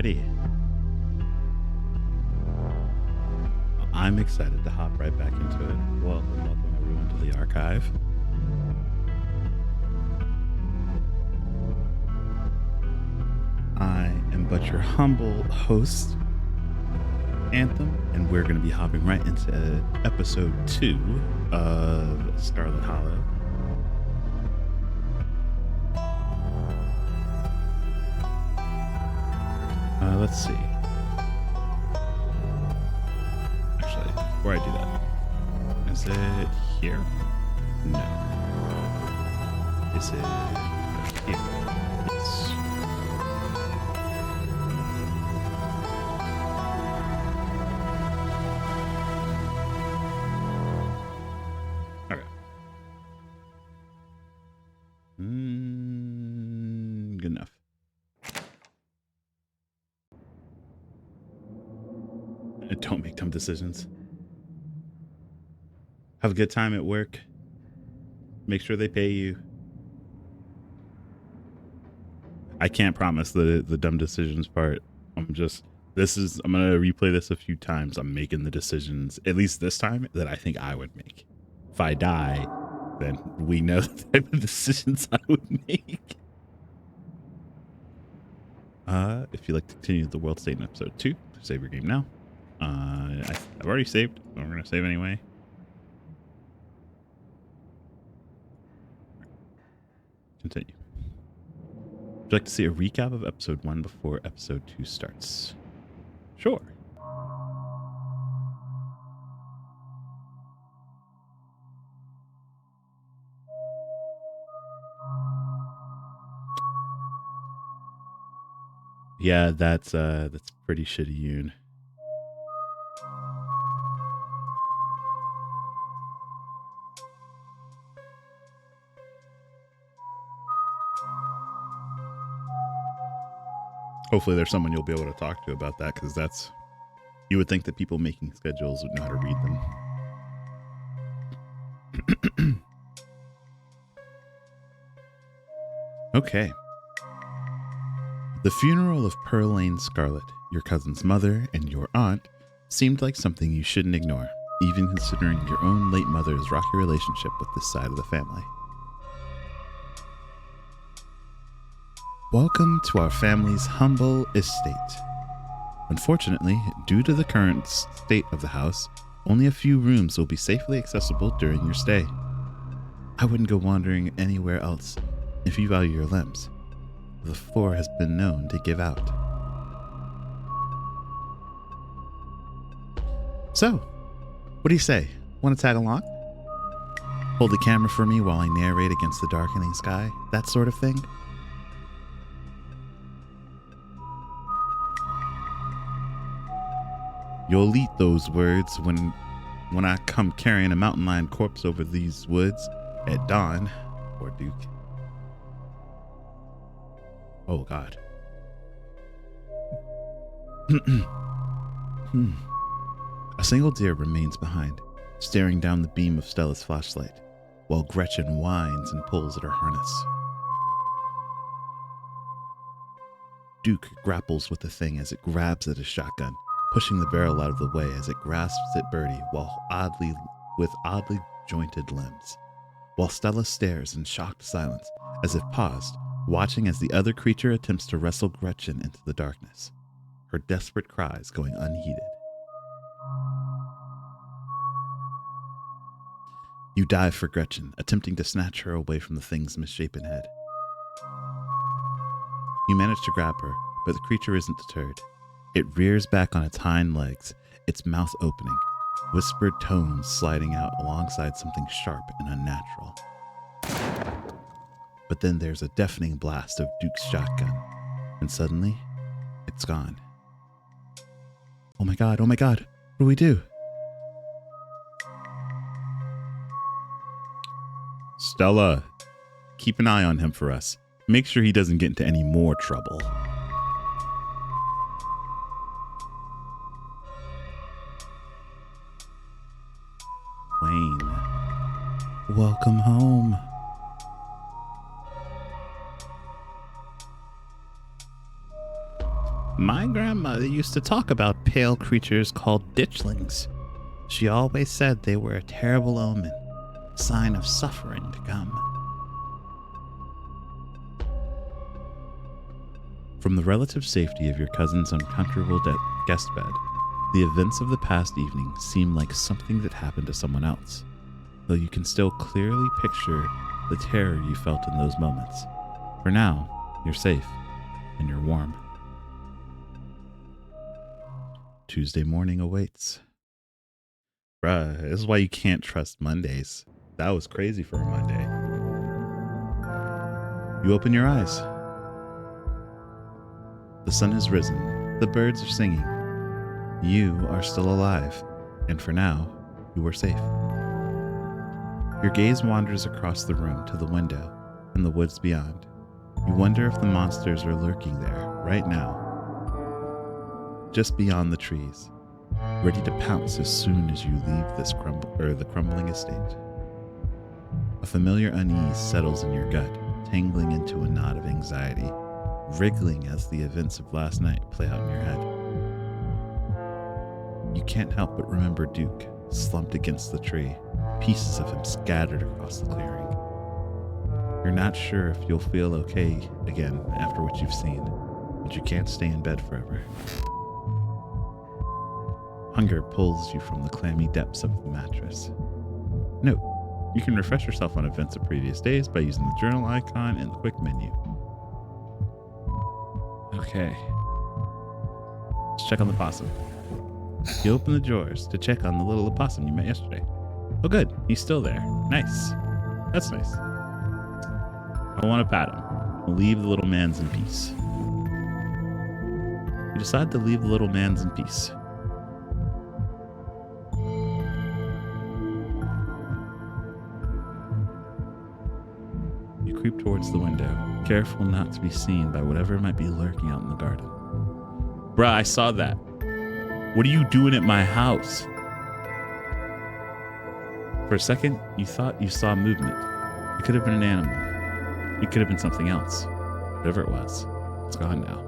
Alrighty. I'm excited to hop right back into it. Welcome everyone to the archive. I am but your humble host, Anthem, and we're going to be hopping right into episode 2 of Scarlet Hollow. Let's see. Actually, before I do that, is it here? No. Is it here? Yes. Okay. Good enough. Don't make dumb decisions. Have a good time at work. Make sure they pay you. I can't promise the dumb decisions part. I'm gonna replay this a few times. I'm making the decisions, at least this time, that I think I would make. If I die, then we know the type of decisions I would make. If you'd like to continue the world state in episode 2, save your game now. I've already saved, so we're going to save anyway. Continue. Would you like to see a recap of episode 1 before episode 2 starts? Sure. Yeah, that's pretty shitty, Yoon. Hopefully there's someone you'll be able to talk to about that, because you would think that people making schedules would know how to read them. Okay. The funeral of Pearl Scarlet, your cousin's mother, and your aunt seemed like something you shouldn't ignore, even considering your own late mother's rocky relationship with this side of the family. Welcome to our family's humble estate. Unfortunately, due to the current state of the house, only a few rooms will be safely accessible during your stay. I wouldn't go wandering anywhere else if you value your limbs. The floor has been known to give out. So, what do you say? Want to tag along? Hold the camera for me while I narrate against the darkening sky? That sort of thing? You'll eat those words when I come carrying a mountain lion corpse over these woods at dawn, poor Duke. Oh, God. A single deer remains behind, staring down the beam of Stella's flashlight, while Gretchen whines and pulls at her harness. Duke grapples with the thing as it grabs at his shotgun, pushing the barrel out of the way as it grasps at Birdie with oddly jointed limbs, while Stella stares in shocked silence as if paused, watching as the other creature attempts to wrestle Gretchen into the darkness, her desperate cries going unheeded. You dive for Gretchen, attempting to snatch her away from the thing's misshapen head. You manage to grab her, but the creature isn't deterred. It rears back on its hind legs, its mouth opening, whispered tones sliding out alongside something sharp and unnatural. But then there's a deafening blast of Duke's shotgun, and suddenly, it's gone. Oh my god, what do we do? Stella, keep an eye on him for us. Make sure he doesn't get into any more trouble. Wayne, welcome home. My grandmother used to talk about pale creatures called ditchlings. She always said they were a terrible omen, a sign of suffering to come. From the relative safety of your cousin's uncomfortable guest bed, the events of the past evening seem like something that happened to someone else, though you can still clearly picture the terror you felt in those moments. For now, you're safe and you're warm. Tuesday morning awaits. Bruh, this is why you can't trust Mondays. That was crazy for a Monday. You open your eyes. The sun has risen. The birds are singing. You are still alive, and for now, you are safe. Your gaze wanders across the room to the window and the woods beyond. You wonder if the monsters are lurking there right now, just beyond the trees, ready to pounce as soon as you leave this the crumbling estate. A familiar unease settles in your gut, tangling into a knot of anxiety, wriggling as the events of last night play out in your head. You can't help but remember Duke, slumped against the tree, pieces of him scattered across the clearing. You're not sure if you'll feel okay again after what you've seen, but you can't stay in bed forever. Hunger pulls you from the clammy depths of the mattress. Note, you can refresh yourself on events of previous days by using the journal icon in the quick menu. Okay. Let's check on the possum. You open the drawers to check on the little opossum you met yesterday. Oh good, he's still there. Nice. That's nice. I want to pat him. Leave the little mans in peace. You decide to leave the little mans in peace. You creep towards the window, careful not to be seen by whatever might be lurking out in the garden. Bruh, I saw that. What are you doing at my house? For a second, you thought you saw movement. It could have been an animal. It could have been something else. Whatever it was, it's gone now.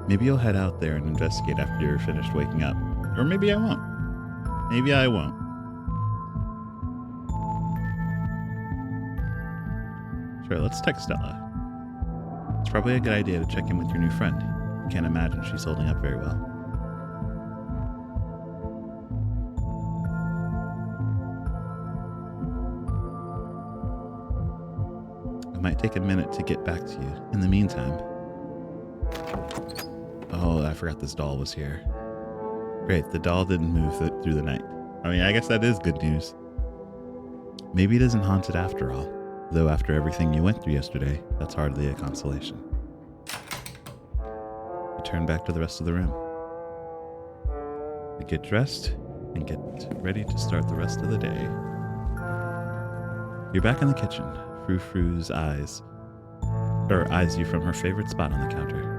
Maybe you'll head out there and investigate after you're finished waking up. Or maybe I won't. Maybe I won't. Sure, let's text Stella. It's probably a good idea to check in with your new friend. Can't imagine she's holding up very well. It might take a minute to get back to you. In the meantime... Oh, I forgot this doll was here. Great, the doll didn't move through the night. I mean, I guess that is good news. Maybe it isn't haunted after all. Though after everything you went through yesterday, that's hardly a consolation. You turn back to the rest of the room. You get dressed and get ready to start the rest of the day. You're back in the kitchen. Frou-Frou's eyes you from her favorite spot on the counter.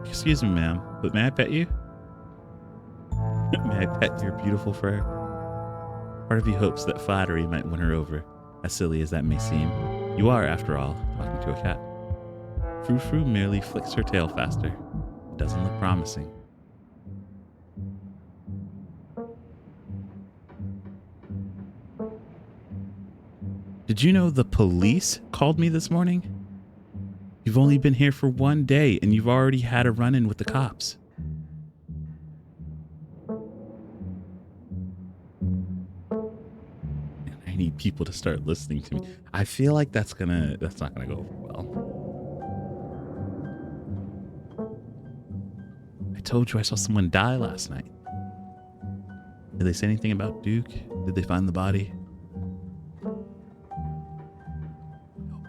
Excuse me, ma'am, but may I pet you? May I pet your beautiful fur? Part of you hopes that flattery might win her over, as silly as that may seem. You are, after all, talking to a cat. Frou-Frou merely flicks her tail faster. It doesn't look promising. Did you know the police called me this morning? You've only been here for one day and you've already had a run-in with the cops. I need people to start listening to me. I feel like that's not gonna go over well. I told you I saw someone die last night. Did they say anything about Duke? Did they find the body?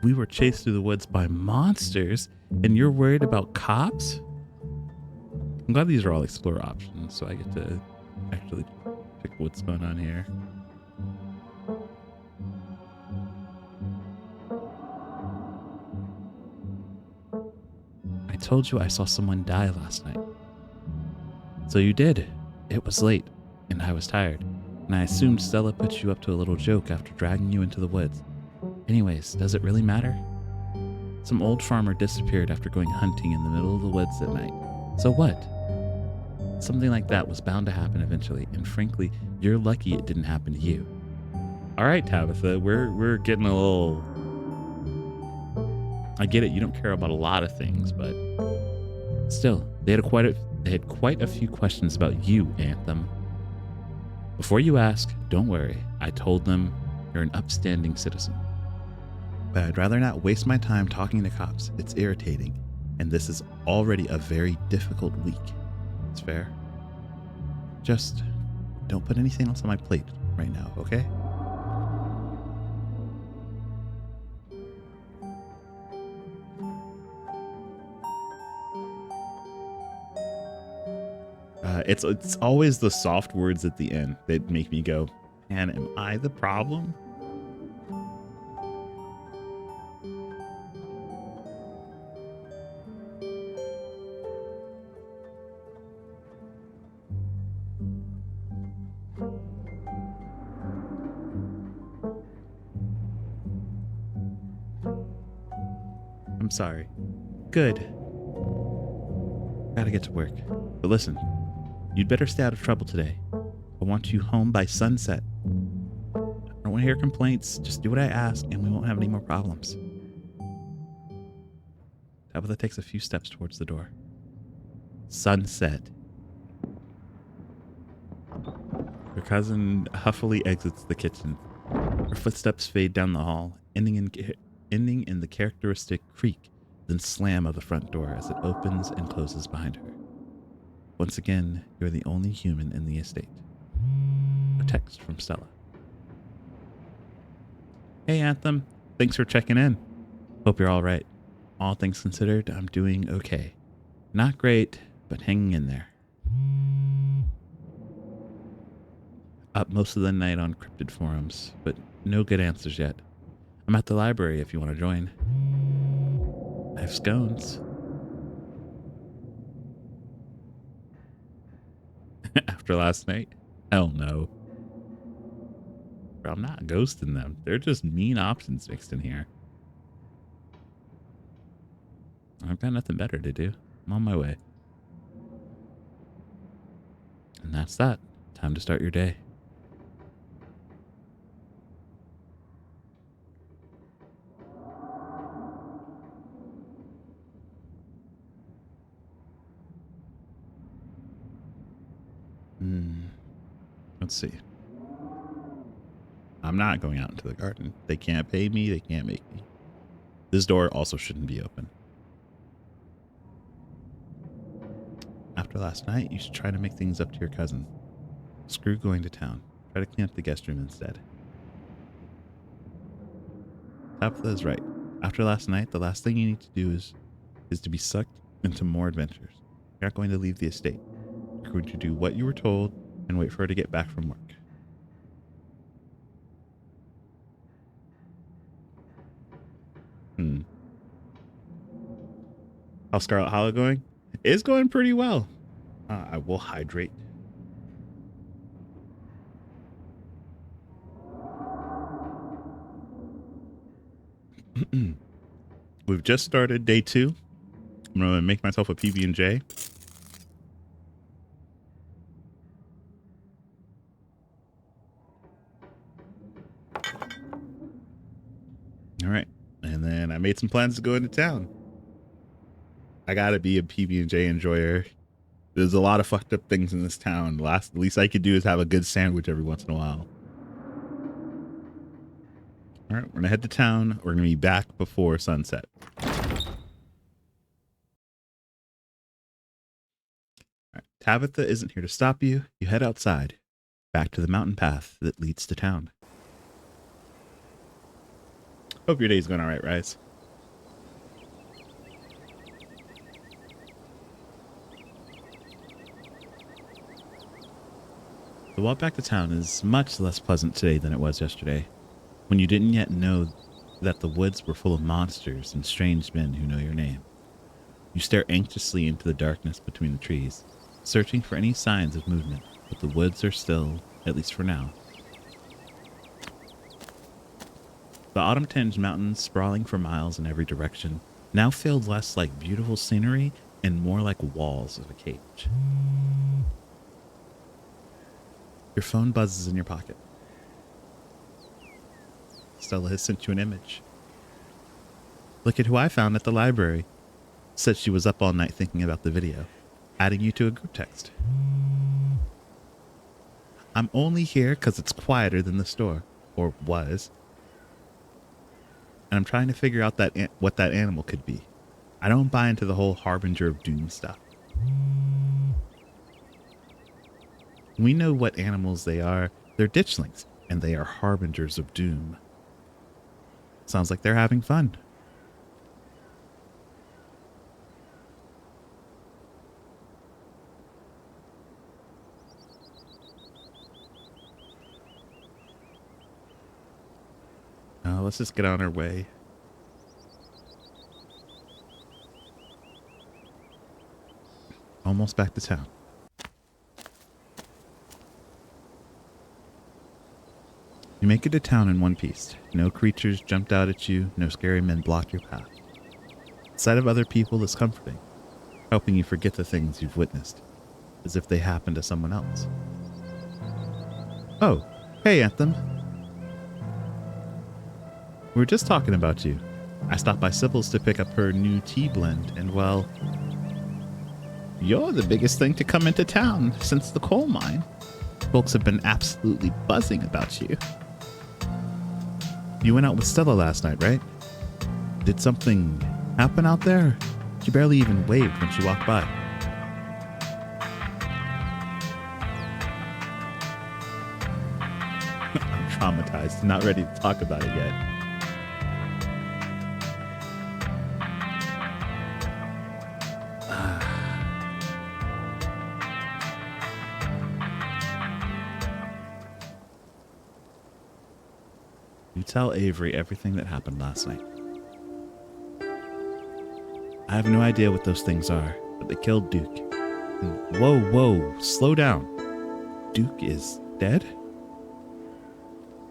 We were chased through the woods by monsters, and you're worried about cops? I'm glad these are all explore options, so I get to actually pick what's going on here. told you I saw someone die last night. So you did. It was late, and I was tired, and I assumed Stella put you up to a little joke after dragging you into the woods. Anyways, does it really matter? Some old farmer disappeared after going hunting in the middle of the woods at night. So what? Something like that was bound to happen eventually, and frankly, you're lucky it didn't happen to you. All right, Tabitha, we're getting a little... I get it, you don't care about a lot of things, but still, they had quite a few questions about you, Anthem. Before you ask, don't worry. I told them you're an upstanding citizen. But I'd rather not waste my time talking to cops. It's irritating, and this is already a very difficult week. It's fair. Just don't put anything else on my plate right now, okay? It's always the soft words at the end that make me go, man, am I the problem? I'm sorry. Good. Gotta get to work. But listen, you'd better stay out of trouble today. I want you home by sunset. I don't want to hear complaints. Just do what I ask and we won't have any more problems. Tabitha takes a few steps towards the door. Sunset. Her cousin huffily exits the kitchen. Her footsteps fade down the hall, ending in the characteristic creak, then slam of the front door as it opens and closes behind her. Once again, you're the only human in the estate. A text from Stella. Hey, Anthem. Thanks for checking in. Hope you're all right. All things considered, I'm doing okay. Not great, but hanging in there. Up most of the night on cryptid forums, but no good answers yet. I'm at the library if you want to join. I have scones. After last night? Hell no. Bro, I'm not ghosting them. They're just mean options mixed in here. I've got nothing better to do. I'm on my way. And that's that. Time to start your day. Let's see. I'm not going out into the garden. They can't pay me. They can't make me. This door also shouldn't be open. After last night, you should try to make things up to your cousin. Screw going to town. Try to clean up the guest room instead. Tabitha is right. After last night, the last thing you need to do is to be sucked into more adventures. You're not going to leave the estate. You're going to do what you were told and wait for her to get back from work. How's Scarlet Hollow going? It's going pretty well. I will hydrate. We've just started day 2. I'm going to make myself a PB&J. All right. And then I made some plans to go into town. I got to be a PB&J enjoyer. There's a lot of fucked up things in this town. The least I could do is have a good sandwich every once in a while. All right, we're going to head to town. We're going to be back before sunset. All right, Tabitha isn't here to stop you. You head outside, back to the mountain path that leads to town. Hope your day's going all right, Rise. The walk back to town is much less pleasant today than it was yesterday, when you didn't yet know that the woods were full of monsters and strange men who know your name. You stare anxiously into the darkness between the trees, searching for any signs of movement, but the woods are still, at least for now. The autumn-tinged mountains, sprawling for miles in every direction, now feel less like beautiful scenery and more like walls of a cage. Your phone buzzes in your pocket. Stella has sent you an image. Look at who I found at the library. Said she was up all night thinking about the video, adding you to a group text. I'm only here because it's quieter than the store, or was. And I'm trying to figure out what that animal could be. I don't buy into the whole harbinger of doom stuff. We know what animals they are. They're ditchlings, and they are harbingers of doom. Sounds like they're having fun. Let's just get on our way. Almost back to town. You make it to town in one piece. No creatures jumped out at you. No scary men blocked your path. The sight of other people is comforting, helping you forget the things you've witnessed, as if they happened to someone else. Oh, hey, Anthem. We were just talking about you. I stopped by Sybil's to pick up her new tea blend, and well, you're the biggest thing to come into town since the coal mine. Folks have been absolutely buzzing about you. You went out with Stella last night, right? Did something happen out there? She barely even waved when she walked by. I'm traumatized, not ready to talk about it yet. You tell Avery everything that happened last night. I have no idea what those things are, but they killed Duke. And whoa, slow down. Duke is dead?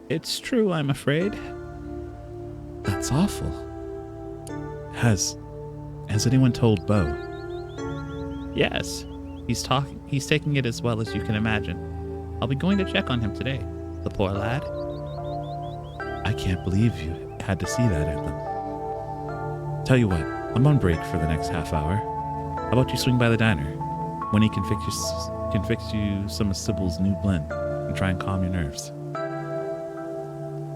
It's true, I'm afraid. That's awful. Has anyone told Bo? Yes, he's taking it as well as you can imagine. I'll be going to check on him today, the poor lad. I can't believe you had to see that, Anthem. Tell you what, I'm on break for the next half hour. How about you swing by the diner? Winnie can fix you some of Sybil's new blend and try and calm your nerves.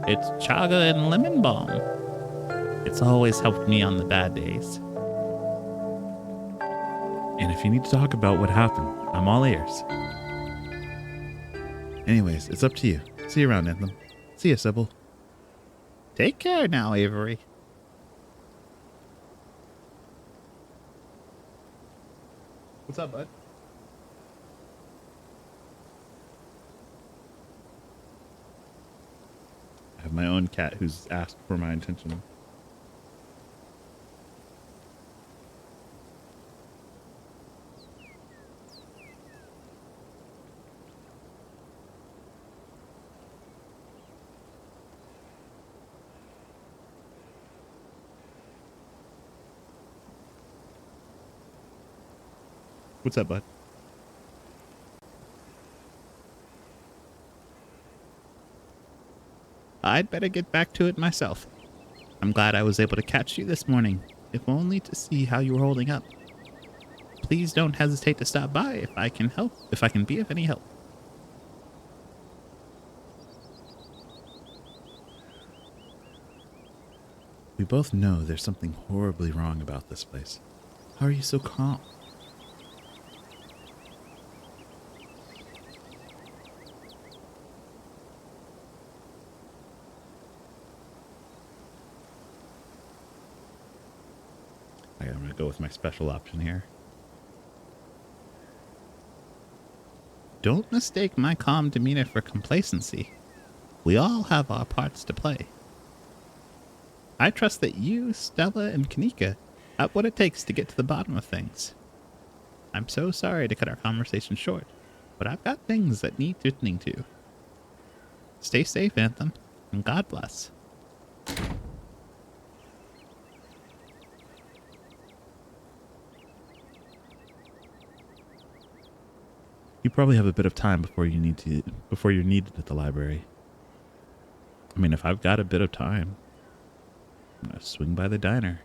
It's chaga and lemon balm. It's always helped me on the bad days. And if you need to talk about what happened, I'm all ears. Anyways, it's up to you. See you around, Anthem. See ya, Sybil. Take care now, Avery. What's up, bud? I have my own cat who's asked for my attention. What's up, bud? I'd better get back to it myself. I'm glad I was able to catch you this morning, if only to see how you were holding up. Please don't hesitate to stop by if I can be of any help. We both know there's something horribly wrong about this place. How are you so calm? I'm going to go with my special option here. Don't mistake my calm demeanor for complacency. We all have our parts to play. I trust that you, Stella, and Kanika what it takes to get to the bottom of things. I'm so sorry to cut our conversation short, but I've got things that need tending to. Stay safe, Anthem, and God bless. You probably have a bit of time before you're needed at the library. I mean, if I've got a bit of time, I'm gonna swing by the diner.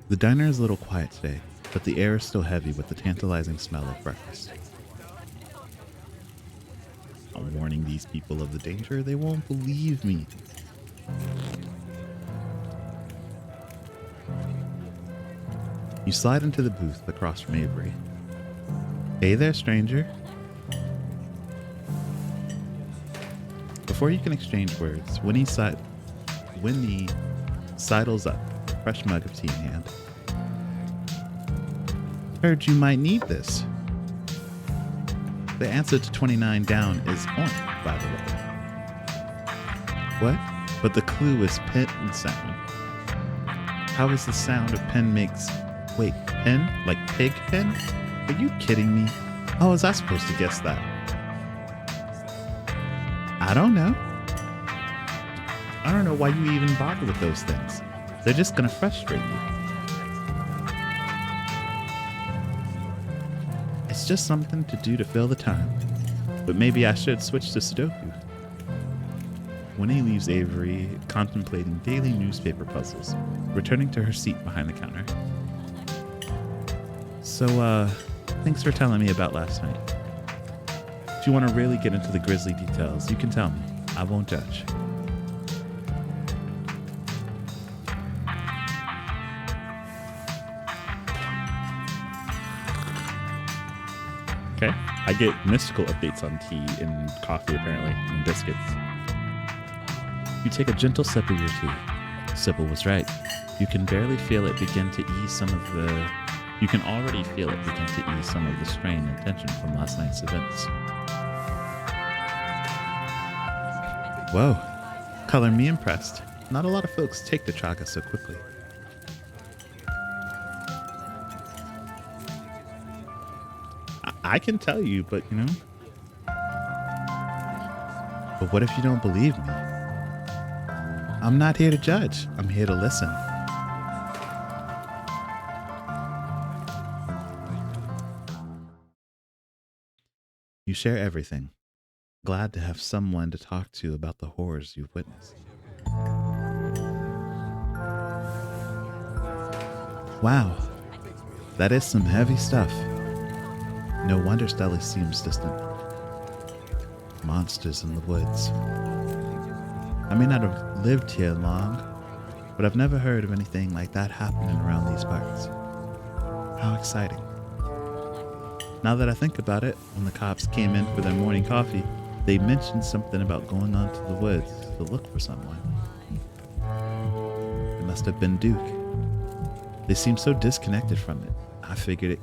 The diner is a little quiet today, but the air is still heavy with the tantalizing smell of breakfast. I'm warning these people of the danger. They won't believe me. You slide into the booth across from Avery. Hey there, stranger. Before you can exchange words, Winnie sidles up, fresh mug of tea in hand. Heard you might need this. The answer to 29 down is on, by the way. What? But the clue is pen and sound. How is the sound of pen makes... Wait, pen? Like pig pen? Are you kidding me? How was I supposed to guess that? I don't know. I don't know why you even bother with those things. They're just gonna frustrate you. It's just something to do to fill the time. But maybe I should switch to Sudoku. Winnie leaves Avery contemplating daily newspaper puzzles, returning to her seat behind the counter. So, thanks for telling me about last night. If you want to really get into the grisly details, you can tell me. I won't judge. Okay. I get mystical updates on tea and coffee, apparently, and biscuits. You take a gentle sip of your tea. Sybil was right. You can barely feel it begin to ease some of the... You can already feel it begin to ease some of the strain and tension from last night's events. Whoa. Color me impressed. Not a lot of folks take the chaga so quickly. I can tell you, but you know. But what if you don't believe me? I'm not here to judge. I'm here to listen. You share everything. Glad to have someone to talk to about the horrors you've witnessed. Wow, that is some heavy stuff. No wonder Stella seems distant. Monsters in the woods. I may not have lived here long, but I've never heard of anything like that happening around these parts. How exciting. Now that I think about it, when the cops came in for their morning coffee, they mentioned something about going on to the woods to look for someone. It must have been Duke. They seemed so disconnected from it. I figured it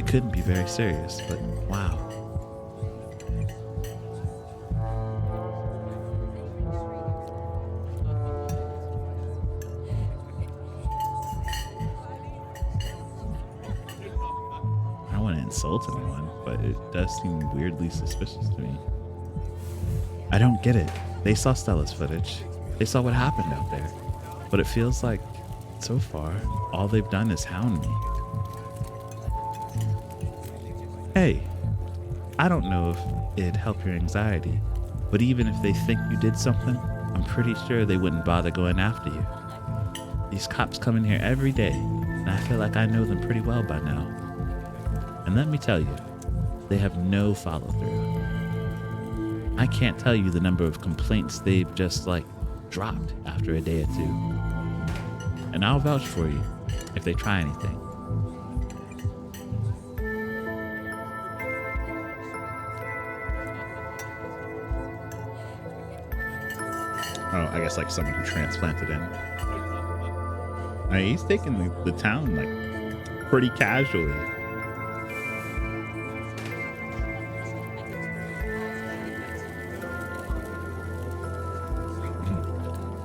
couldn't be very serious, but wow. I don't want to insult anyone, but it does seem weirdly suspicious to me. I don't get it. They saw Stella's footage. They saw what happened out there. But it feels like, so far, all they've done is hound me. Hey, I don't know if it'd help your anxiety, but even if they think you did something, I'm pretty sure they wouldn't bother going after you. These cops come in here every day, and I feel like I know them pretty well by now. And let me tell you, they have no follow-through. I can't tell you the number of complaints they've just, dropped after a day or two. And I'll vouch for you if they try anything. Oh, I guess someone who transplanted in. He's taking the town pretty casually.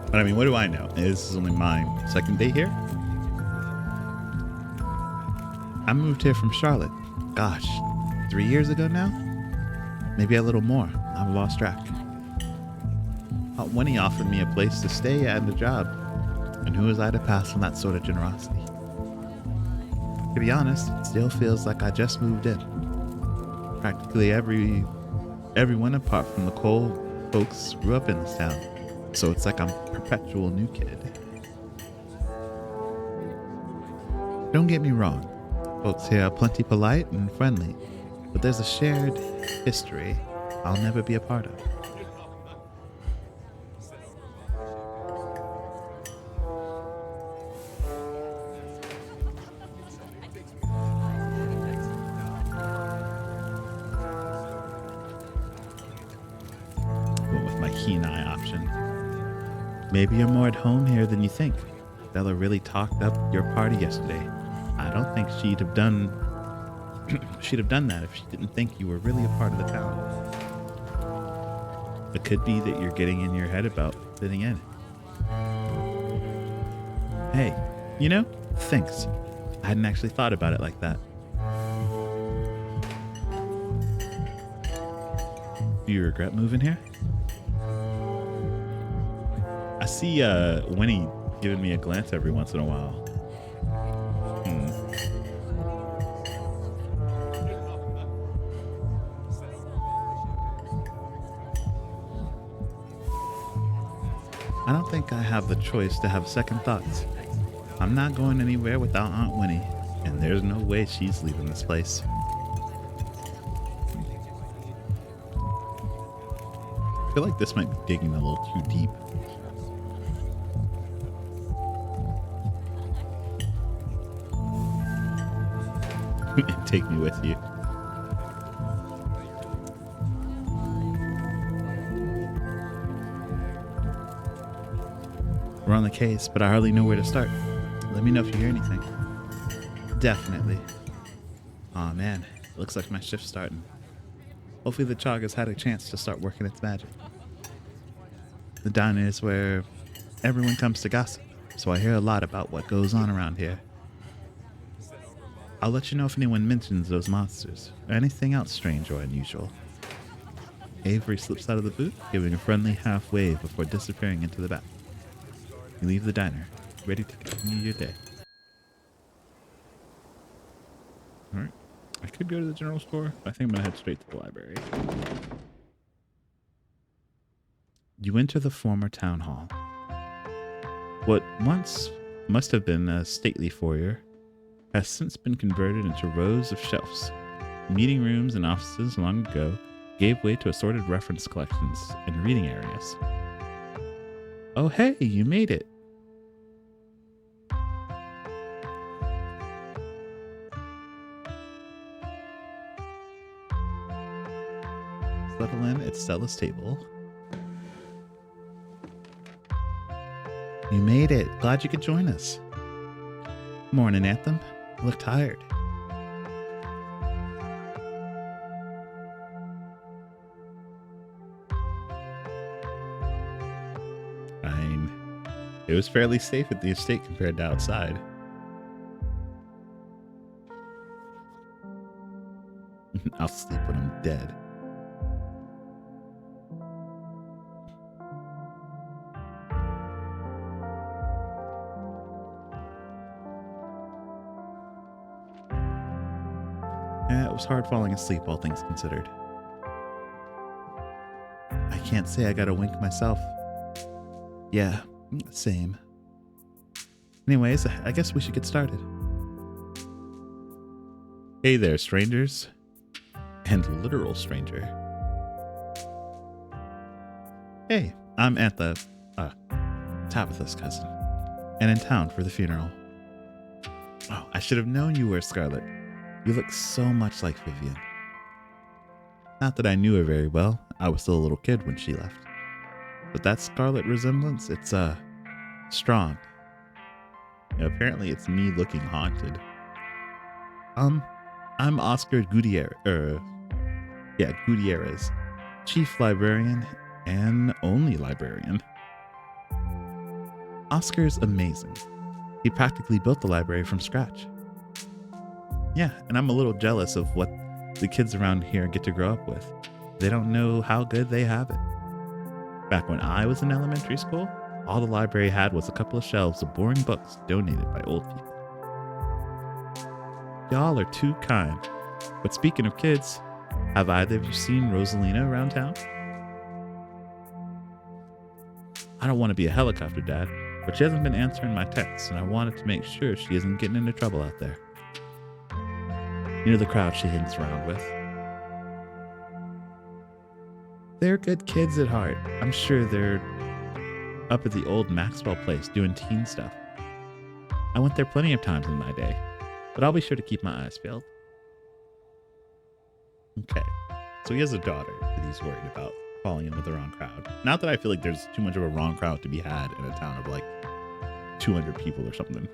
But I mean, what do I know? This is only my second day here. I moved here from Charlotte. Gosh, 3 years ago now? Maybe a little more. I've lost track. Winnie offered me a place to stay and a job. And who was I to pass on that sort of generosity? To be honest, it still feels like I just moved in. Practically everyone apart from the Cole folks grew up in this town. So it's like I'm a perpetual new kid. Don't get me wrong. Folks here are plenty polite and friendly. But there's a shared history I'll never be a part of. Went with my keen eye option. Maybe you're more at home here than you think. Bella really talked up your party yesterday. I don't think she'd have done that if she didn't think you were really a part of the town. It could be that you're getting in your head about fitting in. Hey, thanks. I hadn't actually thought about it like that. Do you regret moving here? I see Winnie giving me a glance every once in a while. I don't think I have the choice to have second thoughts. I'm not going anywhere without Aunt Winnie, and there's no way she's leaving this place. I feel like this might be digging a little too deep. Take me with you. We're on the case, but I hardly know where to start. Let me know if you hear anything. Definitely. Aw, man. Looks like my shift's starting. Hopefully the chog has had a chance to start working its magic. The diner is where everyone comes to gossip, so I hear a lot about what goes on around here. I'll let you know if anyone mentions those monsters, or anything else strange or unusual. Avery slips out of the booth, giving a friendly half wave before disappearing into the back. You leave the diner, ready to continue your day. Alright. I could go to the general store, but I think I'm going to head straight to the library. You enter the former town hall. What once must have been a stately foyer has since been converted into rows of shelves. Meeting rooms and offices long ago gave way to assorted reference collections and reading areas. Oh hey, you made it! Settle in at Stella's table. You made it. Glad you could join us. Morning, Anthem. You look tired. It was fairly safe at the estate compared to outside. I'll sleep when I'm dead. Yeah, it was hard falling asleep, all things considered. I can't say I got a wink myself. Yeah, same. Anyways, I guess we should get started. Hey there, strangers. And literal stranger. Hey, I'm Tabitha's cousin, and in town for the funeral. Oh, I should have known you were Scarlet. You look so much like Vivian. Not that I knew her very well. I was still a little kid when she left. But that Scarlet resemblance, it's strong. Apparently it's me looking haunted. I'm Oscar Gutierrez, Chief Librarian and only librarian. Oscar's amazing. He practically built the library from scratch. Yeah, and I'm a little jealous of what the kids around here get to grow up with. They don't know how good they have it. Back when I was in elementary school, all the library had was a couple of shelves of boring books donated by old people. Y'all are too kind. But speaking of kids, have either of you seen Rosalina around town? I don't want to be a helicopter dad, but she hasn't been answering my texts, and I wanted to make sure she isn't getting into trouble out there. You know the crowd she hangs around with. They're good kids at heart. I'm sure they're up at the old Maxwell place doing teen stuff. I went there plenty of times in my day, but I'll be sure to keep my eyes peeled. Okay, so he has a daughter that he's worried about falling in with the wrong crowd. Not that I feel like there's too much of a wrong crowd to be had in a town of like 200 people or something.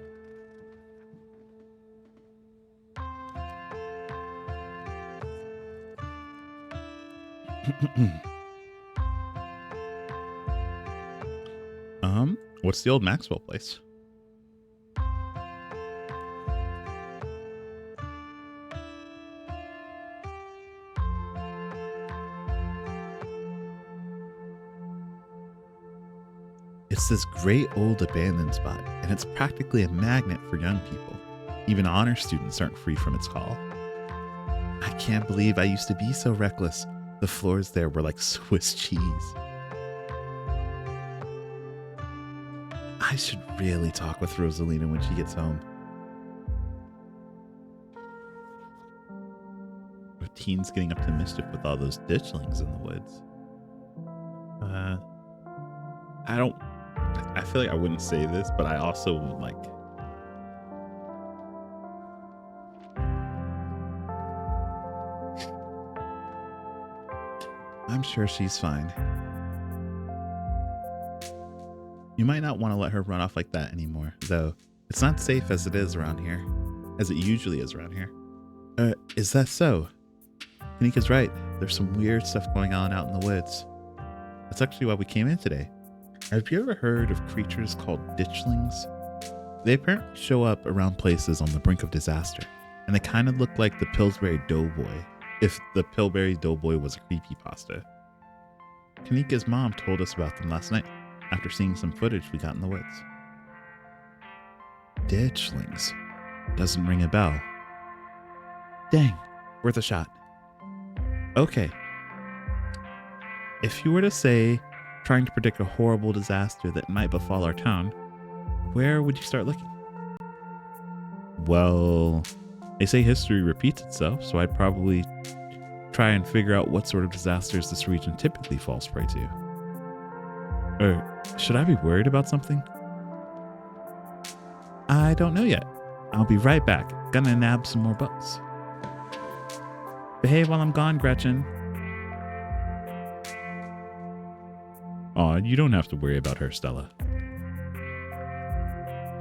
What's the old Maxwell place? It's this great old abandoned spot, and it's practically a magnet for young people. Even honor students aren't free from its call. I can't believe I used to be so reckless. The floors there were like Swiss cheese. I should really talk with Rosalina when she gets home. Are teens getting up to mischief with all those ditchlings in the woods? I feel like I wouldn't say this, but I also would like... I'm sure she's fine. You might not want to let her run off like that anymore, though. It's not safe as it is around here, as it usually is around here. Is that so? Kanika's right. There's some weird stuff going on out in the woods. That's actually why we came in today. Have you ever heard of creatures called ditchlings? They apparently show up around places on the brink of disaster, and they kind of look like the Pillsbury Doughboy, if the Pillsbury Doughboy was a creepypasta. Kanika's mom told us about them last night, after seeing some footage we got in the woods. Ditchlings. Doesn't ring a bell. Dang, worth a shot. Okay. If you were to say, trying to predict a horrible disaster that might befall our town, where would you start looking? Well, they say history repeats itself, so I'd probably try and figure out what sort of disasters this region typically falls prey to. Or should I be worried about something? I don't know yet. I'll be right back. Gonna nab some more books. Behave while I'm gone, Gretchen. Aw, you don't have to worry about her, Stella.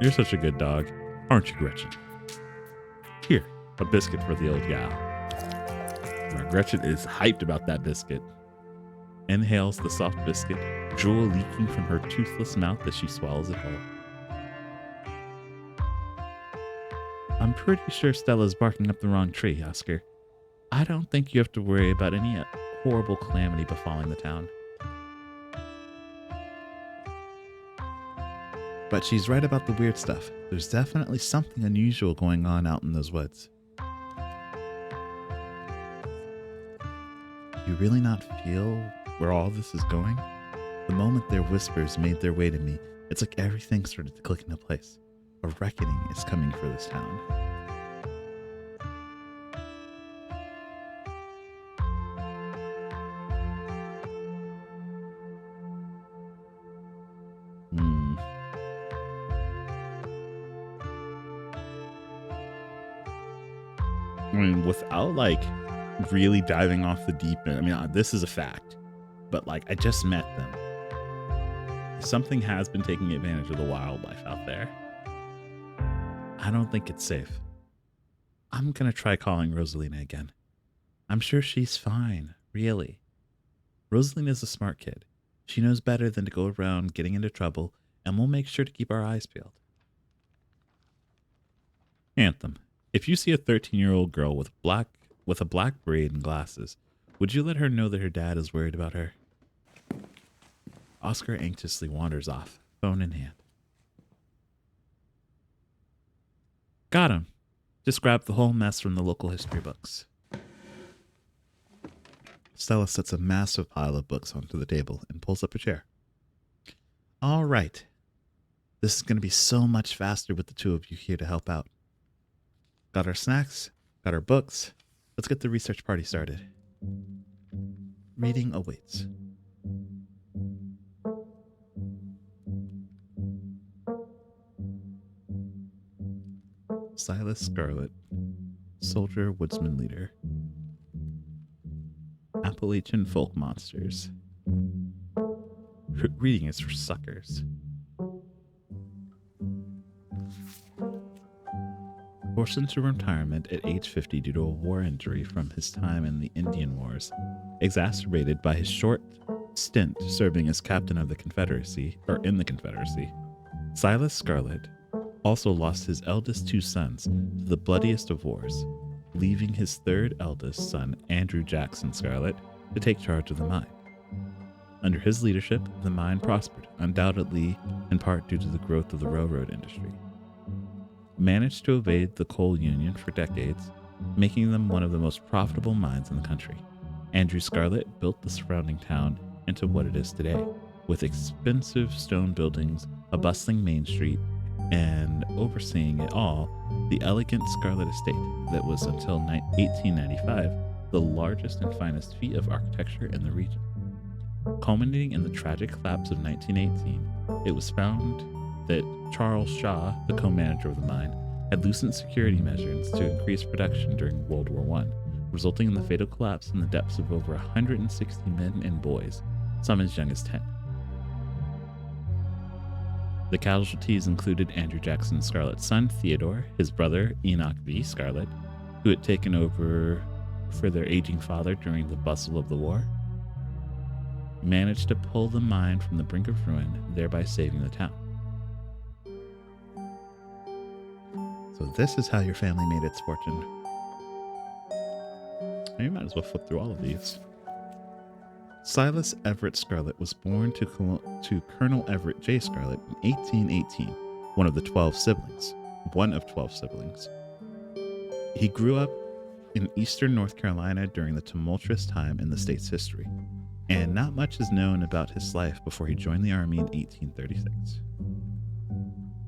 You're such a good dog, aren't you, Gretchen? Here, a biscuit for the old gal. Now, Gretchen is hyped about that biscuit. Inhales the soft biscuit, drool leaking from her toothless mouth as she swallows it whole. I'm pretty sure Stella's barking up the wrong tree, Oscar. I don't think you have to worry about any horrible calamity befalling the town. But she's right about the weird stuff. There's definitely something unusual going on out in those woods. Do you really not feel where all this is going? The moment their whispers made their way to me, it's like everything started to click into place. A reckoning is coming for this town. I mean, without like really diving off the deep end, I mean, this is a fact, but like I just met them. Something has been taking advantage of the wildlife out there. I don't think it's safe. I'm gonna try calling Rosalina again. I'm sure she's fine, really. Rosalina's a smart kid. She knows better than to go around getting into trouble and we'll make sure to keep our eyes peeled. Anthem, if you see a 13-year-old girl with a black braid and glasses, would you let her know that her dad is worried about her? Oscar anxiously wanders off, phone in hand. Got him. Just grab the whole mess from the local history books. Stella sets a massive pile of books onto the table and pulls up a chair. All right. This is going to be so much faster with the two of you here to help out. Got our snacks, got our books. Let's get the research party started. Reading awaits. Silas Scarlet, soldier, woodsman, leader. Appalachian folk monsters. Reading is for suckers. Forced into retirement at age 50 due to a war injury from his time in the Indian Wars, exacerbated by his short stint serving as captain of the Confederacy, Silas Scarlet also lost his eldest two sons to the bloodiest of wars, leaving his third eldest son, Andrew Jackson Scarlet, to take charge of the mine. Under his leadership, the mine prospered, undoubtedly in part due to the growth of the railroad industry. Managed to evade the coal union for decades, making them one of the most profitable mines in the country. Andrew Scarlet built the surrounding town into what it is today, with expensive stone buildings, a bustling main street, and overseeing it all, the elegant Scarlet Estate that was until 1895 the largest and finest feat of architecture in the region. Culminating in the tragic collapse of 1918, it was found that Charles Shaw, the co-manager of the mine, had loosened security measures to increase production during World War I, resulting in the fatal collapse in the depths of over 160 men and boys, some as young as 10. The casualties included Andrew Jackson Scarlet's son, Theodore, his brother, Enoch V. Scarlet, who had taken over for their aging father during the bustle of the war, managed to pull the mine from the brink of ruin, thereby saving the town. So this is how your family made its fortune. You might as well flip through all of these. Silas Everett Scarlet was born to Colonel Everett J. Scarlet in 1818, one of 12 siblings. He grew up in eastern North Carolina during the tumultuous time in the state's history, and not much is known about his life before he joined the Army in 1836.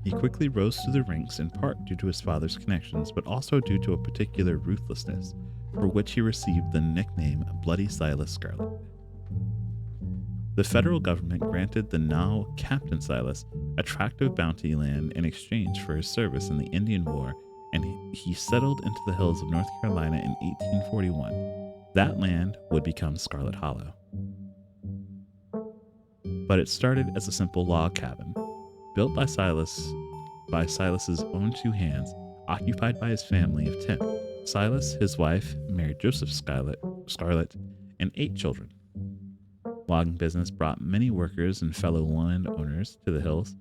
He quickly rose through the ranks in part due to his father's connections, but also due to a particular ruthlessness, for which he received the nickname Bloody Silas Scarlet. The federal government granted the now Captain Silas a tract of bounty land in exchange for his service in the Indian War, and he settled into the hills of North Carolina in 1841. That land would become Scarlet Hollow. But it started as a simple log cabin, built by Silas's own two hands, occupied by his family of 10. Silas, his wife, married Joseph Scarlet, and 8 children. Logging business brought many workers and fellow landowners to the hills,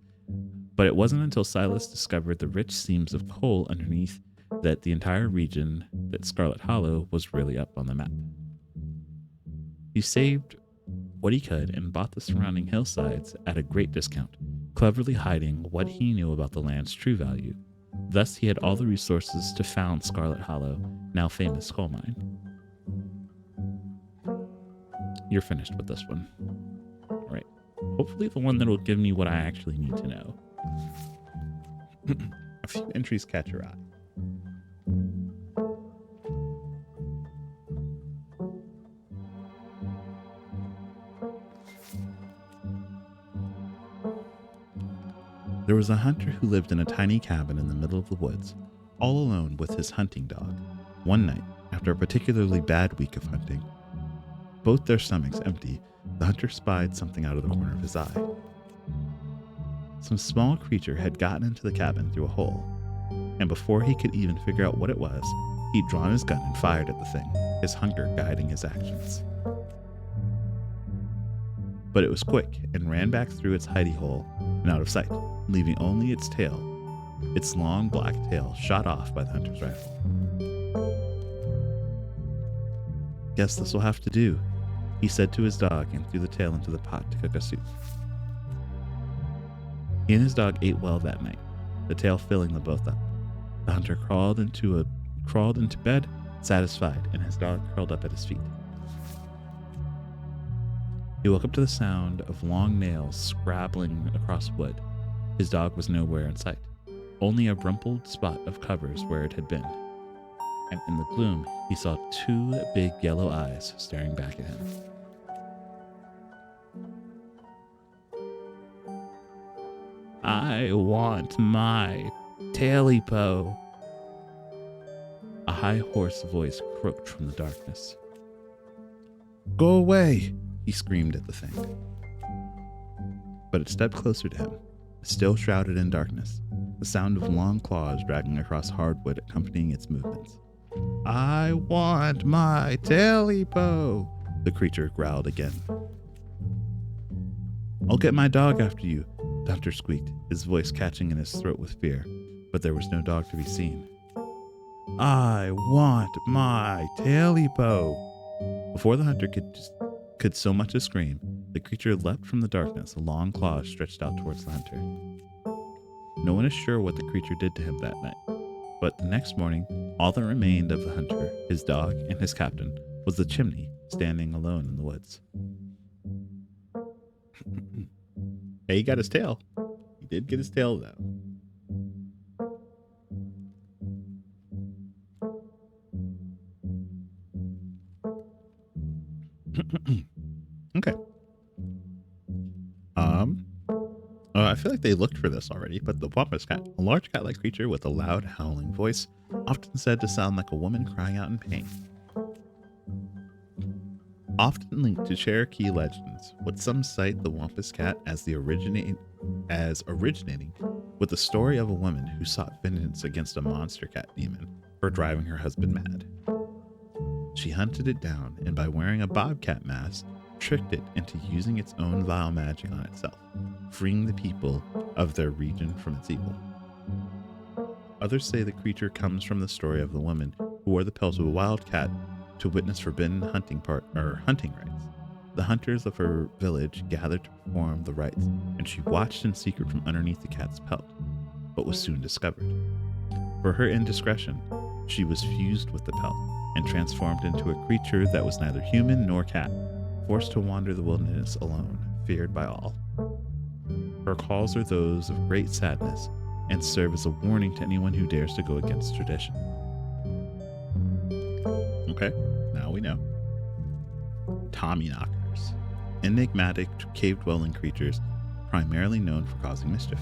but it wasn't until Silas discovered the rich seams of coal underneath that the entire region, that Scarlet Hollow, was really up on the map. He saved what he could and bought the surrounding hillsides at a great discount, cleverly hiding what he knew about the land's true value. Thus, he had all the resources to found Scarlet Hollow, now famous coal mine. You're finished with this one. All right. Hopefully the one that will give me what I actually need to know. A few entries catch your eye. There was a hunter who lived in a tiny cabin in the middle of the woods, all alone with his hunting dog. One night, after a particularly bad week of hunting, both their stomachs empty, the hunter spied something out of the corner of his eye. Some small creature had gotten into the cabin through a hole, and before he could even figure out what it was, he'd drawn his gun and fired at the thing, his hunger guiding his actions. But it was quick and ran back through its hidey hole and out of sight, leaving only its tail, its long black tail shot off by the hunter's rifle. "Guess this will have to do," he said to his dog and threw the tail into the pot to cook a soup. He and his dog ate well that night, the tail filling them both up. The hunter crawled into bed, satisfied, and his dog curled up at his feet. He woke up to the sound of long nails scrabbling across wood. His dog was nowhere in sight, only a rumpled spot of covers where it had been. And in the gloom, he saw two big yellow eyes staring back at him. "I want my Tailipo," a high, hoarse voice croaked from the darkness. "Go away," he screamed at the thing. But it stepped closer to him, still shrouded in darkness, the sound of long claws dragging across hardwood accompanying its movements. "I want my Tailipo," the creature growled again. "I'll get my dog after you," the hunter squeaked, his voice catching in his throat with fear, but there was no dog to be seen. "I want my Tailipo." Before the hunter could so much as scream, the creature leapt from the darkness, a long claw stretched out towards the hunter. No one is sure what the creature did to him that night, but the next morning, all that remained of the hunter, his dog, and his captain was the chimney standing alone in the woods. Hey, he got his tail. He did get his tail, though. Okay. I feel like they looked for this already, but the Pampas cat, a large cat-like creature with a loud, howling voice, often said to sound like a woman crying out in pain. Often linked to Cherokee legends, with some cite the Wampus cat as originating with the story of a woman who sought vengeance against a monster cat demon for driving her husband mad. She hunted it down, and by wearing a bobcat mask, tricked it into using its own vile magic on itself, freeing the people of their region from its evil. Others say the creature comes from the story of the woman who wore the pelt of a wildcat to witness forbidden hunting rites. The hunters of her village gathered to perform the rites, and she watched in secret from underneath the cat's pelt, but was soon discovered. For her indiscretion, she was fused with the pelt and transformed into a creature that was neither human nor cat, forced to wander the wilderness alone, feared by all. Her calls are those of great sadness and serve as a warning to anyone who dares to go against tradition. Okay, now we know. Tommyknockers, enigmatic cave-dwelling creatures primarily known for causing mischief.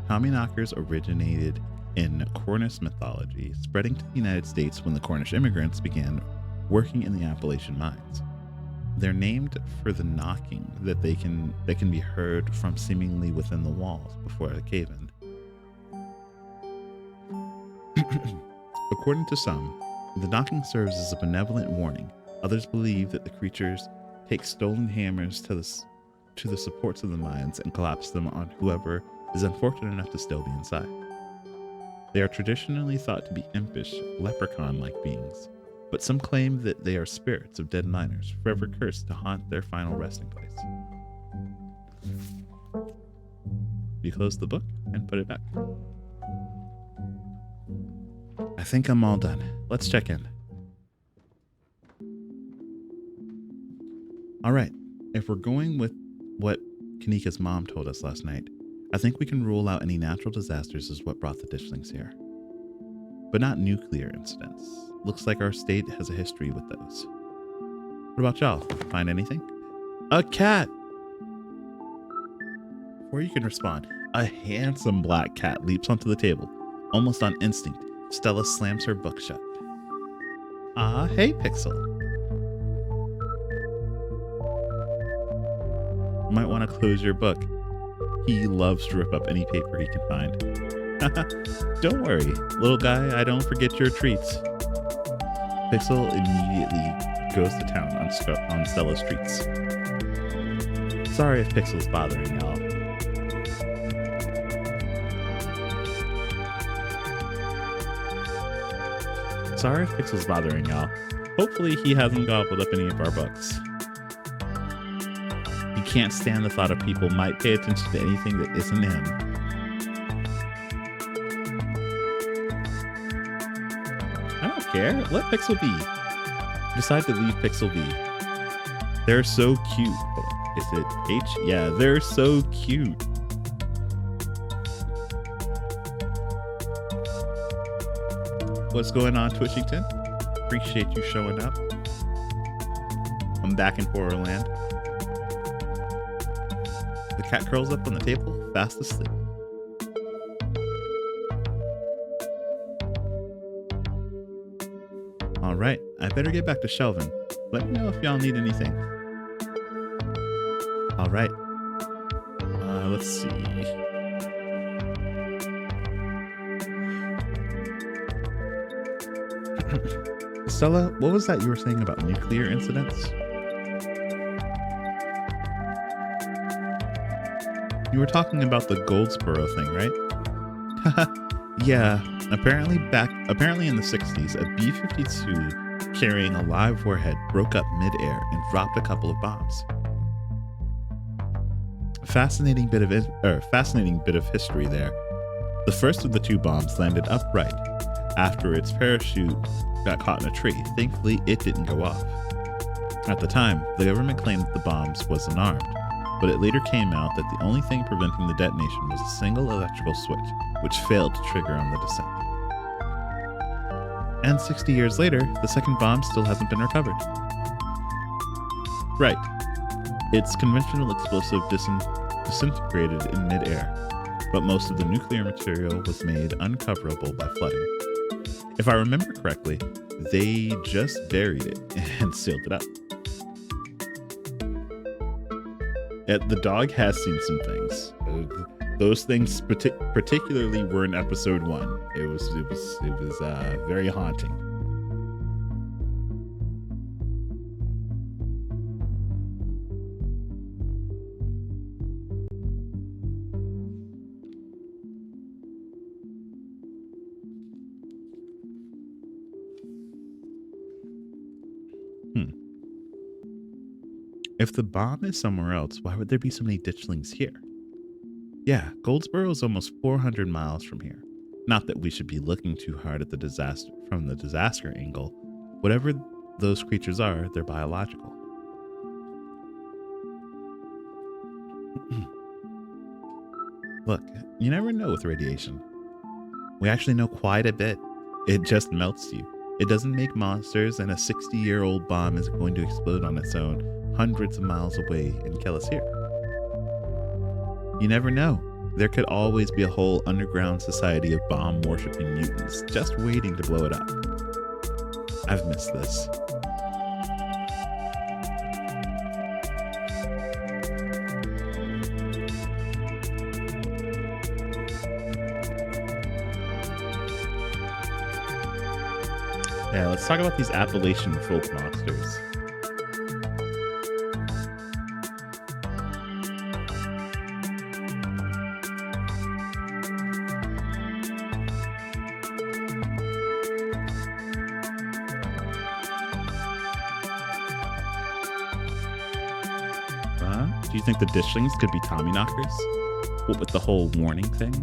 Tommyknockers originated in Cornish mythology, spreading to the United States when the Cornish immigrants began working in the Appalachian mines. They're named for the knocking that can be heard from seemingly within the walls before a cave-in. According to some, the knocking serves as a benevolent warning. Others believe that the creatures take stolen hammers to the supports of the mines and collapse them on whoever is unfortunate enough to still be inside. They are traditionally thought to be impish, leprechaun-like beings, but some claim that they are spirits of dead miners, forever cursed to haunt their final resting place. You close the book and put it back. I think I'm all done. Let's check in. All right, if we're going with what Kanika's mom told us last night, I think we can rule out any natural disasters as what brought the ditchlings here. But not nuclear incidents. Looks like our state has a history with those. What about y'all? Find anything? A cat! Before you can respond, a handsome black cat leaps onto the table. Almost on instinct, Stella slams her book shut. Ah, hey, Pixel. You might want to close your book. He loves to rip up any paper he can find. Don't worry, little guy, I don't forget your treats. Pixel immediately goes to town on Stella's treats. Sorry if Pixel's bothering y'all. Sorry if Pixel's bothering y'all. Hopefully he hasn't gobbled up any of our books. He can't stand the thought of people might pay attention to anything that isn't him. I don't care. Let Pixel be. Decide to leave Pixel be. They're so cute. Is it H? Yeah, they're so cute. What's going on, Twitchington? Appreciate you showing up. I'm back in Portland. The cat curls up on the table, fast asleep. All right, I better get back to shelving. Let me know if y'all need anything. All right. Let's see. Stella, what was that you were saying about nuclear incidents? You were talking about the Goldsboro thing, right? Yeah, apparently in the 60s, a B-52 carrying a live warhead broke up mid-air and dropped a couple of bombs. Fascinating bit of history there. The first of the two bombs landed upright after its parachute got caught in a tree. Thankfully, it didn't go off. At the time, the government claimed that the bombs was unarmed, but it later came out that the only thing preventing the detonation was a single electrical switch, which failed to trigger on the descent. And 60 years later, the second bomb still hasn't been recovered. Right. Its conventional explosive disintegrated in mid-air, but most of the nuclear material was made uncoverable by flooding. If I remember correctly, they just buried it and sealed it up. The dog has seen some things. Those things particularly were in episode 1. It was very haunting. If the bomb is somewhere else, why would there be so many ditchlings here? Yeah, Goldsboro is almost 400 miles from here. Not that we should be looking too hard at the disaster from the disaster angle. Whatever those creatures are, they're biological. Look, you never know with radiation. We actually know quite a bit. It just melts you. It doesn't make monsters, and a 60-year-old bomb isn't going to explode on its own hundreds of miles away and kill us here. You never know. There could always be a whole underground society of bomb-worshipping mutants just waiting to blow it up. I've missed this. Yeah, let's talk about these Appalachian folk monsters. Do you think the ditchlings could be Tommyknockers? What with the whole warning thing?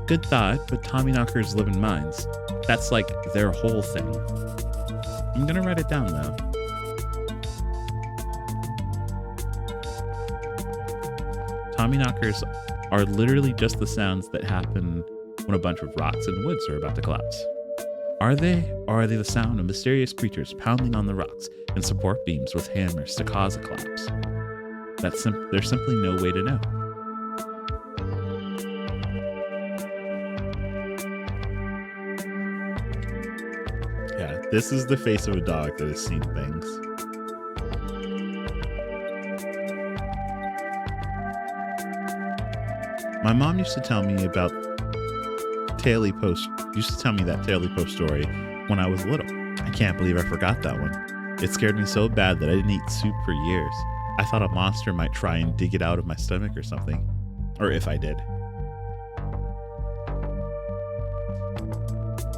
Good thought, but Tommyknockers live in mines. That's like their whole thing. I'm gonna write it down though. Tommyknockers are literally just the sounds that happen when a bunch of rocks and woods are about to collapse. Are they, or are they the sound of mysterious creatures pounding on the rocks and support beams with hammers to cause a collapse? There's simply no way to know. Yeah, this is the face of a dog that has seen things. My mom used to tell me that Taily Post story when I was little. I can't believe I forgot that one. It scared me so bad that I didn't eat soup for years. I thought a monster might try and dig it out of my stomach or something. Or if I did.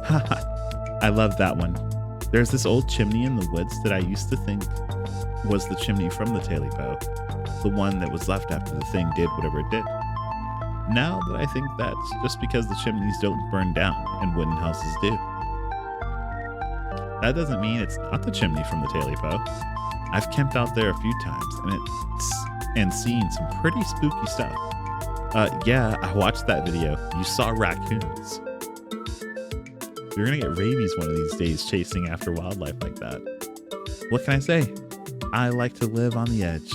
Haha, I love that one. There's this old chimney in the woods that I used to think was the chimney from the Tailipo, the one that was left after the thing did whatever it did. Now that I think that's just because the chimneys don't burn down and wooden houses do. That doesn't mean it's not the chimney from the Tailipo. I've camped out there a few times and seen some pretty spooky stuff. Yeah, I watched that video. You saw raccoons. You're gonna get rabies one of these days chasing after wildlife like that. What can I say? I like to live on the edge.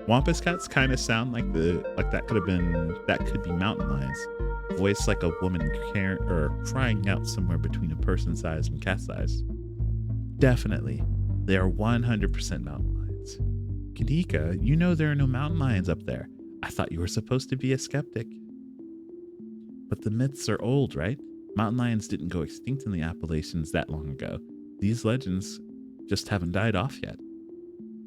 Wampus cats kind of sound like that could be mountain lions. Voice like a woman crying out somewhere between a person size and cat size. Definitely, they are 100% mountain lions. Kanika, you know there are no mountain lions up there. I thought you were supposed to be a skeptic. But the myths are old, right? Mountain lions didn't go extinct in the Appalachians that long ago. These legends just haven't died off yet.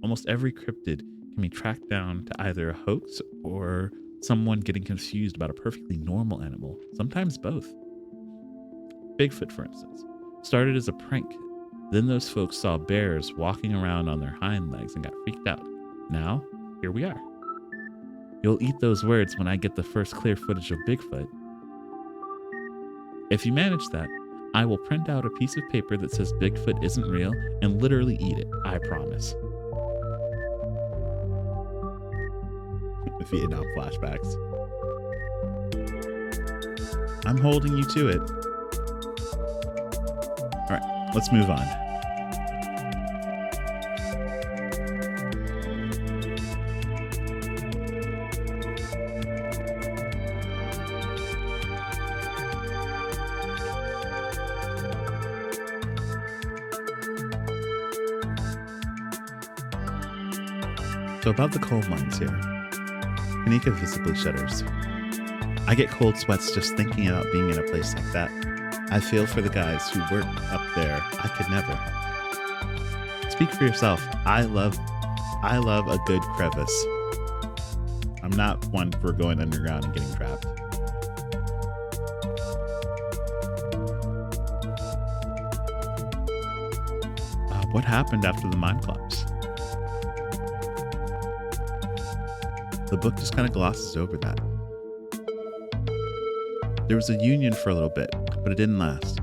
Almost every cryptid can be tracked down to either a hoax or someone getting confused about a perfectly normal animal, sometimes both. Bigfoot, for instance, started as a prank. Then those folks saw bears walking around on their hind legs and got freaked out. Now, here we are. You'll eat those words when I get the first clear footage of Bigfoot. If you manage that, I will print out a piece of paper that says Bigfoot isn't real and literally eat it, I promise. Vietnam flashbacks. I'm holding you to it. All right, let's move on. So about the coal mines here. Kanika visibly shudders. I get cold sweats just thinking about being in a place like that. I feel for the guys who work up there. I could never. Speak for yourself. I love a good crevice. I'm not one for going underground and getting trapped. What happened after the mine collapse? The book just kind of glosses over that. There was a union for a little bit, but it didn't last.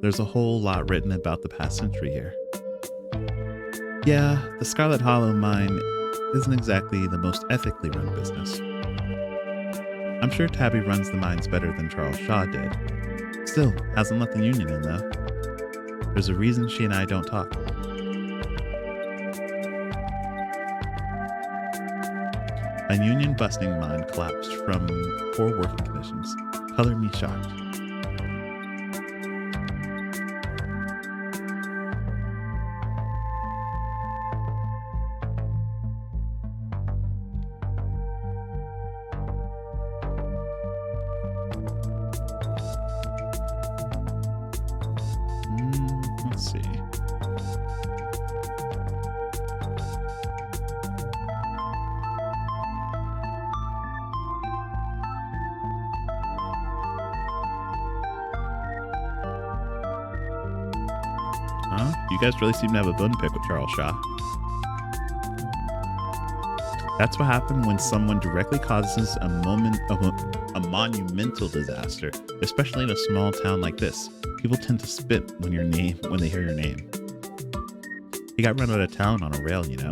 There's a whole lot written about the past century here. Yeah, the Scarlet Hollow mine isn't exactly the most ethically run business. I'm sure Tabby runs the mines better than Charles Shaw did. Still, hasn't let the union in though. There's a reason she and I don't talk. A union busting mine collapsed from poor working conditions. Color me shocked. Let's see. You guys really seem to have a bone to pick with Charles Shaw. That's what happened when someone directly causes a monumental disaster, especially in a small town like this. People tend to spit when they hear your name. He got run out of town on a rail, you know.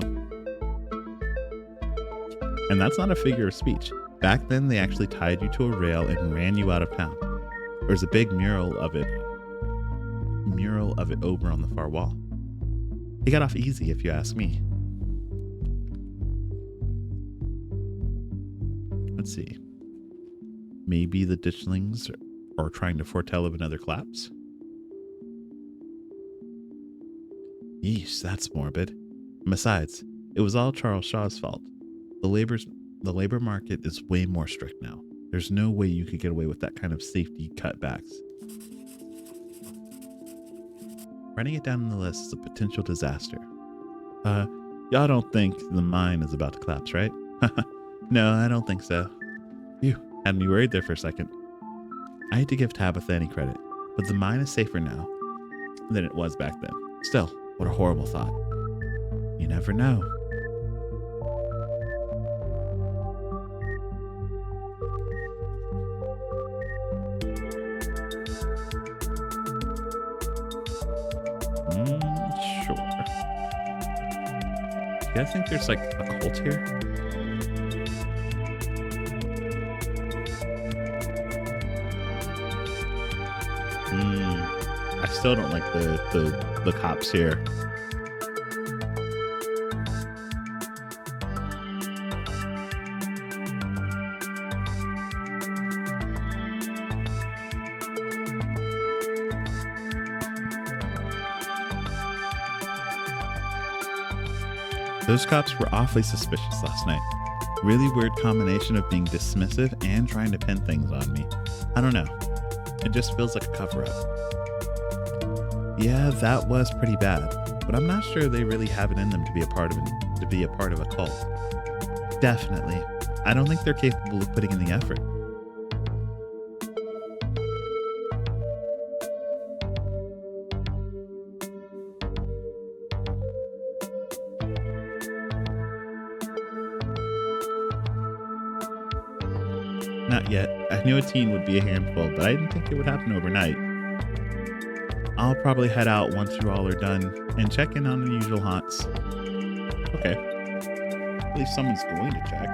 And that's not a figure of speech. Back then, they actually tied you to a rail and ran you out of town. There's a big mural of it over on the far wall. He got off easy, if you ask me. Let's see. Maybe the ditchlings are trying to foretell of another collapse? Yeesh, that's morbid. And besides, it was all Charles Shaw's fault. The labor market is way more strict now. There's no way you could get away with that kind of safety cutbacks. Writing it down on the list is a potential disaster. Uh, y'all don't think the mine is about to collapse, right? No, I don't think so. Phew, had me worried there for a second. I hate to give Tabitha any credit, but the mine is safer now than it was back then. Still, what a horrible thought. You never know. Sure. You guys think there's like a cult here? I still don't like the cops here. Those cops were awfully suspicious last night. Really weird combination of being dismissive and trying to pin things on me. I don't know. It just feels like a cover-up. Yeah, that was pretty bad, but I'm not sure they really have it in them to be a part of a cult. Definitely. I don't think they're capable of putting in the effort. Not yet. I knew a teen would be a handful, but I didn't think it would happen overnight. I'll probably head out once you all are done and check in on the usual haunts. Okay. At least someone's going to check.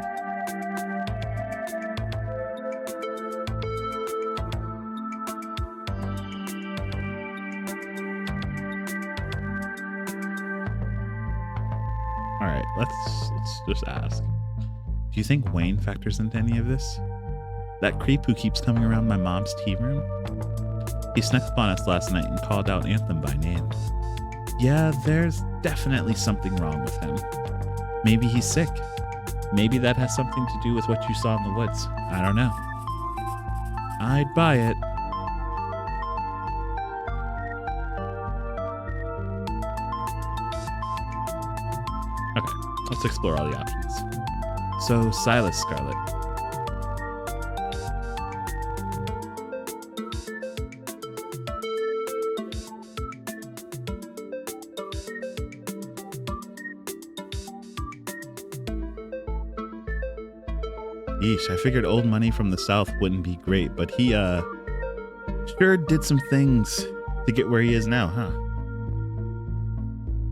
Alright, let's just ask. Do you think Wayne factors into any of this? That creep who keeps coming around my mom's tea room? He snuck up on us last night and called out Anthem by name. Yeah, there's definitely something wrong with him. Maybe he's sick. Maybe that has something to do with what you saw in the woods. I don't know. I'd buy it. Okay, let's explore all the options. So, Silas, Scarlet. Yeesh, I figured old money from the South wouldn't be great, but he, sure did some things to get where he is now, huh?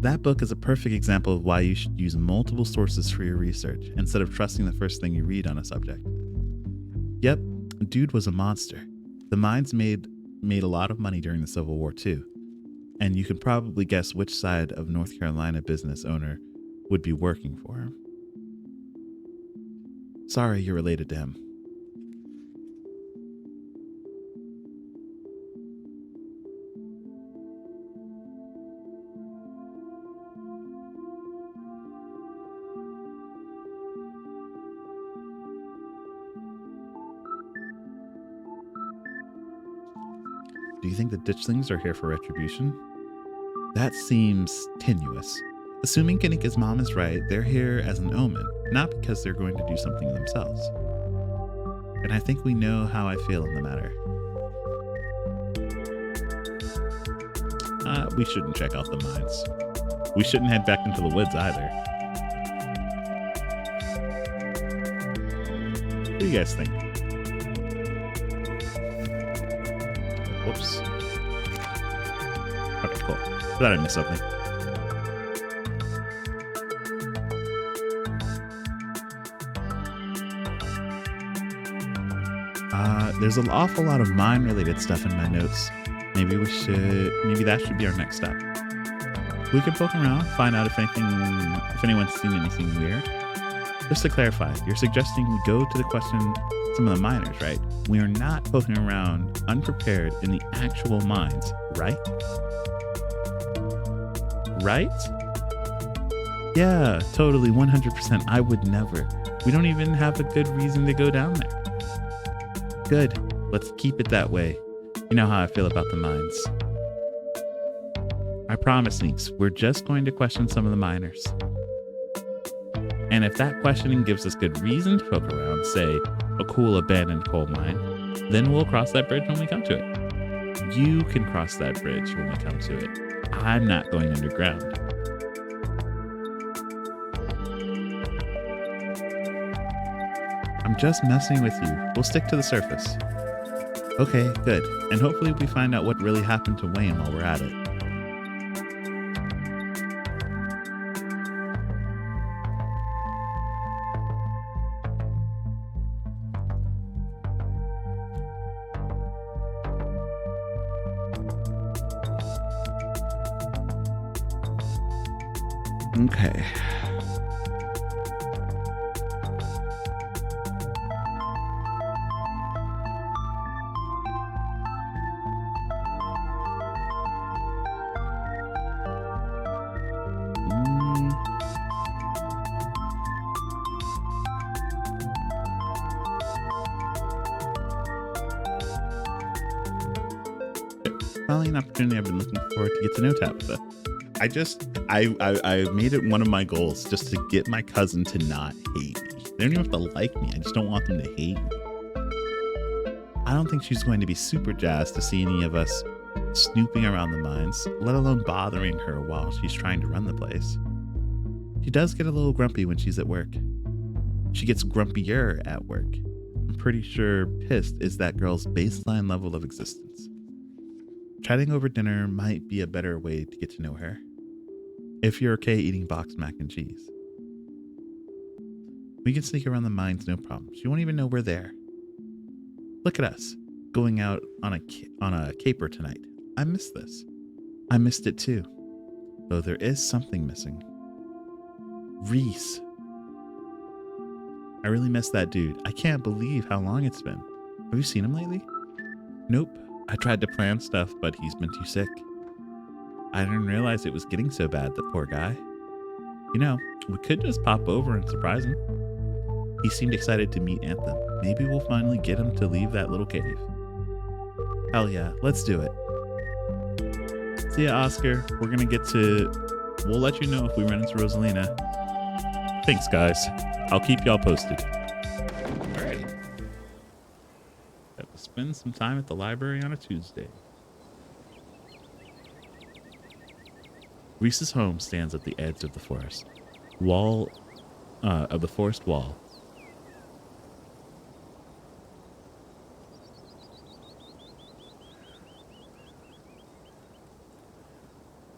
That book is a perfect example of why you should use multiple sources for your research instead of trusting the first thing you read on a subject. Yep, dude was a monster. The mines made a lot of money during the Civil War too, and you can probably guess which side of North Carolina business owner would be working for him. Sorry you're related to him. Do you think the ditchlings are here for retribution? That seems tenuous. Assuming Kanika's mom is right, they're here as an omen, not because they're going to do something themselves. And I think we know how I feel in the matter. We shouldn't check out the mines. We shouldn't head back into the woods either. What do you guys think? Whoops. Okay, cool. Thought I missed something. There's an awful lot of mine-related stuff in my notes. Maybe that should be our next step. We can poke around, find out if anyone's seen anything weird. Just to clarify, you're suggesting we go to the question some of the miners, right? We are not poking around unprepared in the actual mines, right? Right? Yeah, totally, 100%. I would never. We don't even have a good reason to go down there. Good. Let's keep it that way. You know how I feel about the mines. I promise, Neeks, we're just going to question some of the miners. And if that questioning gives us good reason to poke around, say, a cool abandoned coal mine, then we'll cross that bridge when we come to it. You can cross that bridge when we come to it. I'm not going underground. I'm just messing with you. We'll stick to the surface. Okay, good. And hopefully we find out what really happened to Wayne while we're at it. Okay. Finally, an opportunity I've been looking forward to get to know Tabitha. I made it one of my goals just to get my cousin to not hate me. They don't even have to like me. I just don't want them to hate me. I don't think she's going to be super jazzed to see any of us snooping around the mines, let alone bothering her while she's trying to run the place. She does get a little grumpy when she's at work. She gets grumpier at work. I'm pretty sure pissed is that girl's baseline level of existence. Chatting over dinner might be a better way to get to know her. If you're okay eating boxed mac and cheese. We can sneak around the mines, no problem. She won't even know we're there. Look at us, going out on a caper tonight. I missed this. I missed it too. Though there is something missing. Reese. I really miss that dude. I can't believe how long it's been. Have you seen him lately? Nope. I tried to plan stuff, but he's been too sick. I didn't realize it was getting so bad, the poor guy. You know, we could just pop over and surprise him. He seemed excited to meet Anthem. Maybe we'll finally get him to leave that little cave. Hell yeah, let's do it. See ya, Oscar. We'll let you know if we run into Rosalina. Thanks, guys. I'll keep y'all posted. All right. Got to spend some time at the library on a Tuesday. Reese's home stands at the edge of the forest wall.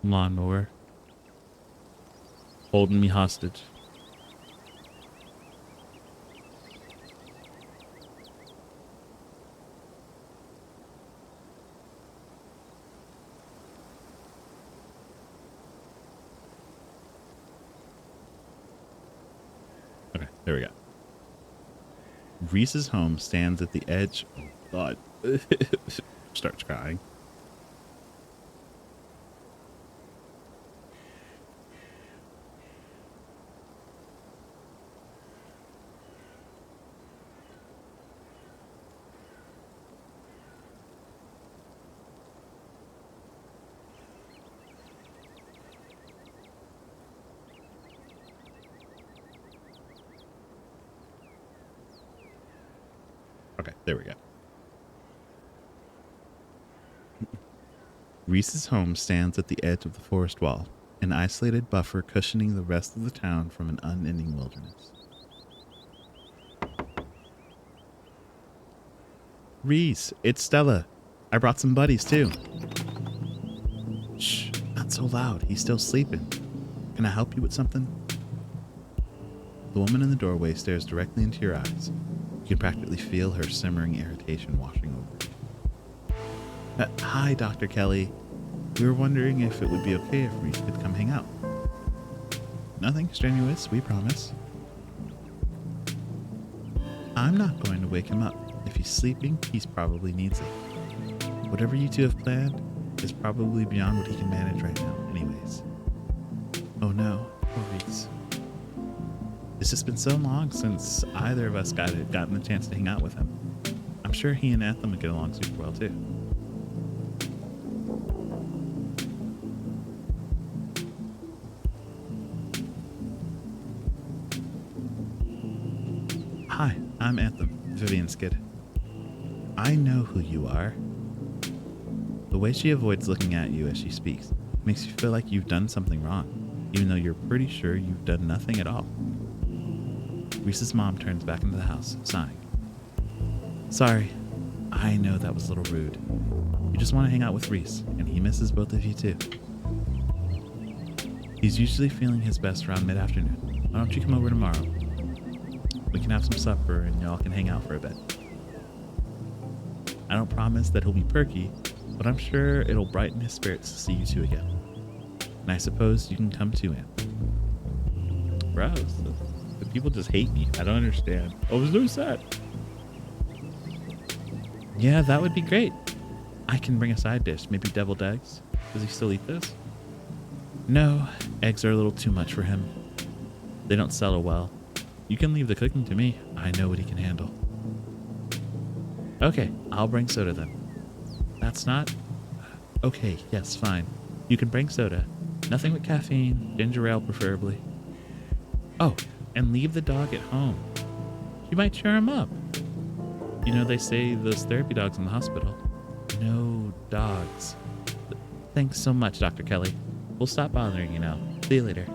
Lawnmower. Holding me hostage. Okay, there we go. Reese's home stands at the edge. Oh, God. Starts crying. Okay, there we go. Reese's home stands at the edge of the forest wall, an isolated buffer cushioning the rest of the town from an unending wilderness. Reese, it's Stella. I brought some buddies too. Shh, not so loud. He's still sleeping. Can I help you with something? The woman in the doorway stares directly into your eyes. You can practically feel her simmering irritation washing over. Hi, Dr. Kelly. We were wondering if it would be okay if Reese could come hang out. Nothing strenuous, we promise. I'm not going to wake him up. If he's sleeping, he probably needs it. Whatever you two have planned is probably beyond what he can manage right now anyways. Oh no, poor Reese. It's just been so long since either of us gotten the chance to hang out with him. I'm sure he and Anthem would get along super well too. I'm Anthem, Vivian's kid. I know who you are. The way she avoids looking at you as she speaks makes you feel like you've done something wrong, even though you're pretty sure you've done nothing at all. Reese's mom turns back into the house, sighing. Sorry, I know that was a little rude. You just want to hang out with Reese, and he misses both of you too. He's usually feeling his best around mid-afternoon. Why don't you come over tomorrow? We can have some supper and y'all can hang out for a bit. I don't promise that he'll be perky, but I'm sure it'll brighten his spirits to see you two again. And I suppose you can come too, Aunt. Bro, the people just hate me. I don't understand. I was so sad. Yeah, that would be great. I can bring a side dish, maybe deviled eggs. Does he still eat this? No, eggs are a little too much for him. They don't settle well. You can leave the cooking to me. I know what he can handle. Okay, I'll bring soda then. That's not... Okay, yes, fine. You can bring soda. Nothing with caffeine, ginger ale preferably. Oh, and leave the dog at home. You might cheer him up. You know, they say those therapy dogs in the hospital. No dogs. Thanks so much, Dr. Kelly. We'll stop bothering you now. See you later.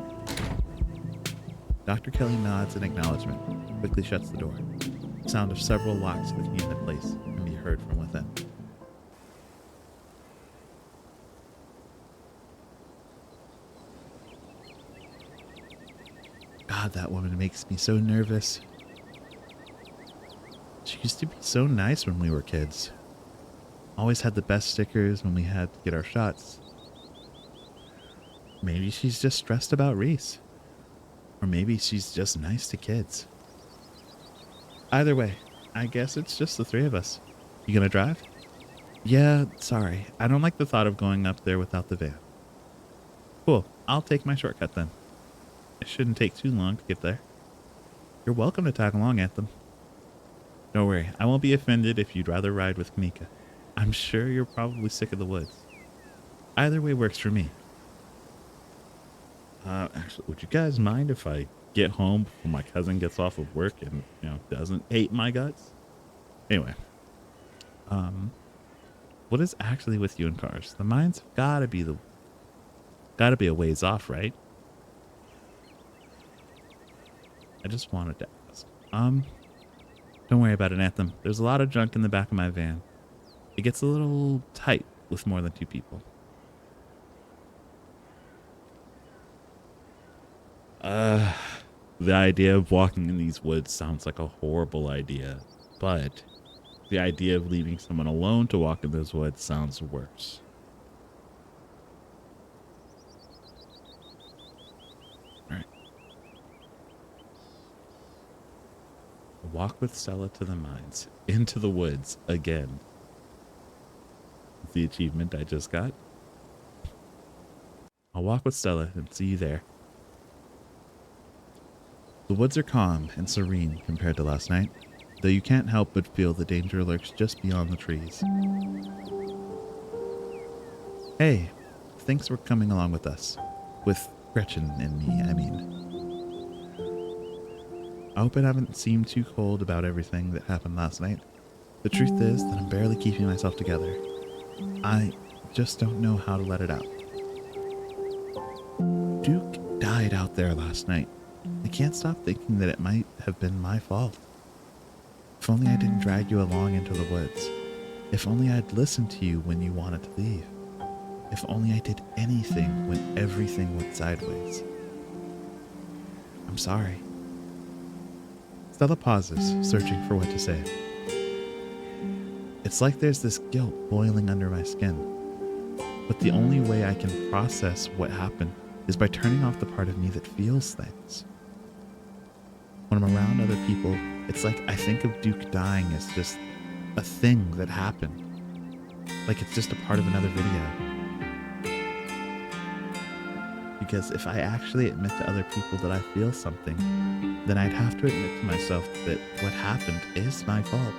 Dr. Kelly nods in acknowledgement, quickly shuts the door. The sound of several locks clicking into place can be heard from within. God, that woman makes me so nervous. She used to be so nice when we were kids. Always had the best stickers when we had to get our shots. Maybe she's just stressed about Reese. Or maybe she's just nice to kids. Either way, I guess it's just the three of us. You gonna drive? Yeah, sorry. I don't like the thought of going up there without the van. Cool, I'll take my shortcut then. It shouldn't take too long to get there. You're welcome to tag along, Anthem. Don't worry, I won't be offended if you'd rather ride with Kanika. I'm sure you're probably sick of the woods. Either way works for me. Actually, would you guys mind if I get home before my cousin gets off of work and, doesn't hate my guts? Anyway, what is actually with you in cars? The mines have gotta be a ways off, right? I just wanted to ask. Don't worry about it, Anthem. There's a lot of junk in the back of my van. It gets a little tight with more than two people. The idea of walking in these woods sounds like a horrible idea, but the idea of leaving someone alone to walk in those woods sounds worse. All right. Walk with Stella to the mines, into the woods again. The achievement I just got. I'll walk with Stella and see you there. The woods are calm and serene compared to last night, though you can't help but feel the danger lurks just beyond the trees. Hey, thanks for coming along with us. With Gretchen and me, I mean. I hope I haven't seemed too cold about everything that happened last night. The truth is that I'm barely keeping myself together. I just don't know how to let it out. Duke died out there last night. I can't stop thinking that it might have been my fault. If only I didn't drag you along into the woods. If only I'd listened to you when you wanted to leave. If only I did anything when everything went sideways. I'm sorry. Stella pauses, searching for what to say. It's like there's this guilt boiling under my skin. But the only way I can process what happened is by turning off the part of me that feels things. When I'm around other people, it's like I think of Duke dying as just a thing that happened. Like it's just a part of another video. Because if I actually admit to other people that I feel something, then I'd have to admit to myself that what happened is my fault.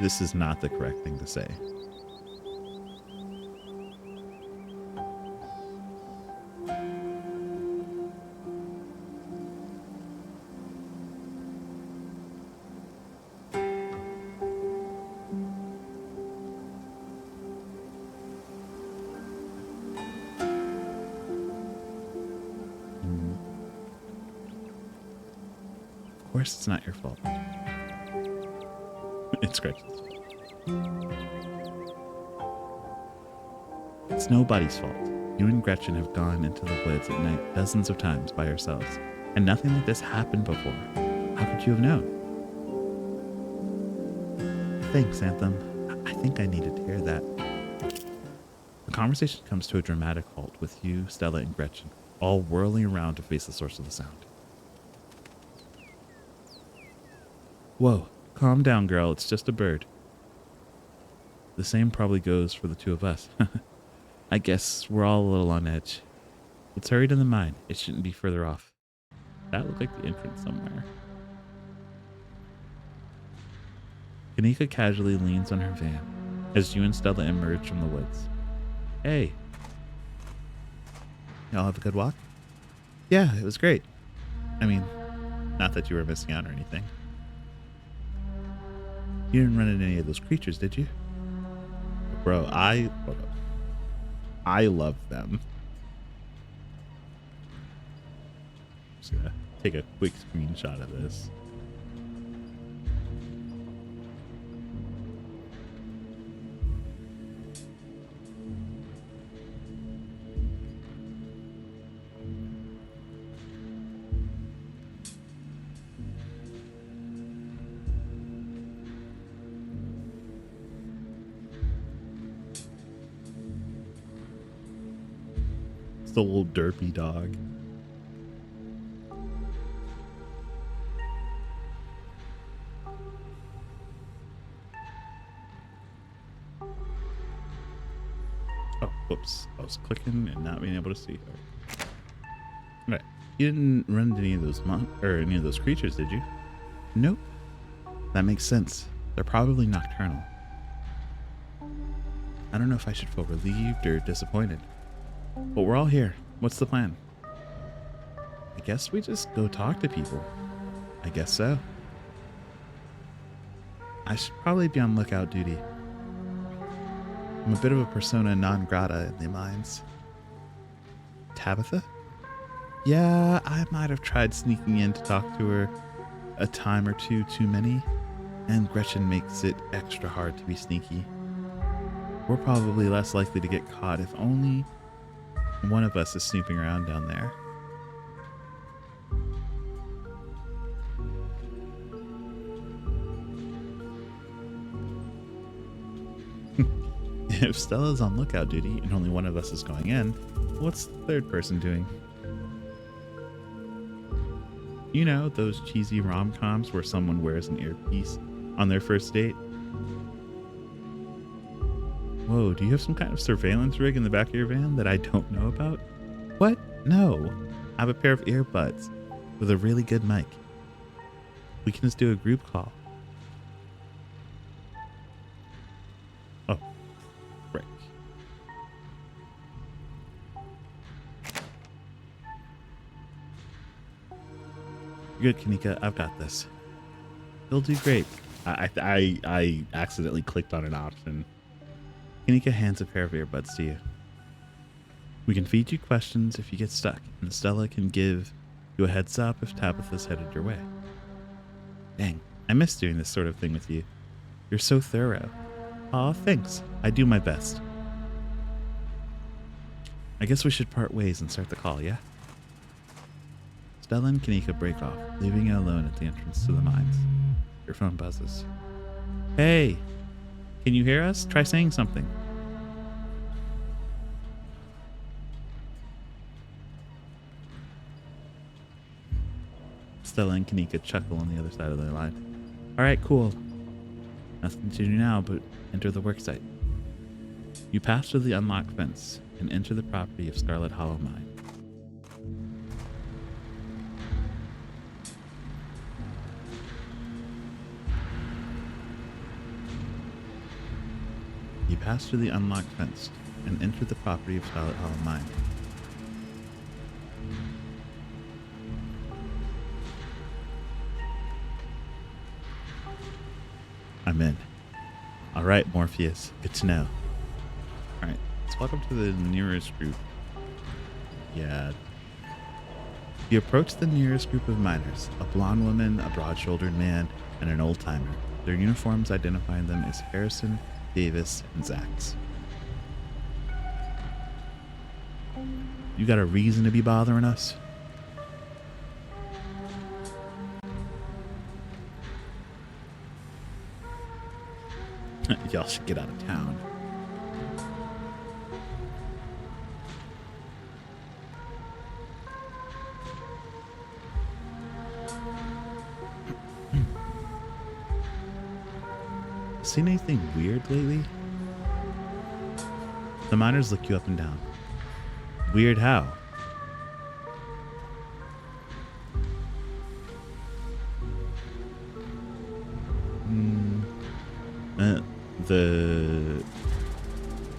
This is not the correct thing to say. course it's not your fault. It's Gretchen's fault. It's nobody's fault. You and Gretchen have gone into the woods at night dozens of times by yourselves, and nothing like this happened before. How could you have known? Thanks, Anthem. I think I needed to hear that. The conversation comes to a dramatic halt with you, Stella, and Gretchen, all whirling around to face the source of the sound. Whoa, calm down, girl. It's just a bird. The same probably goes for the two of us. I guess we're all a little on edge. Let's hurry to the mine. It shouldn't be further off. That looked like the entrance somewhere. Kanika casually leans on her van as you and Stella emerge from the woods. Hey. Y'all have a good walk? Yeah, it was great. I mean, not that you were missing out or anything. You didn't run into any of those creatures, did you? Bro, I love them. Just gonna take a quick screenshot of this. The little derpy dog. Oh, whoops. I was clicking and not being able to see her. Right. You didn't run into any of those any of those creatures, did you? Nope. That makes sense. They're probably nocturnal. I don't know if I should feel relieved or disappointed. But we're all here. What's the plan? I guess we just go talk to people. I guess so. I should probably be on lookout duty. I'm a bit of a persona non grata in the mines. Tabitha? Yeah, I might have tried sneaking in to talk to her a time or two too many, and Gretchen makes it extra hard to be sneaky. We're probably less likely to get caught if only one of us is snooping around down there. If Stella's on lookout duty and only one of us is going in, what's the third person doing? You know, those cheesy rom-coms where someone wears an earpiece on their first date? Whoa, do you have some kind of surveillance rig in the back of your van that I don't know about? What? No. I have a pair of earbuds with a really good mic. We can just do a group call. Oh, frick. You're good, Kanika. I've got this. You'll do great. I accidentally clicked on an option. Kanika hands a pair of earbuds to you. We can feed you questions if you get stuck, and Stella can give you a heads up if Tabitha's headed your way. Dang, I miss doing this sort of thing with you. You're so thorough. Aw, thanks. I do my best. I guess we should part ways and start the call, yeah? Stella and Kanika break off, leaving you alone at the entrance to the mines. Your phone buzzes. Hey! Can you hear us? Try saying something. Stella and Kanika chuckle on the other side of their line. Alright, cool. Nothing to do now but enter the worksite. You pass through the unlocked fence and enter the property of Scarlet Hollow mine. You pass through the unlocked fence and enter the property of Scarlet Hollow mine. I'm in. All right, Morpheus. Good to know. All right, let's walk up to the nearest group. Yeah. You approach the nearest group of miners, a blonde woman, a broad-shouldered man, and an old-timer. Their uniforms identifying them as Harrison, Davis, and Zax. You got a reason to be bothering us? Y'all should get out of town. Seen anything weird lately? The miners look you up and down. Weird how?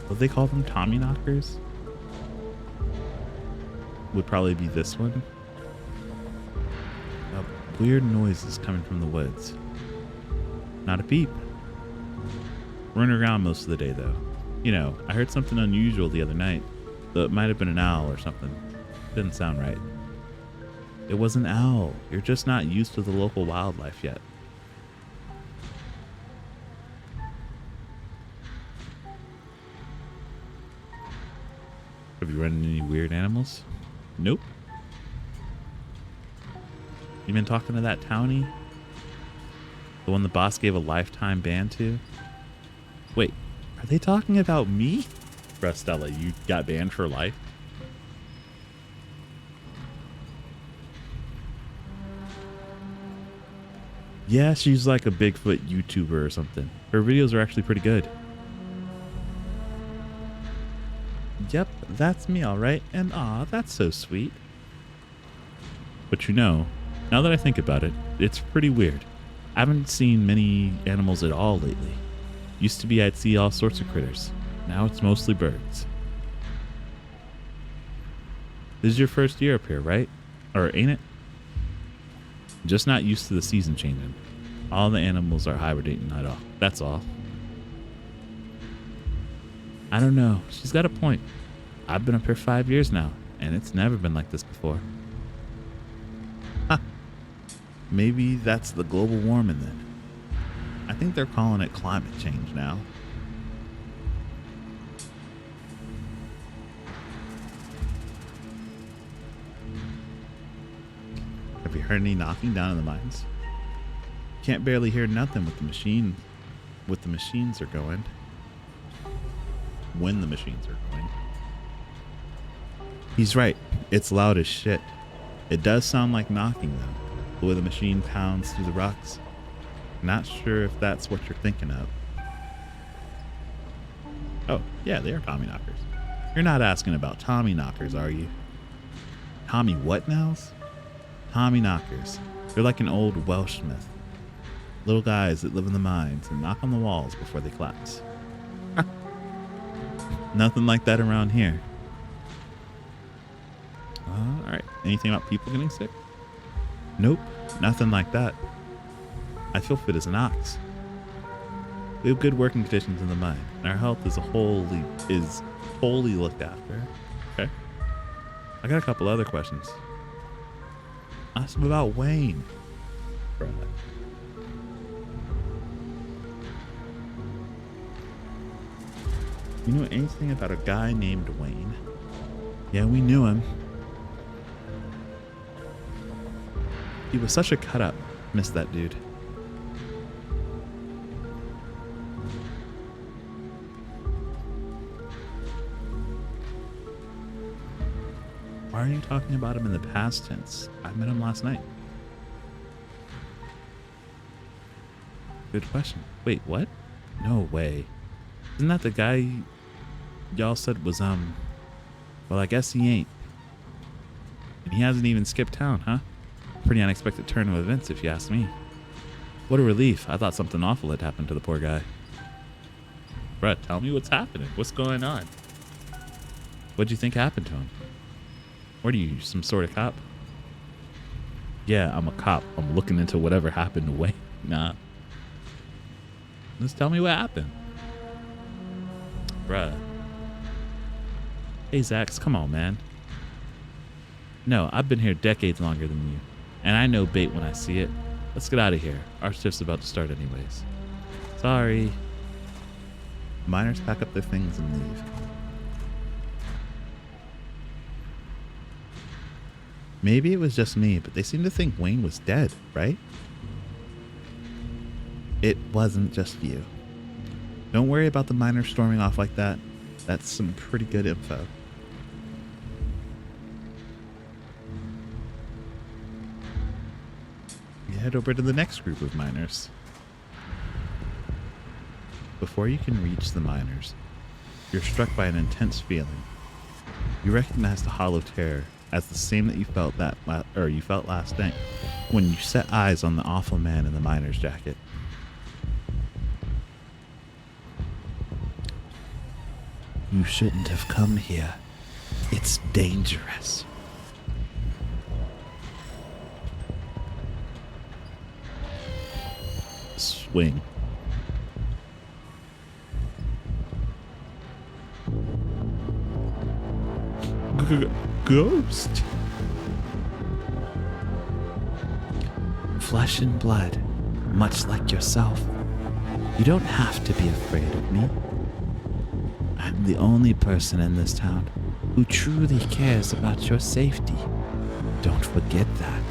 What they call them, Tommy knockers? Would probably be this one. Weird noises coming from the woods. Not a peep. Running around most of the day though. You know, I heard something unusual the other night, though it might have been an owl or something. Didn't sound right. It was an owl. You're just not used to the local wildlife yet. Have you run into any weird animals? Nope. You been talking to that townie? The one the boss gave a lifetime ban to? Wait, are they talking about me? Bruh, Stella, you got banned for life? Yeah, she's like a Bigfoot YouTuber or something. Her videos are actually pretty good. Yep, that's me, alright. And aw, that's so sweet. But you know, now that I think about it, it's pretty weird. I haven't seen many animals at all lately. Used to be I'd see all sorts of critters. Now it's mostly birds. This is your first year up here, right? Or ain't it? Just not used to the season changing. All the animals are hibernating at all. That's all. I don't know. She's got a point. I've been up here 5 years now, and it's never been like this before. Huh. Maybe that's the global warming then. I think they're calling it climate change now. Have you heard any knocking down in the mines? Can't barely hear nothing with the machines are going. When the machines are going. He's right. It's loud as shit. It does sound like knocking though, the way the machine pounds through the rocks. Not sure if that's what you're thinking of. Oh, yeah, they are Tommy knockers. You're not asking about Tommy knockers, are you? Tommy what nows? Tommy knockers. They're like an old Welsh myth. Little guys that live in the mines and knock on the walls before they collapse. Nothing like that around here. Alright, anything about people getting sick? Nope, nothing like that. I feel fit as an ox. We have good working conditions in the mine, and our health is wholly looked after. Okay. I got a couple other questions. Ask him about Wayne. Bruh. You know anything about a guy named Wayne? Yeah, we knew him. He was such a cut up. Missed that dude. Why are you talking about him in the past tense? I met him last night. Good question. Wait, what? No way. Isn't that the guy y'all said was, well, I guess he ain't. And he hasn't even skipped town, huh? Pretty unexpected turn of events, if you ask me. What a relief. I thought something awful had happened to the poor guy. Bruh, tell me what's happening. What's going on? What'd you think happened to him? What are you, some sort of cop? Yeah, I'm a cop. I'm looking into whatever happened to Wayne. Nah. Just tell me what happened. Bruh. Hey, Zax, come on, man. No, I've been here decades longer than you, and I know bait when I see it. Let's get out of here. Our shift's about to start anyways. Sorry. Miners pack up their things and leave. Maybe it was just me, but they seem to think Wayne was dead, right? It wasn't just you. Don't worry about the miners storming off like that. That's some pretty good info. You head over to the next group of miners. Before you can reach the miners, you're struck by an intense feeling. You recognize the hollow terror as the same that you felt last night when you set eyes on the awful man in the miner's jacket. You shouldn't have come here. It's dangerous. Swing. Ghost. Flesh and blood, much like yourself. You don't have to be afraid of me. I'm the only person in this town who truly cares about your safety. Don't forget that.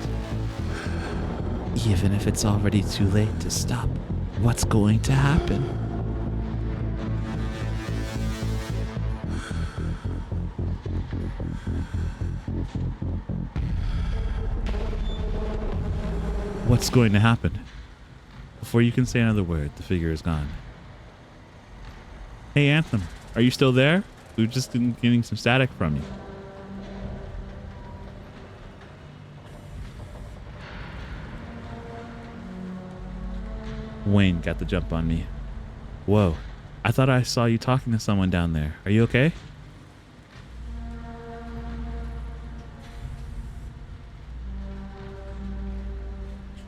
Even if it's already too late to stop, what's going to happen? What's going to happen? Before you can say another word, the figure is gone. Hey, Anthem, are you still there? We were just getting some static from you. Wayne got the jump on me. Whoa, I thought I saw you talking to someone down there. Are you okay?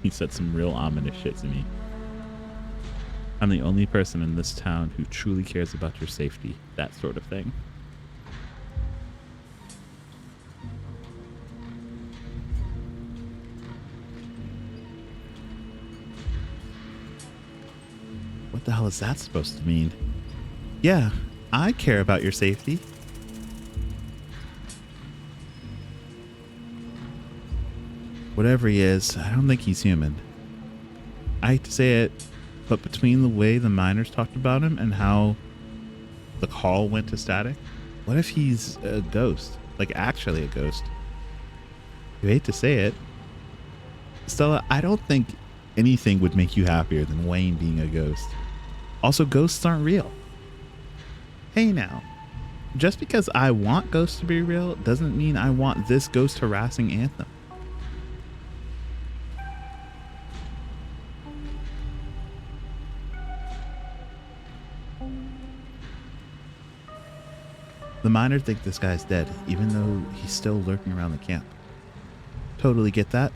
He said some real ominous shit to me. I'm the only person in this town who truly cares about your safety. That sort of thing. What the hell is that supposed to mean? Yeah, I care about your safety. Whatever he is, I don't think he's human. I hate to say it, but between the way the miners talked about him and how the call went to static, what if he's a ghost? Like actually a ghost? You hate to say it. Stella, I don't think anything would make you happier than Wayne being a ghost. Also, ghosts aren't real. Hey now, just because I want ghosts to be real doesn't mean I want this ghost harassing Anthem. The miners think this guy's dead, even though he's still lurking around the camp. Totally get that.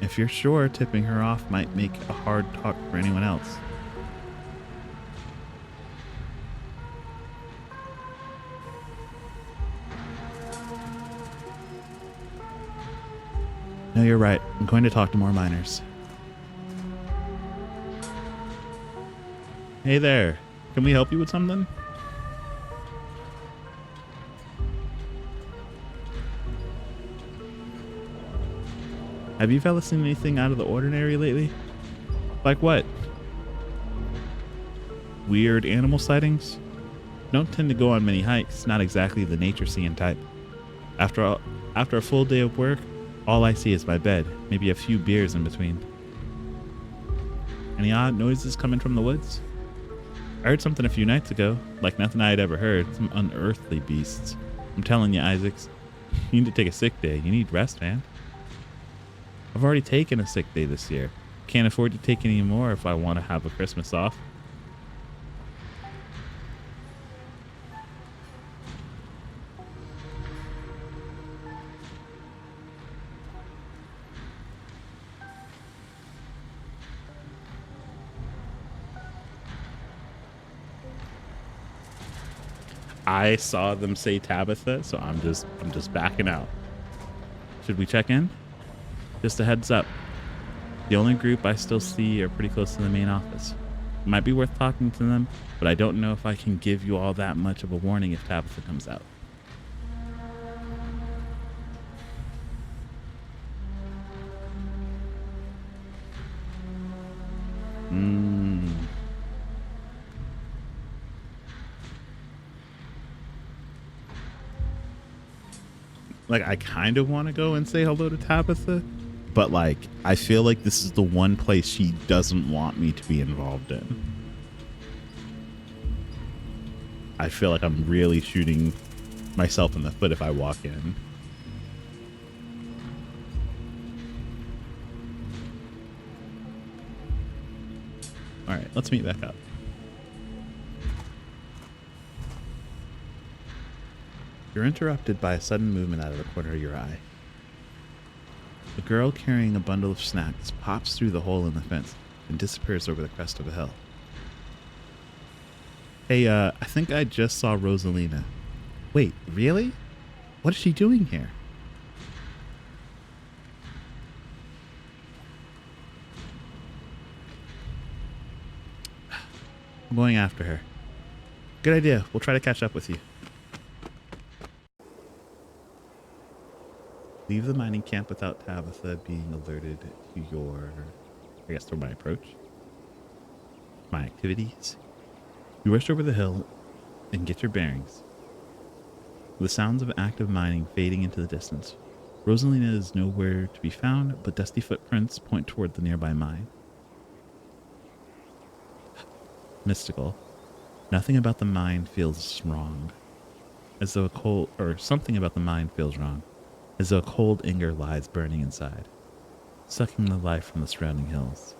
If you're sure tipping her off might make a hard talk for anyone else. No, you're right. I'm going to talk to more miners. Hey there. Can we help you with something? Have you fellas seen anything out of the ordinary lately? Like what? Weird animal sightings? Don't tend to go on many hikes, not exactly the nature seeing type. After a full day of work, all I see is my bed, maybe a few beers in between. Any odd noises coming from the woods? I heard something a few nights ago, like nothing I had ever heard, some unearthly beasts. I'm telling you, Isaacs, you need to take a sick day. You need rest, man. I've already taken a sick day this year. Can't afford to take any more if I want to have a Christmas off. I saw them say Tabitha, so I'm just backing out. Should we check in? Just a heads up. The only group I still see are pretty close to the main office. It might be worth talking to them, but I don't know if I can give you all that much of a warning if Tabitha comes out. Like, I kind of want to go and say hello to Tabitha, but like, I feel like this is the one place she doesn't want me to be involved in. I feel like I'm really shooting myself in the foot if I walk in. All right, let's meet back up. You're interrupted by a sudden movement out of the corner of your eye. A girl carrying a bundle of snacks pops through the hole in the fence and disappears over the crest of a hill. Hey, I think I just saw Rosalina. Wait, really? What is she doing here? I'm going after her. Good idea. We'll try to catch up with you. Leave the mining camp without Tabitha being alerted to your, I guess, to my approach, my activities. You rush over the hill and get your bearings. The sounds of active mining fading into the distance. Rosalina is nowhere to be found, but dusty footprints point toward the nearby mine. Mystical. Nothing about the mine feels wrong. As though something about the mine feels wrong. As though a cold anger lies burning inside, sucking the life from the surrounding hills.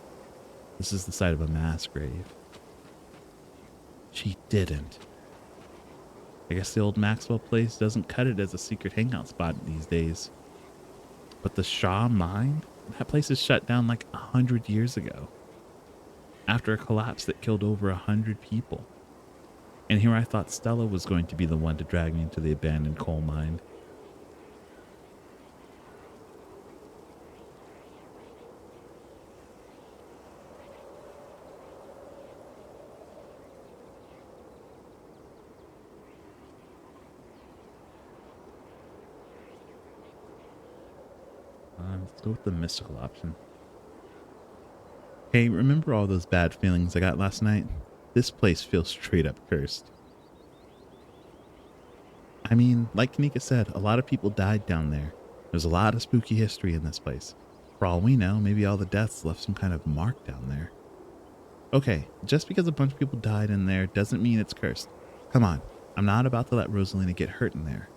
This is the site of a mass grave. She didn't. I guess the old Maxwell place doesn't cut it as a secret hangout spot these days. But the Shaw mine? That place is shut down like 100 years ago. After a collapse that killed over 100 people. And here I thought Stella was going to be the one to drag me into the abandoned coal mine. Let's go with the mystical option. Hey, remember all those bad feelings I got last night? This place feels straight up cursed. I mean, like Kanika said, a lot of people died down there. There's a lot of spooky history in this place. For all we know, maybe all the deaths left some kind of mark down there. Okay, just because a bunch of people died in there doesn't mean it's cursed. Come on, I'm not about to let Rosalina get hurt in there.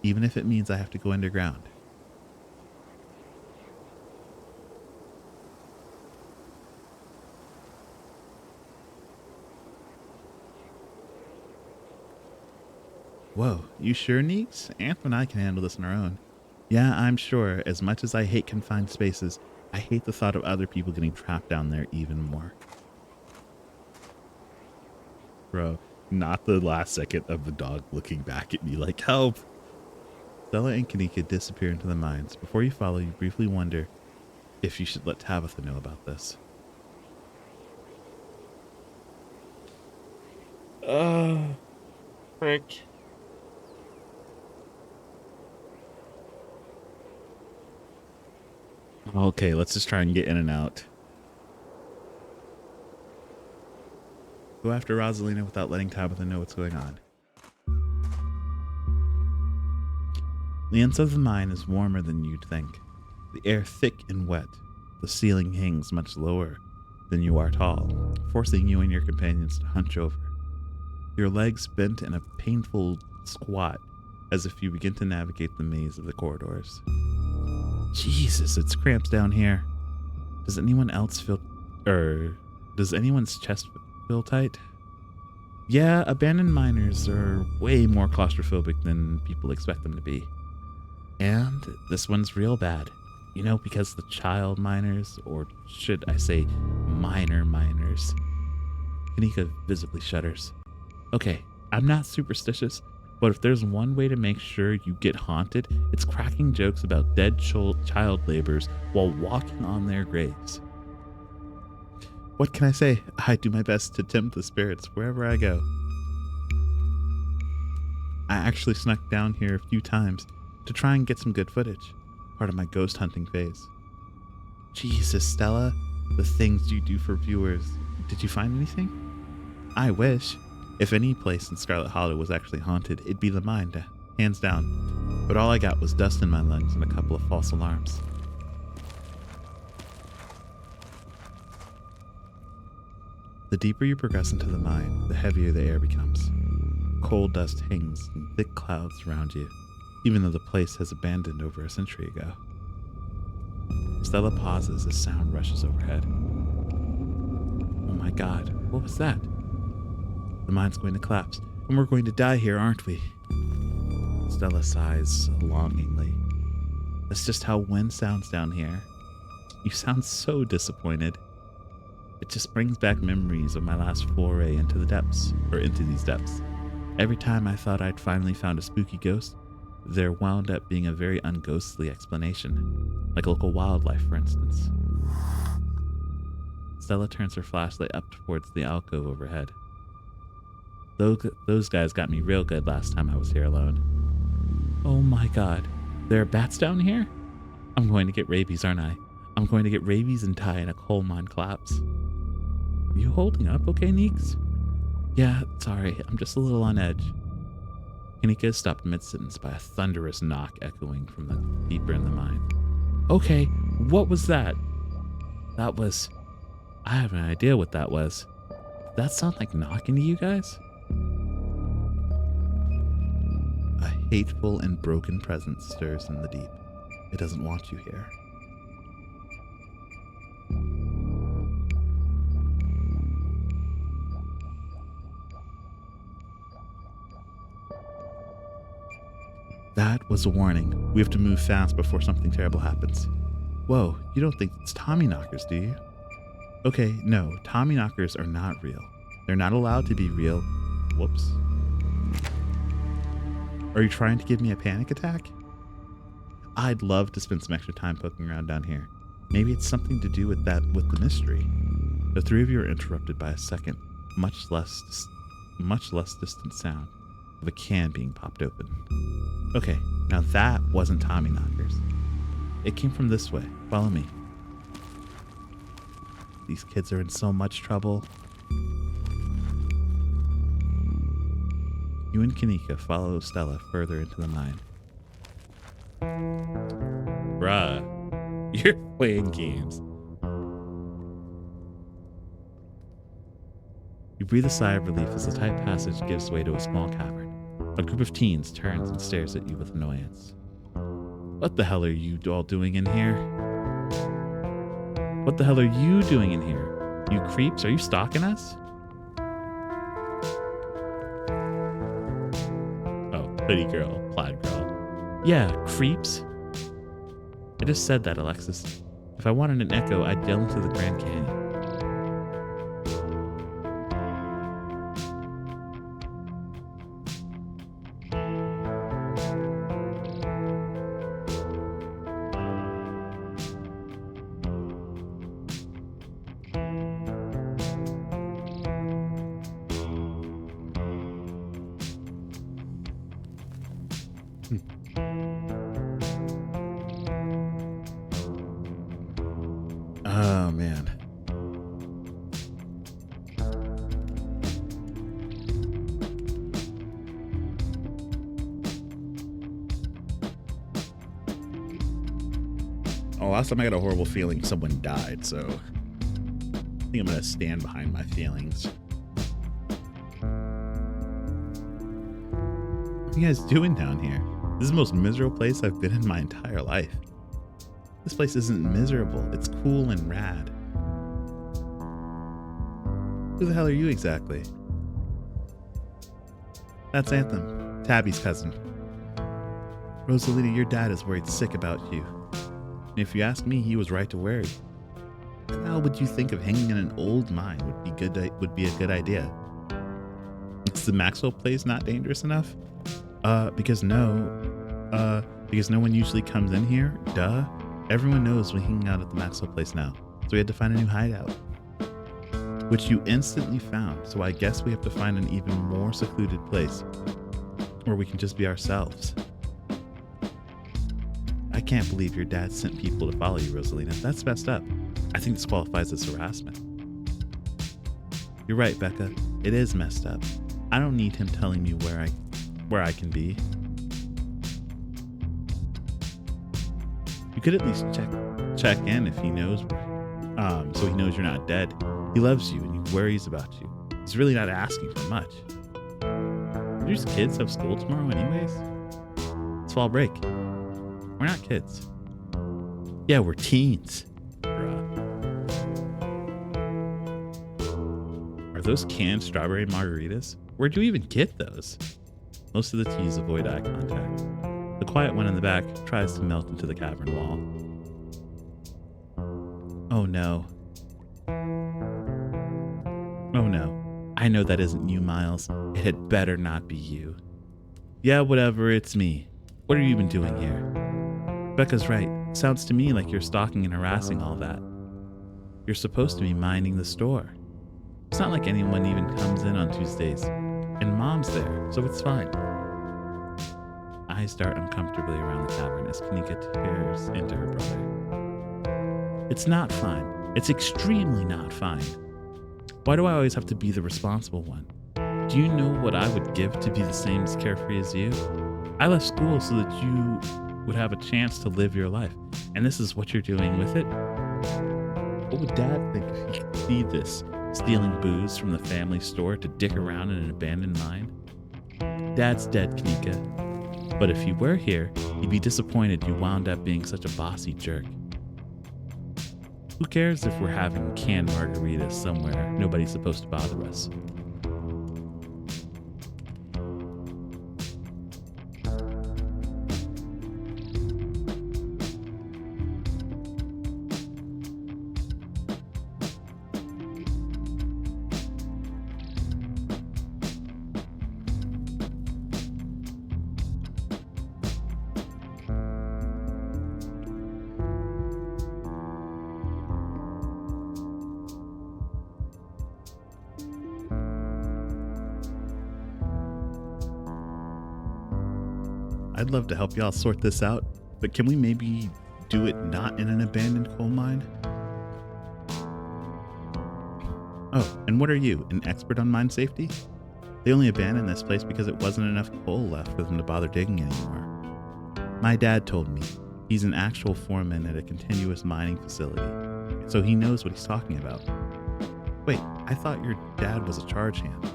Even if it means I have to go underground. Whoa, you sure, Neeks? Anthem and I can handle this on our own. Yeah, I'm sure. As much as I hate confined spaces, I hate the thought of other people getting trapped down there even more. Bro, not the last second of the dog looking back at me like, help! Stella and Kanika disappear into the mines. Before you follow, you briefly wonder if you should let Tabitha know about this. Frick. Okay, let's just try and get in and out. Go after Rosalina without letting Tabitha know what's going on. The inside of the mine is warmer than you'd think. The air thick and wet. The ceiling hangs much lower than you are tall, forcing you and your companions to hunch over. Your legs bent in a painful squat as if you begin to navigate the maze of the corridors. Jesus, it's cramped down here. Does anyone else feel... does anyone's chest feel tight? Yeah, abandoned miners are way more claustrophobic than people expect them to be. And this one's real bad. You know, because the child miners, or should I say minor miners. Kanika visibly shudders. Okay, I'm not superstitious, But if there's one way to make sure you get haunted, it's cracking jokes about dead child laborers while walking on their graves. What can I say? I do my best to tempt the spirits wherever I go. I actually snuck down here a few times to try and get some good footage, part of my ghost hunting phase. Jesus, Stella, the things you do for viewers. Did you find anything? I wish. If any place in Scarlet Hollow was actually haunted, it'd be the mine, hands down. But all I got was dust in my lungs and a couple of false alarms. The deeper you progress into the mine, the heavier the air becomes. Coal dust hangs in thick clouds around you, even though the place has abandoned over a century ago. Stella pauses as sound rushes overhead. Oh my god, what was that? The mine's going to collapse, and we're going to die here, aren't we? Stella sighs longingly. That's just how wind sounds down here. You sound so disappointed. It just brings back memories of my last foray into these depths. Every time I thought I'd finally found a spooky ghost, there wound up being a very unghostly explanation, like local wildlife, for instance. Stella turns her flashlight up towards the alcove overhead. Those guys got me real good last time I was here alone. Oh my god, there are bats down here? I'm going to get rabies, aren't I? I'm going to get rabies and die in a coal mine collapse. Are you holding up okay, Neeks? Yeah, sorry, I'm just a little on edge. Kanika is stopped mid-sentence by a thunderous knock echoing from the deeper in the mine. Okay, what was that? I have an idea what that was. Did that sound like knocking to you guys? A hateful and broken presence stirs in the deep. It doesn't want you here. That was a warning. We have to move fast before something terrible happens. Whoa, you don't think it's Tommyknockers, do you? Okay, no, Tommyknockers are not real. They're not allowed to be real. Whoops. Are you trying to give me a panic attack? I'd love to spend some extra time poking around down here. Maybe it's something to do with the mystery. The three of you are interrupted by a second, much less distant sound of a can being popped open. Okay, now that wasn't Tommyknockers. It came from this way. Follow me. These kids are in so much trouble. You and Kanika follow Stella further into the mine. Bruh, you're playing games. You breathe a sigh of relief as the tight passage gives way to a small cavern. A group of teens turns and stares at you with annoyance. What the hell are you all doing in here? What the hell are you doing in here? You creeps, are you stalking us? Oh, hoodie girl, plaid girl. Yeah, creeps. I just said that, Alexis. If I wanted an echo, I'd yell into the Grand Canyon. Oh, man. Oh, last time I got a horrible feeling someone died, so I think I'm going to stand behind my feelings. What are you guys doing down here? This is the most miserable place I've been in my entire life. This place isn't miserable. It's cool and rad. Who the hell are you exactly? That's Anthem, Tabby's cousin. Rosalita, your dad is worried sick about you. And if you ask me, he was right to worry. What the hell would you think of hanging in an old mine would be a good idea? Is the Maxwell place not dangerous enough? Because no one usually comes in here. Duh. Everyone knows we're hanging out at the Maxwell place now, so we had to find a new hideout. Which you instantly found, so I guess we have to find an even more secluded place where we can just be ourselves. I can't believe your dad sent people to follow you, Rosalina. That's messed up. I think this qualifies as harassment. You're right, Becca. It is messed up. I don't need him telling me where I can be. You could at least check in if he knows, so he knows you're not dead. He loves you and he worries about you. He's really not asking for much. These kids have school tomorrow anyways? It's fall break. We're not kids. Yeah, we're teens. Are those canned strawberry margaritas? Where'd you even get those? Most of the teas avoid eye contact. The quiet one in the back tries to melt into the cavern wall. Oh no. Oh no. I know that isn't you, Miles. It had better not be you. Yeah, whatever, it's me. What are you even doing here? Becca's right. Sounds to me like you're stalking and harassing all that. You're supposed to be minding the store. It's not like anyone even comes in on Tuesdays. And Mom's there, so it's fine. Eyes dart uncomfortably around the cavern as Kanika tears into her brother. It's not fine. It's extremely not fine. Why do I always have to be the responsible one? Do you know what I would give to be the same as carefree as you? I left school so that you would have a chance to live your life. And this is what you're doing with it? What would Dad think if he could see this? Stealing booze from the family store to dick around in an abandoned mine? Dad's dead, Kanika. But if he were here, he'd be disappointed you wound up being such a bossy jerk. Who cares if we're having canned margaritas somewhere nobody's supposed to bother us? I'd love to help y'all sort this out, but can we maybe do it not in an abandoned coal mine? Oh, and what are you, an expert on mine safety? They only abandoned this place because it wasn't enough coal left for them to bother digging anymore. My dad told me he's an actual foreman at a continuous mining facility, so he knows what he's talking about. Wait, I thought your dad was a charge hand.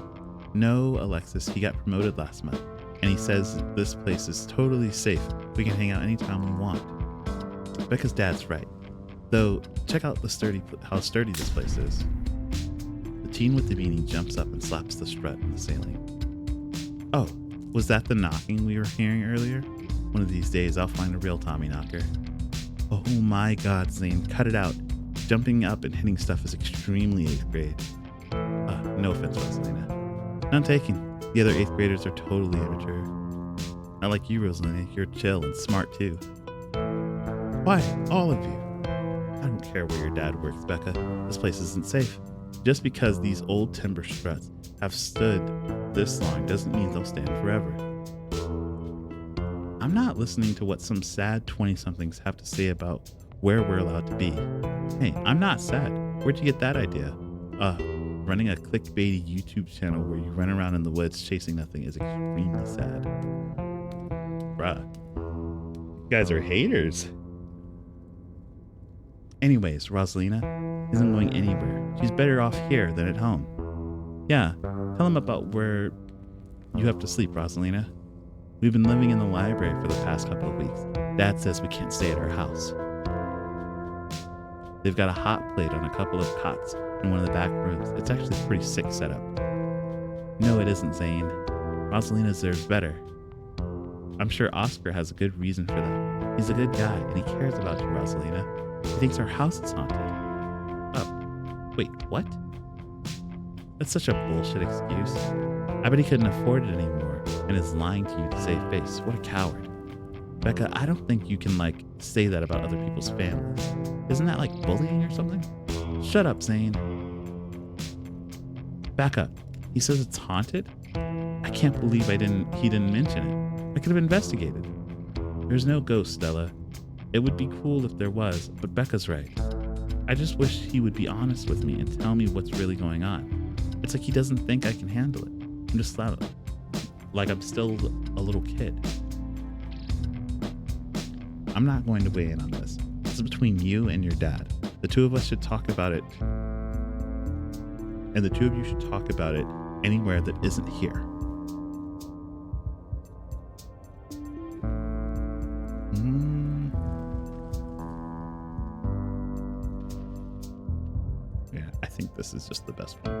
No, Alexis, he got promoted last month. And he says this place is totally safe. We can hang out anytime we want. Becca's dad's right. Though, check out how sturdy this place is. The teen with the beanie jumps up and slaps the strut in the ceiling. Oh, was that the knocking we were hearing earlier? One of these days, I'll find a real Tommy knocker. Oh my God, Zane, cut it out. Jumping up and hitting stuff is extremely 8th grade. No offense, Rosalina. None taken. The other 8th graders are totally immature. Not like you, Rosalina. You're chill and smart too. Why? All of you. I don't care where your dad works, Becca. This place isn't safe. Just because these old timber struts have stood this long doesn't mean they'll stand forever. I'm not listening to what some sad 20-somethings have to say about where we're allowed to be. Hey, I'm not sad. Where'd you get that idea? Running a clickbaity YouTube channel where you run around in the woods chasing nothing is extremely sad. Bruh. You guys are haters. Anyways, Rosalina isn't going anywhere. She's better off here than at home. Yeah, tell him about where you have to sleep, Rosalina. We've been living in the library for the past couple of weeks. Dad says we can't stay at our house. They've got a hot plate on a couple of cots in one of the back rooms. It's actually a pretty sick setup. No, it isn't, Zane. Rosalina deserves better. I'm sure Oscar has a good reason for that. He's a good guy, and he cares about you, Rosalina. He thinks our house is haunted. Oh, wait, what? That's such a bullshit excuse. I bet he couldn't afford it anymore. and is lying to you to save face. What a coward. Becca, I don't think you can, say that about other people's families. Isn't that like bullying or something? Shut up, Zane. Becca, he says it's haunted? I can't believe he didn't mention it. I could have investigated. There's no ghost, Stella. It would be cool if there was, but Becca's right. I just wish he would be honest with me and tell me what's really going on. It's like he doesn't think I can handle it. I'm just like I'm still a little kid. I'm not going to weigh in on this. This is between you and your dad. The two of us should talk about it. And the two of you should talk about it anywhere that isn't here. Yeah, I think this is just the best one.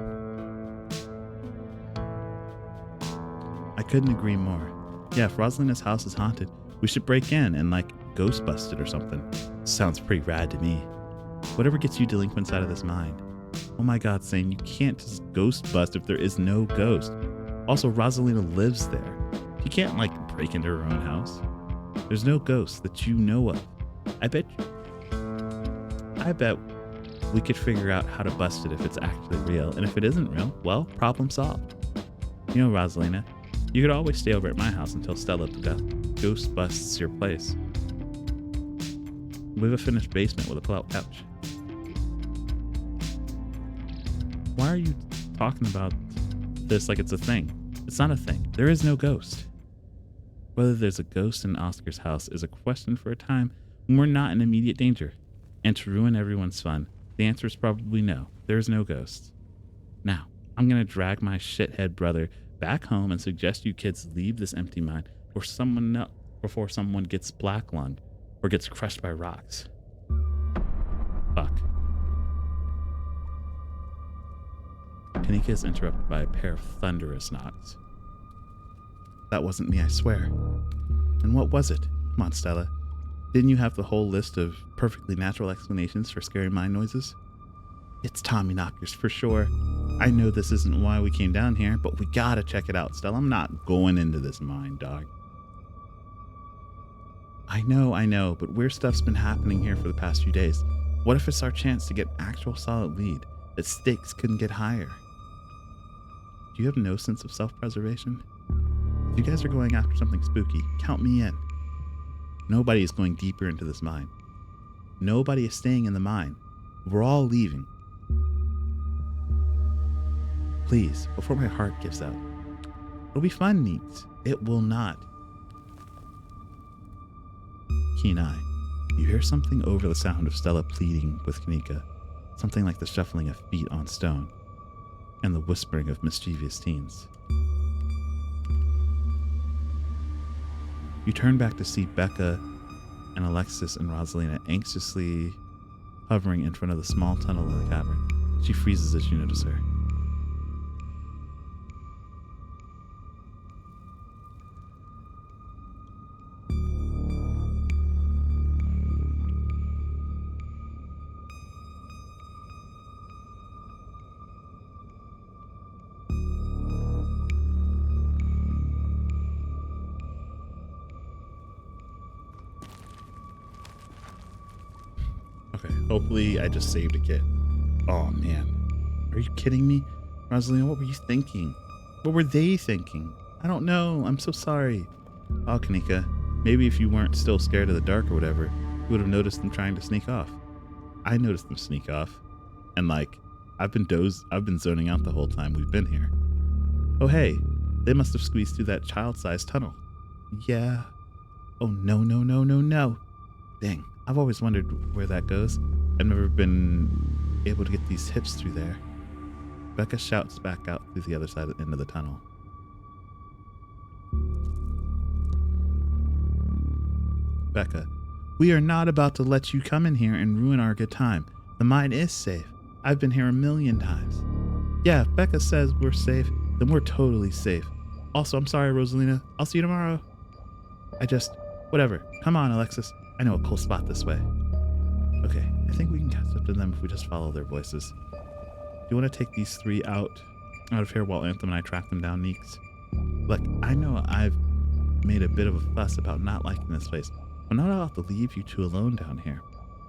I couldn't agree more. Yeah, if Rosalina's house is haunted, we should break in and ghost bust it or something. Sounds pretty rad to me. Whatever gets you delinquents out of this mind. Oh my God, Zane, you can't just ghost bust if there is no ghost. Also, Rosalina lives there. You can't break into her own house. There's no ghost that you know of. I bet we could figure out how to bust it if it's actually real. And if it isn't real, well, problem solved. You know, Rosalina, you could always stay over at my house until Stella ghost busts your place. We have a finished basement with a pull-out couch. Why are you talking about this like it's a thing? It's not a thing. There is no ghost. Whether there's a ghost in Oscar's house is a question for a time when we're not in immediate danger. And to ruin everyone's fun, the answer is probably no. There is no ghost. Now, I'm going to drag my shithead brother back home and suggest you kids leave this empty mine before someone gets black lung or gets crushed by rocks. Fuck. Kanika is interrupted by a pair of thunderous knocks. That wasn't me, I swear. And what was it? Come on, Stella. Didn't you have the whole list of perfectly natural explanations for scary mine noises? It's Tommy knockers for sure. I know this isn't why we came down here, but we gotta check it out, Stella. I'm not going into this mine, dog. I know, but weird stuff's been happening here for the past few days. What if it's our chance to get actual solid lead that stakes couldn't get higher? Do you have no sense of self-preservation? If you guys are going after something spooky, count me in. Nobody is going deeper into this mine. Nobody is staying in the mine. We're all leaving. Please, before my heart gives out. It'll be fun, Neeks. It will not. Keen eye. You hear something over the sound of Stella pleading with Kanika. Something like the shuffling of feet on stone and the whispering of mischievous teens. You turn back to see Becca and Alexis and Rosalina anxiously hovering in front of the small tunnel in the cavern. She freezes as you notice her. Okay, hopefully I just saved a kid. Oh man. Are you kidding me? Rosalina, what were you thinking? What were they thinking? I don't know. I'm so sorry. Oh, Kanika, maybe if you weren't still scared of the dark or whatever, you would have noticed them trying to sneak off. I noticed them sneak off. And I've been zoning out the whole time we've been here. Oh hey, they must have squeezed through that child-sized tunnel. Yeah. Oh no. Dang. I've always wondered where that goes. I've never been able to get these hips through there. Becca shouts back out through the other side of the end of the tunnel. Becca, we are not about to let you come in here and ruin our good time. The mine is safe. I've been here 1,000,000 times. Yeah, if Becca says we're safe, then we're totally safe. Also, I'm sorry, Rosalina. I'll see you tomorrow. Whatever. Come on, Alexis. I know a cool spot this way. Okay, I think we can catch up to them if we just follow their voices. Do you want to take these three out of here while Anthem and I track them down, Neeks? Look, I know I've made a bit of a fuss about not liking this place, but I'm not about to leave you two alone down here.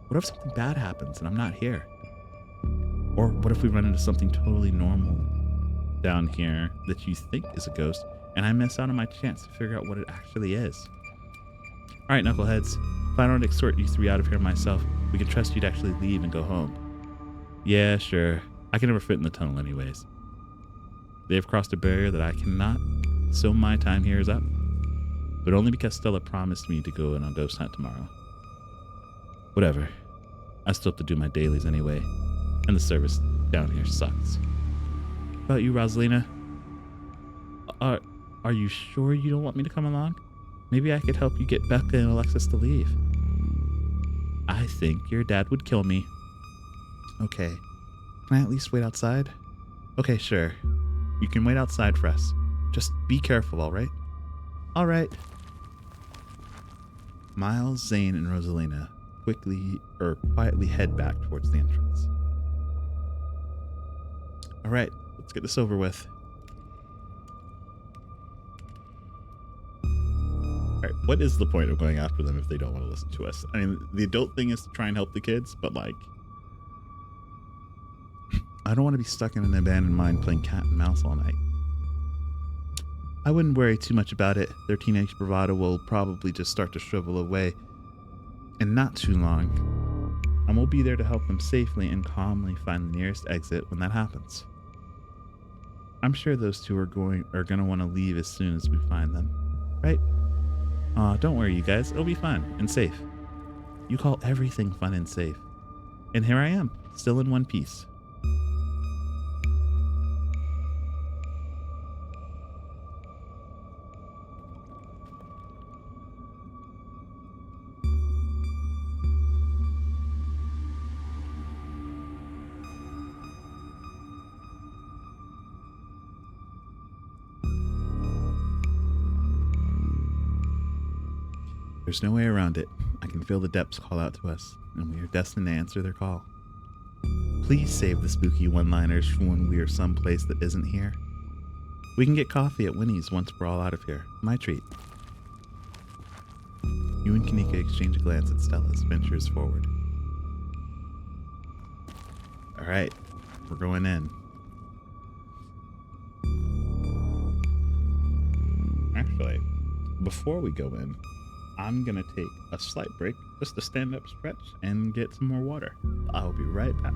What if something bad happens and I'm not here? Or what if we run into something totally normal down here that you think is a ghost and I miss out on my chance to figure out what it actually is? All right, knuckleheads. If I don't extort you three out of here myself, we can trust you to actually leave and go home. Yeah, sure. I can never fit in the tunnel anyways. They have crossed a barrier that I cannot, so my time here is up. But only because Stella promised me to go on a ghost hunt tomorrow. Whatever. I still have to do my dailies anyway, and the service down here sucks. What about you, Rosalina? Are you sure you don't want me to come along? Maybe I could help you get Becca and Alexis to leave. I think your dad would kill me. Okay. Can I at least wait outside? Okay, sure. You can wait outside for us. Just be careful, all right? All right. Miles, Zane, and Rosalina quietly head back towards the entrance. All right, let's get this over with. All right, what is the point of going after them if they don't want to listen to us? I mean, the adult thing is to try and help the kids, but like, I don't want to be stuck in an abandoned mine playing cat and mouse all night. I wouldn't worry too much about it. Their teenage bravado will probably just start to shrivel away in not too long. And we'll be there to help them safely and calmly find the nearest exit when that happens. I'm sure those two are gonna want to leave as soon as we find them, right? Aw, don't worry, you guys. It'll be fun and safe. You call everything fun and safe. And here I am, still in one piece. There's no way around it. I can feel the depths call out to us, and we are destined to answer their call. Please save the spooky one-liners for when we are someplace that isn't here. We can get coffee at Winnie's once we're all out of here. My treat. You and Kanika exchange a glance at Stella as ventures forward. All right, we're going in. Actually, before we go in, I'm going to take a slight break just to stand up, stretch, and get some more water. I'll be right back.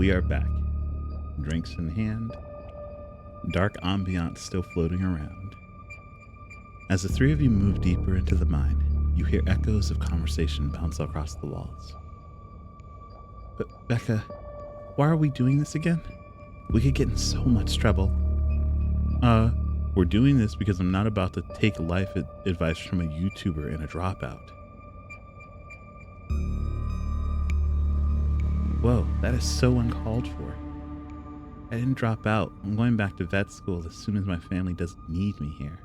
We are back. Drinks in hand, dark ambiance still floating around. As the three of you move deeper into the mine, you hear echoes of conversation bounce across the walls. But Becca, why are we doing this again? We could get in so much trouble. We're doing this because I'm not about to take life advice from a YouTuber and a dropout. Whoa, that is so uncalled for. I didn't drop out. I'm going back to vet school as soon as my family doesn't need me here.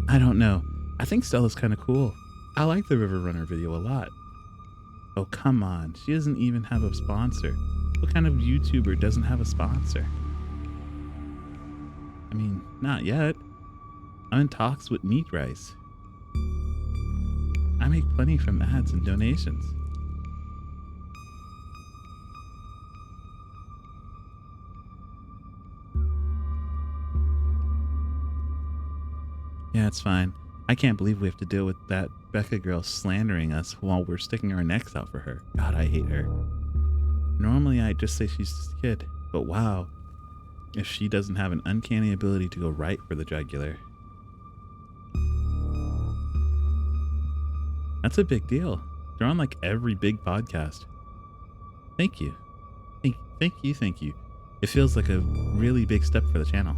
I don't know. I think Stella's kind of cool. I like the River Runner video a lot. Oh, come on. She doesn't even have a sponsor. What kind of YouTuber doesn't have a sponsor? I mean, not yet. I'm in talks with Neat Rice. I make plenty from ads and donations. Yeah, it's fine. I can't believe we have to deal with that Becca girl slandering us while we're sticking our necks out for her. God, I hate her. Normally, I'd just say she's just a kid, but wow, if she doesn't have an uncanny ability to go right for the jugular. That's a big deal. They're on like every big podcast. Thank you. Thank you. It feels like a really big step for the channel.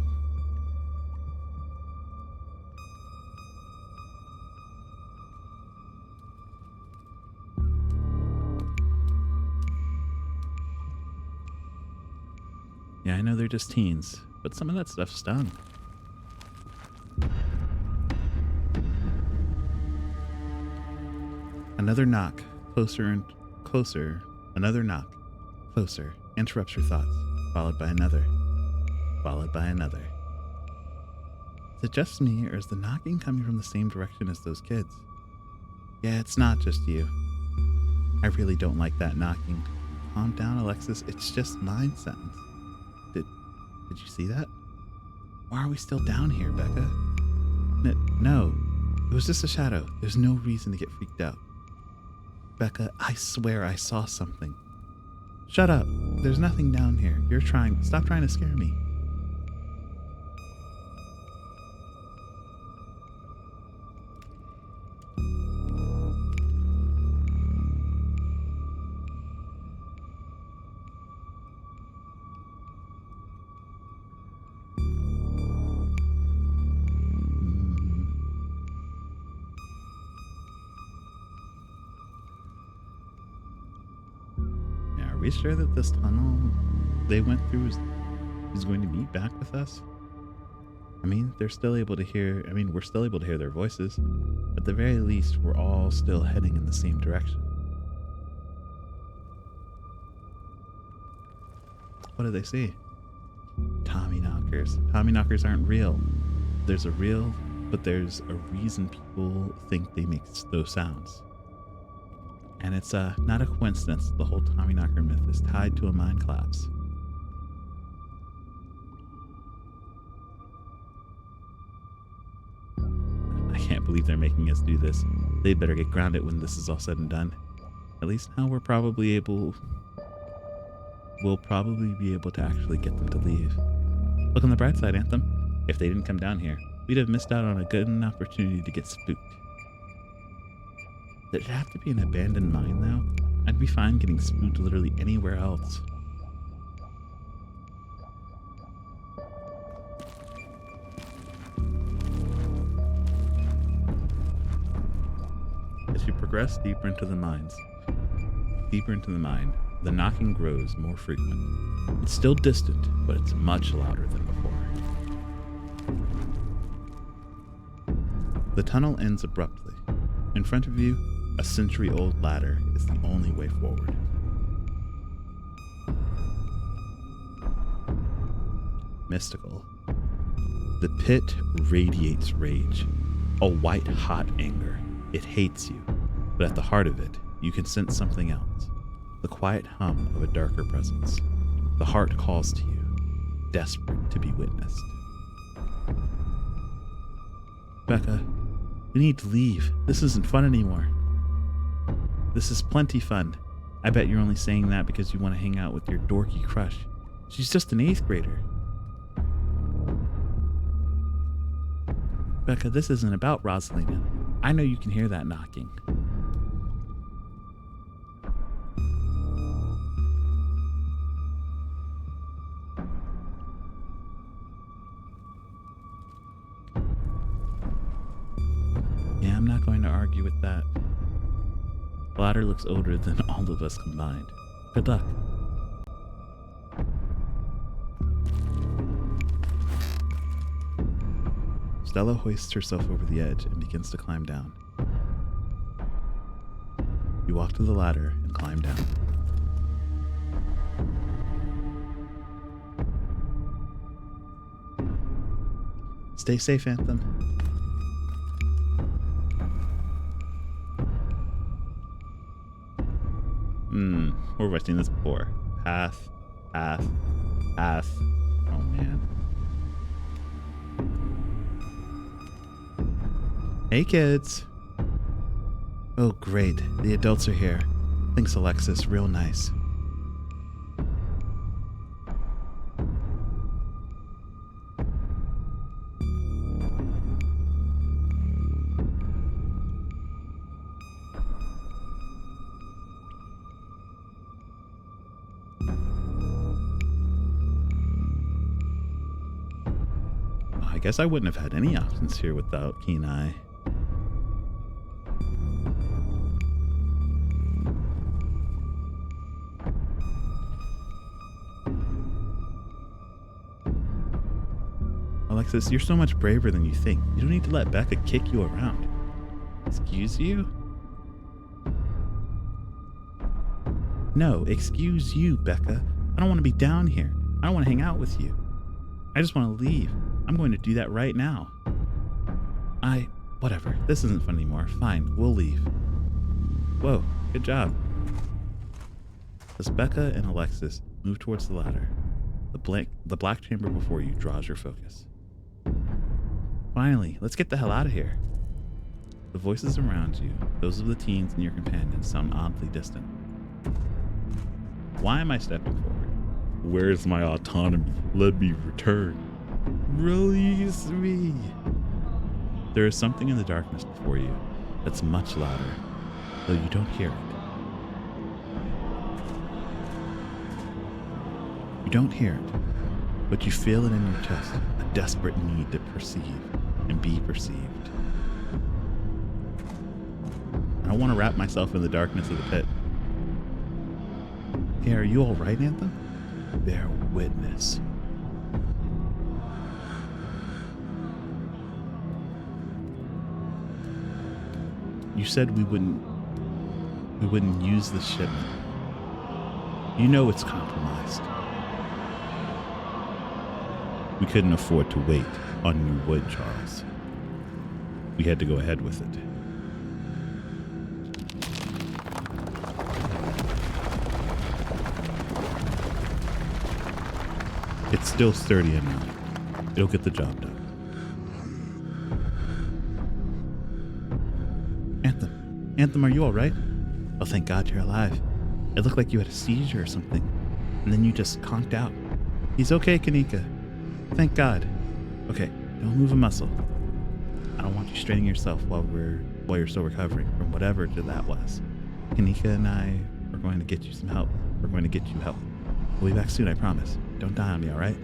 Yeah, I know they're just teens, but some of that stuff stung. Another knock, closer and closer. Another knock, closer, interrupts your thoughts, followed by another, followed by another. Is it just me, or is the knocking coming from the same direction as those kids? Yeah, it's not just you. I really don't like that knocking. Calm down, Alexis. It's just mind sentence. Did you see that? Why are we still down here, Becca? No, it was just a shadow. There's no reason to get freaked out. Becca, I swear I saw something. Shut up. There's nothing down here. Stop trying to scare me. Are we sure that this tunnel they went through is going to meet back with us? I mean, we're still able to hear their voices. At the very least, we're all still heading in the same direction. What do they see? Tommy knockers. Tommy knockers aren't real. There's a reason people think they make those sounds. And it's not a coincidence the whole Tommyknocker myth is tied to a mine collapse. I can't believe they're making us do this. They'd better get grounded when this is all said and done. At least now we'll probably be able to actually get them to leave. Look on the bright side, Anthem. If they didn't come down here, we'd have missed out on a good opportunity to get spooked. Did it have to be an abandoned mine, though? I'd be fine getting spooked literally anywhere else. As you progress deeper into the mine, the knocking grows more frequent. It's still distant, but it's much louder than before. The tunnel ends abruptly. In front of you, a century-old ladder is the only way forward. Mystical. The pit radiates rage, a white-hot anger. It hates you, but at the heart of it, you can sense something else. The quiet hum of a darker presence. The heart calls to you, desperate to be witnessed. Becca, we need to leave. This isn't fun anymore. This is plenty fun. I bet you're only saying that because you want to hang out with your dorky crush. She's just an 8th grader. Becca, this isn't about Rosalina. I know you can hear that knocking. Yeah, I'm not going to argue with that. The ladder looks older than all of us combined. Good luck. Stella hoists herself over the edge and begins to climb down. You walk to the ladder and climb down. Stay safe, Anthem. Where have I seen this before? Path. Oh man. Hey kids. Oh great, the adults are here. Thanks Alexis, real nice. I guess I wouldn't have had any options here without Keen Eye. Alexis, you're so much braver than you think. You don't need to let Becca kick you around. Excuse you? No, excuse you, Becca. I don't want to be down here. I don't want to hang out with you. I just want to leave. I'm going to do that right now. Whatever. This isn't fun anymore. Fine, we'll leave. Whoa, good job. As Becca and Alexis move towards the ladder, the black chamber before you draws your focus. Finally, let's get the hell out of here. The voices around you, those of the teens and your companions, sound oddly distant. Why am I stepping forward? Where's my autonomy? Let me return. Release me. There is something in the darkness before you that's much louder, though you don't hear it. You don't hear it, but you feel it in your chest, a desperate need to perceive and be perceived. I don't want to wrap myself in the darkness of the pit. Hey, are you all right, Anthem? Bear witness. You said we wouldn't use the shipment. You know it's compromised. We couldn't afford to wait on new wood, Charles. We had to go ahead with it. It's still sturdy enough. It'll get the job done. Anthem, are you all right? Oh, thank God you're alive. It looked like you had a seizure or something, and then you just conked out. He's okay, Kanika. Thank God. Okay, don't move a muscle. I don't want you straining yourself while you're still recovering from whatever that was. Kanika and I are going to get you some help. We're going to get you help. We'll be back soon, I promise. Don't die on me, all right?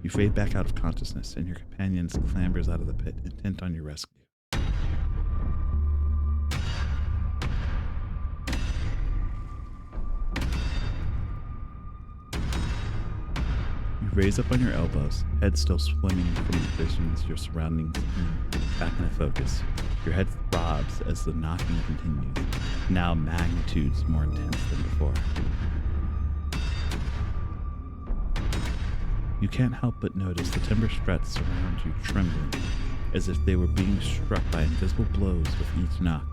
You fade back out of consciousness, and your companion clambers out of the pit, intent on your rescue. Raise up on your elbows, head still swimming from the visions, your surroundings back into focus. Your head throbs as the knocking continues, now magnitudes more intense than before. You can't help but notice the timber struts around you trembling, as if they were being struck by invisible blows with each knock.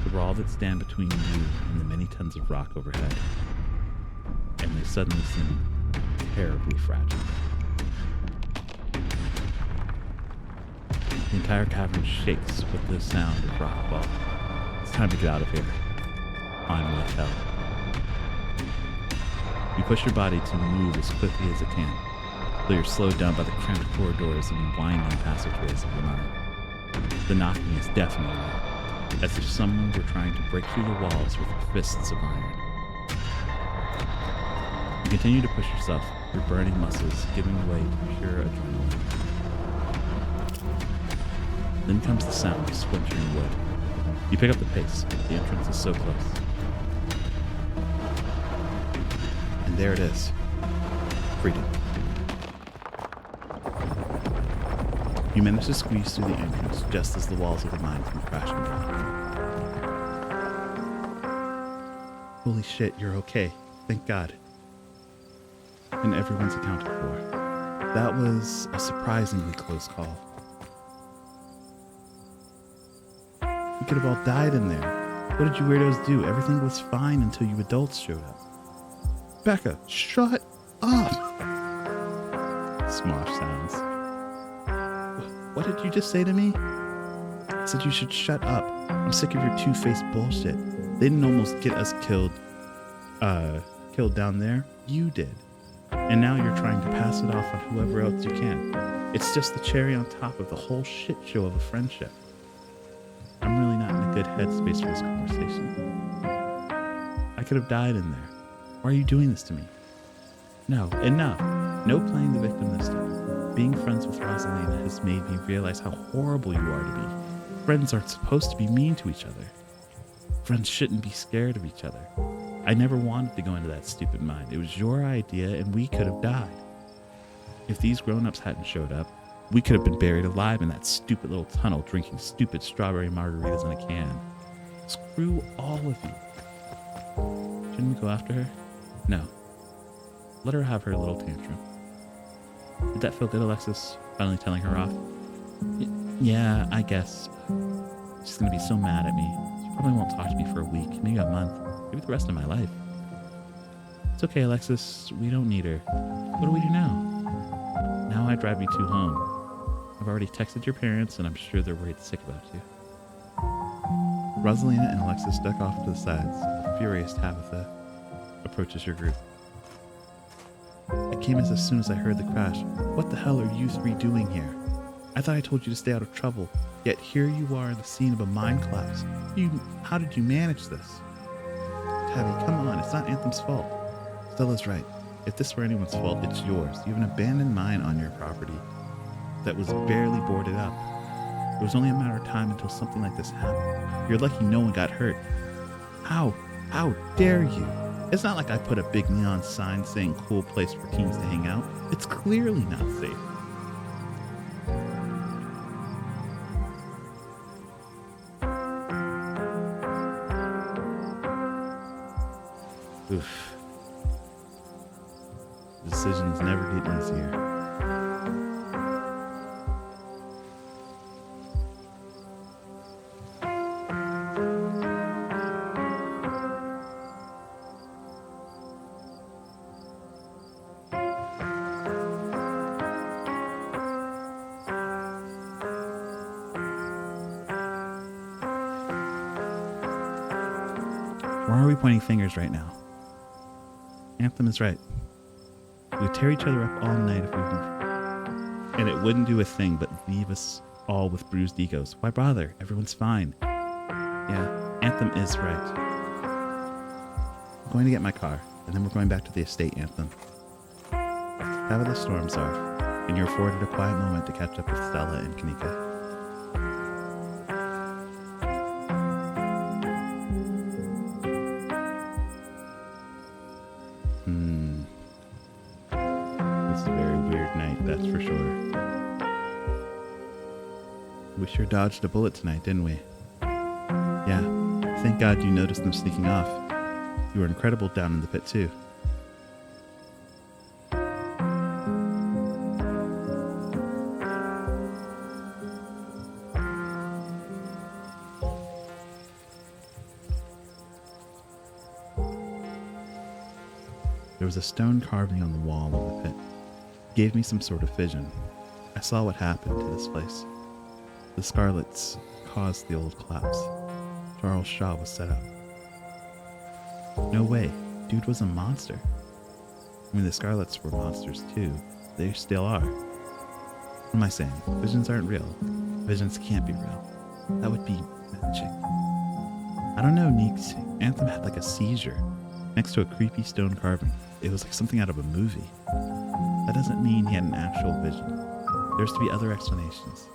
The wall that stand between you and the many tons of rock overhead, and they suddenly seem terribly fragile. The entire cavern shakes with the sound of rock fall. It's time to get out of here. on with hell. You push your body to move as quickly as it can, though you're slowed down by the cramped corridors and winding passageways of the mine. The knocking is deafening now, as if someone were trying to break through the walls with fists of iron. You continue to push yourself, your burning muscles giving way to pure adrenaline. Then comes the sound of splintering wood. You pick up the pace. The entrance is so close. And there it is. Freedom. You manage to squeeze through the entrance just as the walls of the mine come crashing down. Holy shit, you're okay. Thank God. And everyone's accounted for. That was a surprisingly close call. We could have all died in there. What did you weirdos do? Everything was fine until you adults showed up. Becca, shut up! Smosh sounds. What did you just say to me? I said you should shut up. I'm sick of your two-faced bullshit. They didn't almost get us killed down there. You did. And now you're trying to pass it off on whoever else you can. It's just the cherry on top of the whole shit show of a friendship. I'm really not in a good headspace for this conversation. I could have died in there. Why are you doing this to me? No, enough. No playing the victim this time. Being friends with Rosalina has made me realize how horrible you are to me. Friends aren't supposed to be mean to each other. Friends shouldn't be scared of each other. I never wanted to go into that stupid mine. It was your idea and we could have died. If these grown-ups hadn't showed up, we could have been buried alive in that stupid little tunnel drinking stupid strawberry margaritas in a can. Screw all of you. Shouldn't we go after her? No. Let her have her little tantrum. Did that feel good, Alexis? Finally telling her off? Yeah, I guess. She's gonna be so mad at me. She probably won't talk to me for a week, maybe a month, maybe the rest of my life. It's okay, Alexis. We don't need her. What do we do now? Now I drive you two home. I've already texted your parents, and I'm sure they're worried sick about you. Rosalina and Alexis duck off to the sides. A furious Tabitha approaches your group. I came as soon as I heard the crash. What the hell are you three doing here? I thought I told you to stay out of trouble, yet here you are in the scene of a mine collapse. How did you manage this? Tabby, come on, it's not Anthem's fault. Stella's right. If this were anyone's fault, it's yours. You have an abandoned mine on your property that was barely boarded up. It was only a matter of time until something like this happened. You're lucky no one got hurt. How dare you? It's not like I put a big neon sign saying cool place for teens to hang out. It's clearly not safe. Oof. Decisions never get easier. Why are we pointing fingers right now? Anthem is right. We would tear each other up all night if we and it wouldn't do a thing but leave us all with bruised egos. Why bother? Everyone's fine. Yeah, Anthem is right. I'm going to get my car, and then we're going back to the estate, Anthem. Have the storms off, and you're afforded a quiet moment to catch up with Stella and Kanika. This is a very weird night, that's for sure. We sure dodged a bullet tonight, didn't we? Yeah, thank God you noticed them sneaking off. You were incredible down in the pit, too. There was a stone carving on the wall of the pit. It gave me some sort of vision. I saw what happened to this place. The Scarlets caused the old collapse. Charles Shaw was set up. No way. Dude was a monster. I mean, the Scarlets were monsters too. They still are. What am I saying? Visions aren't real. Visions can't be real. That would be magic. I don't know, Neeks. Anthem had like a seizure next to a creepy stone carving. It was like something out of a movie. That doesn't mean he had an actual vision. There's to be other explanations.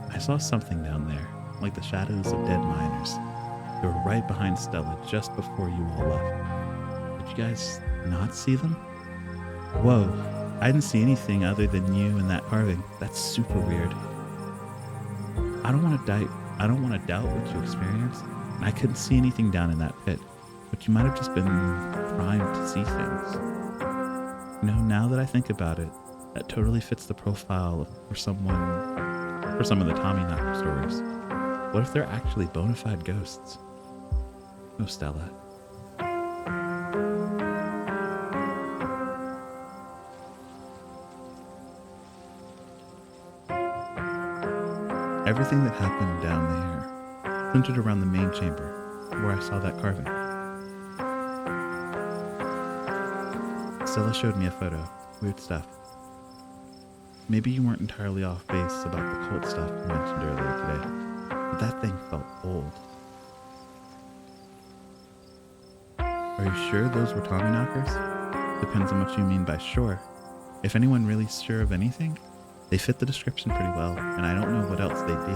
I saw something down there, like the shadows of dead miners. They were right behind Stella just before you all left. Did you guys not see them? Whoa, I didn't see anything other than you and that carving. That's super weird. I don't want to doubt what you experienced. And I couldn't see anything down in that pit, but you might have just been primed to see things. You know, now that I think about it, that totally fits the profile for some of the Tommyknocker stories. What if they're actually bona fide ghosts? Oh, Stella. Everything that happened down there centered around the main chamber, where I saw that carving. Stella showed me a photo. Weird stuff. Maybe you weren't entirely off base about the cult stuff you mentioned earlier today, but that thing felt old. Are you sure those were Tommyknockers? Depends on what you mean by sure. If anyone really sure of anything, they fit the description pretty well, and I don't know what else they'd be.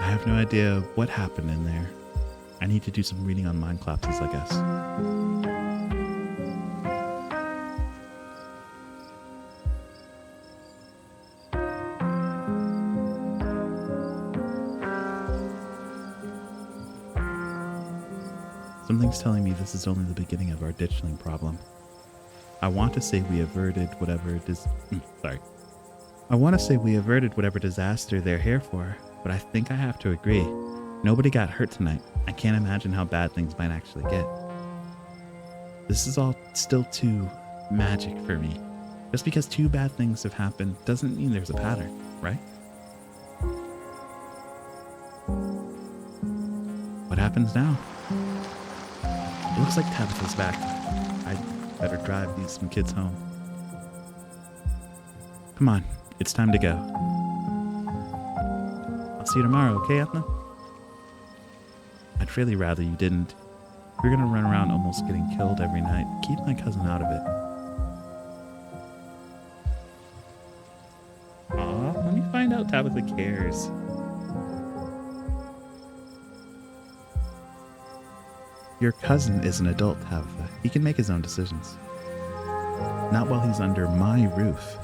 I have no idea what happened in there. I need to do some reading on mind collapses, I guess. Something's telling me this is only the beginning of our ditchling problem. I want to say we averted whatever disaster they're here for, but I think I have to agree. Nobody got hurt tonight. I can't imagine how bad things might actually get. This is all still too magic for me. Just because two bad things have happened doesn't mean there's a pattern, right? What happens now? It looks like Tabitha's back. I'd better drive these some kids home. Come on, it's time to go. I'll see you tomorrow, okay, Ethna? I'd really rather you didn't. If you're gonna run around almost getting killed every night, keep my cousin out of it. Aw, let me find out Tabitha cares. Your cousin is an adult, Tabitha. He can make his own decisions. Not while he's under my roof.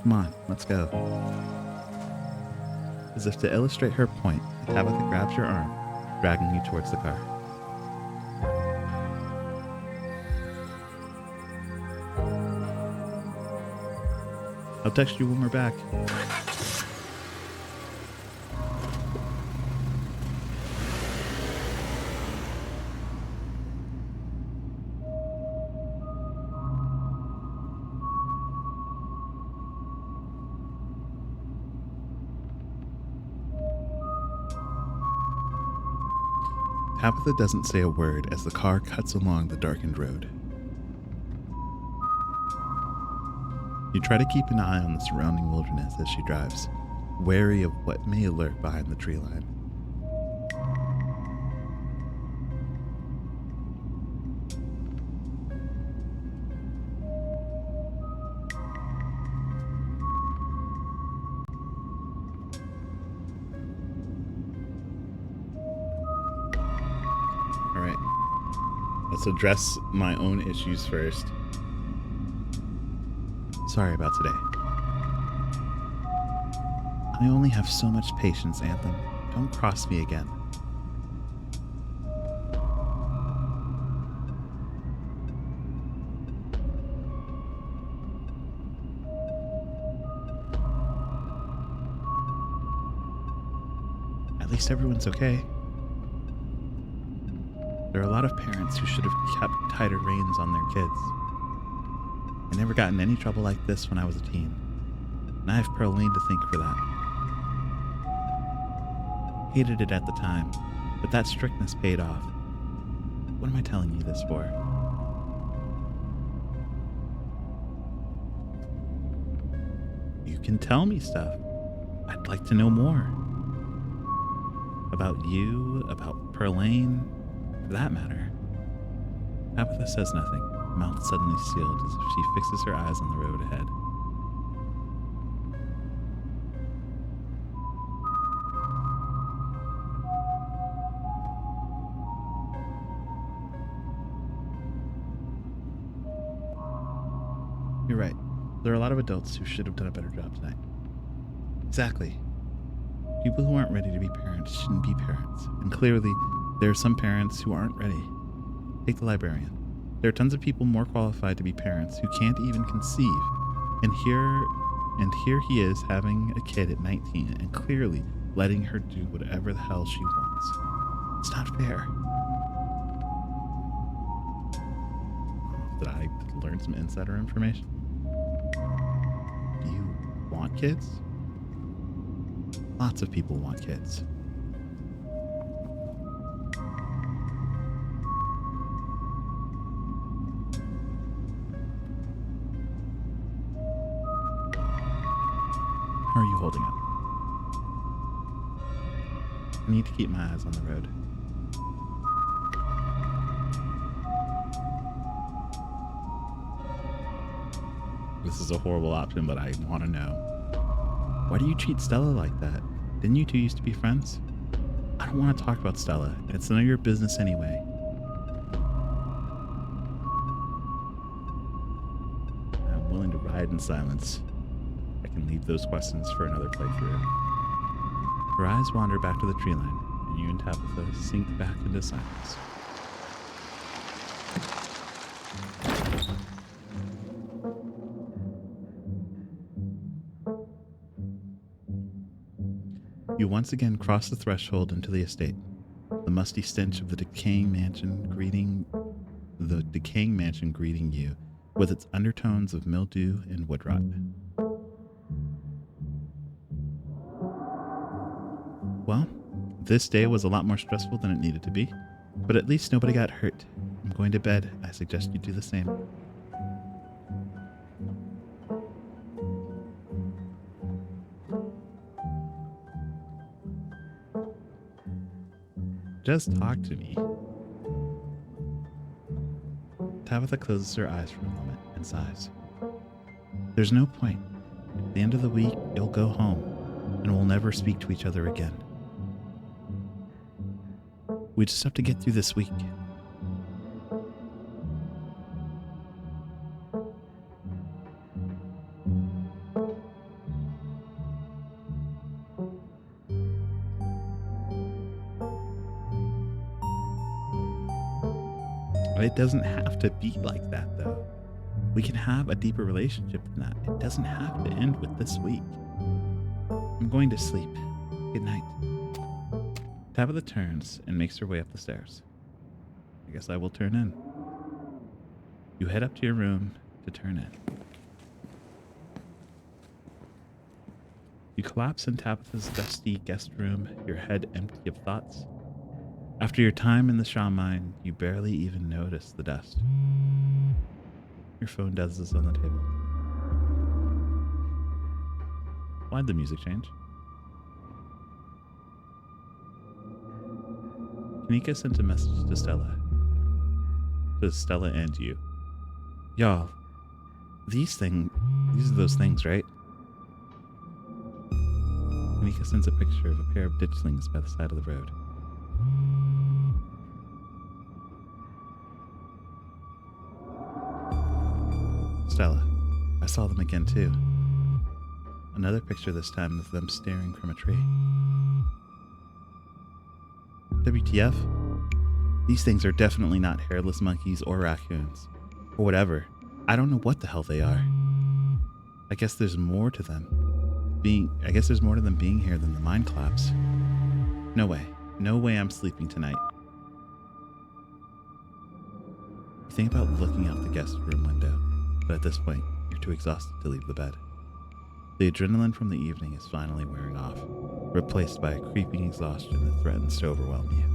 Come on, let's go. As if to illustrate her point, Tabitha grabs your arm, dragging you towards the car. I'll text you when we're back. Tabitha doesn't say a word as the car cuts along the darkened road. You try to keep an eye on the surrounding wilderness as she drives, wary of what may lurk behind the tree line. Alright, let's address my own issues first. sorry about today. I only have so much patience, Anthem. Don't cross me again. At least everyone's okay. There are a lot of parents who should have kept tighter reins on their kids. I never got in any trouble like this when I was a teen, and I have Pearline to thank for that. Hated it at the time, but that strictness paid off. What am I telling you this for? You can tell me stuff. I'd like to know more. About you, about Pearline, for that matter. Tabitha says nothing, mouth suddenly sealed as if she fixes her eyes on the road ahead. You're right. There are a lot of adults who should have done a better job tonight. Exactly. People who aren't ready to be parents shouldn't be parents. And clearly, there are some parents who aren't ready. Take the librarian. There are tons of people more qualified to be parents who can't even conceive. And here he is having a kid at 19 and clearly letting her do whatever the hell she wants. It's not fair. Did I learn some insider information? Do you want kids? Lots of people want kids. How are you holding up? I need to keep my eyes on the road. This is a horrible option, but I want to know. Why do you treat Stella like that? Didn't you two used to be friends? I don't want to talk about Stella. It's none of your business anyway. I'm willing to ride in silence. I can leave those questions for another playthrough. Her eyes wander back to the tree line, and you and Tabitha sink back into silence. You once again cross the threshold into the estate. The musty stench of the decaying mansion greeting you with its undertones of mildew and wood rot. Well, this day was a lot more stressful than it needed to be, but at least nobody got hurt. I'm going to bed. I suggest you do the same. Just talk to me. Tabitha closes her eyes for a moment and sighs. There's no point. At the end of the week, you'll go home, and we'll never speak to each other again. We just have to get through this week. It doesn't have to be like that, though. We can have a deeper relationship than that. It doesn't have to end with this week. I'm going to sleep. Good night. Tabitha turns and makes her way up the stairs. I guess I will turn in. You head up to your room to turn in. You collapse in Tabitha's dusty guest room, your head empty of thoughts. After your time in the Shaw mine, you barely even notice the dust. Your phone does this on the table. Why'd the music change? Kanika sent a message to Stella. To Stella and you. Y'all, these are those things, right? Kanika sends a picture of a pair of ditchlings by the side of the road. Stella, I saw them again too. Another picture this time of them staring from a tree. WTF? These things are definitely not hairless monkeys or raccoons. Or whatever. I don't know what the hell they are. I guess there's more to them being here than the mind collapse. No way. No way I'm sleeping tonight. You think about looking out the guest room window, but at this point, you're too exhausted to leave the bed. The adrenaline from the evening is finally wearing off, replaced by a creeping exhaustion that threatens to overwhelm you.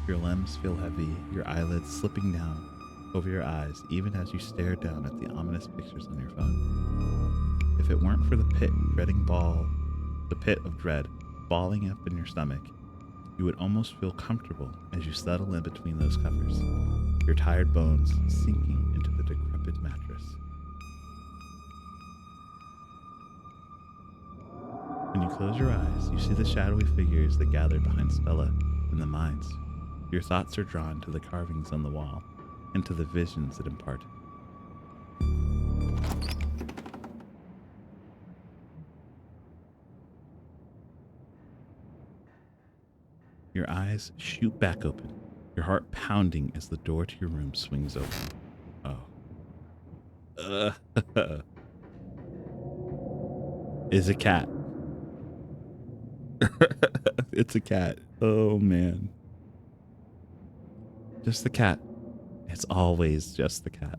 Your limbs feel heavy, your eyelids slipping down over your eyes even as you stare down at the ominous pictures on your phone. If it weren't for the pit of dread balling up in your stomach, you would almost feel comfortable as you settle in between those covers, your tired bones sinking into the decrepit mattress. When you close your eyes, you see the shadowy figures that gather behind Stella in the mines. Your thoughts are drawn to the carvings on the wall and to the visions it impart. Your eyes shoot back open, your heart pounding as the door to your room swings open. Oh. Is a cat. It's a cat. Oh, man. Just the cat. It's always just the cat.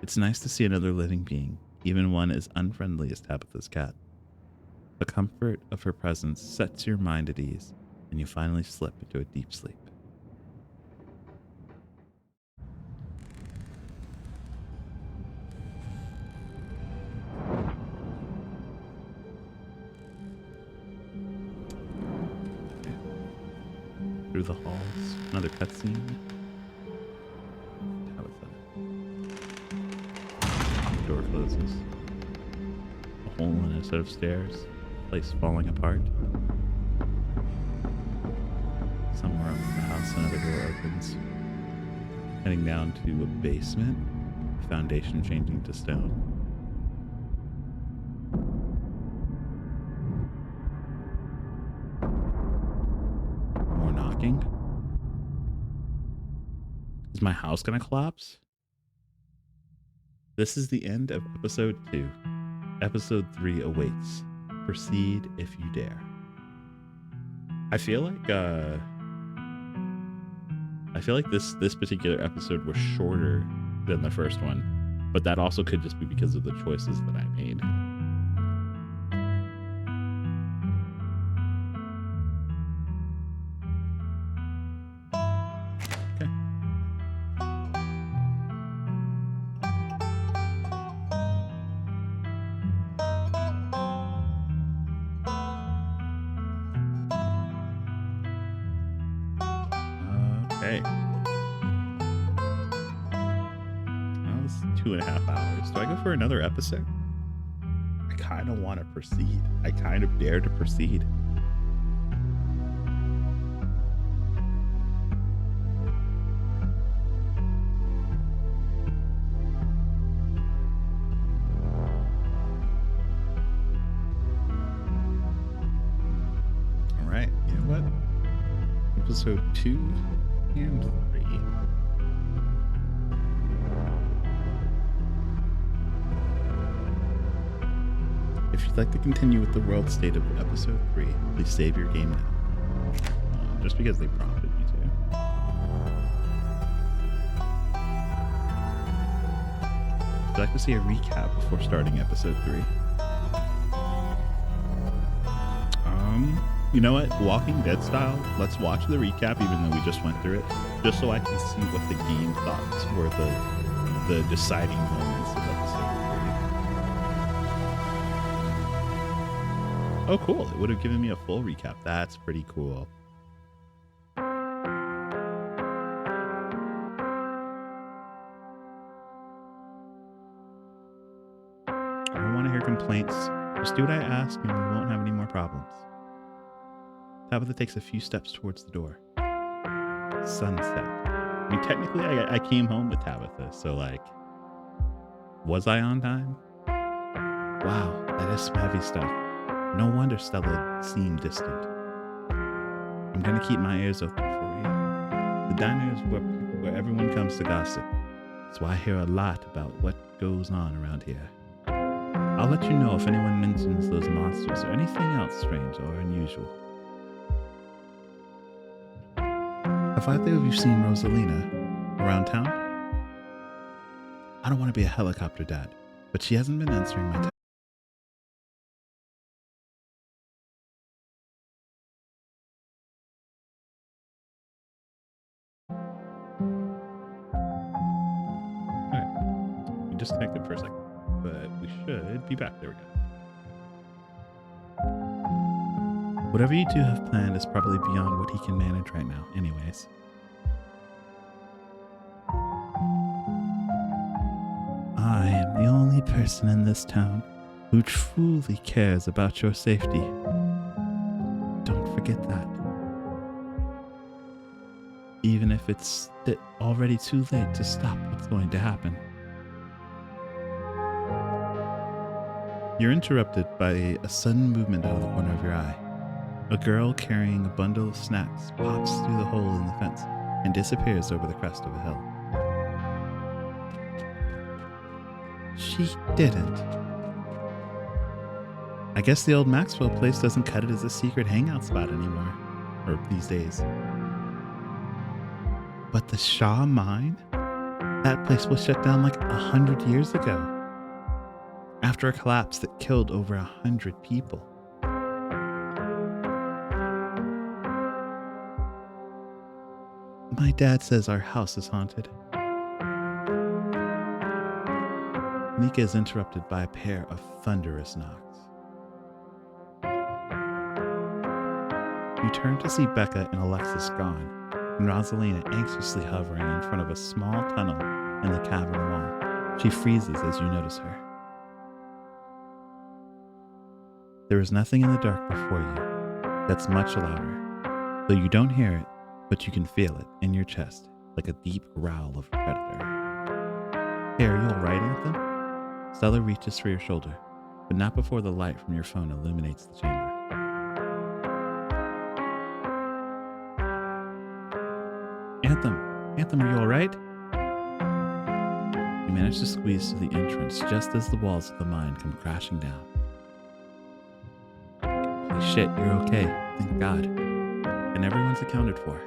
It's nice to see another living being, even one as unfriendly as Tabitha's cat. The comfort of her presence sets your mind at ease, and you finally slip into a deep sleep. Through the halls, another cutscene. Tabitha. The door closes. A hole in a set of stairs. Place falling apart. Somewhere up in the house, another door opens. Heading down to a basement. Foundation changing to stone. More knocking. Is my house gonna collapse? This is the end of episode 2. Episode 3 awaits. Proceed if you dare. I feel like this particular episode was shorter than the first one, but that also could just be because of the choices that I made. Okay. That was 2.5 hours. Do I go for another episode? I kind of want to proceed. I kind of dare to proceed. All right. You know what? Episode 2 and 3. If you'd like to continue with the world state of episode 3, please save your game now. Just because they prompted me to. Would you like to see a recap before starting episode 3? You know what? Walking Dead style, let's watch the recap even though we just went through it, just so I can see what the game thoughts were the deciding moments of episode 3. Oh, cool. It would have given me a full recap. That's pretty cool. I don't want to hear complaints. Just do what I ask and we won't have any more problems. Tabitha takes a few steps towards the door. Sunset. I mean, technically, I came home with Tabitha, so, like, Was I on time? Wow, that is some heavy stuff. No wonder Stella seemed distant. I'm gonna keep my ears open for you. The diner is where everyone comes to gossip. So I hear a lot about what goes on around here. I'll let you know if anyone mentions those monsters or anything else strange or unusual. Have either of you seen Rosalina around town? I don't want to be a helicopter dad, but she hasn't been answering my text. Alright, we disconnected for a second, but we should be back. There we go. Whatever you two have planned is probably beyond what he can manage right now, anyways. I am the only person in this town who truly cares about your safety. Don't forget that. Even if it's already too late to stop what's going to happen. You're interrupted by a sudden movement out of the corner of your eye. A girl carrying a bundle of snacks pops through the hole in the fence and disappears over the crest of a hill. She didn't. I guess the old Maxwell place doesn't cut it as a secret hangout spot anymore. Or these days. But the Shaw Mine? That place was shut down like 100 years ago. After a collapse that killed over 100 people. My dad says our house is haunted. Nika is interrupted by a pair of thunderous knocks. You turn to see Becca and Alexis gone, and Rosalina anxiously hovering in front of a small tunnel in the cavern wall. She freezes as you notice her. There is nothing in the dark before you that's much louder, though you don't hear it, but you can feel it in your chest, like a deep growl of a predator. Hey, are you alright, Anthem? Stella reaches for your shoulder, but not before the light from your phone illuminates the chamber. Anthem, are you alright? You manage to squeeze to the entrance just as the walls of the mine come crashing down. Holy shit, you're okay, thank God. And everyone's accounted for.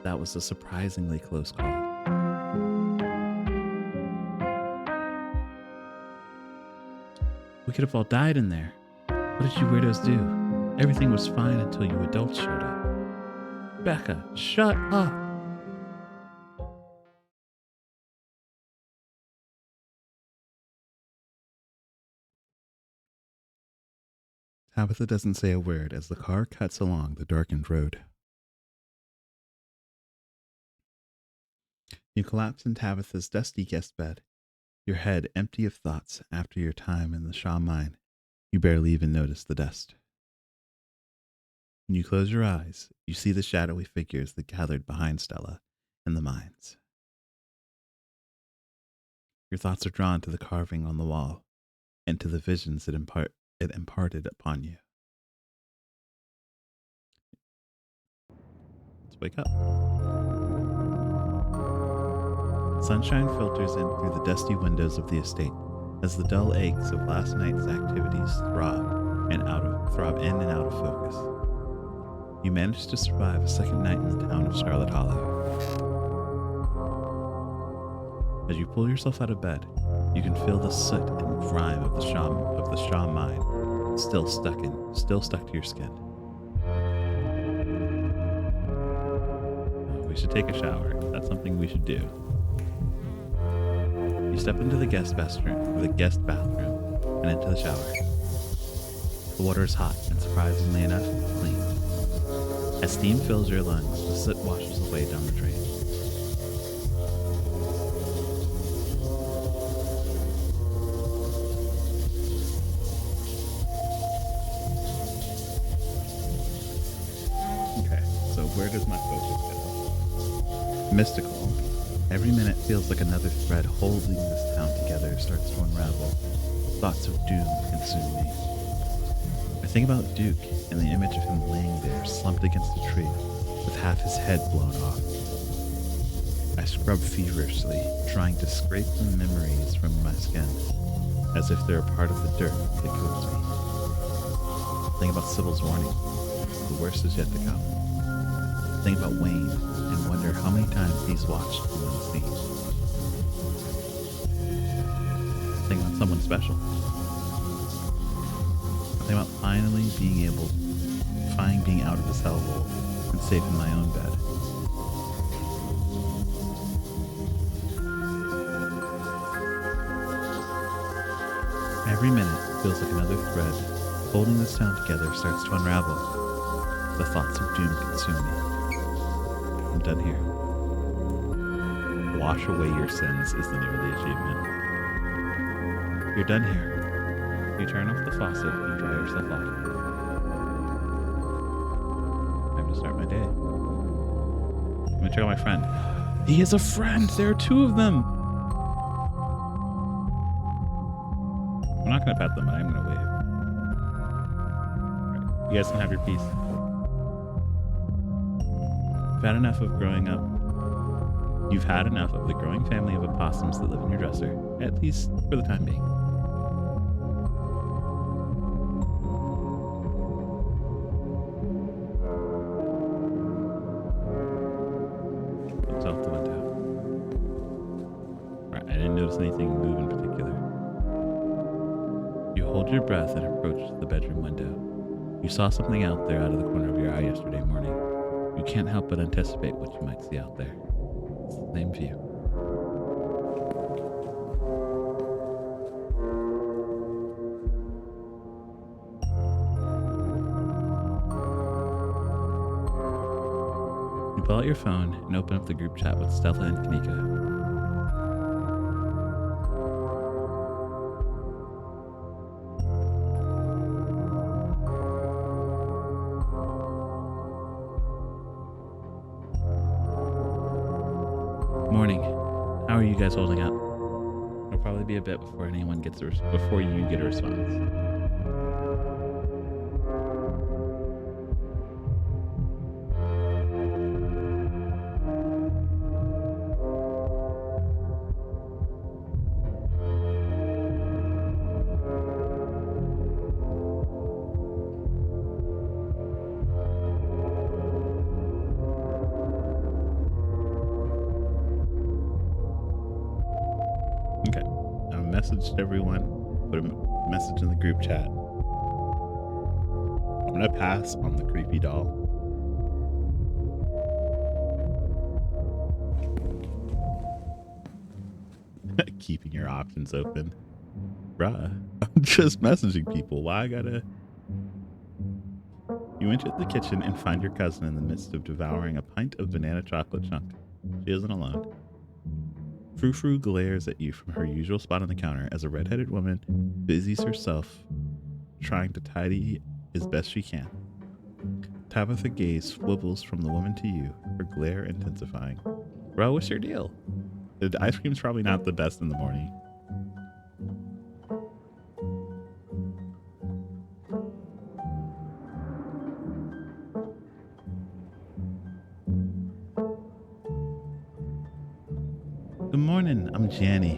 That was a surprisingly close call. We could have all died in there. What did you weirdos do? Everything was fine until you adults showed up. Becca, shut up! Tabitha doesn't say a word as the car cuts along the darkened road. You collapse in Tabitha's dusty guest bed, your head empty of thoughts after your time in the Shaw Mine. You barely even notice the dust. When you close your eyes, you see the shadowy figures that gathered behind Stella in the mines. Your thoughts are drawn to the carving on the wall and to the visions it imparted upon you. Let's wake up. Sunshine filters in through the dusty windows of the estate as the dull aches of last night's activities throb in and out of focus. You manage to survive a second night in the town of Scarlet Hollow. As you pull yourself out of bed, you can feel the soot and grime of the Shaw Mine still stuck to your skin. We should take a shower. That's something we should do. You step into the guest bathroom and into the shower. The water is hot and surprisingly enough, clean. As steam fills your lungs, the soot washes away down the drain. Okay, so where does my focus go? Mystical. Every minute feels like another thread holding this town together starts to unravel. Thoughts of doom consume me. I think about Duke and the image of him laying there, slumped against a tree, with half his head blown off. I scrub feverishly, trying to scrape the memories from my skin, as if they're a part of the dirt that coats me. Think about Sybil's warning. The worst is yet to come. Think about Wayne and wonder how many times he's watched the unseen. Think about someone special. Think about finally being out of his hellhole and safe in my own bed. Every minute feels like another thread holding this town together starts to unravel. The thoughts of doom consume me. I'm done here. Wash away your sins is the name of the achievement. You're done here. You turn off the faucet and dry yourself off. Time to start my day. I'm gonna check out my friend. He is a friend! There are two of them! I'm not gonna pet them, but I'm gonna wave. Alright, you guys can have your piece. You've had enough of growing up. You've had enough of the growing family of opossums that live in your dresser, at least for the time being. Looks out the window. Alright, I didn't notice anything move in particular. You hold your breath and approach the bedroom window. You saw something out there out of the corner of your eye yesterday morning. You can't help but anticipate what you might see out there. It's the same view. You pull out your phone and open up the group chat with Stella and Kanika. Morning. How are you guys holding up? It'll probably be a bit before anyone gets before you get a response. Okay, I've messaged everyone, put a message in the group chat. I'm gonna pass on the creepy doll. Keeping your options open. Bruh, I'm just messaging people. Why I gotta... You enter the kitchen and find your cousin in the midst of devouring a pint of banana chocolate chunk. She isn't alone. Frou-Frou glares at you from her usual spot on the counter as a red-headed woman busies herself trying to tidy as best she can. Tabitha's gaze swivels from the woman to you, her glare intensifying. Bro, what's your deal? The ice cream's probably not the best in the morning. Good morning, I'm Janny.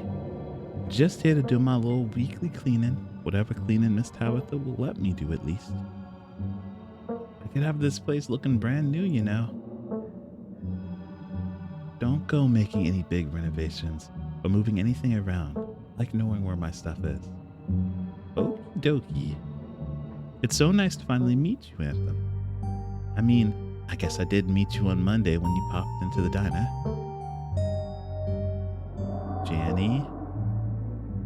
Just here to do my little weekly cleaning. Whatever cleaning Miss Tabitha will let me do at least. I could have this place looking brand new, you know. Don't go making any big renovations or moving anything around, like knowing where my stuff is. Okie dokie. It's so nice to finally meet you, Anthem. I mean, I guess I did meet you on Monday when you popped into the diner. Janny.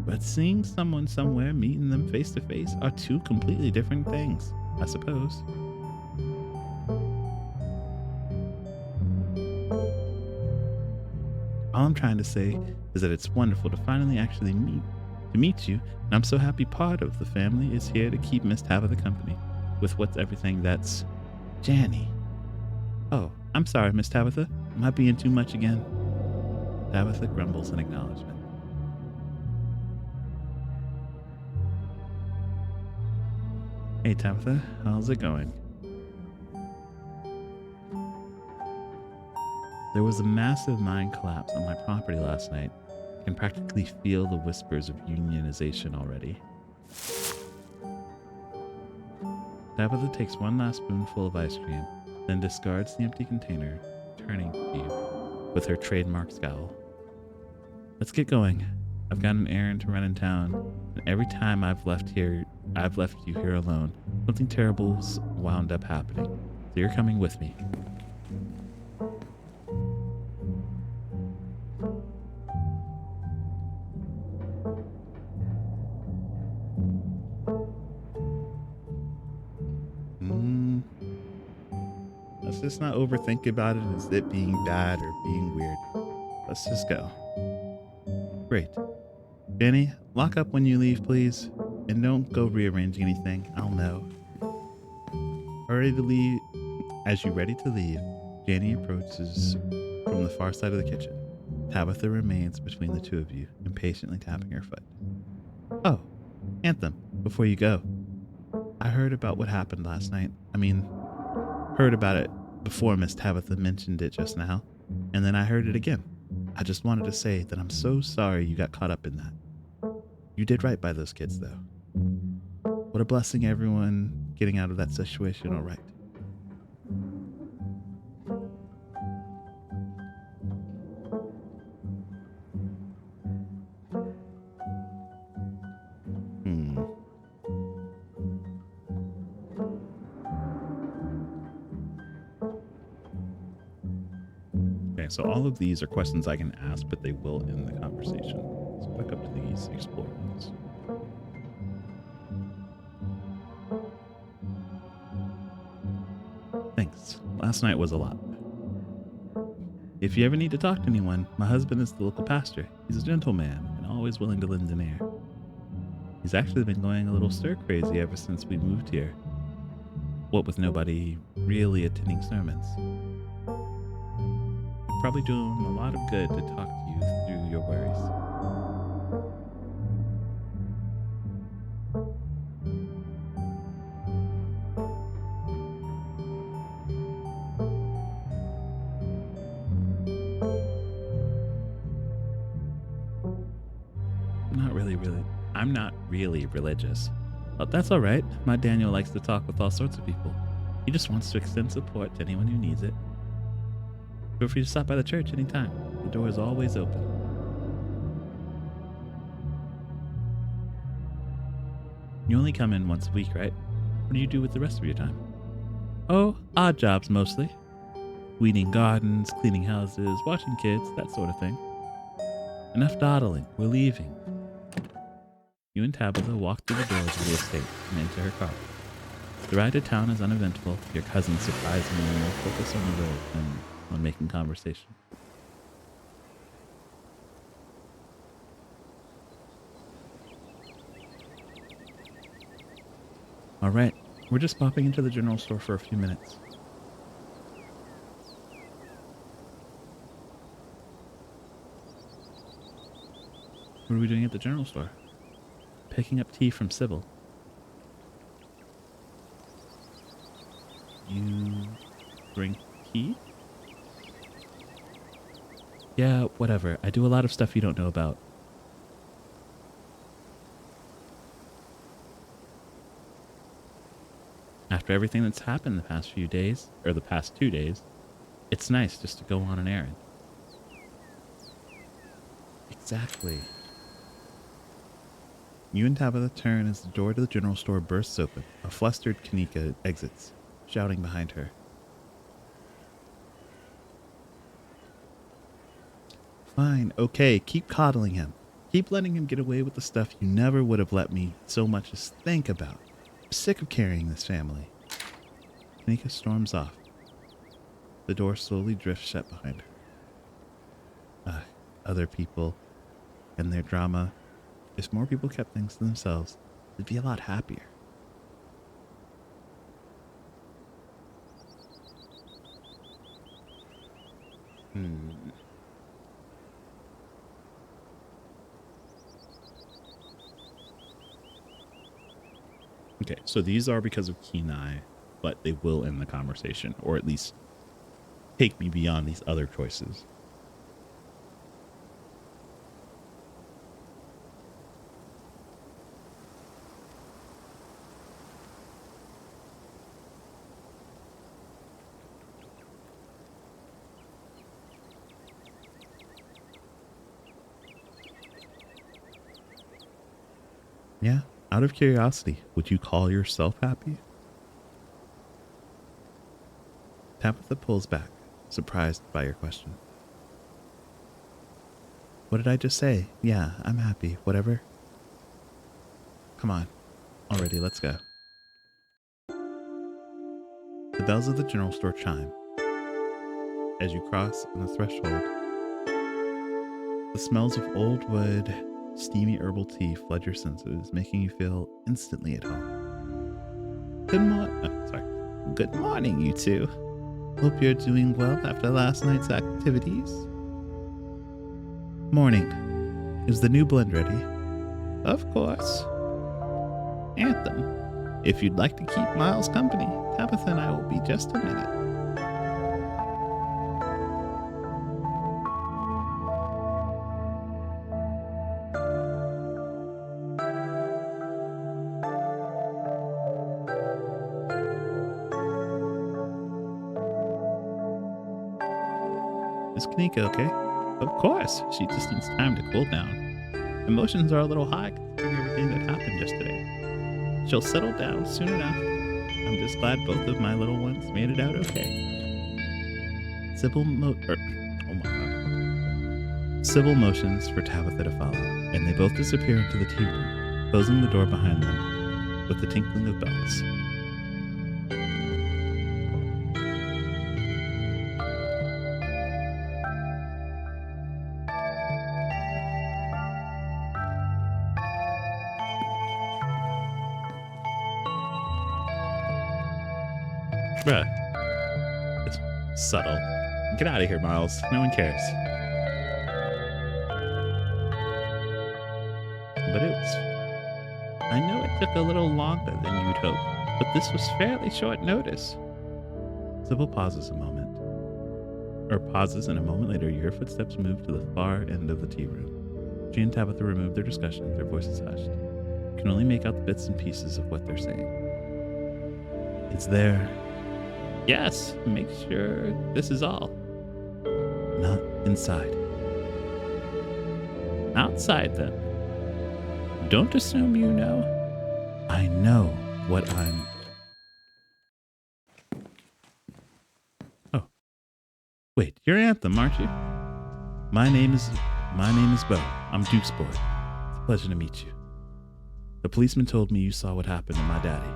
But seeing someone somewhere, meeting them face to face, are two completely different things, I suppose. All I'm trying to say is that it's wonderful to finally actually meet you, and I'm so happy part of the family is here to keep Miss Tabitha company with what's everything that's Janny. Oh, I'm sorry, Miss Tabitha. Am I being too much again? Tabitha grumbles in acknowledgement. Hey Tabitha, how's it going? There was a massive mine collapse on my property last night. I can practically feel the whispers of unionization already. Tabitha takes one last spoonful of ice cream, then discards the empty container, turning to you with her trademark scowl. Let's get going. I've got an errand to run in town, and every time I've left you here alone. Something terrible's wound up happening, so you're coming with me. Let's just not overthink about it as it being bad or being weird. Let's just go. Great. Jenny, lock up when you leave, please. And don't go rearranging anything. I'll know. Ready to leave? As you're ready to leave, Jenny approaches from the far side of the kitchen. Tabitha remains between the two of you, impatiently tapping her foot. Oh, Anthem, before you go. I heard about what happened last night. Heard about it before Miss Tabitha mentioned it just now, and then I heard it again. I just wanted to say that I'm so sorry you got caught up in that. You did right by those kids, though. What a blessing everyone getting out of that situation all right. Okay, so all of these are questions I can ask, but they will end the conversation. Let's back up to these explore ones. Thanks. Last night was a lot. If you ever need to talk to anyone, my husband is the local pastor. He's a gentleman and always willing to lend an ear. He's actually been going a little stir crazy ever since we moved here. What with nobody really attending sermons. It'd probably do him a lot of good to talk to you through your worries. I'm not really religious. But that's all right. My Daniel likes to talk with all sorts of people. He just wants to extend support to anyone who needs it. Feel free to stop by the church anytime. The door is always open. You only come in once a week, right? What do you do with the rest of your time? Oh, odd jobs mostly. Weeding gardens, cleaning houses, watching kids, that sort of thing. Enough dawdling. We're leaving. You and Tabitha walk through the doors of the estate and into her car. The ride to town is uneventful. Your cousin surprisingly more focused on the road than on making conversation. All right, we're just popping into the general store for a few minutes. What are we doing at the general store? Picking up tea from Sybil. You drink tea? Yeah, whatever. I do a lot of stuff you don't know about. After everything that's happened the past few days, or the past 2 days, it's nice just to go on an errand. Exactly. You and Tabitha turn as the door to the general store bursts open. A flustered Kanika exits, shouting behind her. Fine, okay, keep coddling him. Keep letting him get away with the stuff you never would have let me so much as think about. I'm sick of carrying this family. Kanika storms off. The door slowly drifts shut behind her. Other people and their drama. If more people kept things to themselves, they'd be a lot happier. Okay, so these are because of Kenai, but they will end the conversation, or at least take me beyond these other choices. Yeah, out of curiosity, would you call yourself happy? Tabitha pulls back, surprised by your question. What did I just say? Yeah, I'm happy. Whatever. Come on. Already, let's go. The bells of the general store chime. As you cross on the threshold, the smells of old wood, steamy herbal tea flood your senses, making you feel instantly at home. Good morning, you two. Hope you're doing well after last night's activities. Morning. Is the new blend ready? Of course. Anthem. If you'd like to keep Miles company, Tabitha and I will be just a minute. Is Kanika okay? Of course. She just needs time to cool down. Emotions are a little high considering everything that happened yesterday. She'll settle down soon enough. I'm just glad both of my little ones made it out okay. Sybil motions for Tabitha to follow, and they both disappear into the tea room, closing the door behind them with the tinkling of bells. Bruh. It's subtle. Get out of here, Miles. No one cares. But I know it took a little longer than you'd hoped, but this was fairly short notice. Sybil pauses, and a moment later, you hear footsteps move to the far end of the tea room. She and Tabitha remove their discussion, their voices hushed. You can only make out the bits and pieces of what they're saying. It's there. Yes, make sure this is all. Not inside. Outside, then. Don't assume you know. I know what I'm... Oh. Wait, you're Anthem, aren't you? My name is Bo. I'm Duke's boy. It's a pleasure to meet you. The policeman told me you saw what happened to my daddy.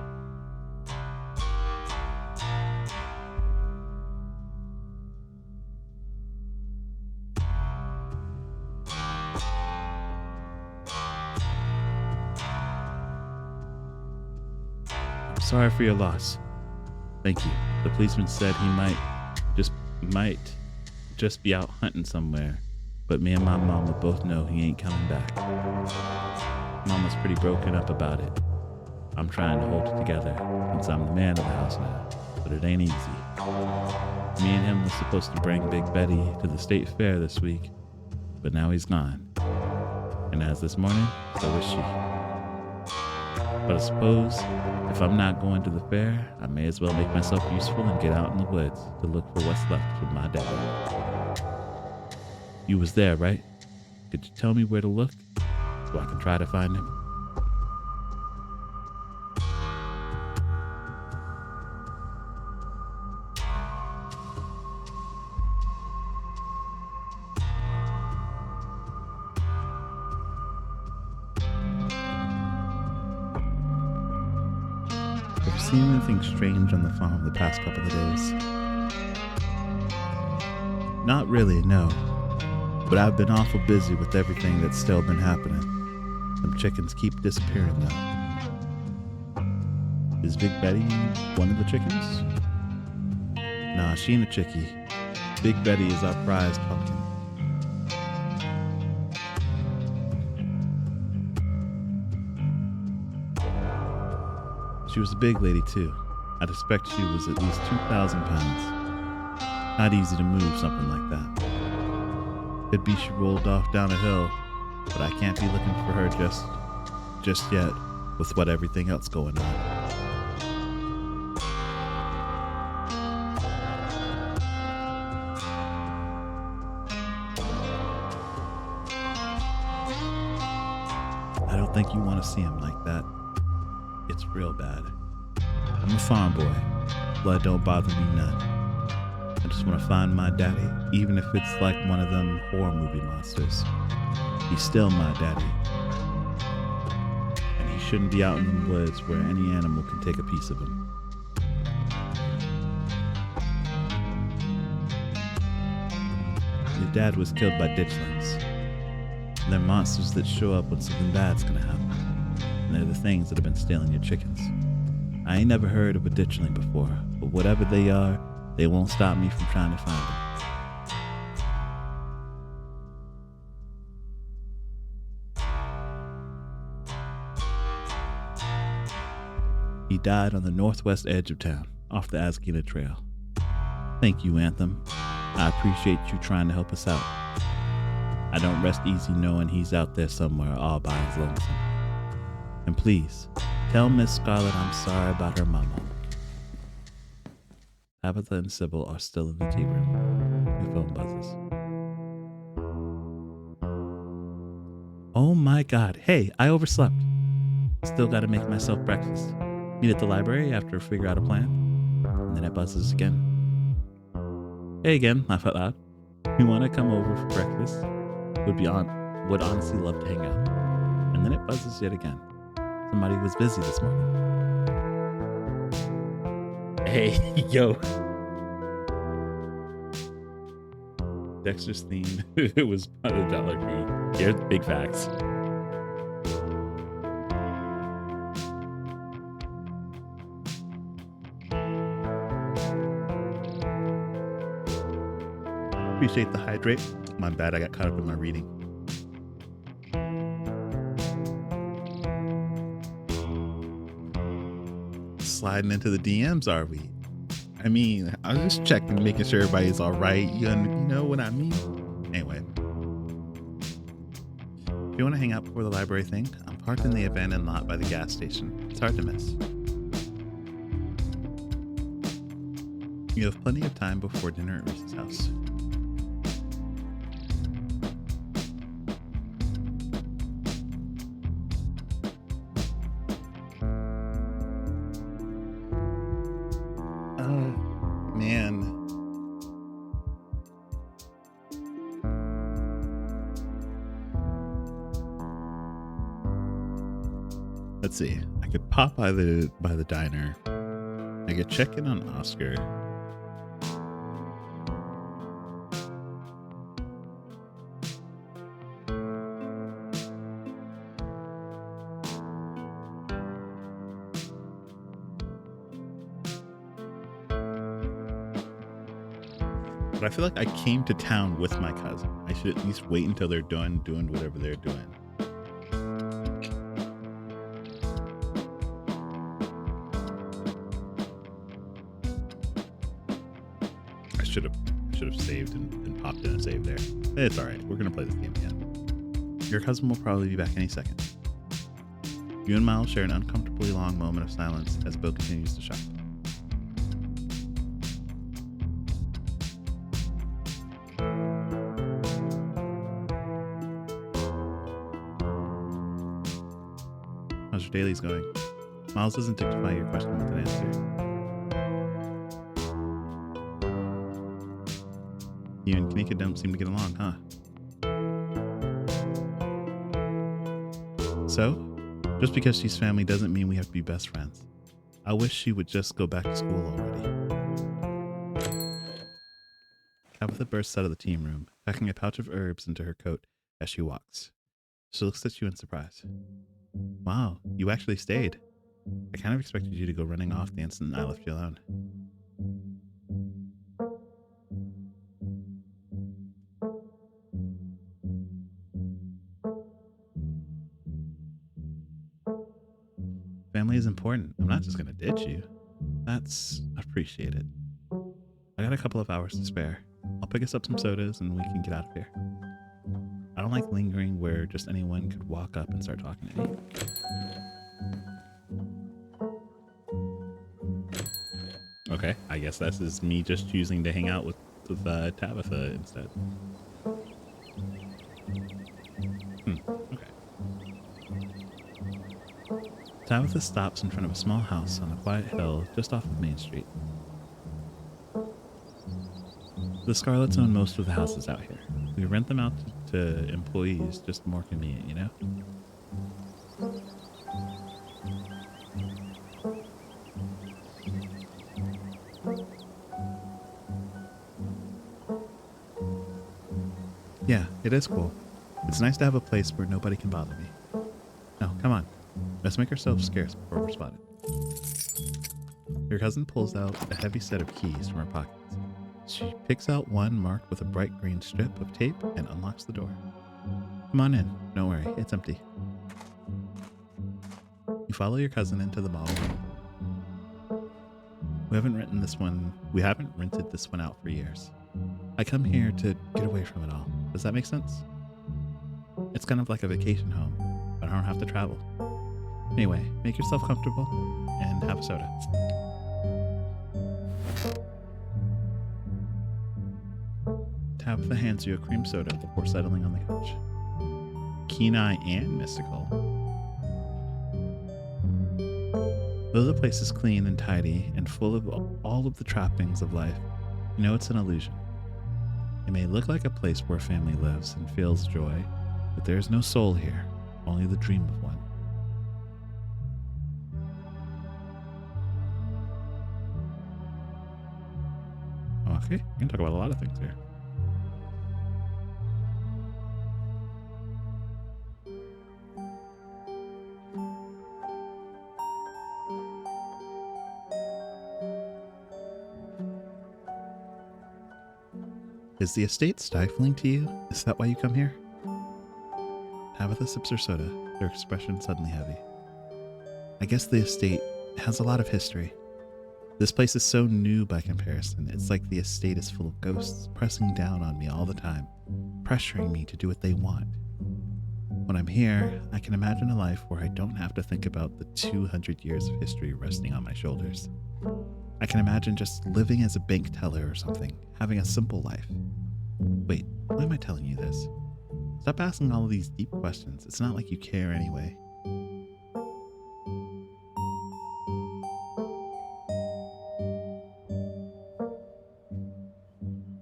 Sorry for your loss. Thank you. The policeman said he might just be out hunting somewhere, but me and my mama both know he ain't coming back. Mama's pretty broken up about it. I'm trying to hold it together since I'm the man of the house now, but it ain't easy. Me and him was supposed to bring Big Betty to the state fair this week, but now he's gone. And as this morning, so is she. But I suppose if I'm not going to the fair, I may as well make myself useful and get out in the woods to look for what's left of my daddy. You was there, right? Could you tell me where to look so I can try to find him? Have you seen anything strange on the farm the past couple of days? Not really, no. But I've been awful busy with everything that's still been happening. Them chickens keep disappearing, though. Is Big Betty one of the chickens? Nah, she ain't a chickie. Big Betty is our prized pumpkin. She was a big lady, too. I'd expect she was at least 2,000 pounds. Not easy to move something like that. Could be she rolled off down a hill, but I can't be looking for her just yet, with what everything else going on. I don't think you want to see him like that. It's real bad. I'm a farm boy. Blood don't bother me none. I just want to find my daddy, even if it's like one of them horror movie monsters. He's still my daddy. And he shouldn't be out in the woods where any animal can take a piece of him. Your dad was killed by ditchlings. They're monsters that show up when something bad's gonna happen. And they're the things that have been stealing your chickens. I ain't never heard of a ditchling before, but whatever they are, they won't stop me from trying to find them. He died on the northwest edge of town, off the Asgina Trail. Thank you, Anthem. I appreciate you trying to help us out. I don't rest easy knowing he's out there somewhere all by his lonesome. And please, tell Miss Scarlet I'm sorry about her mama. Tabitha and Sybil are still in the tea room. Your phone buzzes. Oh my god, hey, I overslept. Still gotta make myself breakfast. Meet at the library after figure out a plan. And then it buzzes again. Hey again, laugh out loud. You wanna come over for breakfast? Would honestly love to hang out. And then it buzzes yet again. Somebody was busy this morning. Hey, yo. Dexter's theme was by the Dollar Tree. Here's big facts. Appreciate the hydrate. My bad, I got caught up in my reading. Sliding into the DMs, are we? I mean, I was just checking, making sure everybody's all right. You know what I mean? Anyway. If you want to hang out before the library thing, I'm parked in the abandoned lot by the gas station. It's hard to miss. You have plenty of time before dinner at Reese's house. Man. Let's see. I could pop by the diner. I could check in on Oscar. But I feel like I came to town with my cousin. I should at least wait until they're done doing whatever they're doing. I should have saved and popped in and saved there. It's all right. We're gonna play this game again. Your cousin will probably be back any second. You and Miles share an uncomfortably long moment of silence as Bill continues to shop. How's your dailies going? Miles doesn't dictify your question with an answer. You and Kanika don't seem to get along, huh? So, just because she's family doesn't mean we have to be best friends. I wish she would just go back to school already. Tabitha bursts out of the team room, packing a pouch of herbs into her coat as she walks. She looks at you in surprise. Wow, you actually stayed. I kind of expected you to go running off the instant I left you alone. Family is important. I'm not just gonna ditch you. That's appreciated. I got a couple of hours to spare. I'll pick us up some sodas and we can get out of here. I don't like lingering where just anyone could walk up and start talking to me. Okay, I guess this is me just choosing to hang out with Tabitha instead. Okay. Tabitha stops in front of a small house on a quiet hill just off of Main Street. The Scarlets own most of the houses out here. We rent them out to employees, just more convenient, you know? Yeah, it is cool. It's nice to have a place where nobody can bother me. Now, come on. Let's make ourselves scarce before we're spotted. Your cousin pulls out a heavy set of keys from her pockets. She picks out one marked with a bright green strip of tape and unlocks the door. Come on in. Don't worry, it's empty. You follow your cousin into the mall. We haven't rented this one out for years. I come here to get away from it all. Does that make sense? It's kind of like a vacation home, but I don't have to travel. Anyway, make yourself comfortable and have a soda. Tabitha hands you a cream soda before settling on the couch. Keen-eye and mystical. Though the place is clean and tidy and full of all of the trappings of life, you know it's an illusion. It may look like a place where a family lives and feels joy, but there is no soul here, only the dream of one. Okay, we can talk about a lot of things here. Is the estate stifling to you? Is that why you come here? Tabitha sips her soda, her expression suddenly heavy. I guess the estate has a lot of history. This place is so new by comparison. It's like the estate is full of ghosts pressing down on me all the time, pressuring me to do what they want. When I'm here, I can imagine a life where I don't have to think about the 200 years of history resting on my shoulders. I can imagine just living as a bank teller or something, having a simple life. Wait, why am I telling you this? Stop asking all of these deep questions. It's not like you care anyway.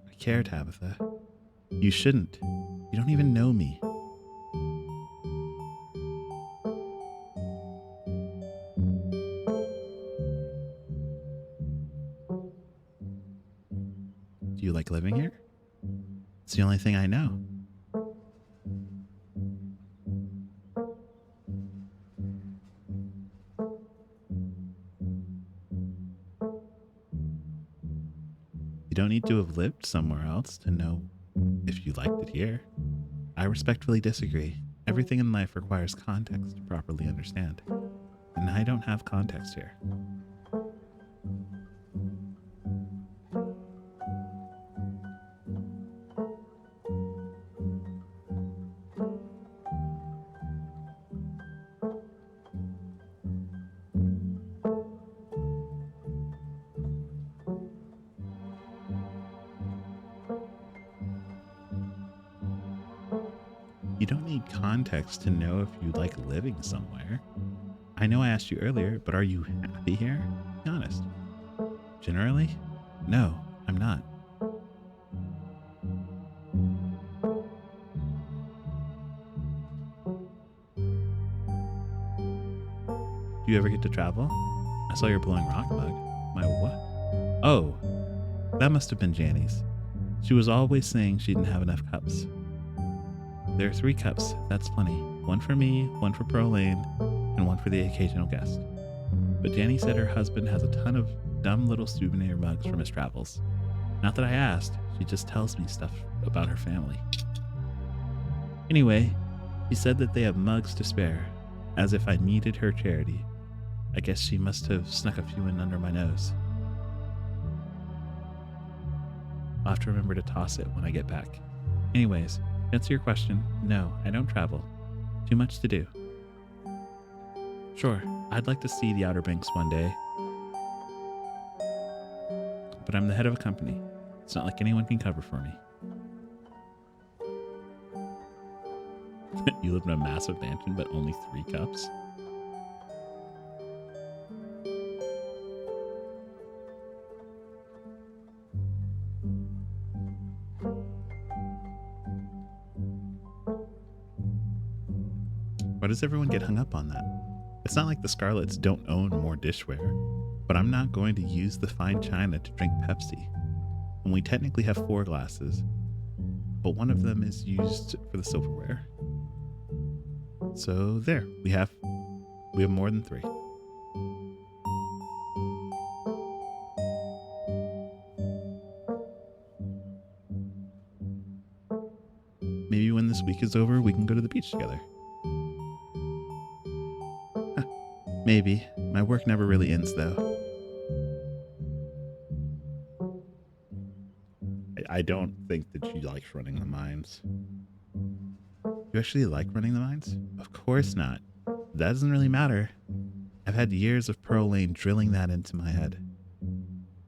I care, Tabitha. You shouldn't. You don't even know me. Do you like living here? It's the only thing I know. You don't need to have lived somewhere else to know if you liked it here. I respectfully disagree. Everything in life requires context to properly understand. And I don't have context here. You don't need context to know if you like living somewhere. I know I asked you earlier, but are you happy here? Be honest. Generally, no, I'm not. Do you ever get to travel? I saw your blowing rock mug. My what? Oh, that must have been Janny's. She was always saying she didn't have enough cups. There are 3 cups, that's plenty. One for me, one for Prolane, and one for the occasional guest. But Janny said her husband has a ton of dumb little souvenir mugs from his travels. Not that I asked, she just tells me stuff about her family. Anyway, she said that they have mugs to spare, as if I needed her charity. I guess she must have snuck a few in under my nose. I'll have to remember to toss it when I get back. Anyways, to answer your question, no, I don't travel. Too much to do. Sure, I'd like to see the Outer Banks one day. But I'm the head of a company. It's not like anyone can cover for me. You live in a massive mansion, but only 3 cups? Why does everyone get hung up on that? It's not like the Scarlets don't own more dishware, but I'm not going to use the fine china to drink Pepsi. And we technically have 4 glasses, but one of them is used for the silverware. So there, we have more than 3. Maybe when this week is over, we can go to the beach together. Maybe. My work never really ends, though. I don't think that she likes running the mines. You actually like running the mines? Of course not. That doesn't really matter. I've had years of Pearl Lane drilling that into my head.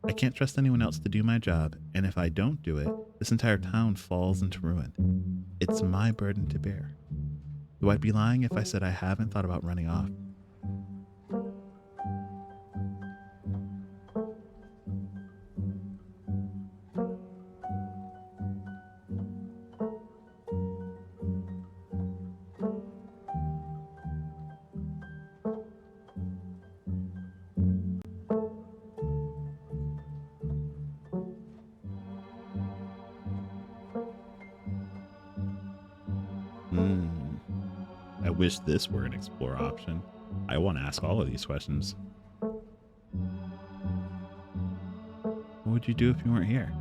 I can't trust anyone else to do my job, and if I don't do it, this entire town falls into ruin. It's my burden to bear. Though I'd be lying if I said I haven't thought about running off. I wish this were an explore option. I want to ask all of these questions. What would you do if you weren't here?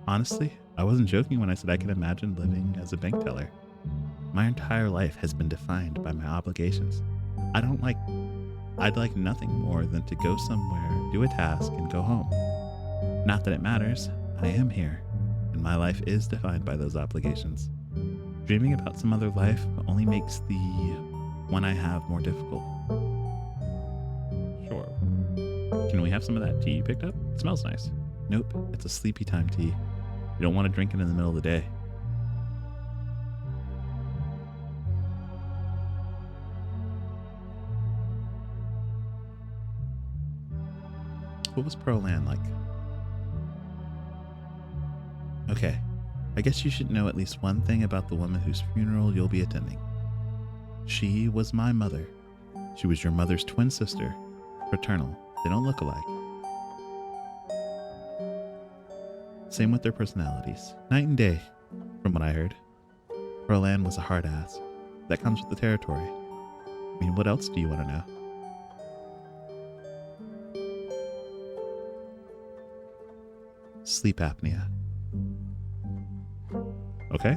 Honestly, I wasn't joking when I said I could imagine living as a bank teller. My entire life has been defined by my obligations. I'd like nothing more than to go somewhere, do a task, and go home. Not that it matters, I am here, and my life is defined by those obligations. Dreaming about some other life only makes the one I have more difficult. Sure. Can we have some of that tea you picked up? It smells nice. Nope, it's a sleepy time tea. You don't want to drink it in the middle of the day. What was Pearl Land like? Okay, I guess you should know at least one thing about the woman whose funeral you'll be attending. She was my mother. She was your mother's twin sister. Fraternal. They don't look alike. Same with their personalities. Night and day, from what I heard. Pearl Ann was a hard ass. That comes with the territory. I mean, what else do you want to know? Sleep apnea. Okay,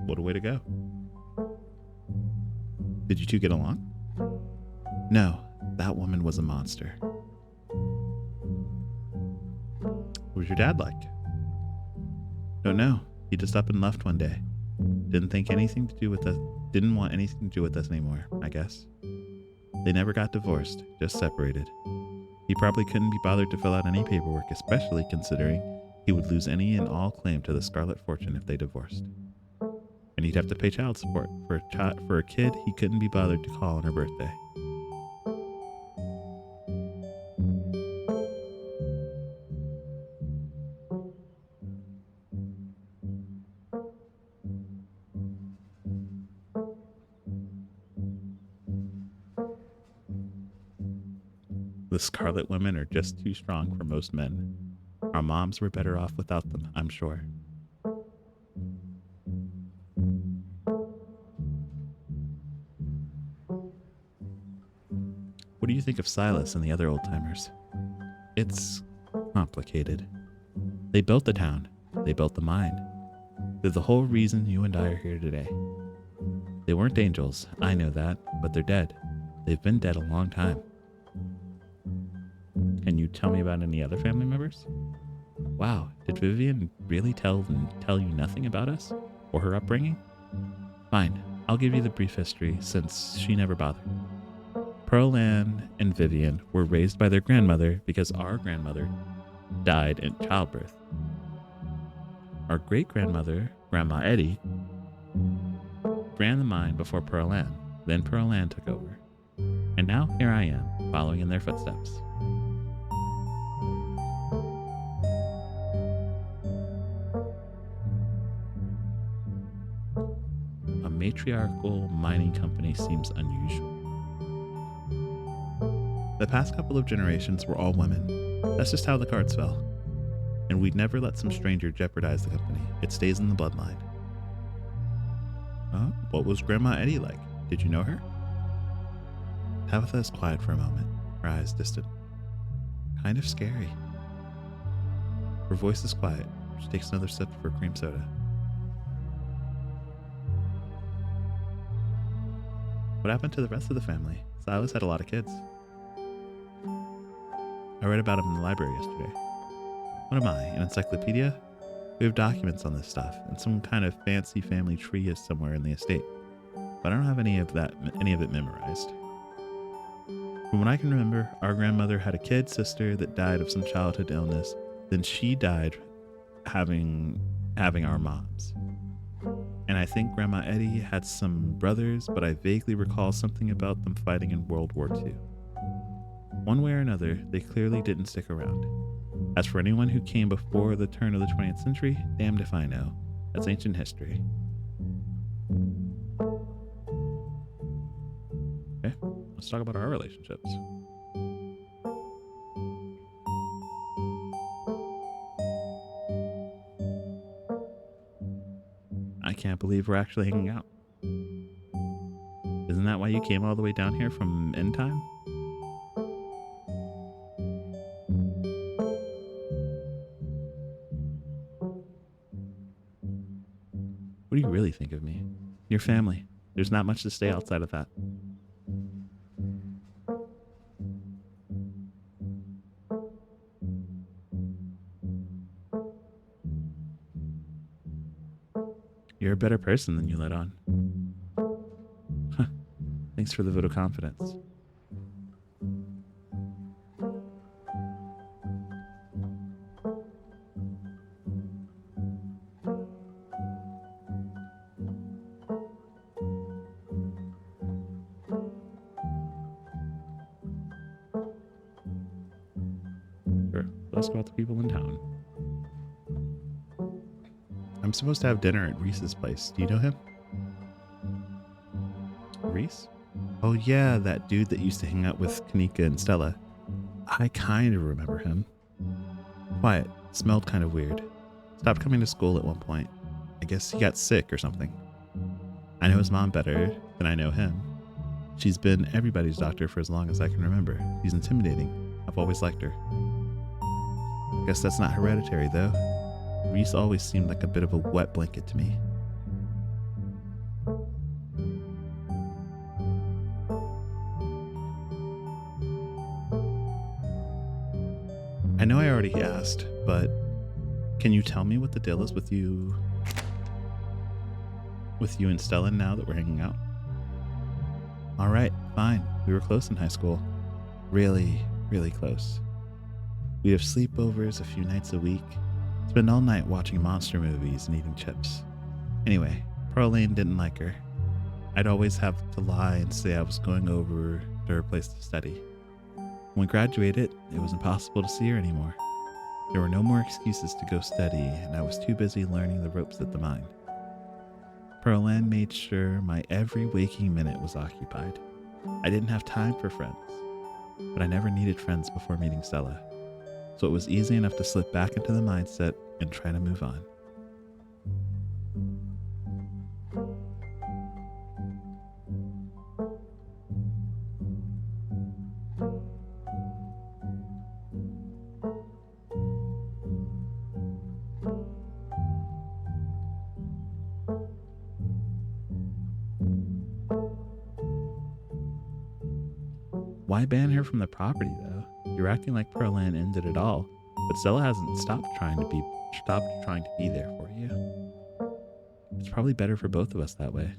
what a way to go. Did you two get along? No, that woman was a monster. What was your dad like? Don't know. He just up and left one day. Didn't want anything to do with us anymore, I guess. They never got divorced, just separated. He probably couldn't be bothered to fill out any paperwork, especially considering he would lose any and all claim to the Scarlet fortune if they divorced. And he'd have to pay child support for a kid he couldn't be bothered to call on her birthday. The Scarlet women are just too strong for most men. Our moms were better off without them, I'm sure. What do you think of Silas and the other old-timers? It's complicated. They built the town. They built the mine. They're the whole reason you and I are here today. They weren't angels, I know that, but they're dead. They've been dead a long time. tell me about any other family members? Wow, did Vivian really tell you nothing about us or her upbringing? Fine, I'll give you the brief history since she never bothered. Pearl Ann and Vivian were raised by their grandmother because our grandmother died in childbirth. Our great-grandmother, Grandma Eddie, ran the mine before Pearl Ann. Then Pearl Ann took over. And now here I am, following in their footsteps. A matriarchal mining company seems unusual. The past couple of generations were all women. That's just how the cards fell. And we'd never let some stranger jeopardize the company. It stays in the bloodline. What was Grandma Eddie like? Did you know her? Tabitha is quiet for a moment, her eyes distant. Kind of scary. Her voice is quiet. She takes another sip of her cream soda. What happened to the rest of the family? Silas had a lot of kids. I read about him in the library yesterday. What am I, an encyclopedia? We have documents on this stuff, and some kind of fancy family tree is somewhere in the estate. But I don't have any of it memorized. From what I can remember, our grandmother had a kid sister that died of some childhood illness. Then she died having our moms. And I think Grandma Eddie had some brothers, but I vaguely recall something about them fighting in World War II. One way or another, they clearly didn't stick around. As for anyone who came before the turn of the 20th century, damned if I know. That's ancient history. Okay, let's talk about our relationships. I can't believe we're actually hanging out. Isn't that why you came all the way down here from end time? What do you really think of me? Your family. There's not much to say outside of that. You're a better person than you let on. Huh. Thanks for the vote of confidence. Sure, let's go out the people in town. I'm supposed to have dinner at Reese's place. Do you know him? Reese? Oh yeah, that dude that used to hang out with Kanika and Stella. I kind of remember him. Quiet, smelled kind of weird. Stopped coming to school at one point. I guess he got sick or something. I know his mom better than I know him. She's been everybody's doctor for as long as I can remember. She's intimidating. I've always liked her. Guess that's not hereditary though. Reese always seemed like a bit of a wet blanket to me. I know I already asked, but can you tell me what the deal is with you and Stella now that we're hanging out? All right, fine. We were close in high school. Really, really close. We'd have sleepovers a few nights a week. Spend all night watching monster movies and eating chips. Anyway, Pearline didn't like her. I'd always have to lie and say I was going over to her place to study. When we graduated, it was impossible to see her anymore. There were no more excuses to go study, and I was too busy learning the ropes at the mine. Pearline made sure my every waking minute was occupied. I didn't have time for friends, but I never needed friends before meeting Stella. So it was easy enough to slip back into the mindset and try to move on. Why ban her from the property, though? You're acting like Pearl Ann ended it all, but Stella hasn't stopped trying to be there for you. It's probably better for both of us that way.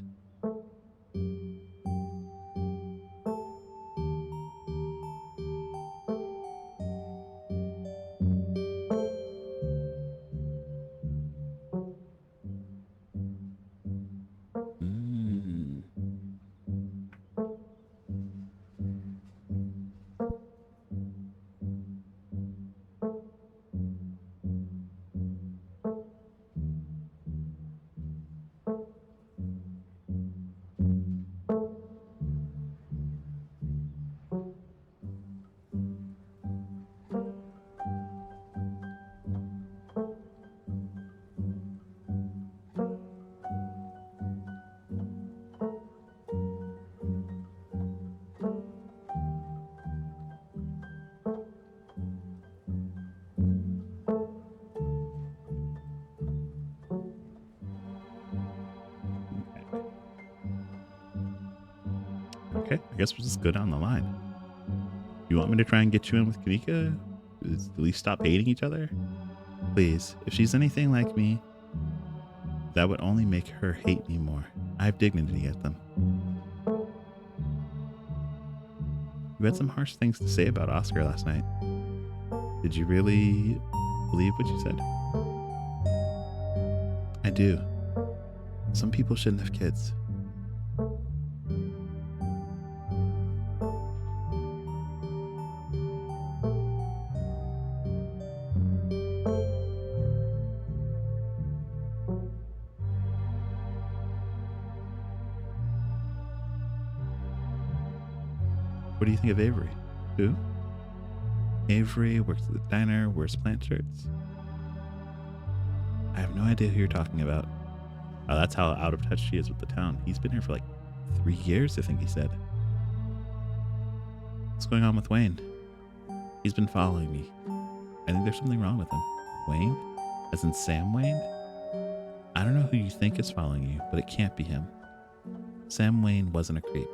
Okay, I guess we'll just go down the line. You want me to try and get you in with Kanika? At least stop hating each other? Please, if she's anything like me, that would only make her hate me more. I have dignity at them. You had some harsh things to say about Oscar last night. Did you really believe what you said? I do. Some people shouldn't have kids. What do you think of Avery? Who? Avery works at the diner, wears plant shirts. I have no idea who you're talking about. Oh, that's how out of touch she is with the town. He's been here for like 3 years, I think he said. What's going on with Wayne? He's been following me. I think there's something wrong with him. Wayne? As in Sam Wayne? I don't know who you think is following you, but it can't be him. Sam Wayne wasn't a creep.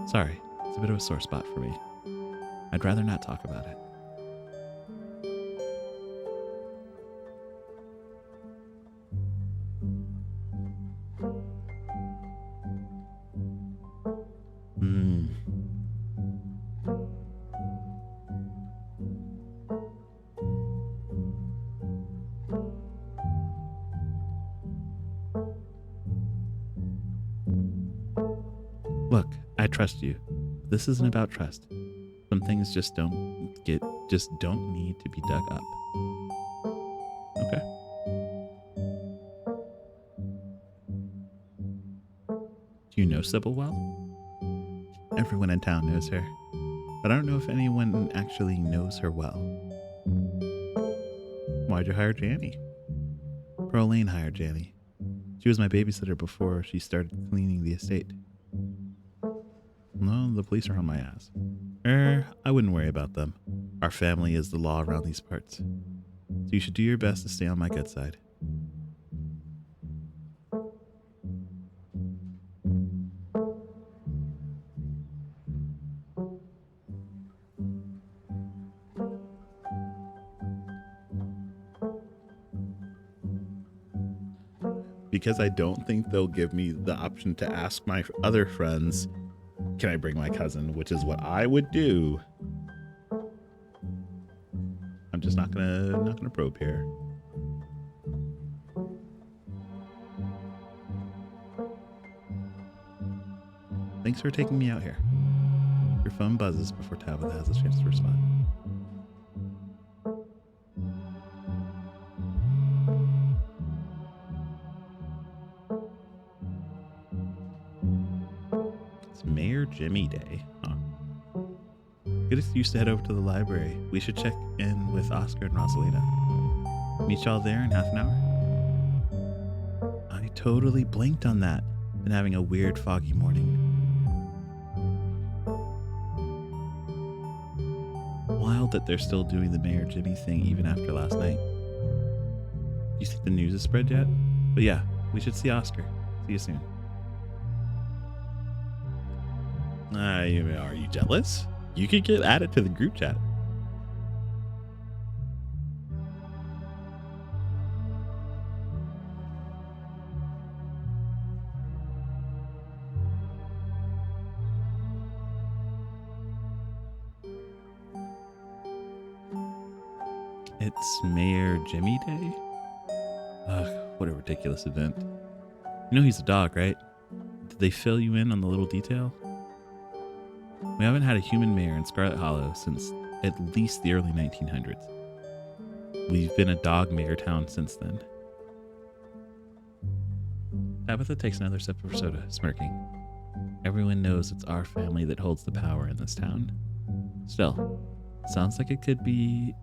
Sorry, it's a bit of a sore spot for me. I'd rather not talk about it. Look, I trust you. This isn't about trust. Some things just don't need to be dug up. Okay. Do you know Sybil well? Everyone in town knows her, but I don't know if anyone actually knows her well. Why'd you hire Janny? Pearl Lane hired Janny. She was my babysitter before she started cleaning the estate. No, the police are on my ass. I wouldn't worry about them. Our family is the law around these parts. So you should do your best to stay on my good side. Because I don't think they'll give me the option to ask my other friends, can I bring my cousin, which is what I would do. I'm just not gonna probe here. Thanks for taking me out here. Your phone buzzes before Tabitha has a chance to respond. It's Mayor Jimmy Day. Huh. Good excuse to head over to the library. We should check in with Oscar and Rosalina. Meet y'all there in half an hour. I totally blinked on that. Been having a weird foggy morning. Wild that they're still doing the Mayor Jimmy thing even after last night. Do you think the news has spread yet? But yeah, we should see Oscar. See you soon. Are you jealous? You could get added to the group chat. It's Mayor Jimmy Day? Ugh, what a ridiculous event. You know he's a dog, right? Did they fill you in on the little detail? We haven't had a human mayor in Scarlet Hollow since at least the early 1900s. We've been a dog mayor town since then. Tabitha takes another sip of her soda, smirking. Everyone knows it's our family that holds the power in this town. Still, sounds like it could be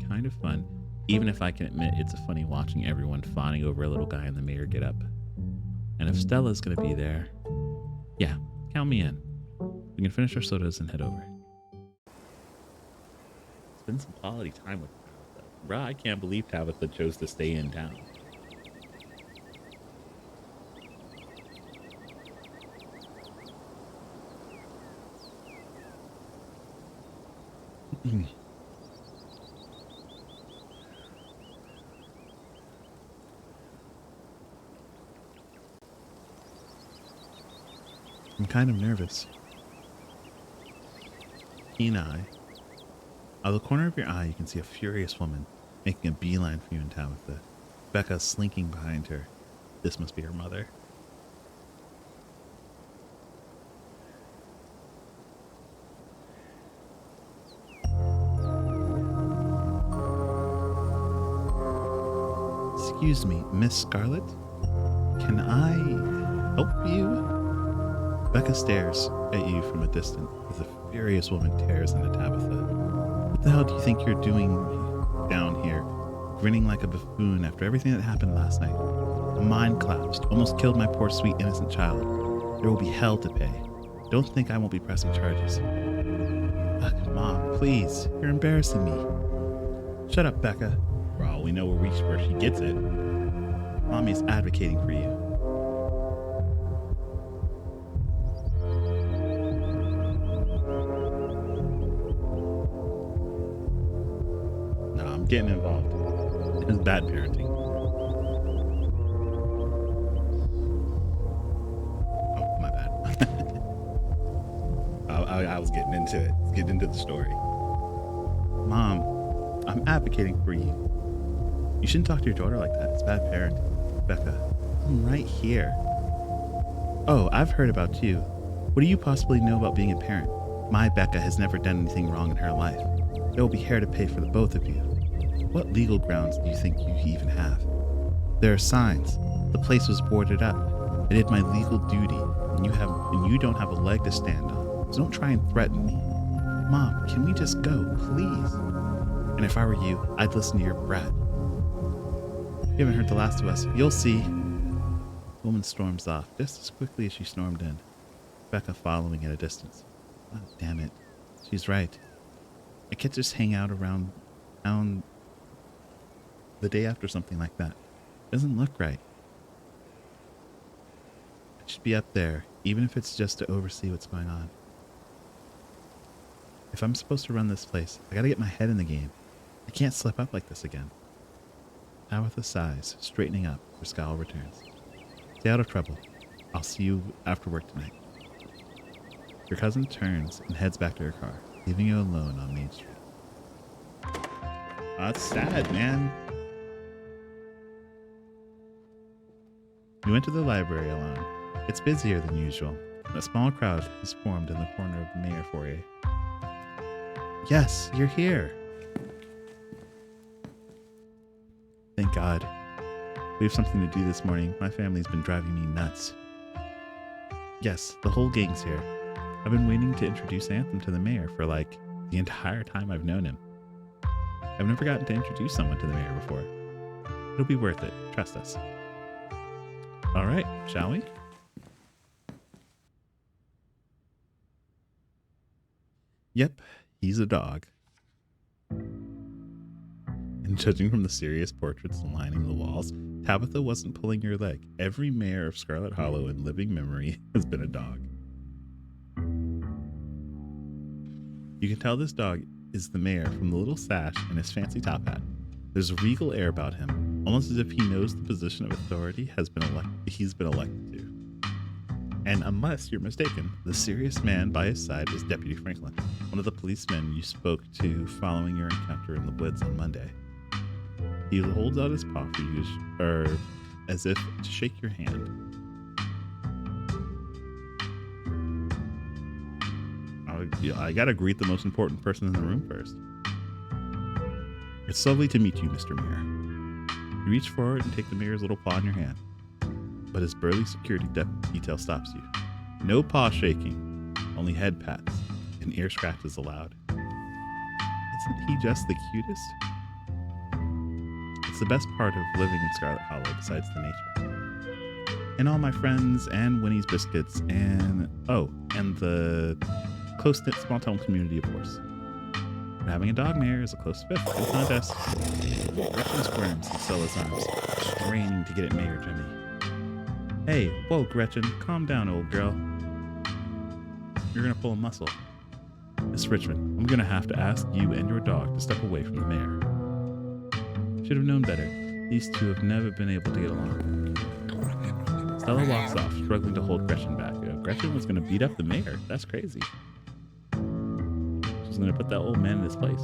kind of fun, even if I can admit it's funny watching everyone fawning over a little guy in the mayor getup. And if Stella's gonna be there, yeah, count me in. We can finish our sodas and head over. Spend some quality time with Tabitha. Bruh, I can't believe Tabitha chose to stay in town. I'm kind of nervous. Keen eye. Out of the corner of your eye, you can see a furious woman making a beeline for you and Tabitha. Becca slinking behind her. This must be her mother. Excuse me, Miss Scarlet? Can I help you? Becca stares at you from a distance as the furious woman tears into Tabitha. What the hell do you think you're doing down here, grinning like a buffoon after everything that happened last night? A mine collapsed, almost killed my poor sweet innocent child. There will be hell to pay. Don't think I won't be pressing charges. Ugh, Mom, please, you're embarrassing me. Shut up, Becca. For all we know where she gets it. Mommy's advocating for you. Getting involved. It's bad parenting. Oh, my bad. I was getting into it. Getting into the story. Mom, I'm advocating for you. You shouldn't talk to your daughter like that. It's bad parenting. Becca, I'm right here. Oh, I've heard about you. What do you possibly know about being a parent? My Becca has never done anything wrong in her life. There will be hair to pay for the both of you. What legal grounds do you think you even have? There are signs. The place was boarded up. I did my legal duty, and you don't have a leg to stand on. So don't try and threaten me. Mom, can we just go, please? And if I were you, I'd listen to your brat. You haven't heard The Last of Us. You'll see. The woman storms off just as quickly as she stormed in, Becca following at a distance. Oh, damn it. She's right. I can't just hang out around town the day after something like that. It doesn't look right. I should be up there, even if it's just to oversee what's going on. If I'm supposed to run this place, I gotta get my head in the game. I can't slip up like this again. Tabitha sighs, straightening up, her scowl returns. Stay out of trouble. I'll see you after work tonight. Your cousin turns and heads back to her car, leaving you alone on Main Street. That's sad, man. You enter the library alone. It's busier than usual. A small crowd has formed in the corner of the mayor foyer. Yes, you're here. Thank God. We have something to do this morning. My family's been driving me nuts. Yes, the whole gang's here. I've been waiting to introduce Anthem to the mayor for like the entire time I've known him. I've never gotten to introduce someone to the mayor before. It'll be worth it. Trust us. All right, shall we? Yep, he's a dog. And judging from the serious portraits lining the walls, Tabitha wasn't pulling your leg. Every mayor of Scarlet Hollow in living memory has been a dog. You can tell this dog is the mayor from the little sash and his fancy top hat. There's a regal air about him, almost as if he knows the position of authority he's been elected to. And unless you're mistaken, the serious man by his side is Deputy Franklin, one of the policemen you spoke to following your encounter in the woods on Monday. He holds out his paw for you as if to shake your hand. I gotta greet the most important person in the room first. It's lovely to meet you, Mr. Mayor. You reach forward and take the mayor's little paw in your hand, but his burly security detail stops you. No paw shaking, only head pats and ear scratches allowed. Isn't he just the cutest? It's the best part of living in Scarlet Hollow besides the nature. And all my friends and Winnie's Biscuits and the close-knit small-town community, of course. But having a dog mayor is a close fifth to the contest. Gretchen squirms and Stella's arms, straining to get at Mayor Jimmy. Hey, whoa, Gretchen, calm down, old girl. You're gonna pull a muscle. Miss Richmond, I'm gonna have to ask you and your dog to step away from the mayor. Should have known better. These two have never been able to get along. Stella walks off, struggling to hold Gretchen back. Gretchen was gonna beat up the mayor. That's crazy. She's gonna put that old man in his place.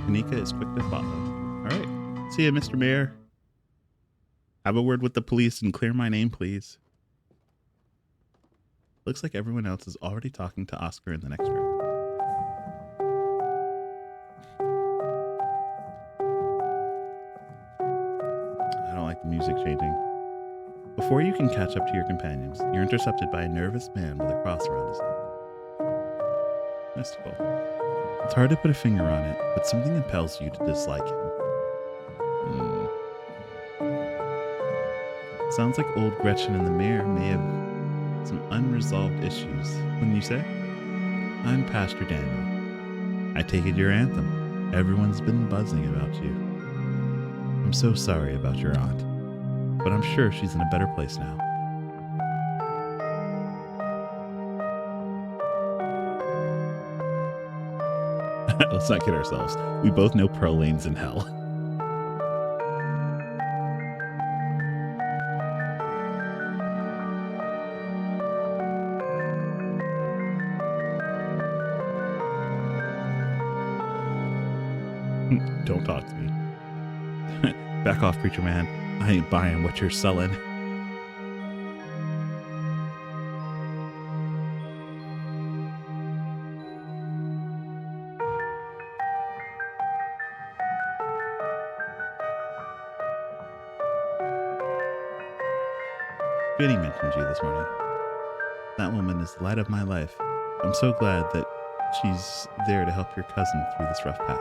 Kanika is quick to follow. All right. See ya, Mr. Mayor. Have a word with the police and clear my name, please. Looks like everyone else is already talking to Oscar in the next room. I don't like the music changing. Before you can catch up to your companions, you're intercepted by a nervous man with a cross around his neck. Mystical. It's hard to put a finger on it, but something impels you to dislike him. Sounds like old Gretchen and the mayor may have some unresolved issues, wouldn't you say? I'm Pastor Daniel. I take it your anthem. Everyone's been buzzing about you. I'm so sorry about your aunt, but I'm sure she's in a better place now. Let's not kid ourselves. We both know Pearl Lane's in hell. Don't talk to me. Back off, preacher man. I ain't buying what you're selling. Jenny mentioned you this morning. That woman is the light of my life. I'm so glad that she's there to help your cousin through this rough patch.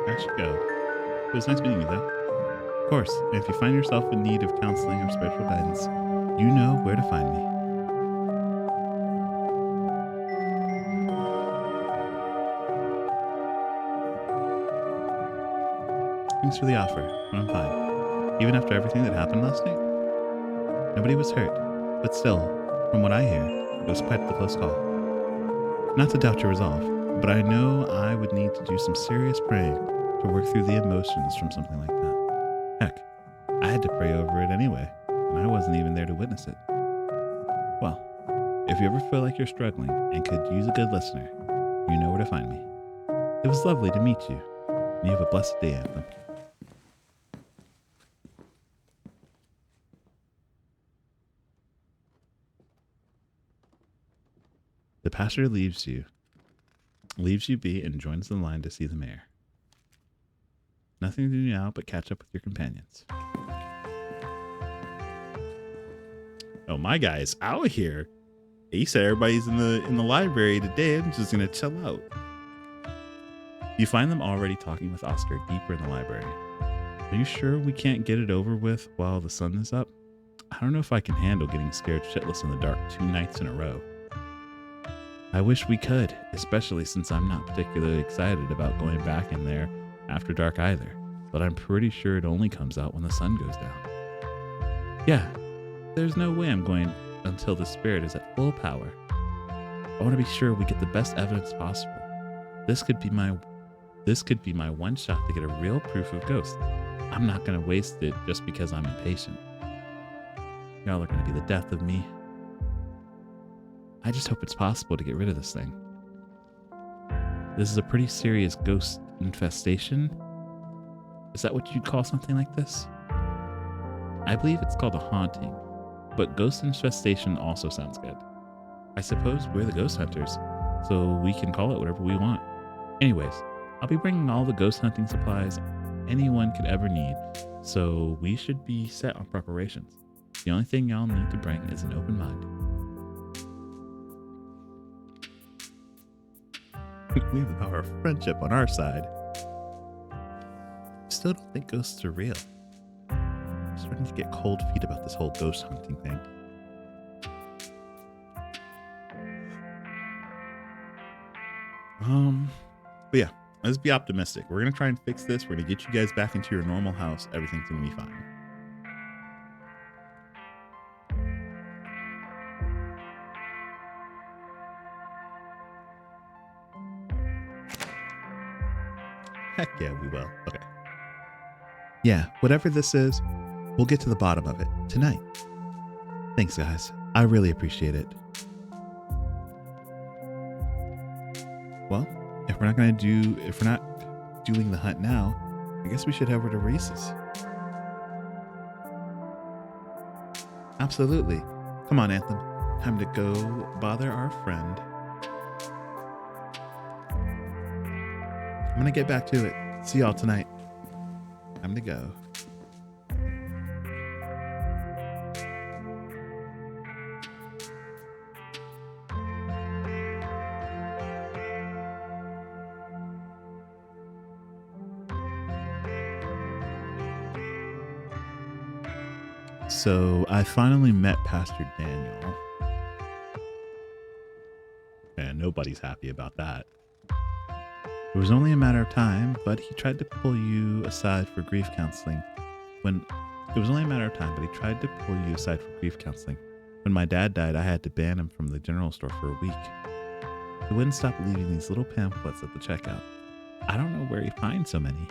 I should go. It was nice meeting you, though. Of course, and if you find yourself in need of counseling or spiritual guidance, you know where to find me. Thanks for the offer, but I'm fine. Even after everything that happened last night? Nobody was hurt, but still, from what I hear, it was quite the close call. Not to doubt your resolve, but I know I would need to do some serious praying to work through the emotions from something like that. Heck, I had to pray over it anyway, and I wasn't even there to witness it. Well, if If you ever feel like you're struggling and could use a good listener, you know where to find me. It was lovely to meet you. You have a blessed day, Anthem. The pastor leaves you be, and joins the line to see the mayor. Nothing to do now but catch up with your companions. Oh, my guy's out here. He said everybody's in the library today. I'm just gonna chill out. You find them already talking with Oscar deeper in the library. Are you sure we can't get it over with while the sun is up? I don't know if I can handle getting scared shitless in the dark 2 nights in a row. I wish we could, especially since I'm not particularly excited about going back in there after dark either, but I'm pretty sure it only comes out when the sun goes down. Yeah, there's no way I'm going until the spirit is at full power. I want to be sure we get the best evidence possible. This could be my one shot to get a real proof of ghosts. I'm not going to waste it just because I'm impatient. Y'all are going to be the death of me. I just hope it's possible to get rid of this thing. This is a pretty serious ghost infestation. Is that what you'd call something like this? I believe it's called a haunting, but ghost infestation also sounds good. I suppose we're the ghost hunters, so we can call it whatever we want. Anyways, I'll be bringing all the ghost hunting supplies anyone could ever need, so we should be set on preparations. The only thing y'all need to bring is an open mind. We have the power of friendship on our side. Still don't think ghosts are real. I'm starting to get cold feet about this whole ghost hunting thing. But yeah, let's be optimistic. We're gonna try and fix this. We're gonna get you guys back into your normal house. Everything's gonna be fine. Heck yeah, we will. Okay. Yeah, whatever this is, we'll get to the bottom of it tonight. Thanks, guys. I really appreciate it. Well, if we're not doing the hunt now, I guess we should head over to Reese's. Absolutely. Come on, Anthem. Time to go bother our friend. I'm gonna get back to it. See y'all tonight. Time to go. So I finally met Pastor Daniel. And nobody's happy about that. It was only a matter of time, but he tried to pull you aside for grief counseling. When my dad died, I had to ban him from the general store for a week. He wouldn't stop leaving these little pamphlets at the checkout. I don't know where he finds so many.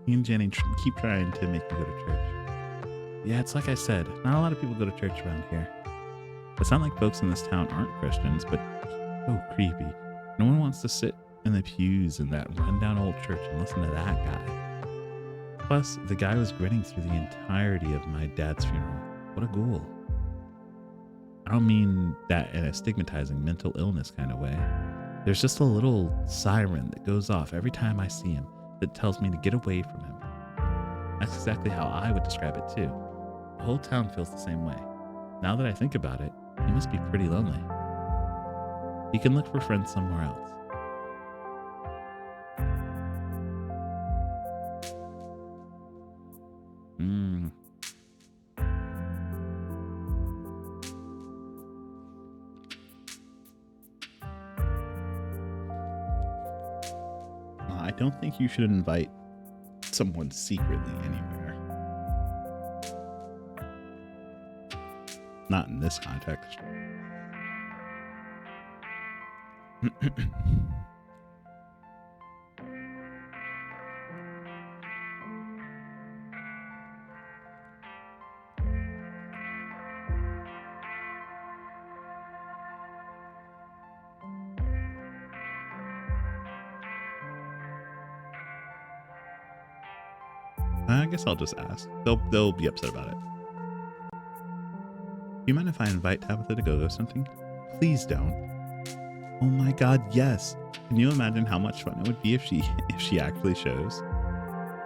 Me and Jenny keep trying to make me go to church. Yeah, it's like I said, not a lot of people go to church around here. It's not like folks in this town aren't Christians, but so creepy. No one wants to sit in the pews in that rundown old church and listen to that guy. Plus, the guy was grinning through the entirety of my dad's funeral. What a ghoul. I don't mean that in a stigmatizing mental illness kind of way. There's just a little siren that goes off every time I see him that tells me to get away from him. That's exactly how I would describe it too. The whole town feels the same way. Now that I think about it, he must be pretty lonely. He can look for friends somewhere else. I don't think you should invite someone secretly anywhere. Not in this context. I guess I'll just ask. They'll be upset about it. Do you mind if I invite Tabitha to go something? Please don't. Oh my god, yes. Can you imagine how much fun it would be if she actually shows?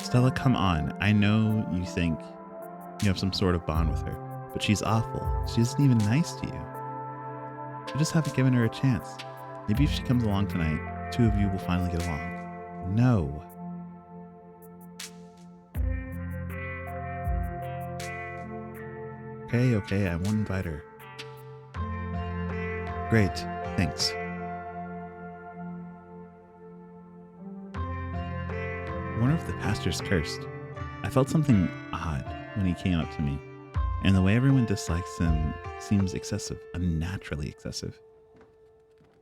Stella, come on. I know you think you have some sort of bond with her, but she's awful. She isn't even nice to you. You just haven't given her a chance. Maybe if she comes along tonight, two of you will finally get along. No. Okay, I won't invite her. Great, thanks. I wonder if the pastor's cursed. I felt something odd when he came up to me, and the way everyone dislikes him seems excessive, unnaturally excessive.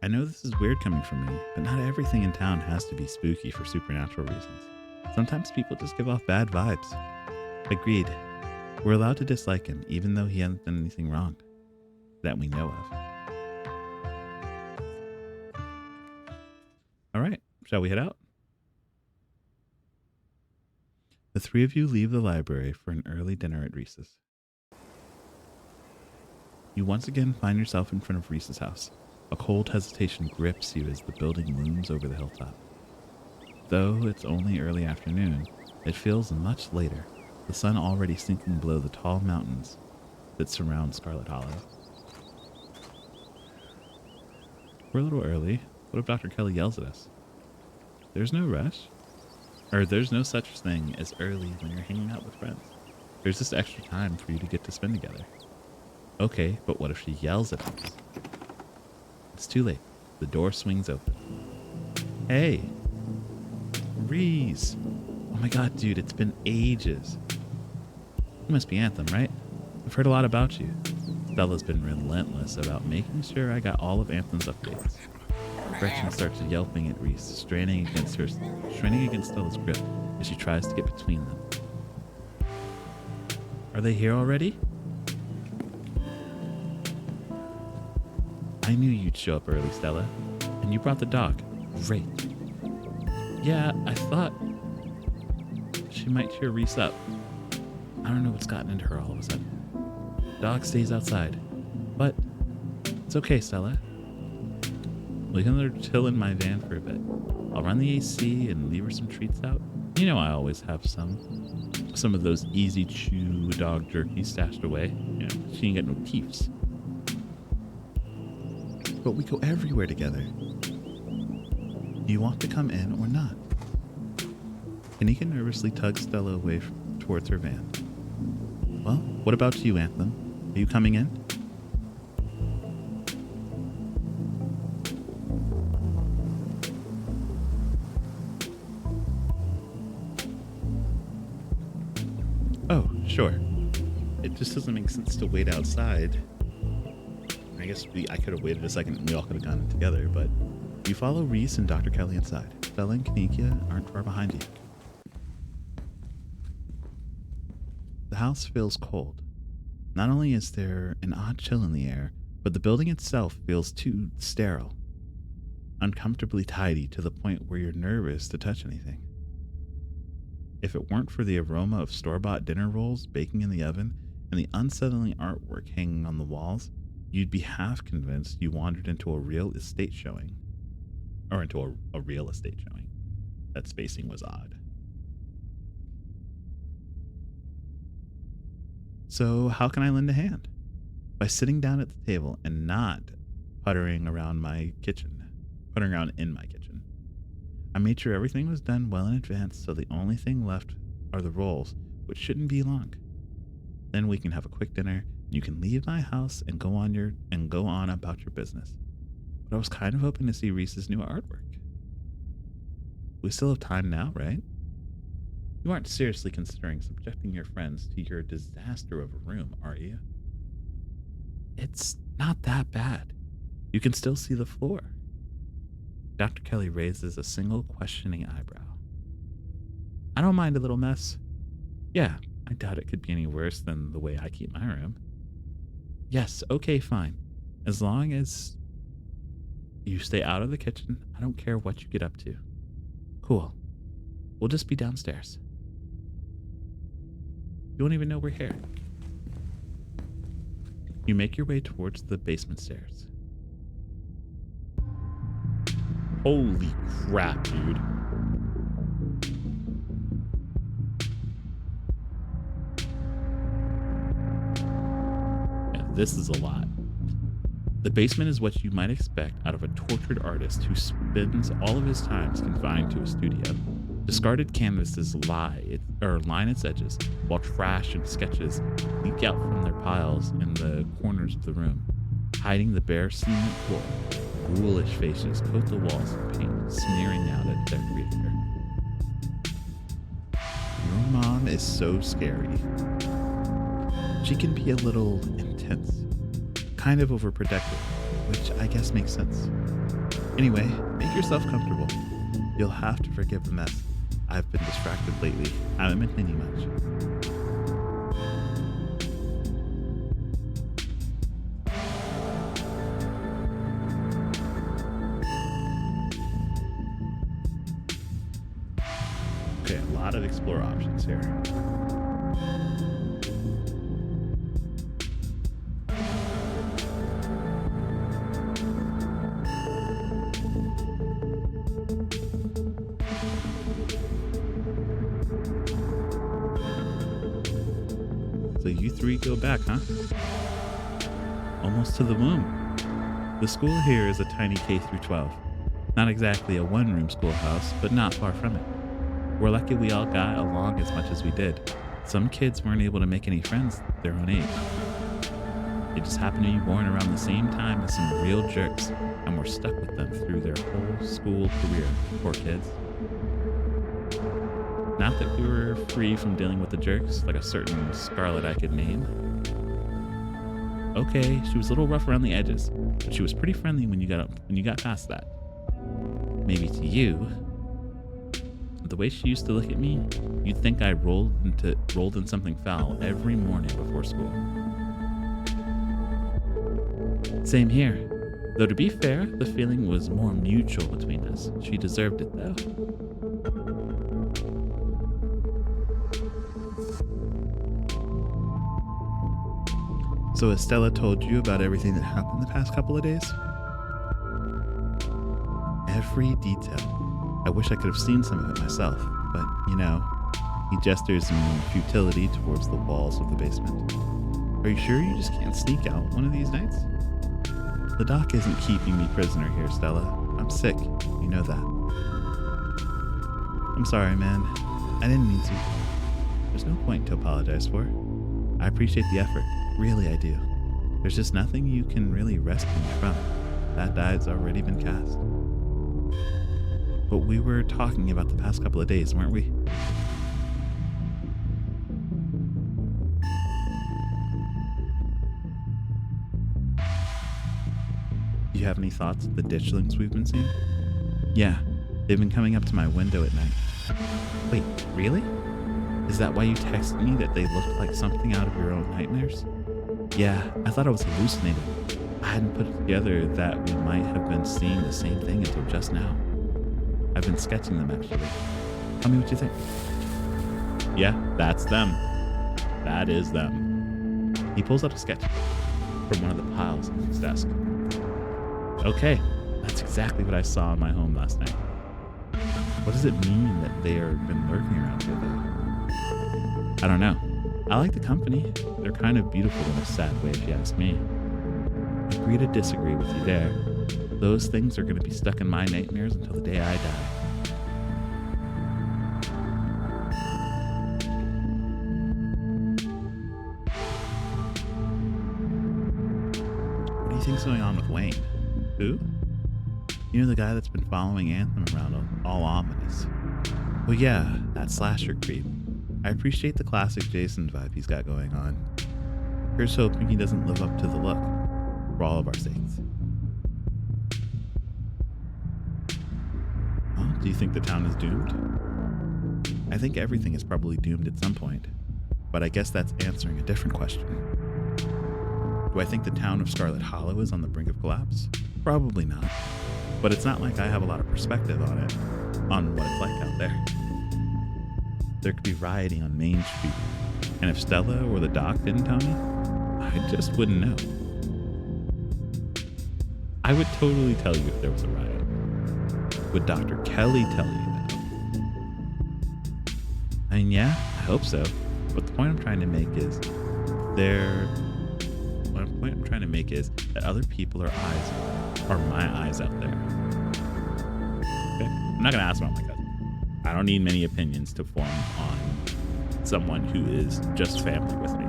I know this is weird coming from me, but not everything in town has to be spooky for supernatural reasons. Sometimes people just give off bad vibes. Agreed. We're allowed to dislike him, even though he hasn't done anything wrong that we know of. All right, shall we head out? The three of you leave the library for an early dinner at Reese's. You once again find yourself in front of Reese's house. A cold hesitation grips you as the building looms over the hilltop. Though it's only early afternoon, it feels much later, the sun already sinking below the tall mountains that surround Scarlet Hollow. We're a little early. What if Dr. Kelly yells at us? There's no rush. Or there's no such thing as early when you're hanging out with friends. There's just extra time for you to get to spend together. Okay, but what if she yells at us? It's too late. The door swings open. Hey! Reese! Oh my god, dude, it's been ages. You must be Anthem, right? I've heard a lot about you. Stella's been relentless about making sure I got all of Anthem's updates. Gretchen starts yelping at Reese, straining against Stella's grip as she tries to get between them. Are they here already? I knew you'd show up early, Stella. And you brought the dog. Great. Yeah, I thought she might cheer Reese up. I don't know what's gotten into her all of a sudden. Dog stays outside. But it's okay, Stella. We can let her chill in my van for a bit. I'll run the AC and leave her some treats out. You know I always have some of those easy chew dog jerky stashed away. You know, she ain't got no teeths. But we go everywhere together. Do you want to come in or not? Kanika nervously tugs Stella away towards her van. Well, what about you, Anthem? Are you coming in? Oh, sure. It just doesn't make sense to wait outside. I guess I could have waited a second and we all could have gone in together, but you follow Reese and Dr. Kelly inside. Stella and Kanika aren't far behind you. The house feels cold. Not only is there an odd chill in the air, but the building itself feels too sterile, uncomfortably tidy to the point where you're nervous to touch anything. If it weren't for the aroma of store-bought dinner rolls baking in the oven and the unsettling artwork hanging on the walls, you'd be half convinced you wandered into a real estate showing. Or into a real estate showing. That spacing was odd. So how can I lend a hand? By sitting down at the table and not puttering around in my kitchen. I made sure everything was done well in advance, so the only thing left are the rolls, which shouldn't be long. Then we can have a quick dinner, and you can leave my house and go on about your business. But I was kind of hoping to see Reese's new artwork. We still have time now, right? You aren't seriously considering subjecting your friends to your disaster of a room, are you? It's not that bad. You can still see the floor. Dr. Kelly raises a single questioning eyebrow. I don't mind a little mess. Yeah, I doubt it could be any worse than the way I keep my room. Yes, okay, fine. As long as you stay out of the kitchen, I don't care what you get up to. Cool. We'll just be downstairs. You won't even know we're here. You make your way towards the basement stairs. Holy crap, dude. Yeah, this is a lot. The basement is what you might expect out of a tortured artist who spends all of his time confined to a studio. Discarded canvases line its edges, while trash and sketches leak out from their piles in the corners of the room, hiding the bare cement floor. Ghoulish faces coat the walls in paint, sneering out at their creator. Your mom is so scary. She can be a little intense, kind of overprotective, which I guess makes sense. Anyway, make yourself comfortable. You'll have to forgive the mess. I've been distracted lately. Haven't been thinking much. Okay, a lot of explore options here. So you three go back, huh? Almost to the womb. The school here is a tiny K-12. Not exactly a one-room schoolhouse, but not far from it. We're lucky we all got along as much as we did. Some kids weren't able to make any friends their own age. They just happened to be born around the same time as some real jerks, and were stuck with them through their whole school career. Poor kids. Not that we were free from dealing with the jerks, like a certain Scarlet I could name. Okay, she was a little rough around the edges, but she was pretty friendly when you got past that. Maybe to you, the way she used to look at me, you'd think I rolled in something foul every morning before school. Same here. Though to be fair, the feeling was more mutual between us. She deserved it though. So Estella told you about everything that happened the past couple of days? Every detail. I wish I could have seen some of it myself, but he gestures in futility towards the walls of the basement. Are you sure you just can't sneak out one of these nights? The doc isn't keeping me prisoner here, Stella. I'm sick. You know that. I'm sorry, man. I didn't mean to. There's no point to apologize for. I appreciate the effort. Really, I do. There's just nothing you can really rescue me from. That die's already been cast. But we were talking about the past couple of days, weren't we? Do you have any thoughts of the ditchlings we've been seeing? Yeah, they've been coming up to my window at night. Wait, really? Is that why you texted me that they looked like something out of your own nightmares? Yeah, I thought I was hallucinating. I hadn't put it together that we might have been seeing the same thing until just now. I've been sketching them, actually. Tell me what you think. Yeah, that's them. That is them. He pulls out a sketch from one of the piles on his desk. Okay, that's exactly what I saw in my home last night. What does it mean that they have been lurking around here, though? I don't know. I like the company. They're kind of beautiful in a sad way, if you ask me. Agree to disagree with you there. Those things are going to be stuck in my nightmares until the day I die. What do you think's going on with Wayne? Who? You know, the guy that's been following Anthem around, all ominous. Well, yeah, that slasher creep. I appreciate the classic Jason vibe he's got going on. Here's hoping he doesn't live up to the look. for all of our sakes. Well, do you think the town is doomed? I think everything is probably doomed at some point, but I guess that's answering a different question. Do I think the town of Scarlet Hollow is on the brink of collapse? Probably not, but it's not like I have a lot of perspective on it, on what it's like out there. There could be rioting on Main Street, and if Stella or the doc didn't tell me, I just wouldn't know. I would totally tell you if there was a riot. Would Dr. Kelly tell you that? I mean, yeah, I hope so. But the point I'm trying to make is that other people are my eyes out there. Okay? I'm not gonna ask about my cousin. I don't need many opinions to form on someone who is just family with me.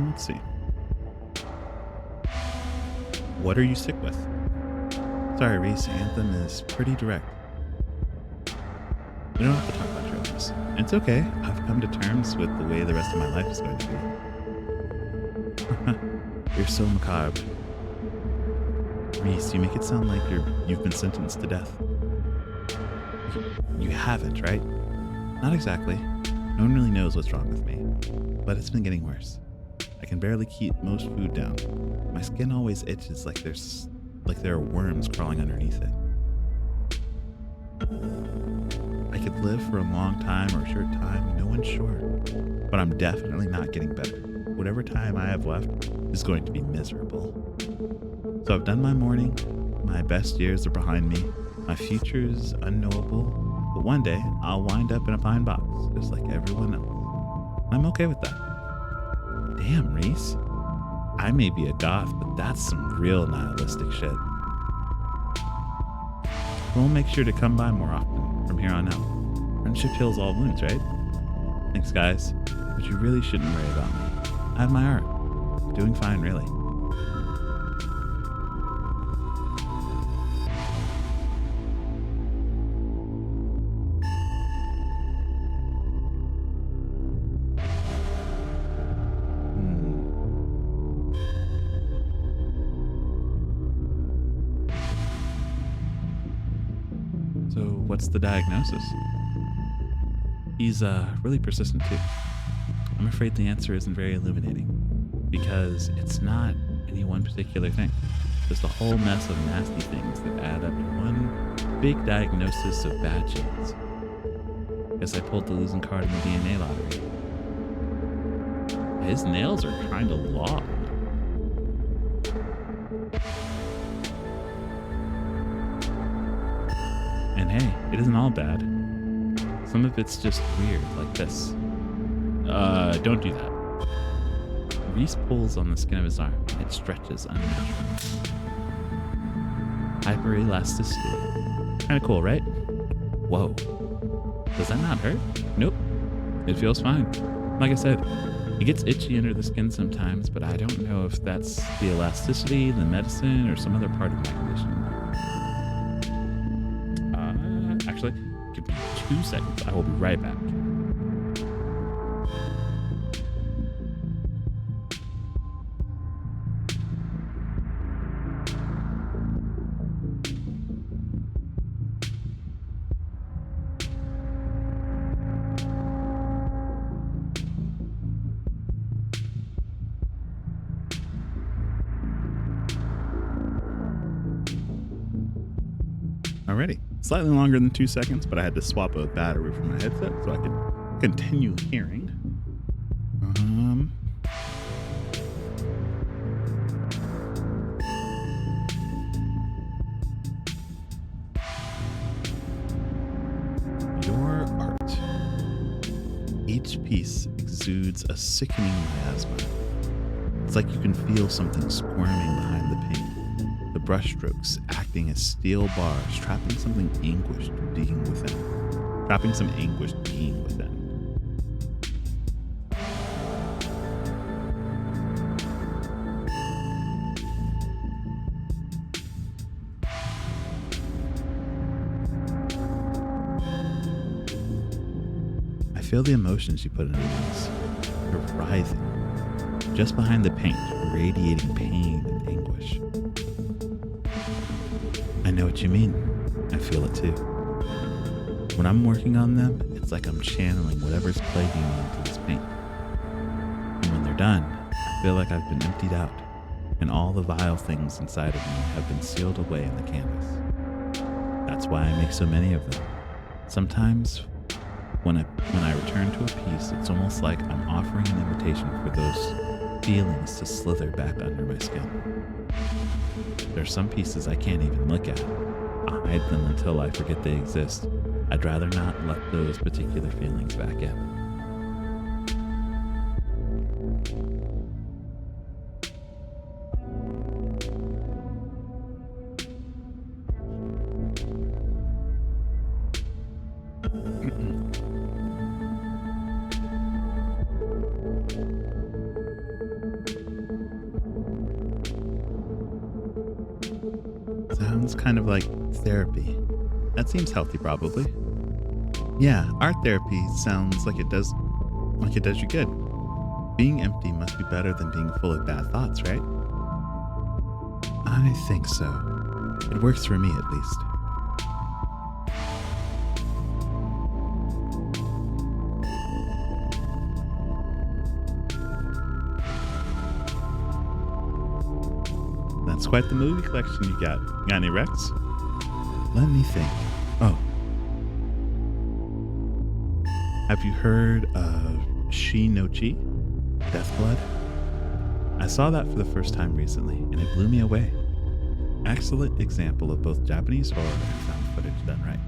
Let's see. What are you sick with? Sorry, Reese, Anthem is pretty direct. We don't have to talk about your illness. It's okay. I've come to terms with the way the rest of my life is going to be. You're so macabre. Reese, you make it sound like you've been sentenced to death. You haven't, right? Not exactly. No one really knows what's wrong with me, but it's been getting worse. I can barely keep most food down. My skin always itches like there are worms crawling underneath it. I could live for a long time or a short time, no one's sure. But I'm definitely not getting better. Whatever time I have left is going to be miserable. So I've done my mourning. My best years are behind me. My future's unknowable. But one day, I'll wind up in a pine box, just like everyone else. I'm okay with that. Damn, Reese. I may be a goth, but that's some real nihilistic shit. We'll make sure to come by more often from here on out. Friendship heals all wounds, right? Thanks, guys. But you really shouldn't worry about me. I have my art. I'm doing fine, really. So what's the diagnosis? He's really persistent too. I'm afraid the answer isn't very illuminating because it's not any one particular thing. Just a whole mess of nasty things that add up to one big diagnosis of bad genes. Guess I pulled the losing card in the DNA lottery. His nails are kind of long. And hey, it isn't all bad. Some of it's just weird, like this. Don't do that. Reese pulls on the skin of his arm. It stretches unnaturally. Hyperelasticity. Kinda cool, right? Whoa. Does that not hurt? Nope. It feels fine. Like I said, it gets itchy under the skin sometimes, but I don't know if that's the elasticity, the medicine, or some other part of my condition. Actually, give me 2 seconds. I will be right back. Alrighty. Slightly longer than 2 seconds, but I had to swap a battery from my headset so I could continue hearing. Your art. Each piece exudes a sickening miasma. It's like you can feel something squirming behind the paint. The brushstrokes acting as steel bars, trapping some anguished being within. feel the emotions you put into these. They're writhing, just behind the paint, radiating pain and anguish. I know what you mean. I feel it too. When I'm working on them, it's like I'm channeling whatever's plaguing me into this paint. And when they're done, I feel like I've been emptied out, and all the vile things inside of me have been sealed away in the canvas. That's why I make so many of them. Sometimes, when I return to a piece, it's almost like I'm offering an invitation for those feelings to slither back under my skin. There's some pieces I can't even look at. I hide them until I forget they exist. I'd rather not let those particular feelings back in. Sounds kind of like therapy. That seems healthy, probably. Yeah, art therapy sounds like it does you good. Being empty must be better than being full of bad thoughts, right? I think so. It works for me, at least. That's quite the movie collection you got. You got any recs? Let me think. Oh. Have you heard of Shi no Chi? Death Blood? I saw that for the first time recently, and it blew me away. Excellent example of both Japanese horror and found footage done right.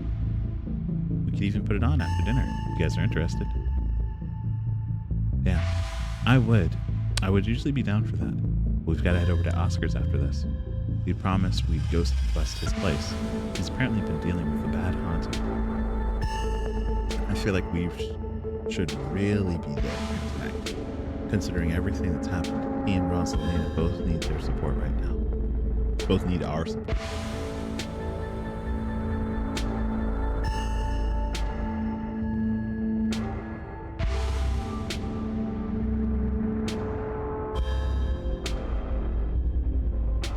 We could even put it on after dinner, if you guys are interested. Yeah, I would usually be down for that. We've got to head over to Oscar's after this. We promised we'd ghost bust his place. He's apparently been dealing with a bad haunting. I feel like we should really be there tonight. Considering everything that's happened, he and Rosalina both need their support right now. Both need our support.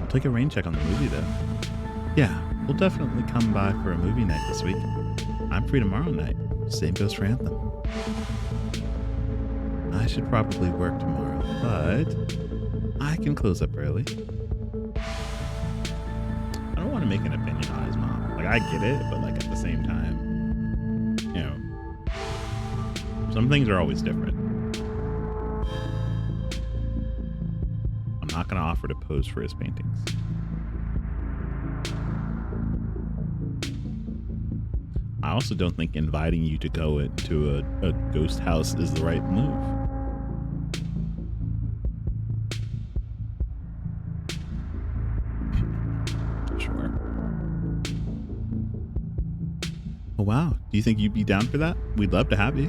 I'll take a rain check on the movie though. Yeah, we'll definitely come by for a movie night this week. I'm free tomorrow night. Same goes for Anthem. I should probably work tomorrow, but I can close up early. I don't want to make an opinion on his mom. Like, I get it, but like at the same time, you know, some things are always different. I'm not going to offer to pose for his paintings. I also don't think inviting you to go into a ghost house is the right move. Sure. Oh, wow. Do you think you'd be down for that? We'd love to have you.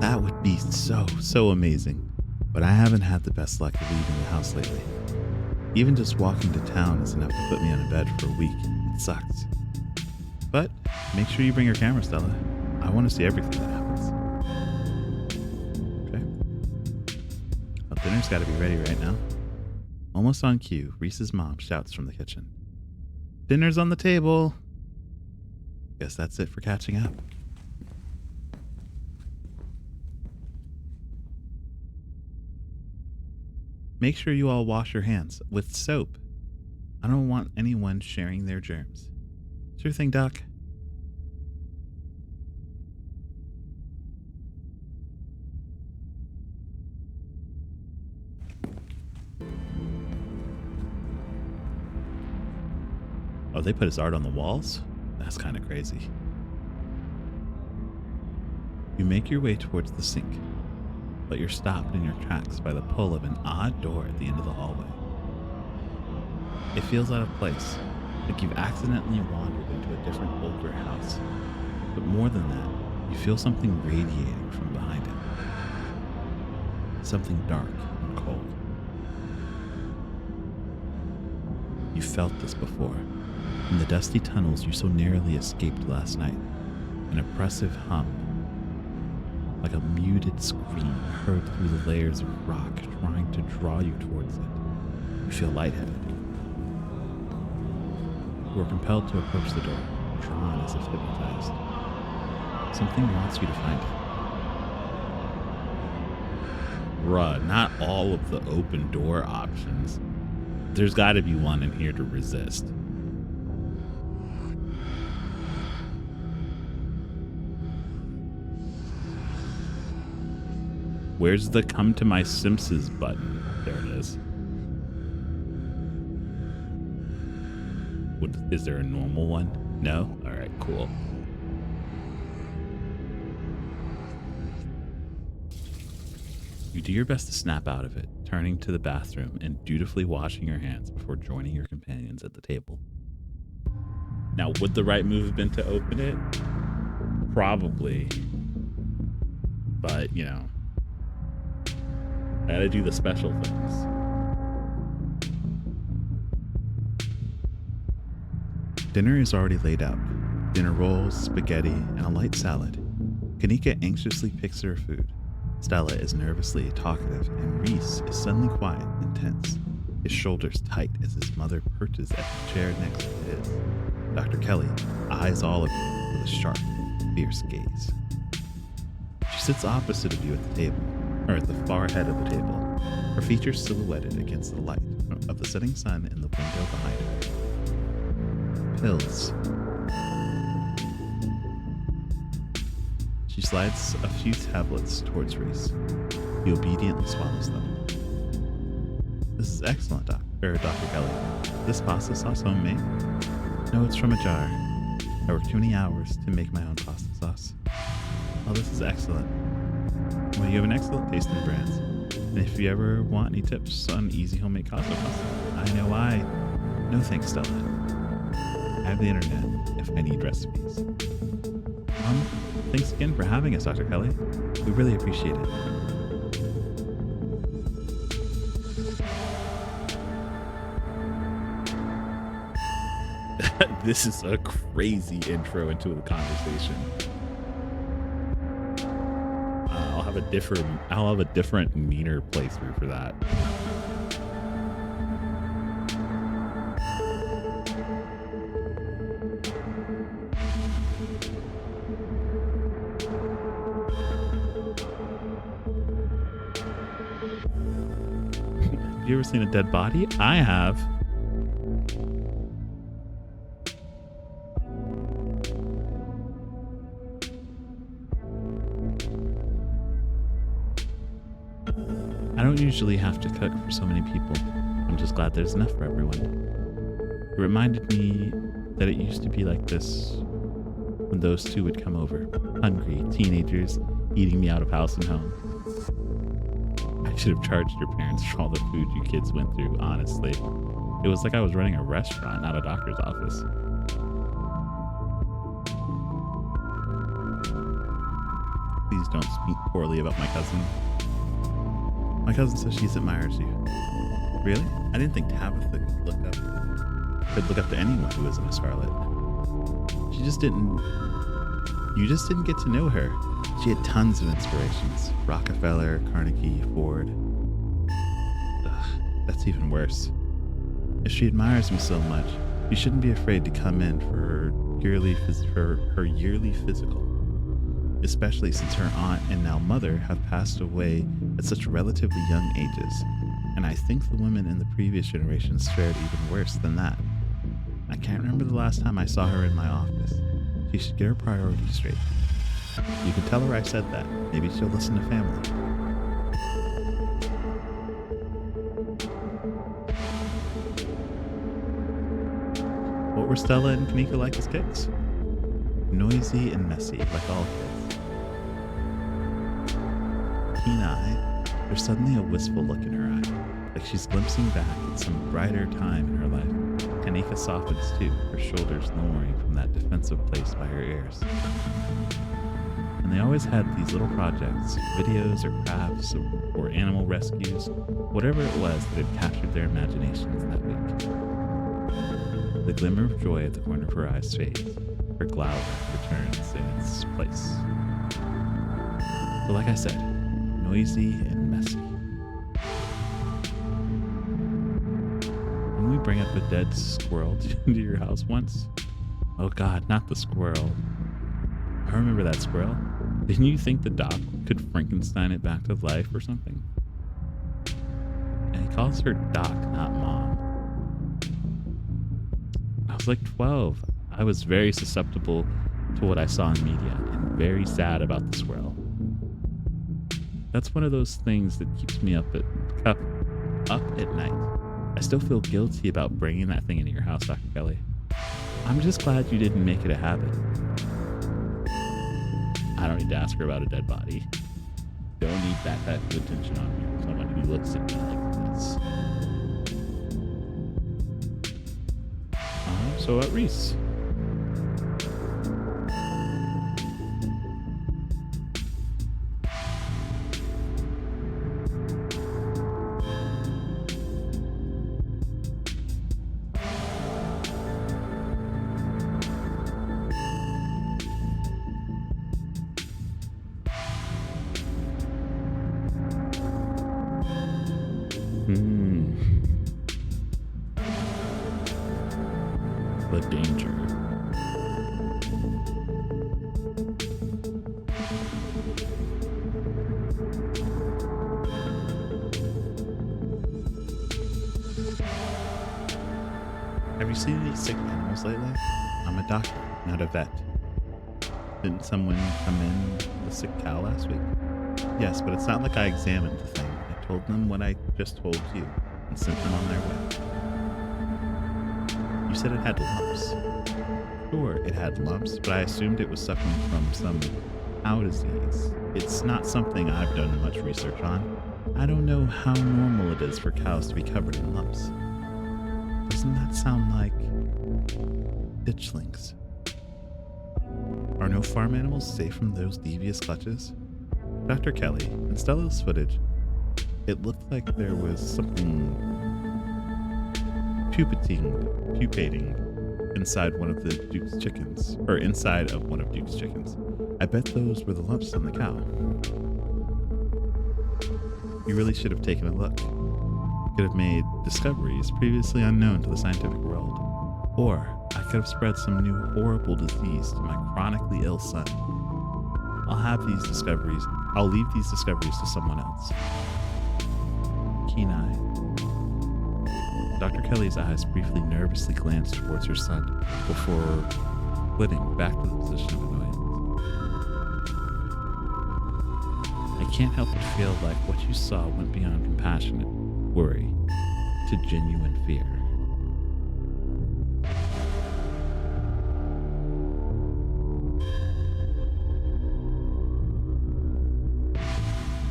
That would be so amazing. But I haven't had the best luck of leaving the house lately. Even just walking to town is enough to put me on a bed for a week. It sucks. But make sure you bring your camera, Stella. I want to see everything that happens. Okay. Well, dinner's got to be ready right now. Almost on cue, Reese's mom shouts from the kitchen. Dinner's on the table. Guess that's it for catching up. Make sure you all wash your hands with soap. I don't want anyone sharing their germs. Sure thing, Doc. Oh, they put his art on the walls? That's kind of crazy. You make your way towards the sink, but you're stopped in your tracks by the pull of an odd door at the end of the hallway. It feels out of place, like you've accidentally wandered into a different, older house. But more than that, you feel something radiating from behind it. Something dark and cold. You felt this before, in the dusty tunnels you so narrowly escaped last night. An oppressive hum. like a muted scream heard through the layers of rock trying to draw you towards it. You feel lightheaded. You are compelled to approach the door, drawn as if hypnotized. Something wants you to find it. Bruh, not all of the open door options. There's gotta be one in here to resist. Where's the come to my Simpsons button? There it is. Is there a normal one? No? Alright, cool. You do your best to snap out of it, turning to the bathroom and dutifully washing your hands before joining your companions at the table. Now, would the right move have been to open it? Probably. But, you know, I gotta do the special things. Dinner is already laid out. Dinner rolls, spaghetti, and a light salad. Kanika anxiously picks her food. Stella is nervously talkative, and Reese is suddenly quiet and tense, his shoulders tight as his mother perches at the chair next to his. Dr. Kelly eyes all of you with a sharp, fierce gaze. She sits opposite of you at the table, or at the far head of the table, her features silhouetted against the light of the setting sun in the window behind her. Pills. She slides a few tablets towards Reese. He obediently swallows them. This is excellent, Dr. Kelly. This pasta sauce homemade? No, it's from a jar. I worked too many hours to make my own pasta sauce. Oh, this is excellent. Well, you have an excellent taste in brands. And if you ever want any tips on easy homemade pasta, I know I. No thanks, Stella. I have the internet if I need recipes. Thanks again for having us, Dr. Kelly. We really appreciate it. This is a crazy intro into the conversation. I'll have a different, meaner playthrough for that. Have you ever seen a dead body? I have. I don't usually have to cook for so many people. I'm just glad there's enough for everyone. It reminded me that it used to be like this when those two would come over. Hungry teenagers eating me out of house and home. I should have charged your parents for all the food you kids went through, honestly. It was like I was running a restaurant, not a doctor's office. Please don't speak poorly about my cousin. My cousin says she admires you. Really? I didn't think Tabitha could look up to anyone who isn't a Scarlet. You just didn't get to know her. She had tons of inspirations. Rockefeller, Carnegie, Ford. Ugh, that's even worse. If she admires me so much, you shouldn't be afraid to come in for her yearly physical. Especially since her aunt and now mother have passed away at such relatively young ages. And I think the women in the previous generations fared even worse than that. I can't remember the last time I saw her in my office. She should get her priorities straight. You can tell her I said that. Maybe she'll listen to family. What were Stella and Kanika like as kids? Noisy and messy, like all kids. Keen-eyed, there's suddenly a wistful look in her eye, like she's glimpsing back at some brighter time in her life. Kanika softens too, her shoulders lowering from that defensive place by her ears. And they always had these little projects, videos or crafts or animal rescues, whatever it was that had captured their imaginations that week. The glimmer of joy at the corner of her eyes fades. Her glower returns in its place. But like I said, noisy and messy. Didn't we bring up a dead squirrel into your house once? Oh God, not the squirrel. I remember that squirrel. Didn't you think the doc could Frankenstein it back to life or something? And he calls her Doc, not Mom. I was like 12. I was very susceptible to what I saw in media and very sad about the squirrel. That's one of those things that keeps me up at night. I still feel guilty about bringing that thing into your house, Dr. Kelly. I'm just glad you didn't make it a habit. I don't need to ask her about a dead body. Don't need that type of attention on me from someone who looks at me like this. So at Reese. The danger. Have you seen any sick animals lately? I'm a doctor, not a vet. Didn't someone come in with a sick cow last week? Yes, but it's not like I examined the thing. I told them what I just told you and sent them on their way. You said it had lumps. Sure, it had lumps, but I assumed it was suffering from some cow disease. It's not something I've done much research on. I don't know how normal it is for cows to be covered in lumps. Doesn't that sound like ditchlings? Are no farm animals safe from those devious clutches? Dr. Kelly, in Stella's footage, it looked like there was something pupating inside one of the Duke's chickens, or inside of one of Duke's chickens. I bet those were the lumps on the cow. You really should have taken a look. Could have made discoveries previously unknown to the scientific world. Or I could have spread some new horrible disease to my chronically ill son. I'll leave these discoveries to someone else. Keen eye. Dr. Kelly's eyes briefly nervously glanced towards her son before flitting back to the position of annoyance. I can't help but feel like what you saw went beyond compassionate worry to genuine fear.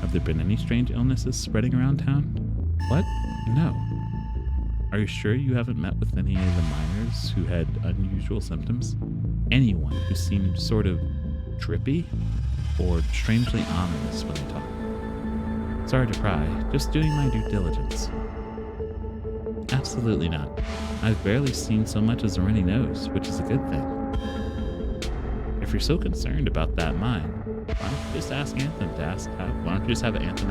Have there been any strange illnesses spreading around town? What? No. Are you sure you haven't met with any of the miners who had unusual symptoms? Anyone who seemed sort of trippy or strangely ominous when they talk? Sorry to pry, just doing my due diligence. Absolutely not. I've barely seen so much as a runny nose, which is a good thing. If you're so concerned about that mine, why don't you just have Anthem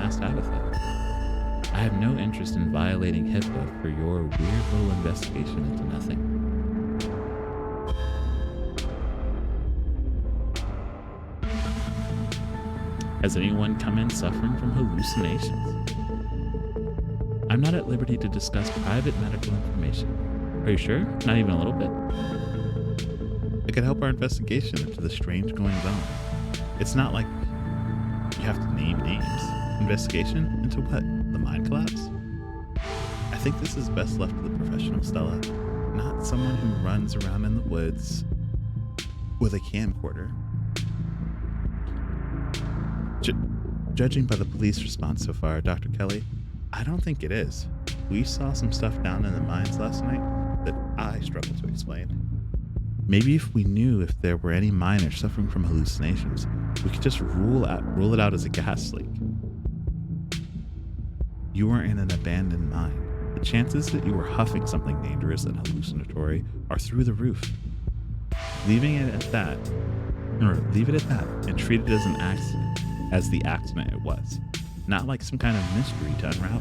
ask Tabitha? I have no interest in violating HIPAA for your weird little investigation into nothing. Has anyone come in suffering from hallucinations? I'm not at liberty to discuss private medical information. Are you sure? Not even a little bit? It could help our investigation into the strange goings on. It's not like you have to name names. Investigation into what? The mine collapse? I think this is best left to the professional, Stella, not someone who runs around in the woods with a camcorder. Judging by the police response so far, Dr. Kelly, I don't think it is. We saw some stuff down in the mines last night that I struggle to explain. Maybe if we knew if there were any miners suffering from hallucinations, we could just rule it out as a gas leak. You were in an abandoned mine. The chances that you were huffing something dangerous and hallucinatory are through the roof. Leave it at that and treat it as an accident, as the accident it was, not like some kind of mystery to unravel.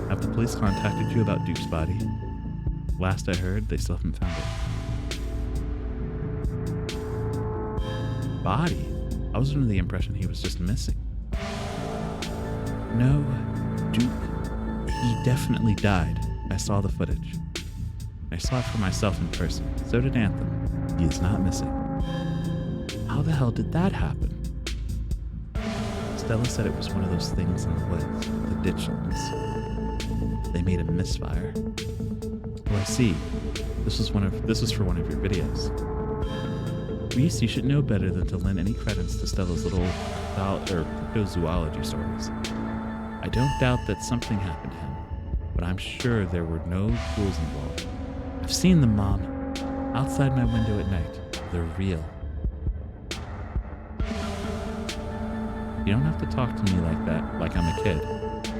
Have the police contacted you about Duke's body? Last I heard, they still haven't found it. Body? I was under the impression he was just missing. No, Duke, he definitely died. I saw the footage. I saw it for myself in person. So did Anthem. He is not missing. How the hell did that happen? Stella said it was one of those things in the woods, the ditchlands. They made a misfire. Oh, I see. This was for one of your videos. Reese, you should know better than to lend any credence to Stella's little cryptozoology stories. I don't doubt that something happened to him, but I'm sure there were no tools involved. I've seen them, Mom. Outside my window at night. They're real. You don't have to talk to me like that, like I'm a kid.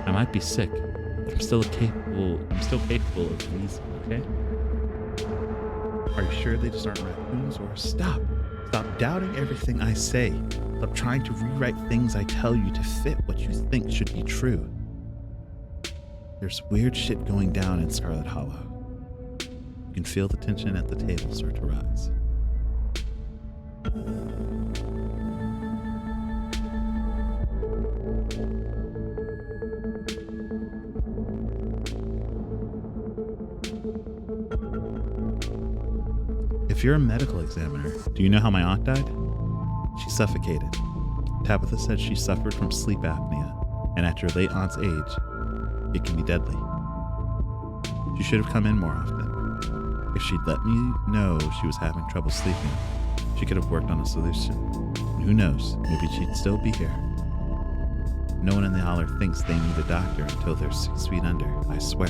I might be sick, but I'm still capable of reason, okay? Are you sure they just aren't raccoons? Or stop doubting everything I say. Stop trying to rewrite things I tell you to fit what you think should be true. There's weird shit going down in Scarlet Hollow. You can feel the tension at the table start to rise. If you're a medical examiner, do you know how my aunt died? She suffocated. Tabitha said she suffered from sleep apnea, and at your late aunt's age, it can be deadly. She should have come in more often. If she'd let me know she was having trouble sleeping, she could have worked on a solution. And who knows, maybe she'd still be here. No one in the holler thinks they need a doctor until they're 6 feet under, I swear.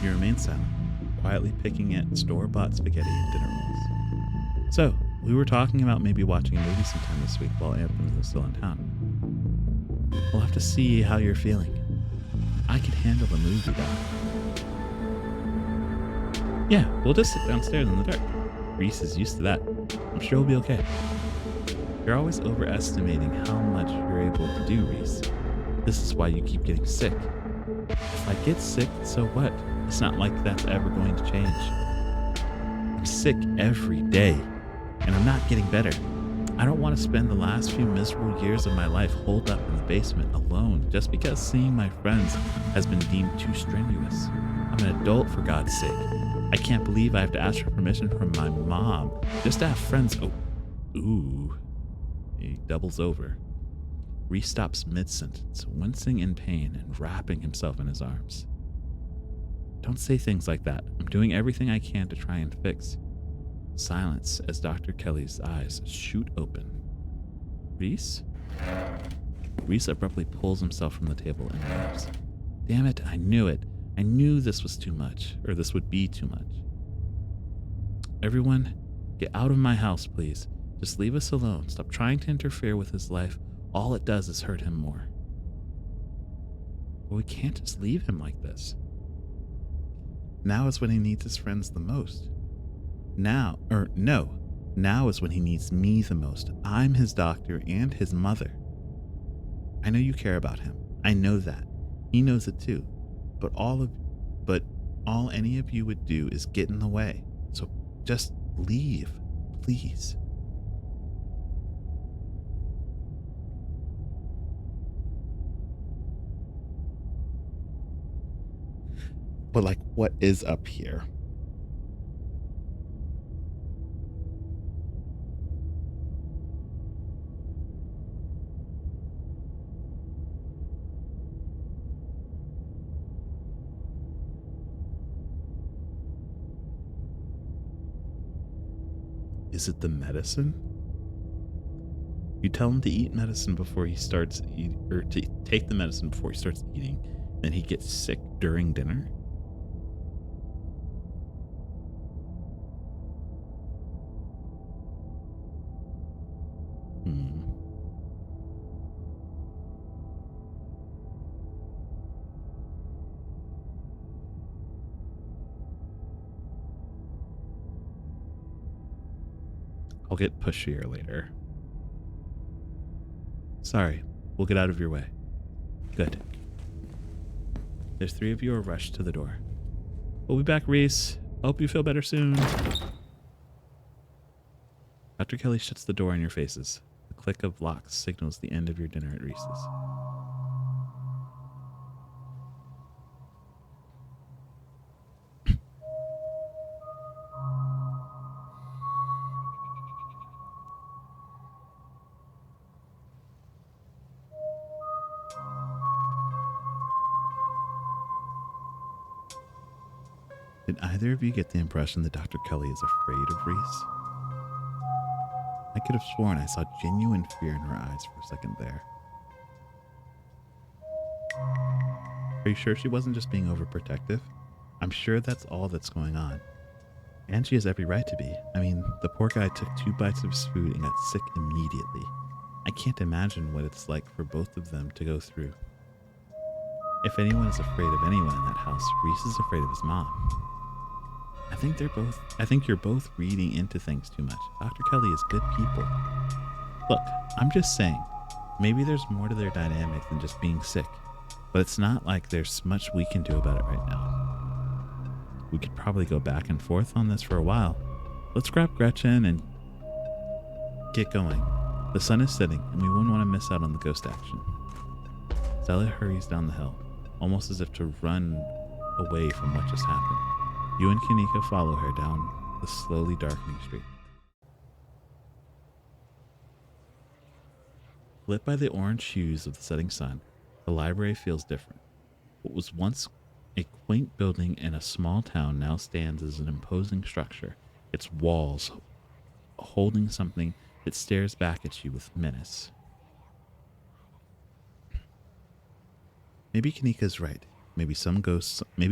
You remain silent, quietly picking at store-bought spaghetti and dinner rolls. So, we were talking about maybe watching a movie sometime this week while Anthem is still in town. We'll have to see how you're feeling. I could handle the movie, though. Yeah, we'll just sit downstairs in the dark. Reese is used to that. I'm sure he'll be okay. You're always overestimating how much you're able to do, Reese. This is why you keep getting sick. If I get sick, so what? It's not like that's ever going to change. I'm sick every day, and I'm not getting better. I don't want to spend the last few miserable years of my life holed up in the basement alone just because seeing my friends has been deemed too strenuous. I'm an adult, for God's sake. I can't believe I have to ask for permission from my mom just to have friends. Ooh. He doubles over. Reese stops mid-sentence, wincing in pain and wrapping himself in his arms. Don't say things like that. I'm doing everything I can to try and fix. Silence as Dr. Kelly's eyes shoot open. Reese? Reese abruptly pulls himself from the table and leaves. Damn it, I knew it. I knew this was too much, or this would be too much. Everyone, get out of my house, please. Just leave us alone. Stop trying to interfere with his life. All it does is hurt him more. But we can't just leave him like this. Now is when he needs his friends the most. Now is when he needs me the most. I'm his doctor and his mother. I know you care about him. I know that. He knows it too. But all any of you would do is get in the way. So just leave, please. But like, what is up here? Is it the medicine? You tell him to eat medicine before he starts or to take the medicine before he starts eating. And he gets sick during dinner? I'll get pushier later. Sorry, we'll get out of your way. Good. There's 3 of you are rushed to the door. We'll be back, Reese. Hope you feel better soon. Dr. Kelly shuts the door in your faces. The click of locks signals the end of your dinner at Reese's. Did either of you get the impression that Dr. Kelly is afraid of Reese? I could have sworn I saw genuine fear in her eyes for a second there. Are you sure she wasn't just being overprotective? I'm sure that's all that's going on. And she has every right to be. I mean, the poor guy took 2 bites of his food and got sick immediately. I can't imagine what it's like for both of them to go through. If anyone is afraid of anyone in that house, Reese is afraid of his mom. I think you're both reading into things too much. Dr. Kelly is good people. Look, I'm just saying, maybe there's more to their dynamic than just being sick, but it's not like there's much we can do about it right now. We could probably go back and forth on this for a while. Let's grab Gretchen and get going. The sun is setting, and we won't want to miss out on the ghost action. Stella hurries down the hill, almost as if to run away from what just happened. You and Kanika follow her down the slowly darkening street. Lit by the orange hues of the setting sun, the library feels different. What was once a quaint building in a small town now stands as an imposing structure, its walls holding something that stares back at you with menace. Maybe Kanika's right. Maybe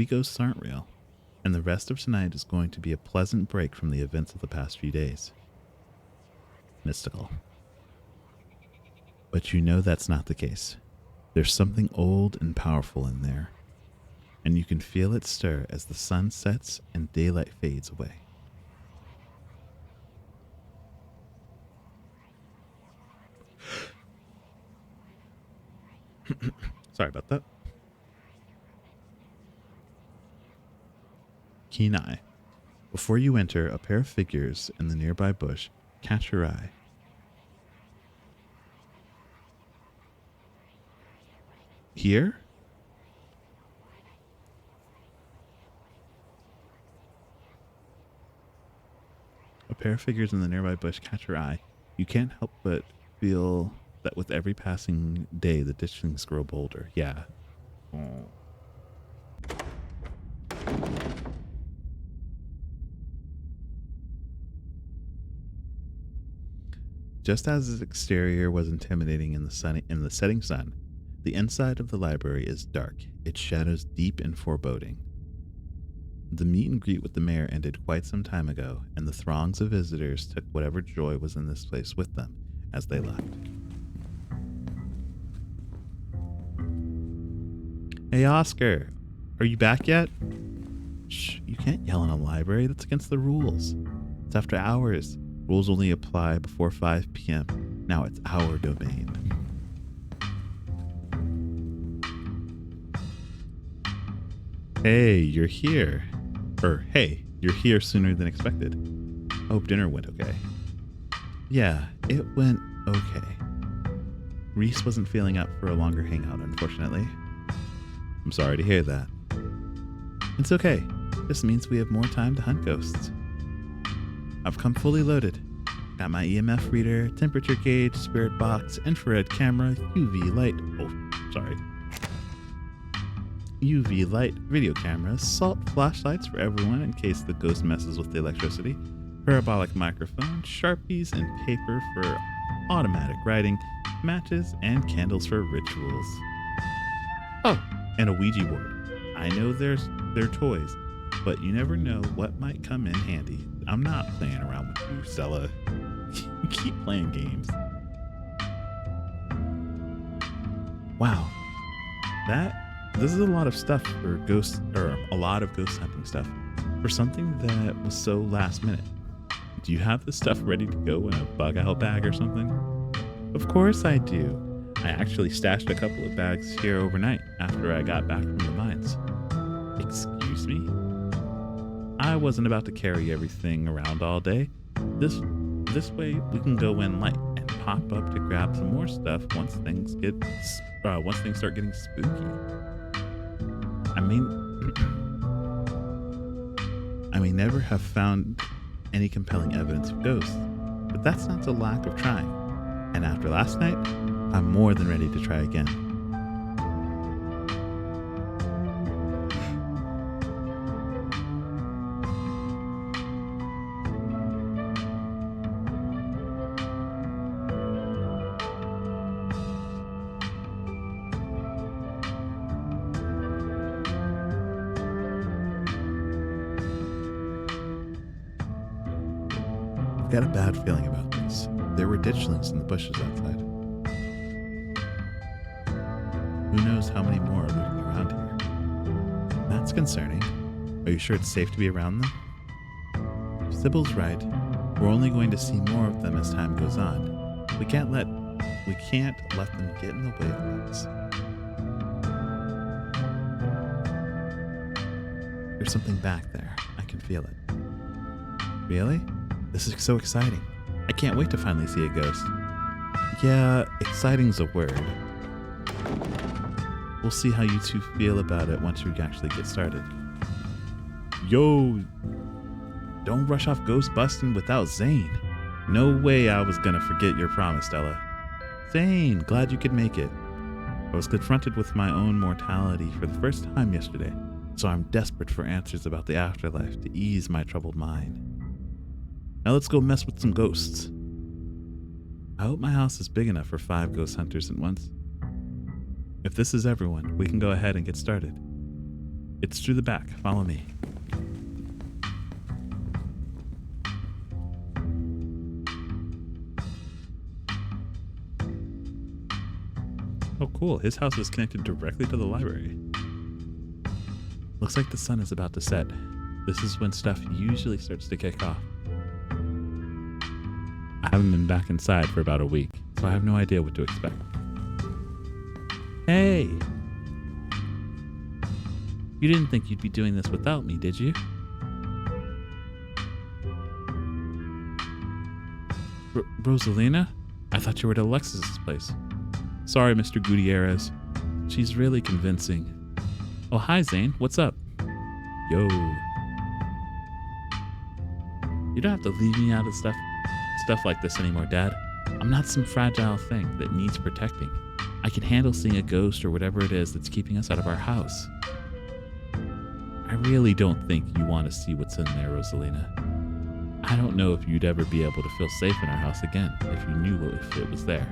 ghosts aren't real. And the rest of tonight is going to be a pleasant break from the events of the past few days. Mystical. But you know that's not the case. There's something old and powerful in there, and you can feel it stir as the sun sets and daylight fades away. Sorry about that. Keen eye. Before you enter, a pair of figures in the nearby bush catch your eye. Here? A pair of figures in the nearby bush catch your eye. You can't help but feel that with every passing day, the distance grow bolder. Yeah. Oh. Just as its exterior was intimidating in the setting sun, the inside of the library is dark, its shadows deep and foreboding. The meet and greet with the mayor ended quite some time ago, and the throngs of visitors took whatever joy was in this place with them as they left. Hey, Oscar, are you back yet? Shh, you can't yell in a library. That's against the rules. It's after hours. Rules only apply before 5 p.m. Now it's our domain. Hey, you're here. Hey, you're here sooner than expected. Hope dinner went okay. Yeah, it went okay. Reese wasn't feeling up for a longer hangout, unfortunately. I'm sorry to hear that. It's okay. This means we have more time to hunt ghosts. I've come fully loaded. Got my EMF reader, temperature gauge, spirit box, infrared camera, UV light. UV light, video cameras, salt flashlights for everyone in case the ghost messes with the electricity, parabolic microphone, Sharpies and paper for automatic writing, matches, and candles for rituals. Oh, and a Ouija board. I know they're toys, but you never know what might come in handy. I'm not playing around with you, Stella. You keep playing games. Wow. This is a lot of stuff for ghost, or a lot of ghost hunting stuff for something that was so last minute. Do you have this stuff ready to go in a bug out bag or something? Of course I do. I actually stashed a couple of bags here overnight after I got back from the mines. Excuse me? I wasn't about to carry everything around all day. This way we can go in light and pop up to grab some more stuff once things start getting spooky. I may never have found any compelling evidence of ghosts, but that's not a lack of trying. And after last night, I'm more than ready to try again. I've got a bad feeling about this. There were ditchlings in the bushes outside. Who knows how many more are lurking around here? That's concerning. Are you sure it's safe to be around them? Sybil's right. We're only going to see more of them as time goes on. We can't let them get in the way of us. There's something back there. I can feel it. Really? This is so exciting. I can't wait to finally see a ghost. Yeah, exciting's a word. We'll see how you two feel about it once we actually get started. Yo, don't rush off ghost busting without Zane. No way I was gonna forget your promise, Stella. Zane, glad you could make it. I was confronted with my own mortality for the first time yesterday, so I'm desperate for answers about the afterlife to ease my troubled mind. Now let's go mess with some ghosts. I hope my house is big enough for 5 ghost hunters at once. If this is everyone, we can go ahead and get started. It's through the back. Follow me. Oh, cool. His house is connected directly to the library. Looks like the sun is about to set. This is when stuff usually starts to kick off. I haven't been back inside for about a week, so I have no idea what to expect. Hey! You didn't think you'd be doing this without me, did you? Rosalina? I thought you were at Alexis's place. Sorry, Mr. Gutierrez. She's really convincing. Oh, hi, Zane. What's up? Yo. You don't have to leave me out of stuff like this anymore, Dad. I'm not some fragile thing that needs protecting. I can handle seeing a ghost or whatever it is that's keeping us out of our house. I really don't think you want to see what's in there, Rosalina. I don't know if you'd ever be able to feel safe in our house again if you knew if it was there.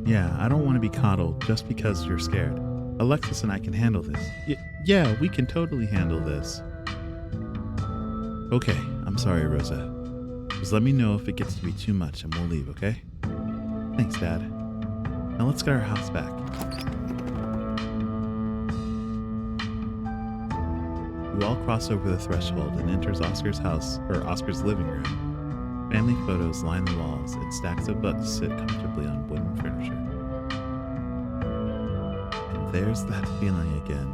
Yeah, I don't want to be coddled just because you're scared. Alexis and I can handle this. Yeah, we can totally handle this. Okay, I'm sorry, Rosa. Just let me know if it gets to be too much and we'll leave, okay? Thanks, Dad. Now let's get our house back. You all cross over the threshold and enters Oscar's house, or Oscar's living room. Family photos line the walls and stacks of books sit comfortably on wooden furniture. And there's that feeling again.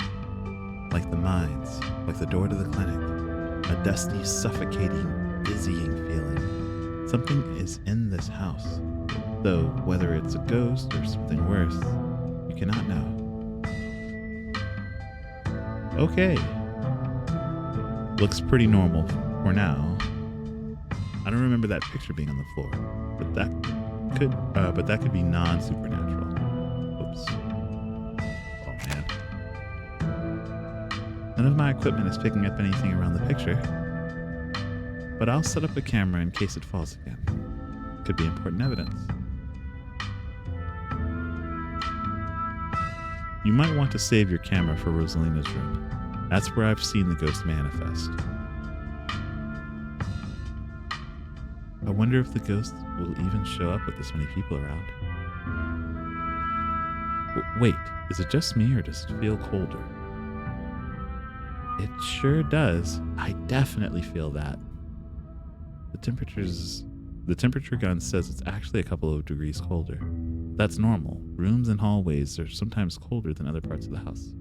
Like the mines, like the door to the clinic. A dusty, suffocating, dizzying feeling. Something is in this house. Though whether it's a ghost or something worse, you cannot know. Okay. Looks pretty normal for now. I don't remember that picture being on the floor, but but that could be non-supernatural. Oops. Oh man. None of my equipment is picking up anything around the picture, but I'll set up a camera in case it falls again. Could be important evidence. You might want to save your camera for Rosalina's room. That's where I've seen the ghost manifest. I wonder if the ghost will even show up with this many people around. Wait, is it just me or does it feel colder? It sure does. I definitely feel that. The temperature gun says it's actually a couple of degrees colder. That's normal. Rooms and hallways are sometimes colder than other parts of the house.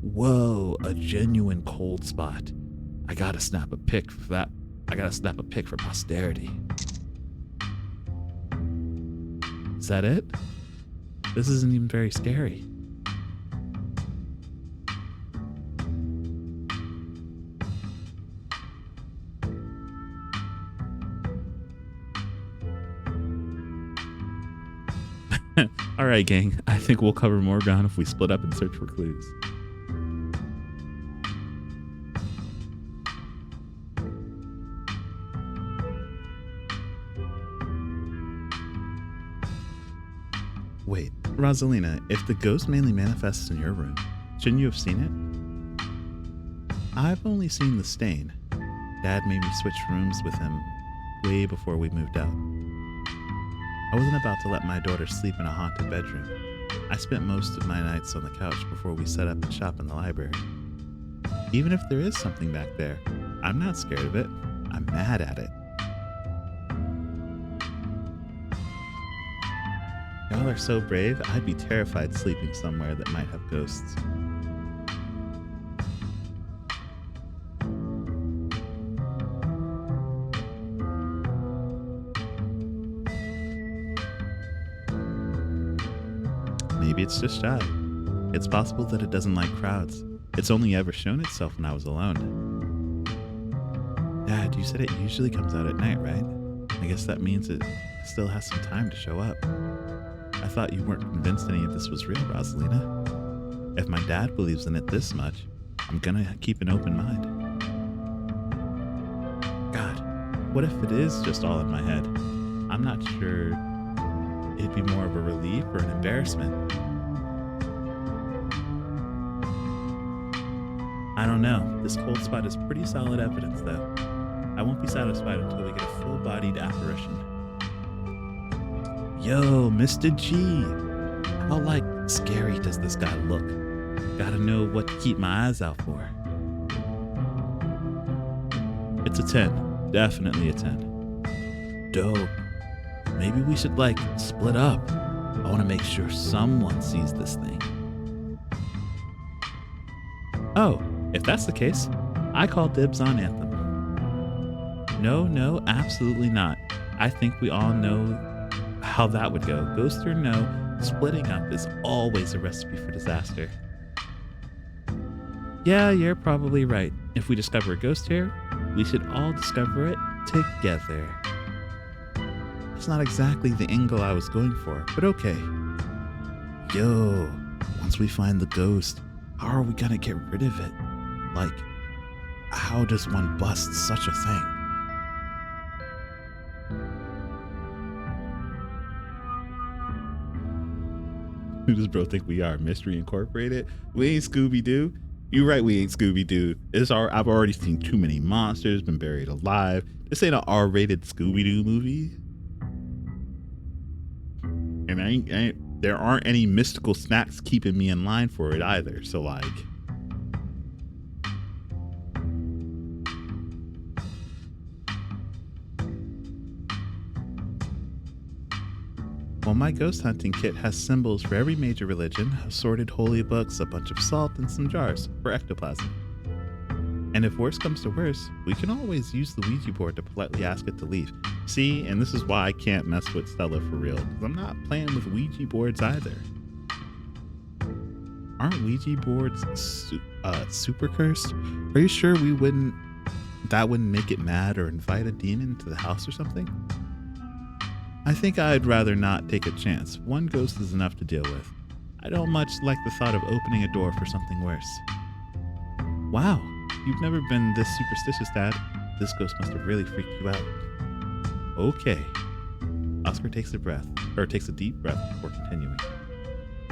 Whoa, a genuine cold spot. I gotta snap a pic for that. I gotta snap a pic for posterity. Is that it? This isn't even very scary. Alright, gang. I think we'll cover more ground if we split up and search for clues. Wait, Rosalina, if the ghost mainly manifests in your room, shouldn't you have seen it? I've only seen the stain. Dad made me switch rooms with him way before we moved out. I wasn't about to let my daughter sleep in a haunted bedroom. I spent most of my nights on the couch before we set up and shop in the library. Even if there is something back there, I'm not scared of it. I'm mad at it. Y'all are so brave, I'd be terrified sleeping somewhere that might have ghosts. Maybe it's just shy. It's possible that it doesn't like crowds. It's only ever shown itself when I was alone. Dad, you said it usually comes out at night, right? I guess that means it still has some time to show up. I thought you weren't convinced any of this was real, Rosalina. If my dad believes in it this much, I'm gonna keep an open mind. God, what if it is just all in my head? I'm not sure it'd be more of a relief or an embarrassment. I don't know. This cold spot is pretty solid evidence, though. I won't be satisfied until we get a full-bodied apparition. Yo, Mr. G. How, scary does this guy look? Gotta know what to keep my eyes out for. It's a 10. Definitely a 10. Dope. Maybe we should, split up. I want to make sure someone sees this thing. Oh, if that's the case, I call dibs on Anthem. No, absolutely not. I think we all know how that would go. Ghost or no, splitting up is always a recipe for disaster. Yeah, you're probably right. If we discover a ghost here, we should all discover it together. It's not exactly the angle I was going for, but okay. Yo, once we find the ghost, how are we gonna get rid of it? How does one bust such a thing? Who does bro think we are? Mystery Incorporated? We ain't Scooby-Doo. You're right, we ain't Scooby-Doo. I've already seen too many monsters, been buried alive. This ain't an R-rated Scooby-Doo movie. And there aren't any mystical snacks keeping me in line for it either. So well, my ghost hunting kit has symbols for every major religion, assorted holy books, a bunch of salt, and some jars for ectoplasm. And if worse comes to worse, we can always use the Ouija board to politely ask it to leave. See, and this is why I can't mess with Stella for real, because I'm not playing with Ouija boards either. Aren't Ouija boards super cursed? Are you sure that wouldn't make it mad or invite a demon to the house or something? I think I'd rather not take a chance. One ghost is enough to deal with. I don't much like the thought of opening a door for something worse. Wow, you've never been this superstitious, Dad. This ghost must have really freaked you out. Okay. Oscar takes a deep breath before continuing.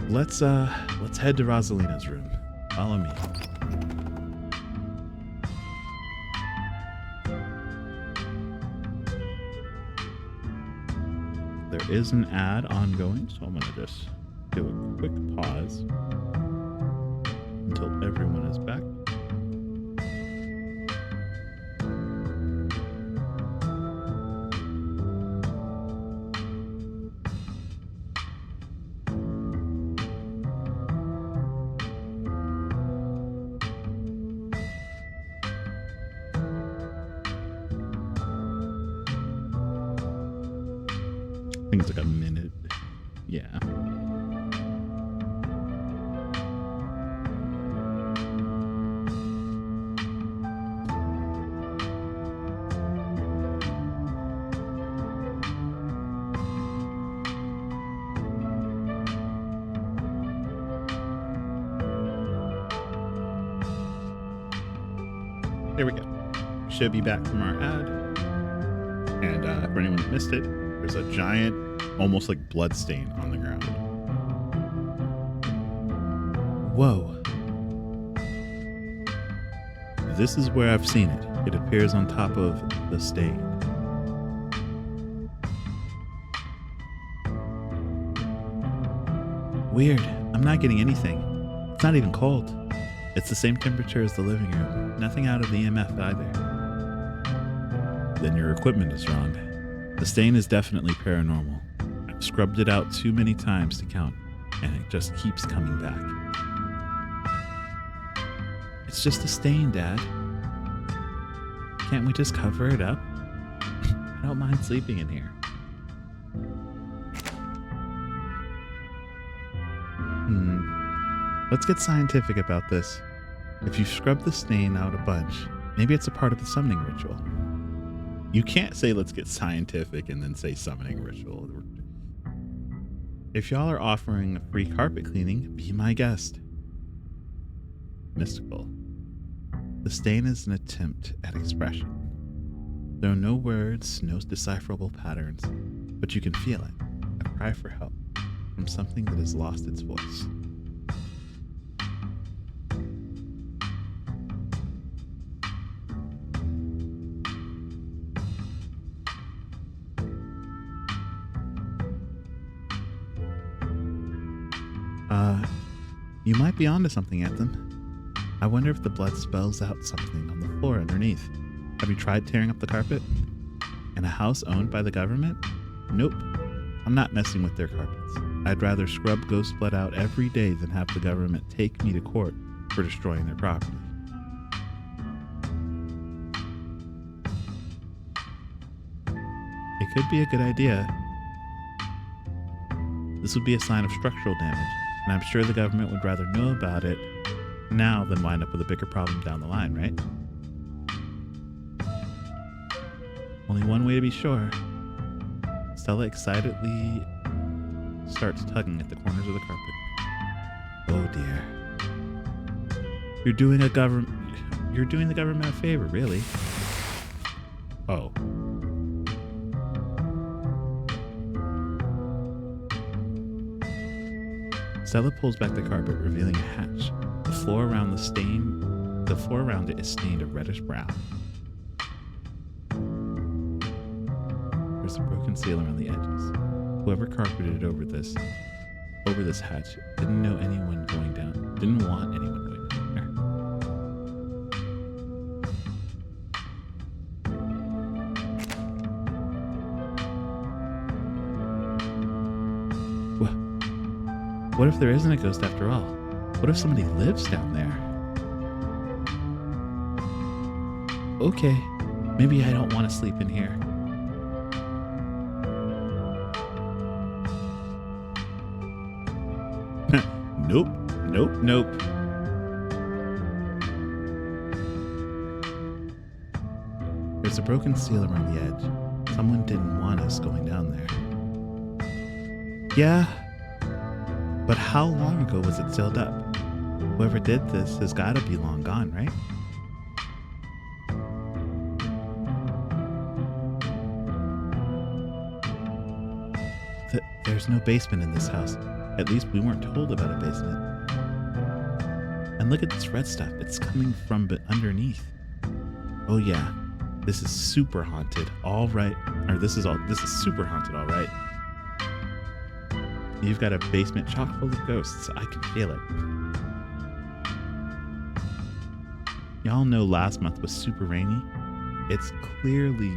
Let's head to Rosalina's room. Follow me. There is an ad ongoing, so I'm gonna just do a quick pause until everyone is back. I think it's like a minute. Yeah. There we go. Should be back from our ad. And for anyone that missed it, there's a giant, almost like blood stain on the ground. Whoa. This is where I've seen it. It appears on top of the stain. Weird. I'm not getting anything. It's not even cold. It's the same temperature as the living room. Nothing out of the EMF either. Then your equipment is wrong. The stain is definitely paranormal. I've scrubbed it out too many times to count, and it just keeps coming back. It's just a stain, Dad. Can't we just cover it up? I don't mind sleeping in here. Let's get scientific about this. If you scrub the stain out a bunch, maybe it's a part of the summoning ritual. You can't say let's get scientific and then say summoning ritual. If y'all are offering a free carpet cleaning, be my guest. Mystical. The stain is an attempt at expression. There are no words, no decipherable patterns, but you can feel it. A cry for help from something that has lost its voice. You might be onto something, Anthem. I wonder if the blood spells out something on the floor underneath. Have you tried tearing up the carpet? In a house owned by the government? Nope. I'm not messing with their carpets. I'd rather scrub ghost blood out every day than have the government take me to court for destroying their property. It could be a good idea. This would be a sign of structural damage, and I'm sure the government would rather know about it now than wind up with a bigger problem down the line, right? Only one way to be sure. Stella excitedly starts tugging at the corners of the carpet. Oh dear. You're doing the government a favor, really. Oh. Stella pulls back the carpet, revealing a hatch. The floor around it is stained a reddish brown. There's a broken seal around the edges. Whoever carpeted over this hatch didn't want anyone going down there. What if there isn't a ghost after all? What if somebody lives down there? Okay, maybe I don't want to sleep in here. Nope. There's a broken seal around the edge. Someone didn't want us going down there. Yeah, but how long ago was it sealed up? Whoever did this has gotta be long gone, right? There's no basement in this house. At least we weren't told about a basement. And look at this red stuff. It's coming from underneath. Oh yeah, this is super haunted. All right, or this is super haunted. All right. You've got a basement chock full of ghosts. I can feel it. Y'all know last month was super rainy. It's clearly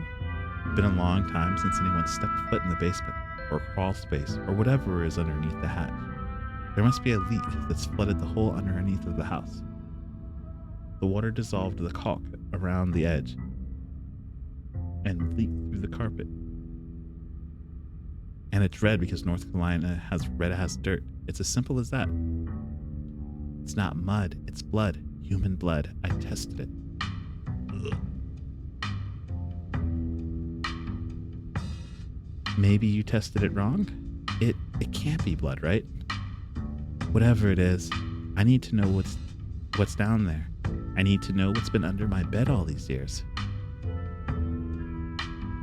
been a long time since anyone stepped foot in the basement or crawl space or whatever is underneath the hatch. There must be a leak that's flooded the whole underneath of the house. The water dissolved the caulk around the edge and leaked through the carpet. And it's red because North Carolina has red as dirt. It's as simple as that. It's not mud, it's blood. Human blood. I tested it. Ugh. Maybe you tested it wrong? It can't be blood, right? Whatever it is, I need to know what's down there. I need to know what's been under my bed all these years.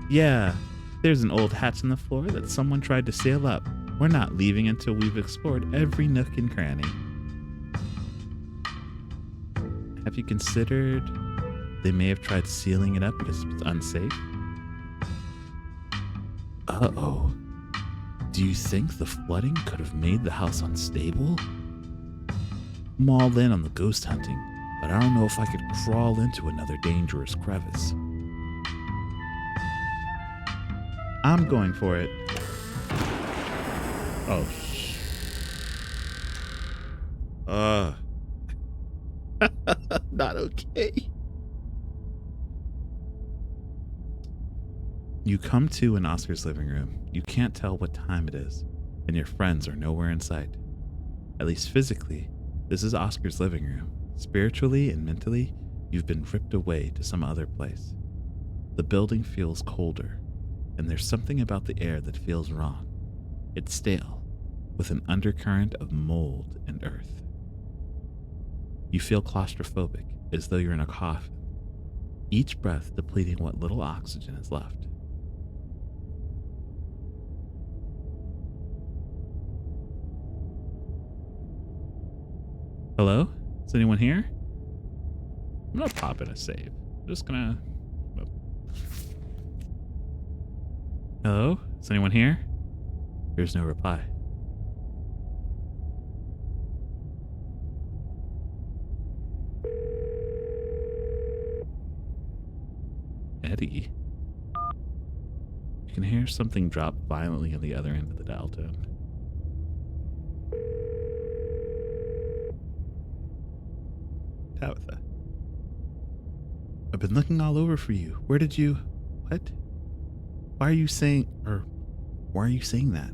Yeah, there's an old hatch in the floor that someone tried to seal up. We're not leaving until we've explored every nook and cranny. Have you considered they may have tried sealing it up because it's unsafe? Uh-oh. Do you think the flooding could have made the house unstable? I'm all in on the ghost hunting, but I don't know if I could crawl into another dangerous crevice. I'm going for it. Oh, not okay. You come to in Oscar's living room. You can't tell what time it is, and your friends are nowhere in sight. At least physically, this is Oscar's living room. Spiritually and mentally, you've been ripped away to some other place. The building feels colder, and there's something about the air that feels wrong. It's stale, with an undercurrent of mold and earth. You feel claustrophobic, as though you're in a coffin, each breath depleting what little oxygen is left. Hello? Is anyone here? I'm gonna pop in a save. I'm just gonna... Hello? Is anyone here? There's no reply. Eddie? You can hear something drop violently on the other end of the dial tone. Tabitha. I've been looking all over for you. Where did you... What? Why are you saying that?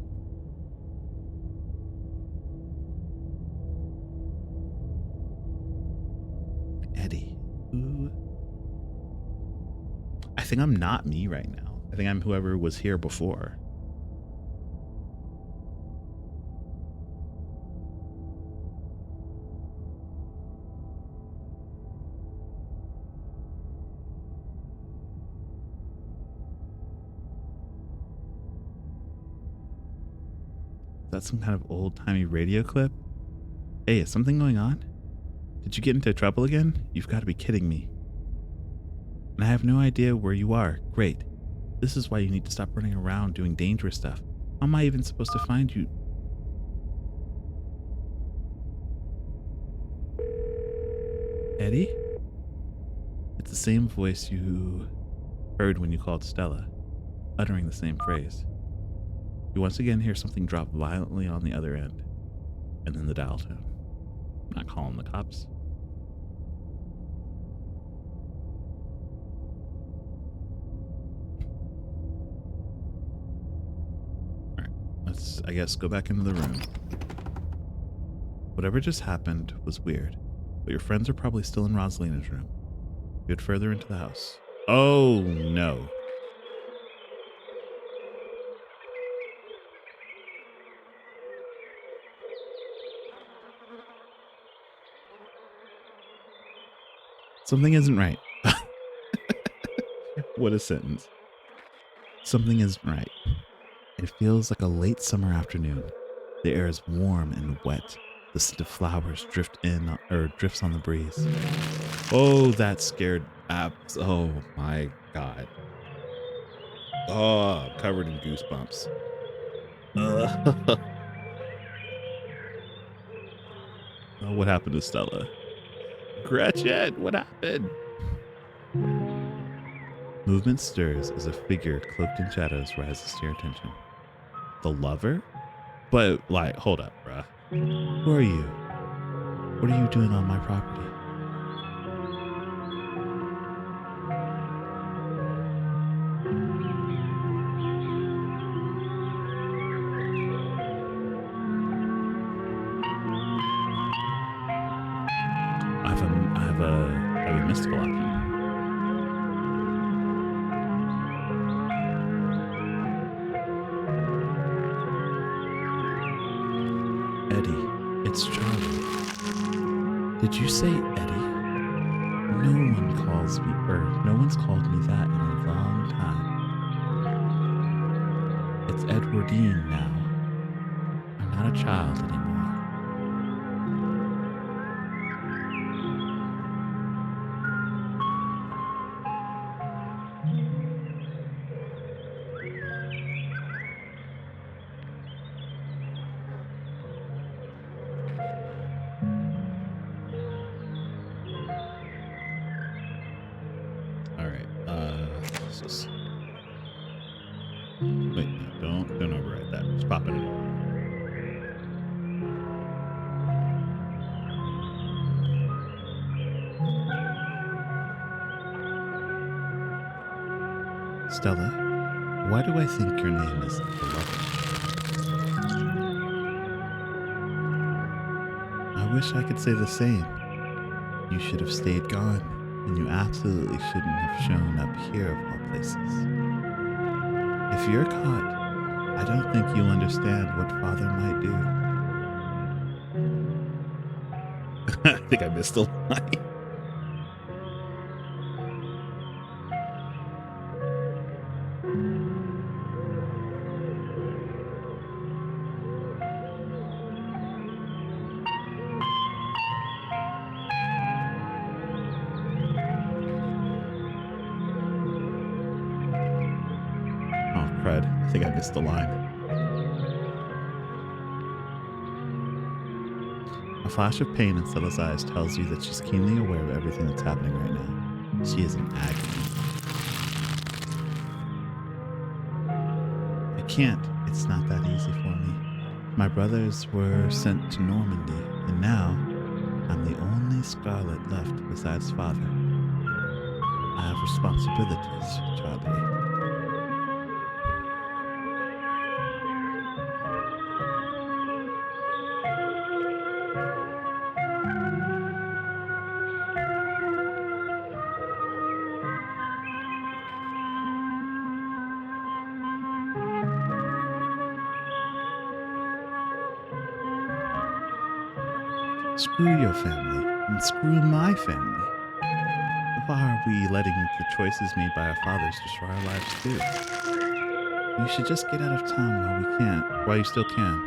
Eddie. Who? I think I'm not me right now. I think I'm whoever was here before. Is that some kind of old-timey radio clip? Hey, is something going on? Did you get into trouble again? You've got to be kidding me. And I have no idea where you are. Great. This is why you need to stop running around doing dangerous stuff. How am I even supposed to find you? Eddie? It's the same voice you heard when you called Stella, uttering the same phrase. You once again hear something drop violently on the other end, and then the dial tone. I'm not calling the cops. Alright, let's, I guess, go back into the room. Whatever just happened was weird, but your friends are probably still in Rosalina's room. Get further into the house. Oh, no. Something isn't right. What a sentence. Something isn't right. It feels like a late summer afternoon. The air is warm and wet. The scent of flowers drifts on the breeze. Oh, that scared abs. Oh my god. Oh, I'm covered in goosebumps. Oh, what happened to Stella? Gretchen, what happened? Movement stirs as a figure cloaked in shadows rises to your attention. The lover? But, like, hold up, bruh. Who are you? What are you doing on my property? I have a mystical option. Eddie, it's Charlie. Did you say Eddie? No one's called me that in a long time. It's Edwardine now. I'm not a child anymore. All right. Wait, no, don't override that. Just pop it in. Stella, why do I think your name is Beloved? I wish I could say the same. You should have stayed gone, and you absolutely shouldn't have shown up here of all places. If you're caught, I don't think you'll understand what Father might do. I think I missed a line. Oh, crud. I think I missed the line. A flash of pain in Stella's eyes tells you that she's keenly aware of everything that's happening right now. She is in agony. I can't. It's not that easy for me. My brothers were sent to Normandy, and now I'm the only Scarlet left besides Father. I have responsibilities, Charlie. Screw your family, and screw my family. Why are we letting the choices made by our fathers destroy our lives too? You should just get out of town while you still can.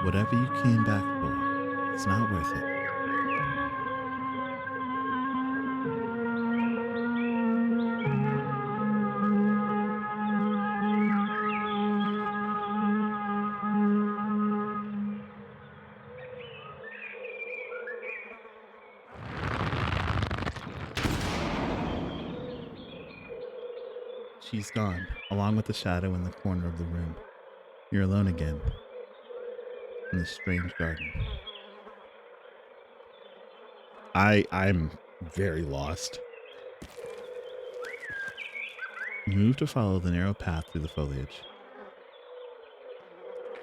Whatever you came back for, it's not worth it. She's gone, along with the shadow in the corner of the room. You're alone again, in this strange garden. I'm very lost. You move to follow the narrow path through the foliage.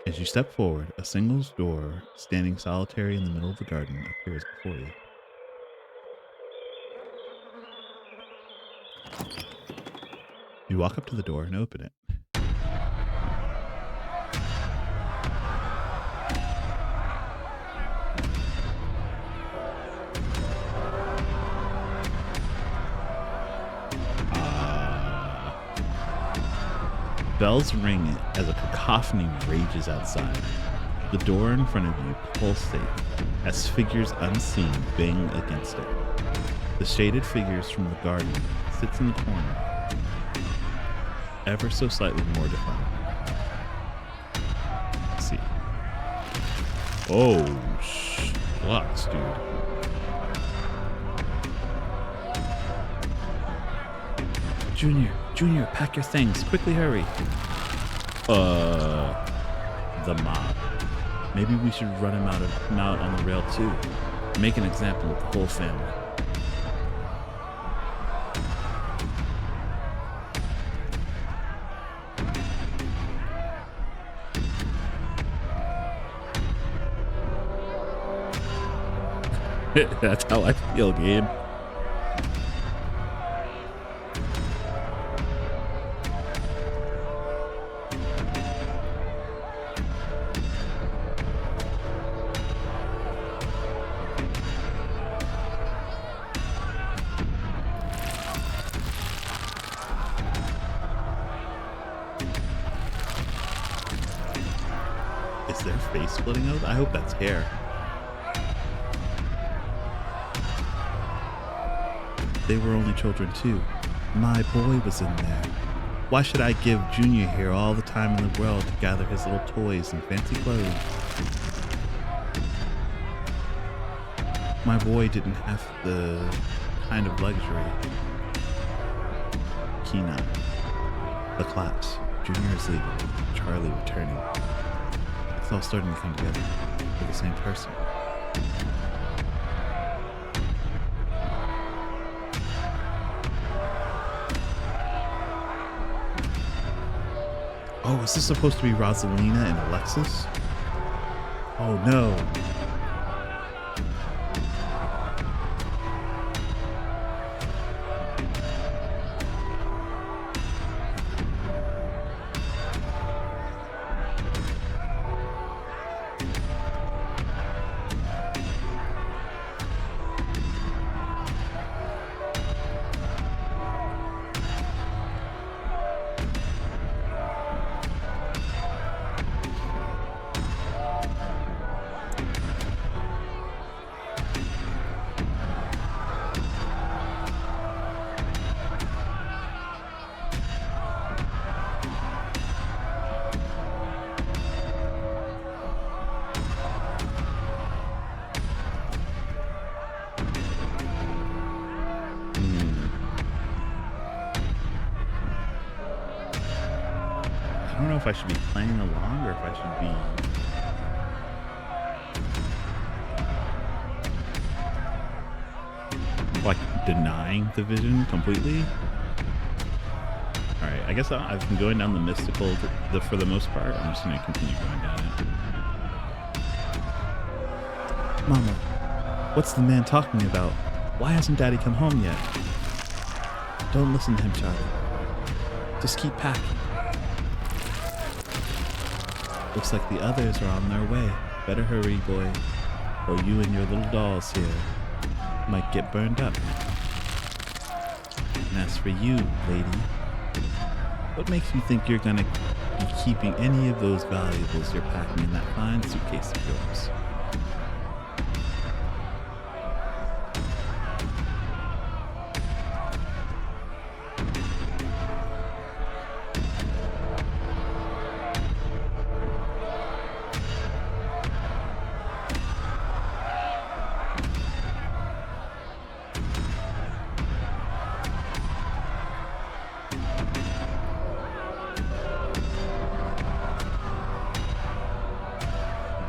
As you step forward, a single door, standing solitary in the middle of the garden, appears before you. You walk up to the door and open it. Bells ring as a cacophony rages outside. The door in front of you pulsates as figures unseen bang against it. The shaded figures from the garden sits in the corner, ever so slightly more defined. Let's see. Oh, shucks, dude. Junior, pack your things. Quickly hurry. The mob. Maybe we should run him out on the rail too. Make an example of the whole family. That's how I feel, Gabe. Is their face splitting open? I hope that's hair. They were only children too. My boy was in there. Why should I give Junior here all the time in the world to gather his little toys and fancy clothes? My boy didn't have the kind of luxury. Kina. The claps. Junior is leaving. Charlie returning. It's all starting to come together. They're the same person. Oh, is this supposed to be Rosalina and Alexis? Oh no. I don't know if I should be playing along or if I should be like denying the vision completely. All right, I guess I've been going down the mystical for the most part. I'm just gonna continue going down it. Mama, what's the man talking about? Why hasn't Daddy come home yet? Don't listen to him, Charlie. Just keep packing. Looks like the others are on their way. Better hurry, boy, or you and your little dolls here might get burned up. And as for you, lady, what makes you think you're gonna be keeping any of those valuables you're packing in that fine suitcase of yours?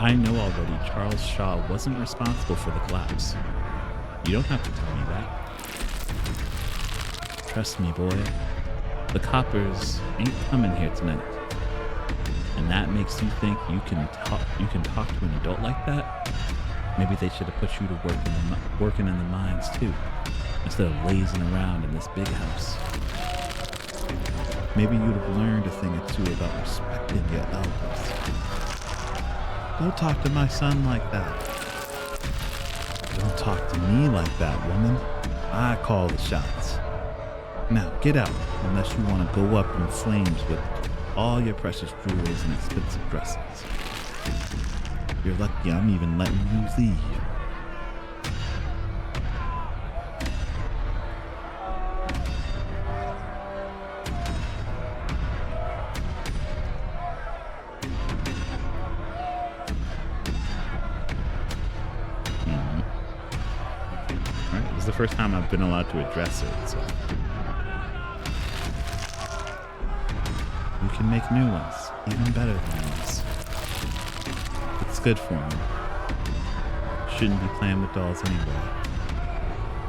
I know already Charles Shaw wasn't responsible for the collapse. You don't have to tell me that. Trust me, boy. The coppers ain't coming here tonight. And that makes you think you can talk to an adult like that? Maybe they should have put you to working in the mines too, instead of lazing around in this big house. Maybe you'd have learned a thing or two about respecting your elders. Don't talk to my son like that. Don't talk to me like that, woman. I call the shots. Now, get out, unless you want to go up in flames with all your precious jewels and expensive dresses. You're lucky I'm even letting you leave. Alright, this is the first time I've been allowed to address it, so we can make new ones, even better than these. It's good for me. Shouldn't be playing with dolls anyway.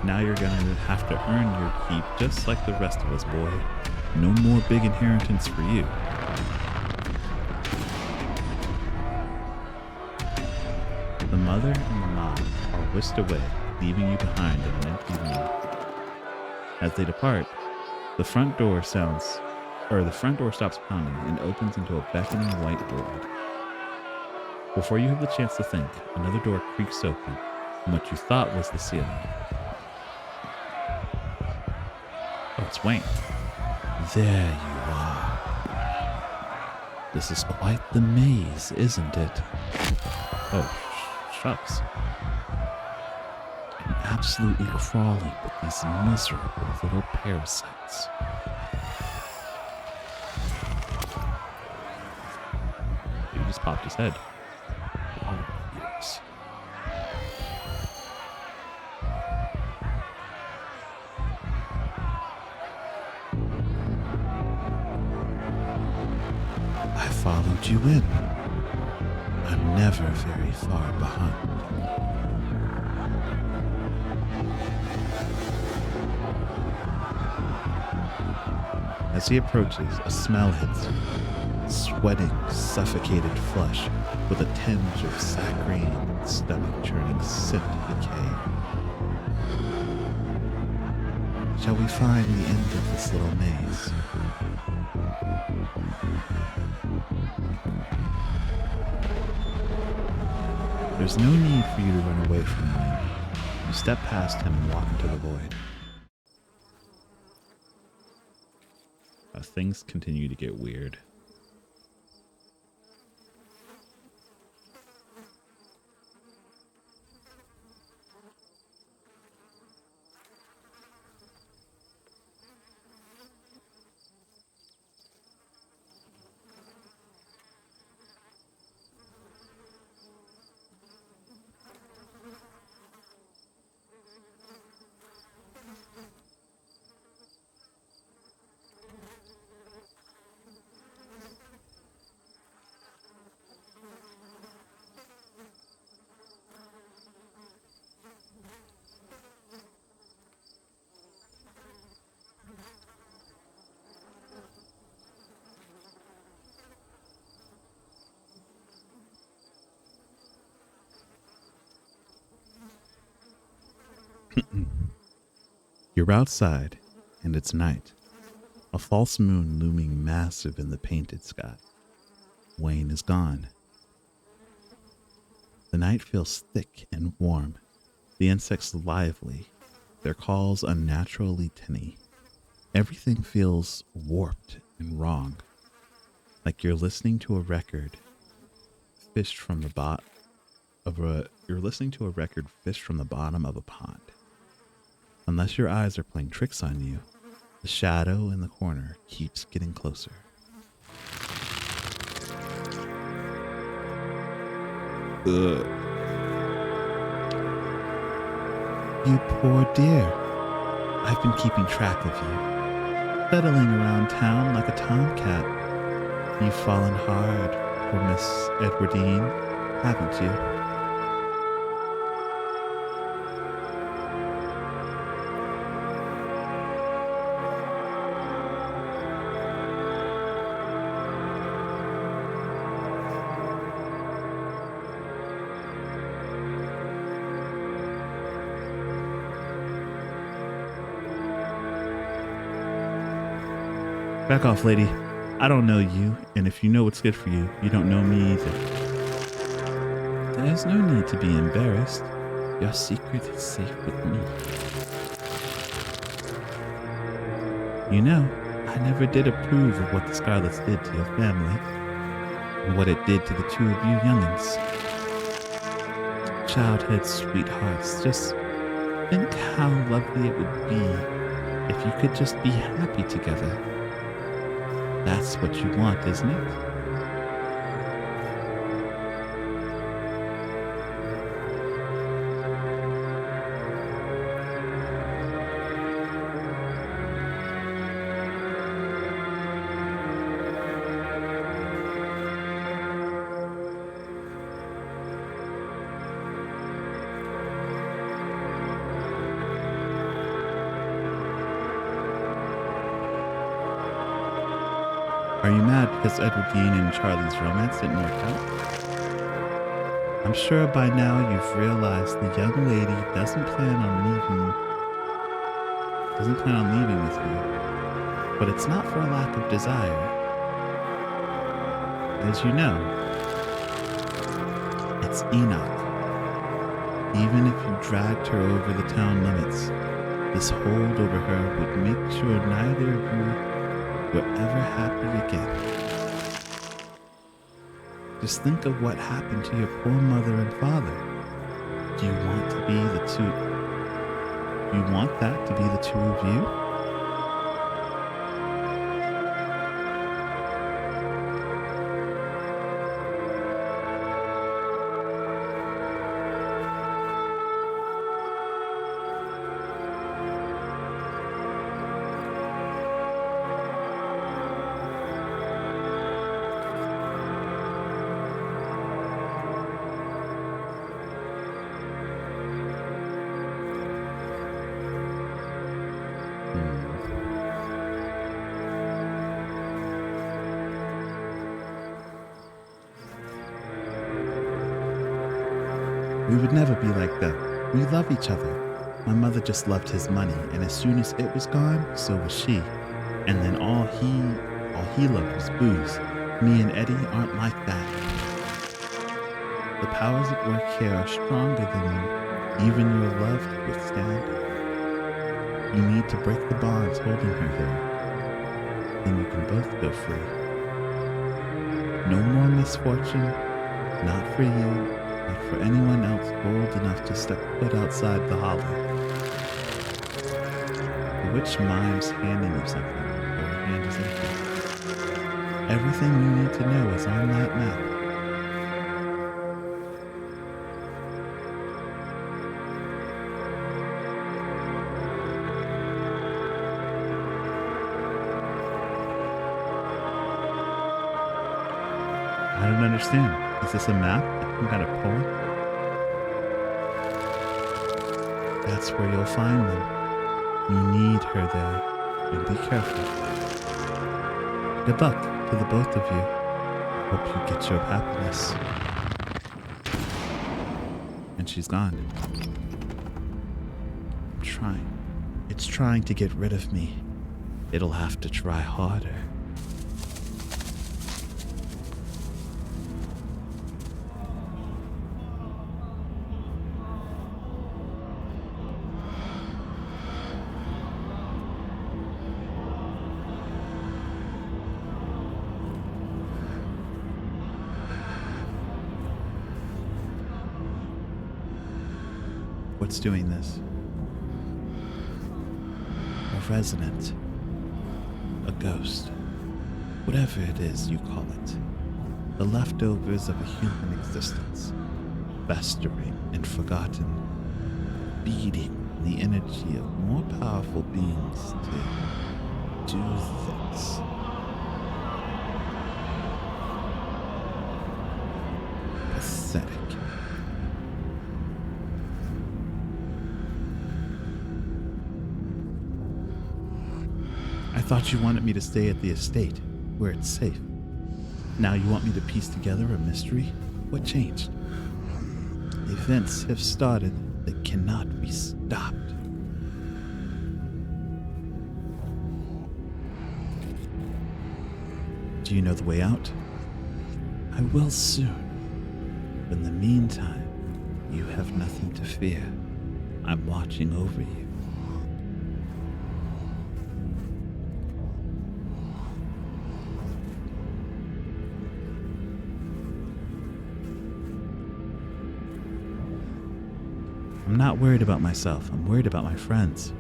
Now you're gonna have to earn your keep just like the rest of us, boy. No more big inheritance for you. The mother and the mom are whisked away, leaving you behind in an empty room. As they depart, the front door stops pounding and opens into a beckoning white void. Before you have the chance to think, another door creaks open on what you thought was the ceiling. Oh, it's Wayne. There you are. This is quite the maze, isn't it? Oh, shucks. I'm absolutely crawling with these miserable little parasites. He just popped his head. Oh, yes. I followed you in. I'm never very far behind. As he approaches, a smell hits him. Sweating, suffocated flesh with a tinge of saccharine and stomach-churning scent of decay. Shall we find the end of this little maze? There's no need for you to run away from me. You step past him and walk into the void. Things continue to get weird. You're outside, and it's night. A false moon looming massive in the painted sky. Wayne is gone. The night feels thick and warm. The insects lively. Their calls unnaturally tinny. Everything feels warped and wrong. Like you're listening to a record fished from the bottom of a pond. Unless your eyes are playing tricks on you, the shadow in the corner keeps getting closer. Ugh. You poor dear. I've been keeping track of you. Settling around town like a tomcat. You've fallen hard for Miss Edwardine, haven't you? Back off, lady. I don't know you, and if you know what's good for you, you don't know me either. There's no need to be embarrassed. Your secret is safe with me. You know, I never did approve of what the Scarlets did to your family, and what it did to the two of you youngins. Childhood sweethearts, just think how lovely it would be if you could just be happy together. That's what you want, isn't it? Are you mad because Edwardine and Charlie's romance didn't work out? I'm sure by now you've realized the young lady doesn't plan on leaving with you. But it's not for a lack of desire. As you know, it's Enoch. Even if you dragged her over the town limits, this hold over her would make sure neither of you were ever happy again. Just think of what happened to your poor mother and father. Do you want to be the two? You want that to be the two of you? We would never be like that. We love each other. My mother just loved his money, and as soon as it was gone, so was she. And then all he loved was booze. Me and Eddie aren't like that. The powers at work here are stronger than even your love could withstand. You need to break the bonds holding her here. Then you can both go free. No more misfortune, not for you, not for anyone else bold enough to step foot outside the hollow. The witch mime's handing you something, though her hand is empty. Everything you need to know is on that map. I don't understand. Is this a map? Some kind of poem? That's where you'll find them. You need her there. And be careful. Good luck to the both of you. Hope you get your happiness. And she's gone. I'm trying. It's trying to get rid of me. It'll have to try harder. What's doing this? A resident. A ghost. Whatever it is you call it. The leftovers of a human existence. Festering and forgotten. Feeding the energy of more powerful beings to do things. Pathetic. I thought you wanted me to stay at the estate, where it's safe. Now you want me to piece together a mystery? What changed? Events have started that cannot be stopped. Do you know the way out? I will soon. But in the meantime, you have nothing to fear. I'm watching over you. I'm not worried about myself. I'm worried about my friends.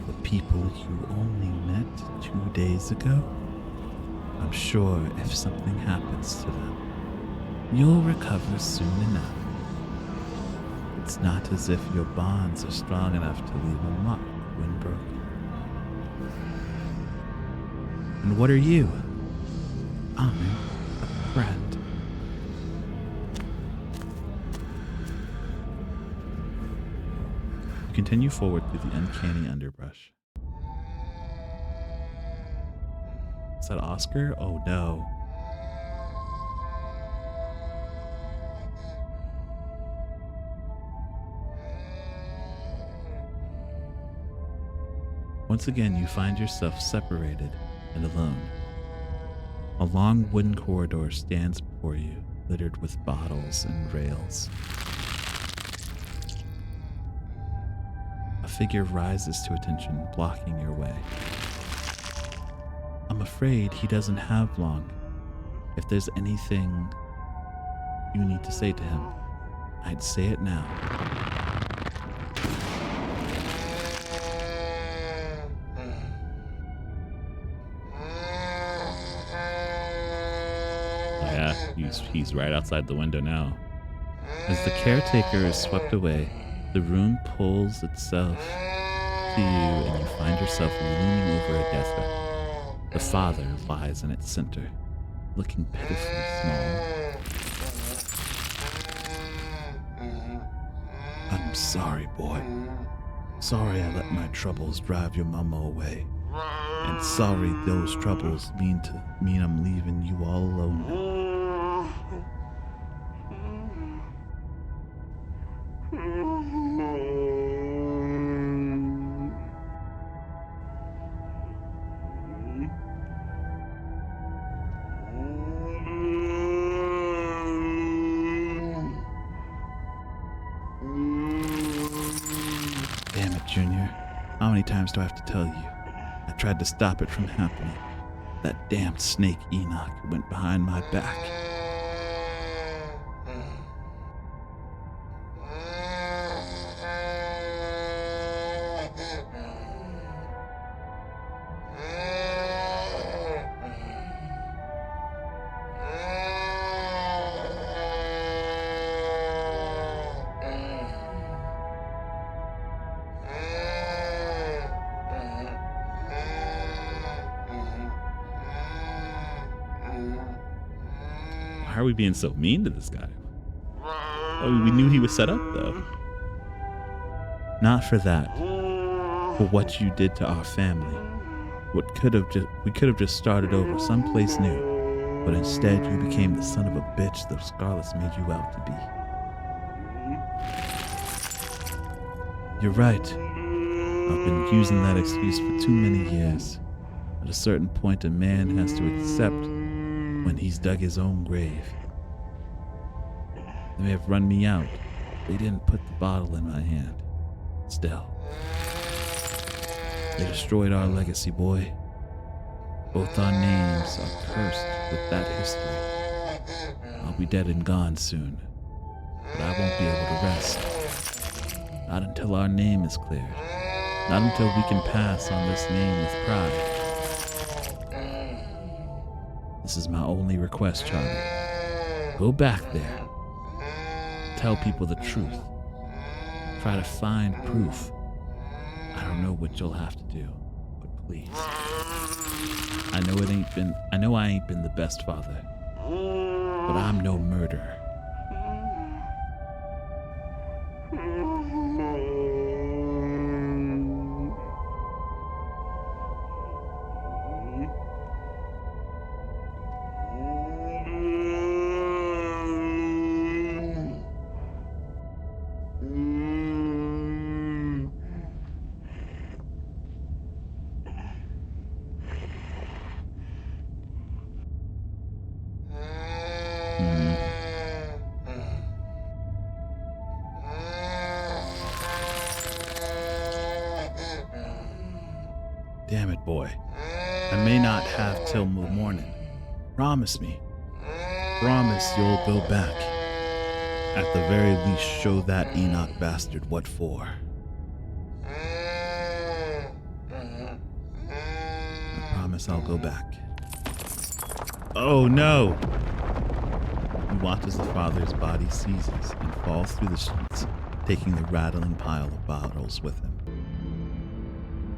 The people you only met 2 days ago? I'm sure if something happens to them, you'll recover soon enough. It's not as if your bonds are strong enough to leave a mark when broken. And what are you? I'm a friend. You continue forward through the uncanny underbrush. Is that Oscar? Oh no. Once again, you find yourself separated and alone. A long wooden corridor stands before you, littered with bottles and rails. A figure rises to attention, blocking your way. I'm afraid he doesn't have long. If there's anything you need to say to him, I'd say it now. Yeah, he's right outside the window now. As the caretaker is swept away, the room pulls itself to you and you find yourself leaning over a deathbed. The father lies in its center, looking pitifully small. I'm sorry, boy. Sorry I let my troubles drive your mama away. And sorry those troubles mean I'm leaving you all alone now. Damn it, Junior. How many times do I have to tell you? I tried to stop it from happening. That damned snake Enoch went behind my back. Why are we being so mean to this guy? Oh, we knew he was set up, though. Not for that. For what you did to our family. We could have just started over someplace new, but instead you became the son of a bitch the Scarlets made you out to be. You're right. I've been using that excuse for too many years. At a certain point, a man has to accept when he's dug his own grave. They may have run me out. They didn't put the bottle in my hand. Still. They destroyed our legacy, boy. Both our names are cursed with that history. I'll be dead and gone soon, but I won't be able to rest. Not until our name is cleared. Not until we can pass on this name with pride. This is my only request, Charlie. Go back there. Tell people the truth. Try to find proof. I don't know what you'll have to do, but please. I know I ain't been the best father, but I'm no murderer. Damn it, boy. I may not have till the morning. Promise me. Promise you'll go back. At the very least, show that Enoch bastard what for. I promise I'll go back. Oh no! He watches the father's body seizes and falls through the sheets, taking the rattling pile of bottles with him.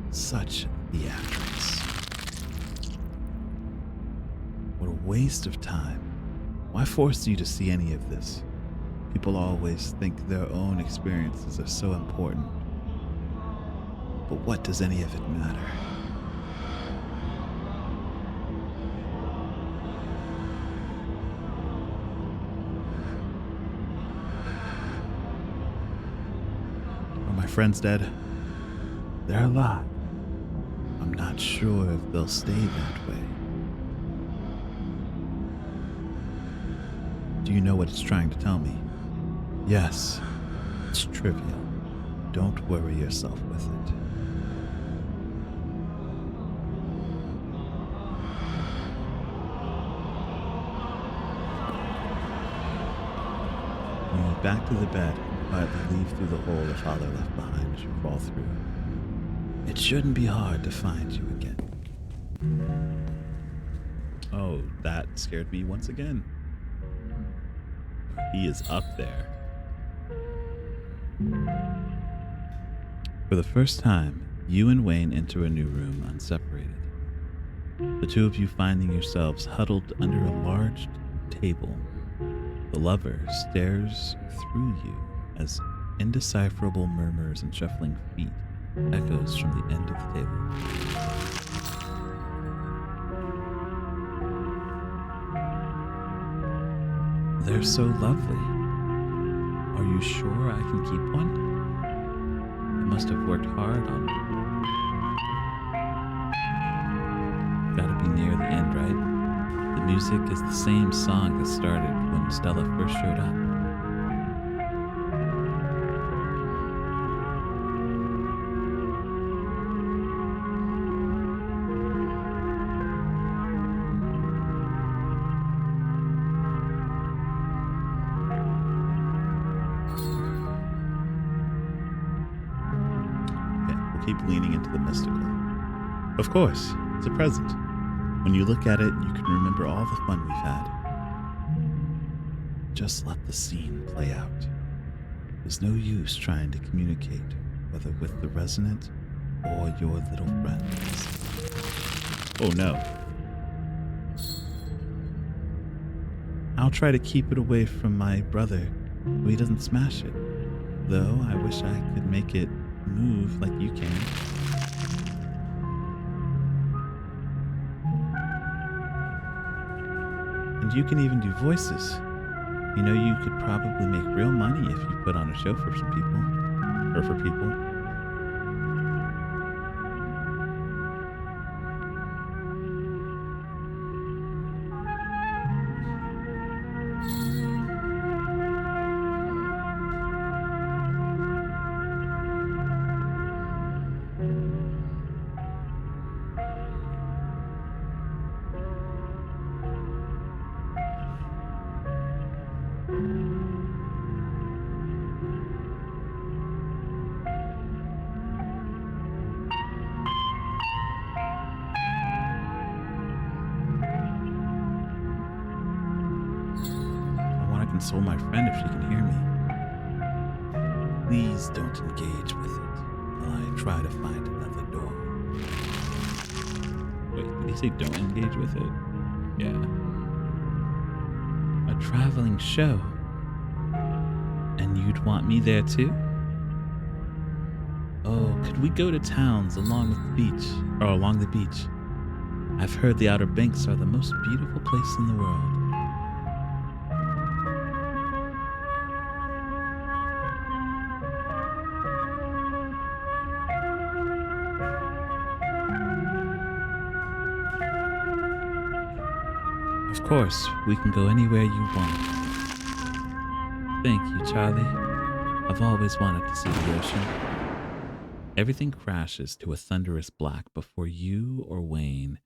Such theatrics. What a waste of time. Why force you to see any of this? People always think their own experiences are so important. But what does any of it matter? Are my friends dead? They're alive. I'm not sure if they'll stay that way. Do you know what it's trying to tell me? Yes, it's trivial. Don't worry yourself with it. You move back to the bed and quietly leave through the hole the father left behind as you crawl through. It shouldn't be hard to find you again. Oh, that scared me once again. He is up there. For the first time, you and Wayne enter a new room unseparated. The two of you finding yourselves huddled under a large table. The lover stares through you as indecipherable murmurs and shuffling feet echoes from the end of the table. They're so lovely. Are you sure I can keep one? I must have worked hard on it. Gotta be near the end, right? The music is the same song that started when Stella first showed up. Keep leaning into the mystical. Of course, it's a present. When you look at it, you can remember all the fun we've had. Just let the scene play out. There's no use trying to communicate, whether with the resonant or your little friends. Oh no. I'll try to keep it away from my brother so he doesn't smash it. Though I wish I could make it move like you can. And you can even do voices. You know, you could probably make real money if you put on a show for some people. Or for people. Console my friend if she can hear me. Please don't engage with it while I try to find another door. Wait, did he say don't engage with it? Yeah. A traveling show. And you'd want me there too? Oh, could we go to towns along the beach? I've heard the Outer Banks are the most beautiful place in the world. Of course, we can go anywhere you want. Thank you, Charlie. I've always wanted to see the ocean. Everything crashes to a thunderous black before you or Wayne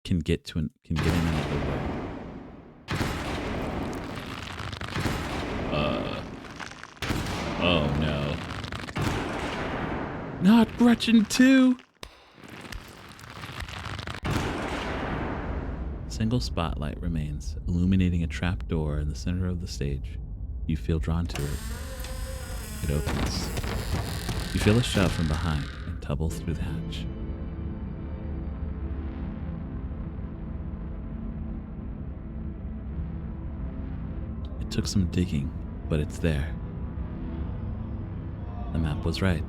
can get in another word. Oh no. Not Gretchen too! A single spotlight remains, illuminating a trap door in the center of the stage. You feel drawn to it. It opens. You feel a shove from behind and tumble through the hatch. It took some digging, but it's there. The map was right.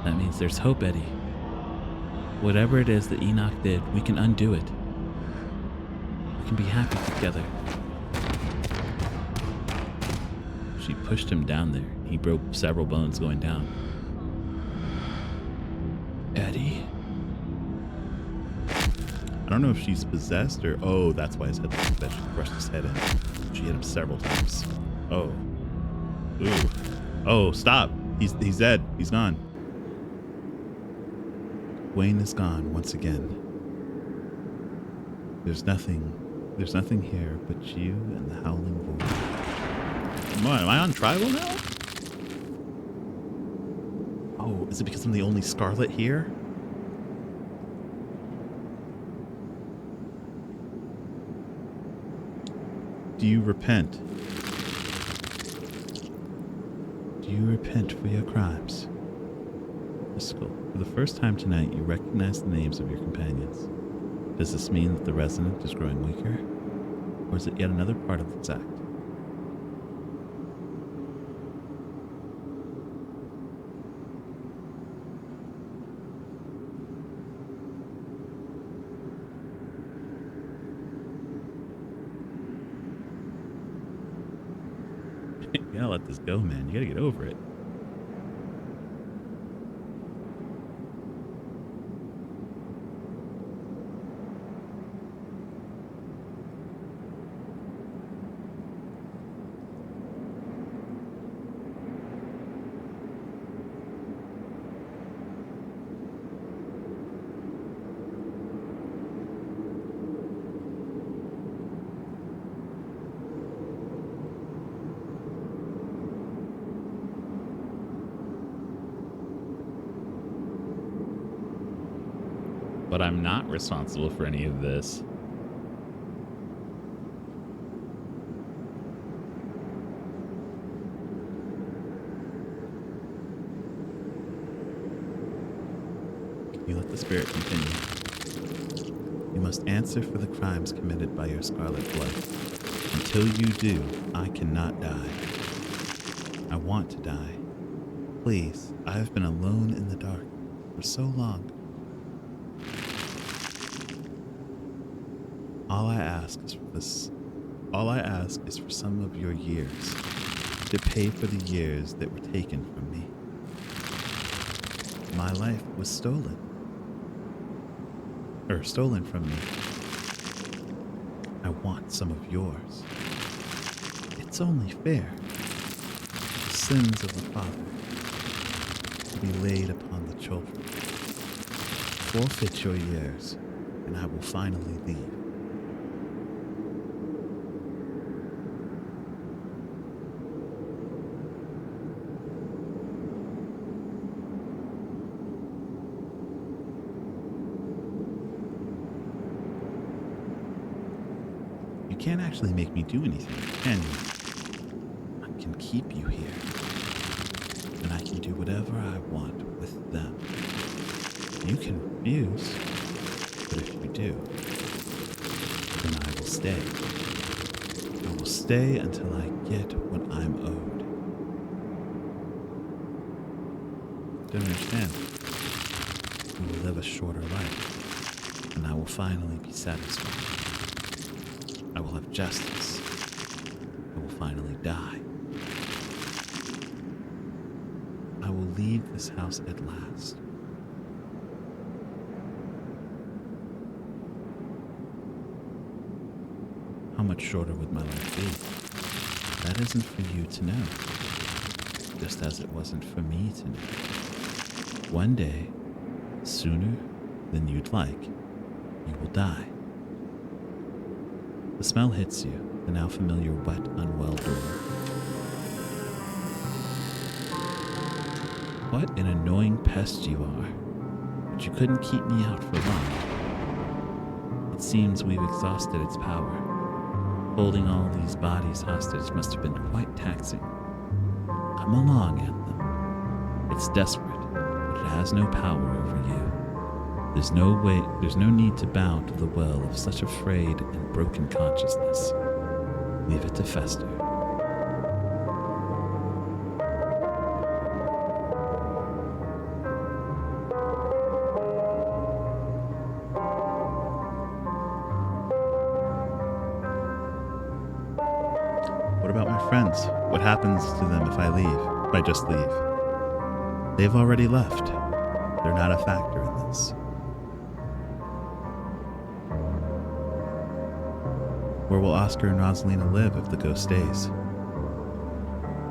That means there's hope, Eddie. Whatever it is that Enoch did, we can undo it. We can be happy together. She pushed him down there. He broke several bones going down. Eddie? I don't know if she's possessed or... Oh, that's why his head looks like that. She crushed his head in. She hit him several times. Oh. Ooh. Oh, stop. He's dead. He's gone. Wayne is gone once again. There's nothing here but you and the howling void. Come on, am I on tribal now? Oh, is it because I'm the only Scarlet here? Do you repent? Do you repent for your crimes? Mystical. For the first time tonight, you recognize the names of your companions. Does this mean that the resident is growing weaker? Or is it yet another part of this act? You gotta let this go, man. You gotta get over it. But I'm not responsible for any of this. You let the spirit continue. You must answer for the crimes committed by your scarlet blood. Until you do, I cannot die. I want to die. Please, I have been alone in the dark for so long. All I ask is for some of your years to pay for the years that were taken from me. My life was stolen from me. I want some of yours. It's only fair. The sins of the father to be laid upon the children. Forfeit your years, and I will finally leave. You can't actually make me do anything, can you? I can keep you here, and I can do whatever I want with them. You can refuse, but if you do, then I will stay. I will stay until I get what I'm owed. Don't understand. We will live a shorter life, and I will finally be satisfied. I will have justice. I will finally die. I will leave this house at last. How much shorter would my life be? That isn't for you to know, just as it wasn't for me to know. One day, sooner than you'd like, you will die. The smell hits you, the now familiar wet, unwell door. What an annoying pest you are, but you couldn't keep me out for long. It seems we've exhausted its power. Holding all these bodies hostage must have been quite taxing. Come along, Anthem. It's desperate, but it has no power over you. There's no need to bow to the well of such a frayed and broken consciousness. Leave it to fester. What about my friends? What happens to them if I leave? If I just leave? They've already left. They're not a factor in this. Where will Oscar and Rosalina live if the ghost stays?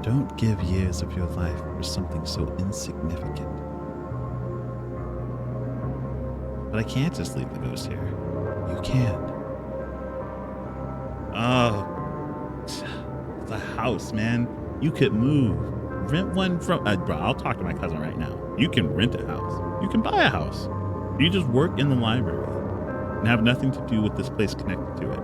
Don't give years of your life for something so insignificant. But I can't just leave the ghost here. You can. Oh, the house, man. You could move. Rent one from... bro, I'll talk to my cousin right now. You can rent a house. You can buy a house. You just work in the library and have nothing to do with this place connected to it.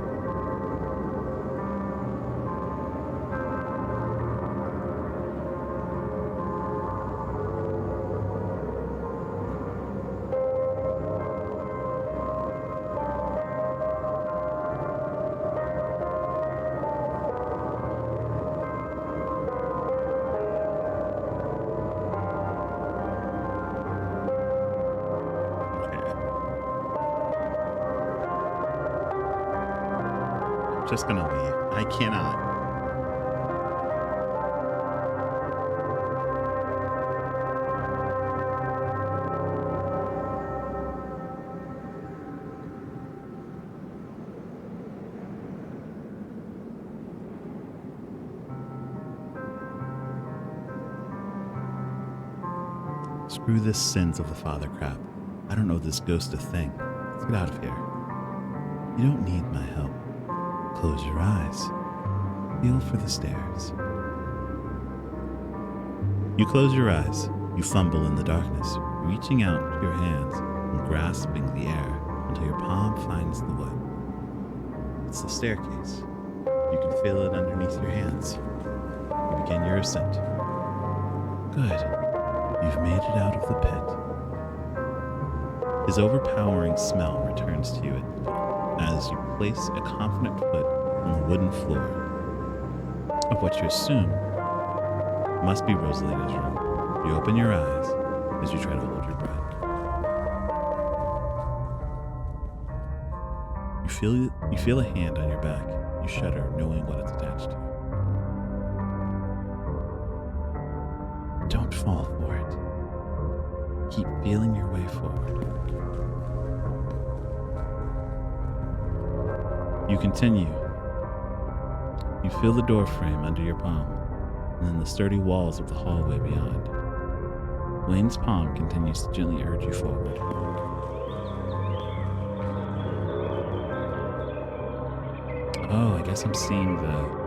Just gonna leave. I cannot. Screw this sins of the father crap. I don't know this ghost a thing. Let's get out of here. You don't need my help. Close your eyes. Feel for the stairs. You close your eyes. You fumble in the darkness, reaching out with your hands and grasping the air until your palm finds the wood. It's the staircase. You can feel it underneath your hands. You begin your ascent. Good. You've made it out of the pit. His overpowering smell returns to you as you place a confident foot on the wooden floor of what you assume must be Rosalina's room. You open your eyes as you try to hold your breath. You feel a hand on your back. You shudder, knowing what it's attached to. Don't fall for it. Keep feeling your way forward. You continue. You feel the door frame under your palm, and then the sturdy walls of the hallway beyond. Wayne's palm continues to gently urge you forward. Oh, I guess I'm seeing the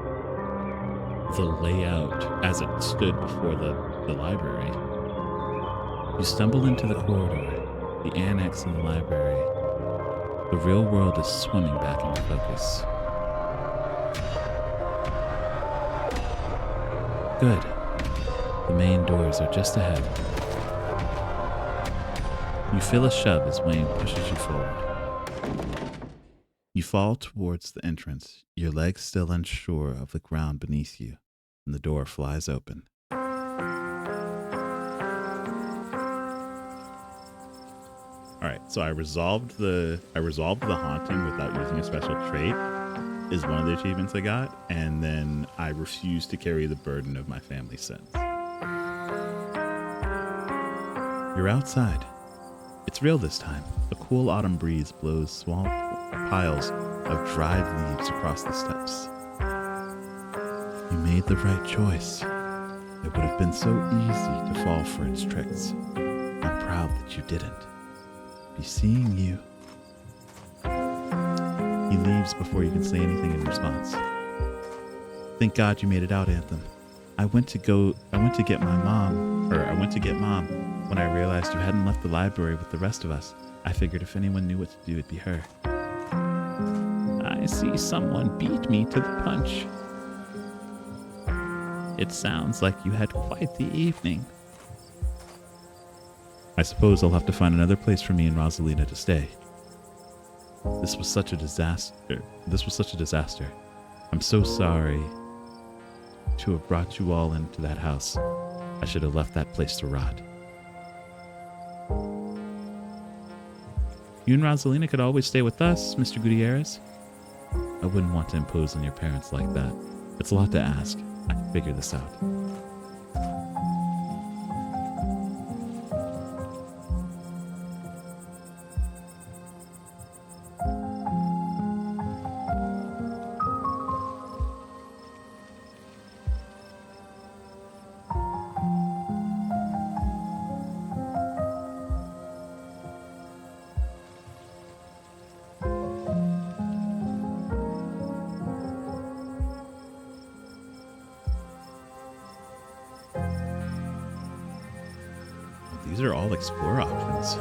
layout as it stood before the library. You stumble into the corridor, the annex of the library. The real world is swimming back into focus. Good. The main doors are just ahead. You feel a shove as Wayne pushes you forward. You fall towards the entrance, your legs still unsure of the ground beneath you, and the door flies open. All right, so I resolved the haunting without using a special trait is one of the achievements I got, and then I refused to carry the burden of my family's sins. You're outside. It's real this time. A cool autumn breeze blows small piles of dried leaves across the steps. You made the right choice. It would have been so easy to fall for its tricks. I'm proud that you didn't. Be seeing you. He leaves before you can say anything in response. Thank God you made it out, Anthem. I went to get mom when I realized you hadn't left the library with the rest of us. I figured if anyone knew what to do, it'd be her. I see someone beat me to the punch. It sounds like you had quite the evening. I suppose I'll have to find another place for me and Rosalina to stay. This was such a disaster. I'm so sorry to have brought you all into that house. I should have left that place to rot. You and Rosalina could always stay with us, Mr. Gutierrez. I wouldn't want to impose on your parents like that. It's a lot to ask. I can figure this out. These are all explore options.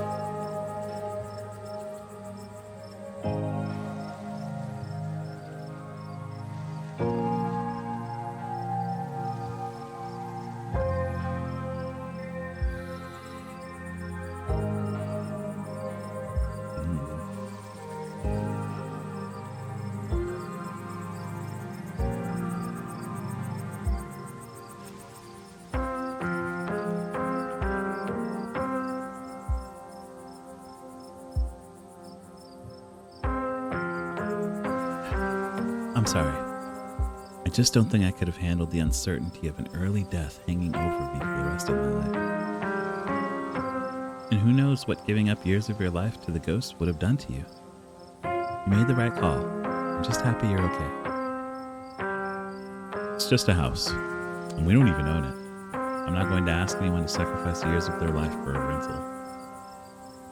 I'm sorry. I just don't think I could have handled the uncertainty of an early death hanging over me for the rest of my life. And who knows what giving up years of your life to the ghost would have done to you. You made the right call. I'm just happy you're okay. It's just a house, and we don't even own it. I'm not going to ask anyone to sacrifice years of their life for a rental.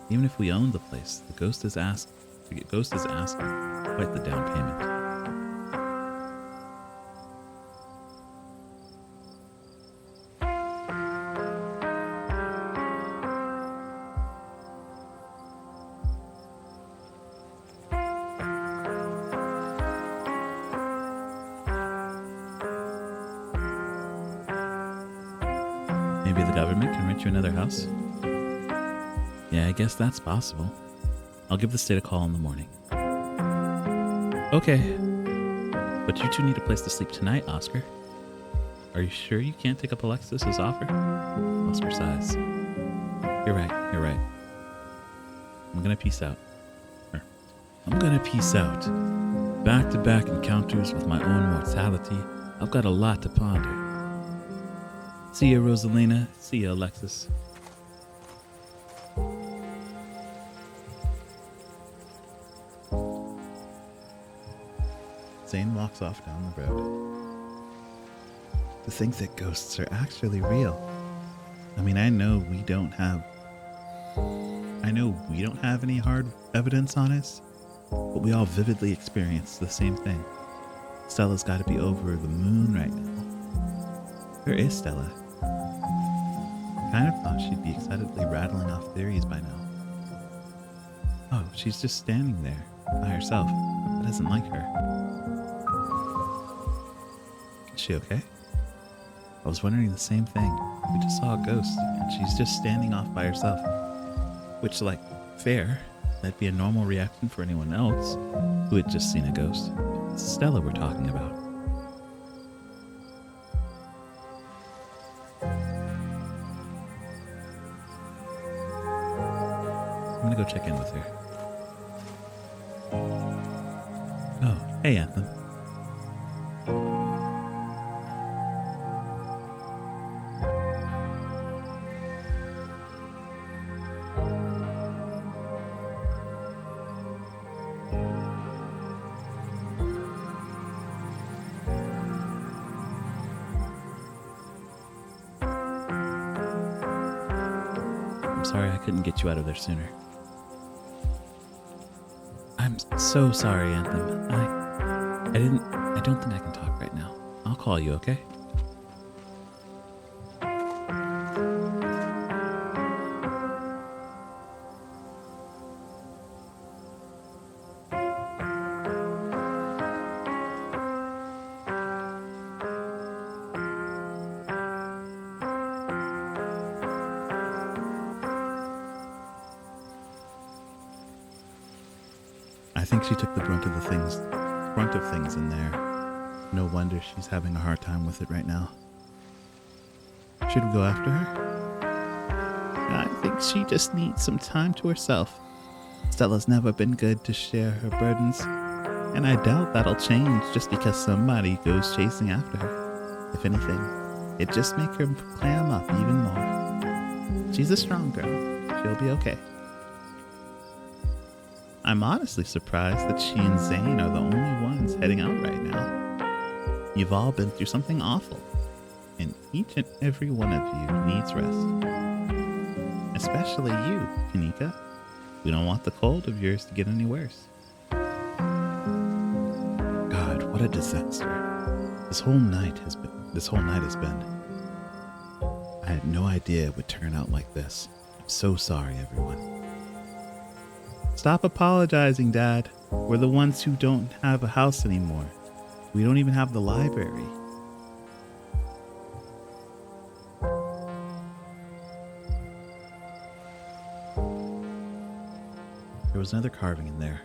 Even if we owned the place, the ghost is asking quite the down payment. Maybe the government can rent you another house? Yeah, I guess that's possible. I'll give the state a call in the morning. Okay. But you two need a place to sleep tonight, Oscar. Are you sure you can't take up Alexis's offer? Oscar sighs. You're right. I'm gonna peace out. Back-to-back encounters with my own mortality. I've got a lot to ponder. See ya, Rosalina. See ya, Alexis. Zane walks off down the road. To think that ghosts are actually real. I mean, I know we don't have any hard evidence on us, but we all vividly experience the same thing. Stella's got to be over the moon right now. Where is Stella? I kind of thought she'd be excitedly rattling off theories by now. Oh, she's just standing there by herself. That isn't like her. Is she okay? I was wondering the same thing. We just saw a ghost, and she's just standing off by herself. Which, like, fair. That'd be a normal reaction for anyone else who had just seen a ghost. It's Stella we're talking about. I'm gonna go check in with her. Oh, hey, Anthem. I'm sorry I couldn't get you out of there sooner. I'm so sorry, Anthem. I don't think I can talk right now. I'll call you, okay? I think she took the brunt of things in there. No wonder she's having a hard time with it right now. Should we go after her? I think she just needs some time to herself. Stella's never been good to share her burdens, and I doubt that'll change just because somebody goes chasing after her. If anything, it just make her clam up even more. She's a strong girl. She'll be okay. I'm honestly surprised that she and Zane are the only ones heading out right now. You've all been through something awful, and each and every one of you needs rest. Especially you, Kanika. We don't want the cold of yours to get any worse. God, what a disaster. This whole night has been. I had no idea it would turn out like this. I'm so sorry, everyone. Stop apologizing, Dad. We're the ones who don't have a house anymore. We don't even have the library. There was another carving in there.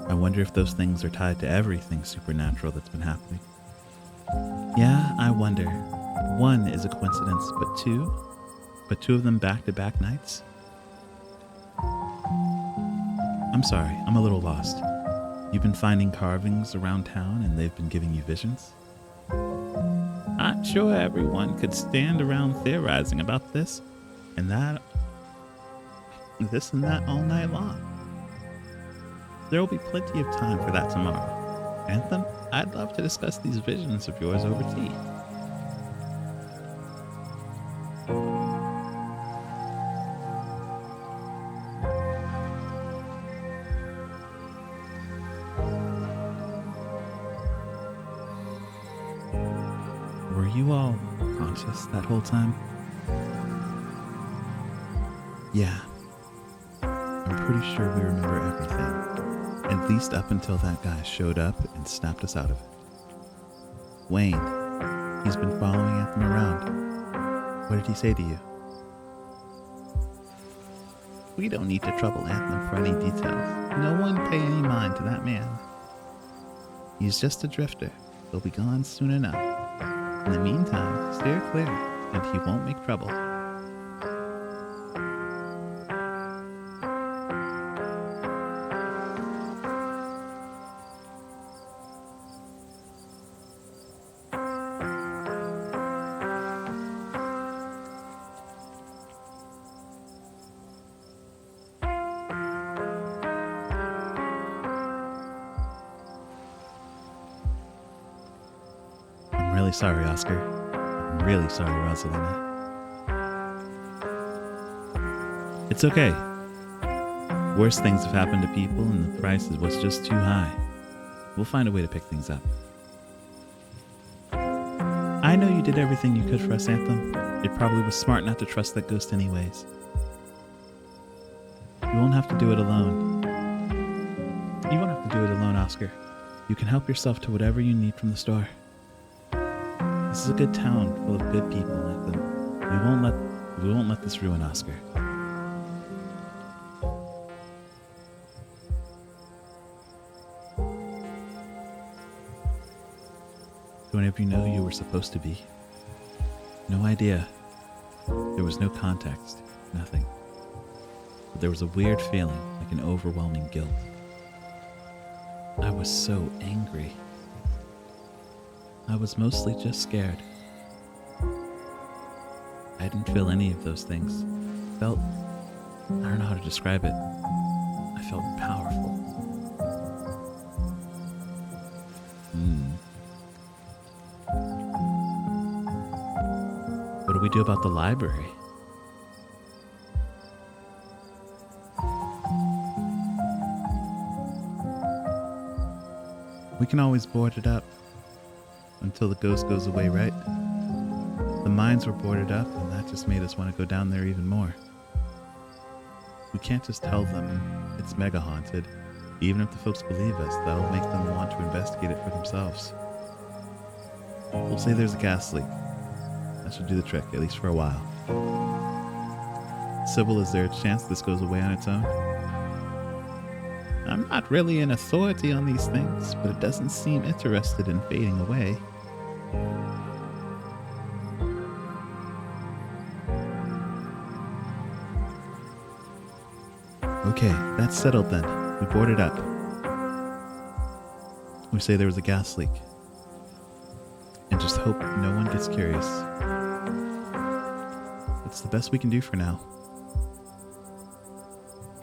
I wonder if those things are tied to everything supernatural that's been happening. Yeah, I wonder. One is a coincidence, but two of them back-to-back nights? I'm sorry, I'm a little lost. You've been finding carvings around town and they've been giving you visions? I'm sure everyone could stand around theorizing about this and that all night long. There will be plenty of time for that tomorrow. Anthem, I'd love to discuss these visions of yours over tea. Were you all conscious that whole time? Yeah. I'm pretty sure we remember everything. At least up until that guy showed up and snapped us out of it. Wayne, he's been following Anthem around. What did he say to you? We don't need to trouble Anthem for any details. No one pay any mind to that man. He's just a drifter. He'll be gone soon enough. In the meantime, steer clear, and he won't make trouble. I'm really sorry, Oscar. I'm really sorry, Rosalina. It's okay. Worse things have happened to people, and the price was just too high. We'll find a way to pick things up. I know you did everything you could for us, Anthem. It probably was smart not to trust that ghost anyways. You won't have to do it alone. You won't have to do it alone, Oscar. You can help yourself to whatever you need from the store. This is a good town full of good people, Anthem. We won't let this ruin Oscar. Do any of you know who you were supposed to be? No idea. There was no context, nothing. But there was a weird feeling, like an overwhelming guilt. I was so angry. I was mostly just scared. I didn't feel any of those things. I don't know how to describe it. I felt powerful. do we do about the library? We can always board it up until the ghost goes away, right? The mines were boarded up, and that just made us want to go down there even more. We can't just tell them it's mega haunted. Even if the folks believe us, that'll make them want to investigate it for themselves. We'll say there's a gas leak. That should do the trick, at least for a while. Sybil, is there a chance this goes away on its own? I'm not really an authority on these things, but it doesn't seem interested in fading away. Okay, that's settled then. We board it up. We say there was a gas leak. And just hope no one gets curious. It's the best we can do for now.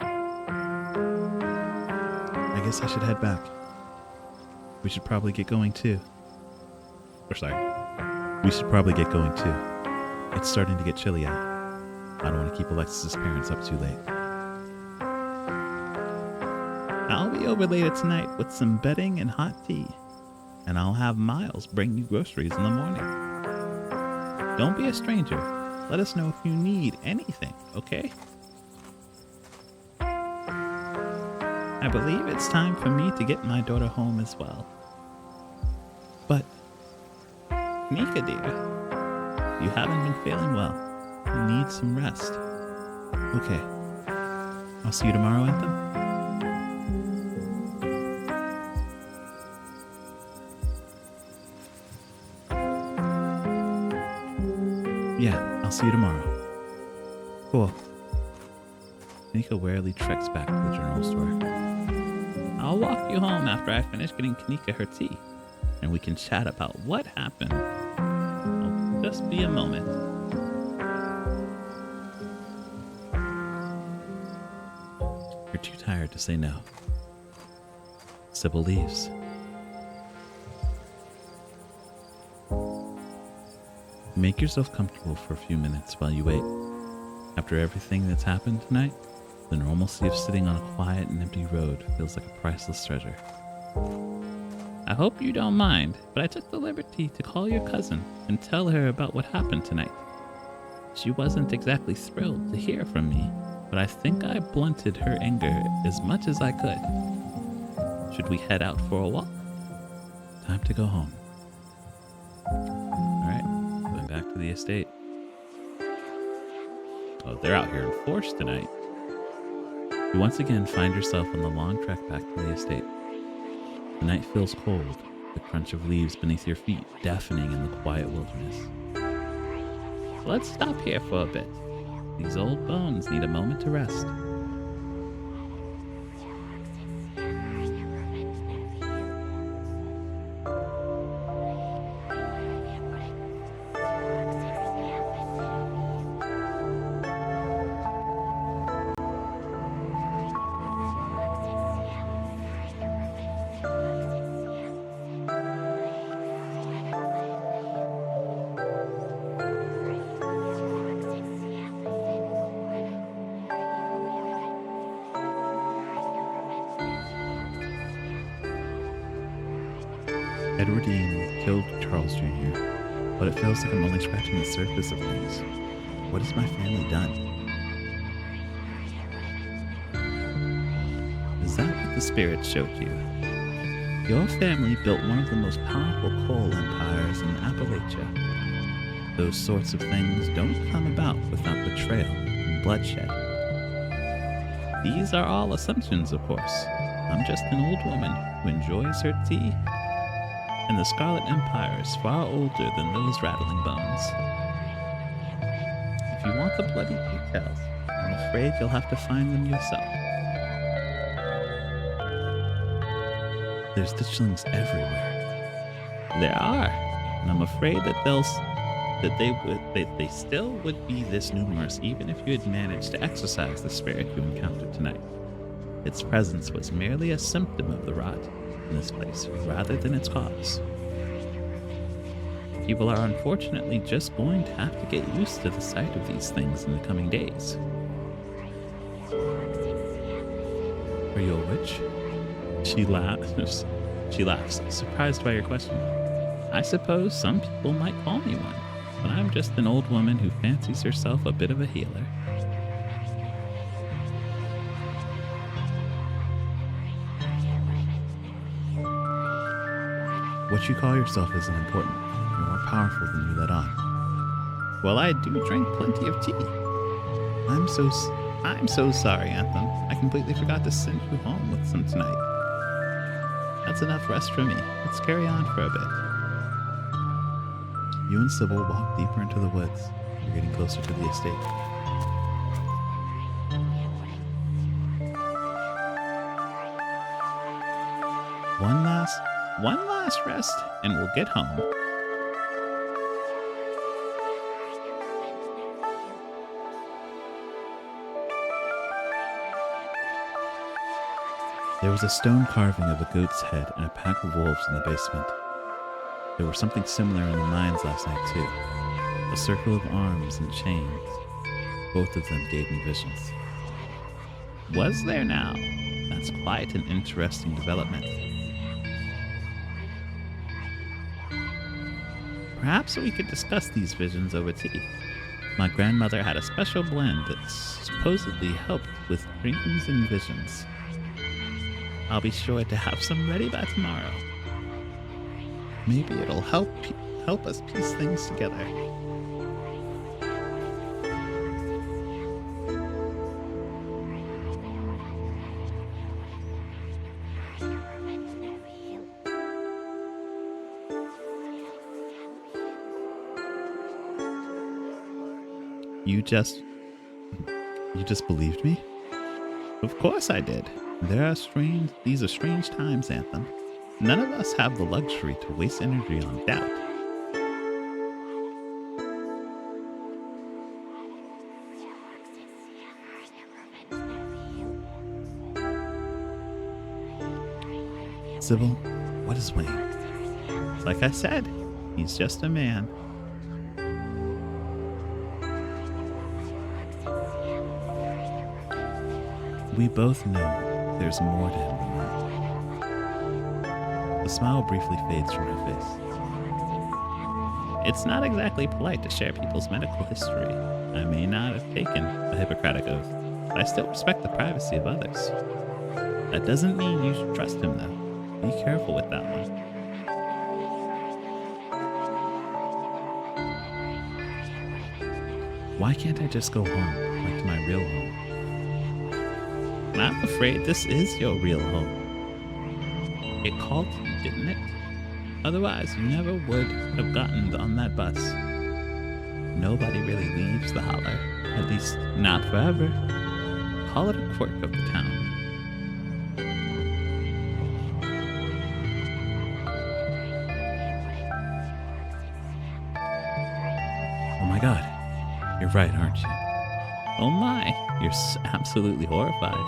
I guess I should head back. We should probably get going too. We should probably get going too. It's starting to get chilly out. I don't want to keep Alexis's parents up too late. I'll be over later tonight with some bedding and hot tea. And I'll have Miles bring you groceries in the morning. Don't be a stranger. Let us know if you need anything, okay? I believe it's time for me to get my daughter home as well. But, Nika dear, you haven't been feeling well. You need some rest. Okay. I'll see you tomorrow, Anthem. Yeah, I'll see you tomorrow. Cool. Kanika warily treks back to the general store. I'll walk you home after I finish getting Kanika her tea, and we can chat about what happened. It'll just be a moment. You're too tired to say no. Sybil leaves. Make yourself comfortable for a few minutes while you wait. After everything that's happened tonight, the normalcy of sitting on a quiet and empty road feels like a priceless treasure. I hope you don't mind, but I took the liberty to call your cousin and tell her about what happened tonight. She wasn't exactly thrilled to hear from me, but I think I blunted her anger as much as I could. Should we head out for a walk? Time to go home. Back to the estate. Oh, they're out here in force tonight. You once again find yourself on the long trek back to the estate. The night feels cold, the crunch of leaves beneath your feet deafening in the quiet wilderness. Let's stop here for a bit. These old bones need a moment to rest. Edward Dean killed Charles Jr., but it feels like I'm only scratching the surface of things. What has my family done? Is that what the spirit showed you? Your family built one of the most powerful coal empires in Appalachia. Those sorts of things don't come about without betrayal and bloodshed. These are all assumptions, of course. I'm just an old woman who enjoys her tea, and the Scarlet Empire is far older than those rattling bones. If you want the bloody details, I'm afraid you'll have to find them yourself. There's ditchlings everywhere. There are, and I'm afraid that they still would be this numerous even if you had managed to exorcise the spirit you encountered tonight. Its presence was merely a symptom of the rot in this place rather than its cause. People are unfortunately just going to have to get used to the sight of these things in the coming days. Are you a witch? She laughs. She laughs, surprised by your question. I suppose some people might call me one, but I'm just an old woman who fancies herself a bit of a healer. What you call yourself isn't important. You're more powerful than you let on. Well, I do drink plenty of tea. I'm so sorry, Anthem. I completely forgot to send you home with some tonight. That's enough rest for me. Let's carry on for a bit. You and Sybil walk deeper into the woods. You're getting closer to the estate. One last rest, and we'll get home. There was a stone carving of a goat's head and a pack of wolves in the basement. There was something similar in the mines last night, too. A circle of arms and chains. Both of them gave me visions. Was there now? That's quite an interesting development. Perhaps we could discuss these visions over tea. My grandmother had a special blend that supposedly helped with dreams and visions. I'll be sure to have some ready by tomorrow. Maybe it'll help us piece things together. You just believed me? Of course I did. These are strange times, Anthem. None of us have the luxury to waste energy on doubt. Sybil, what is Wayne? Like I said, he's just a man. We both know there's more to him than that. The smile briefly fades from her face. It's not exactly polite to share people's medical history. I may not have taken a Hippocratic oath, but I still respect the privacy of others. That doesn't mean you should trust him, though. Be careful with that one. Why can't I just go home, like to my real home? I'm afraid this is your real home. It called to you, didn't it? Otherwise, you never would have gotten on that bus. Nobody really leaves the holler, at least not forever. Call it a quirk of the town. Oh my god, you're right, aren't you? Oh my, you're absolutely horrified.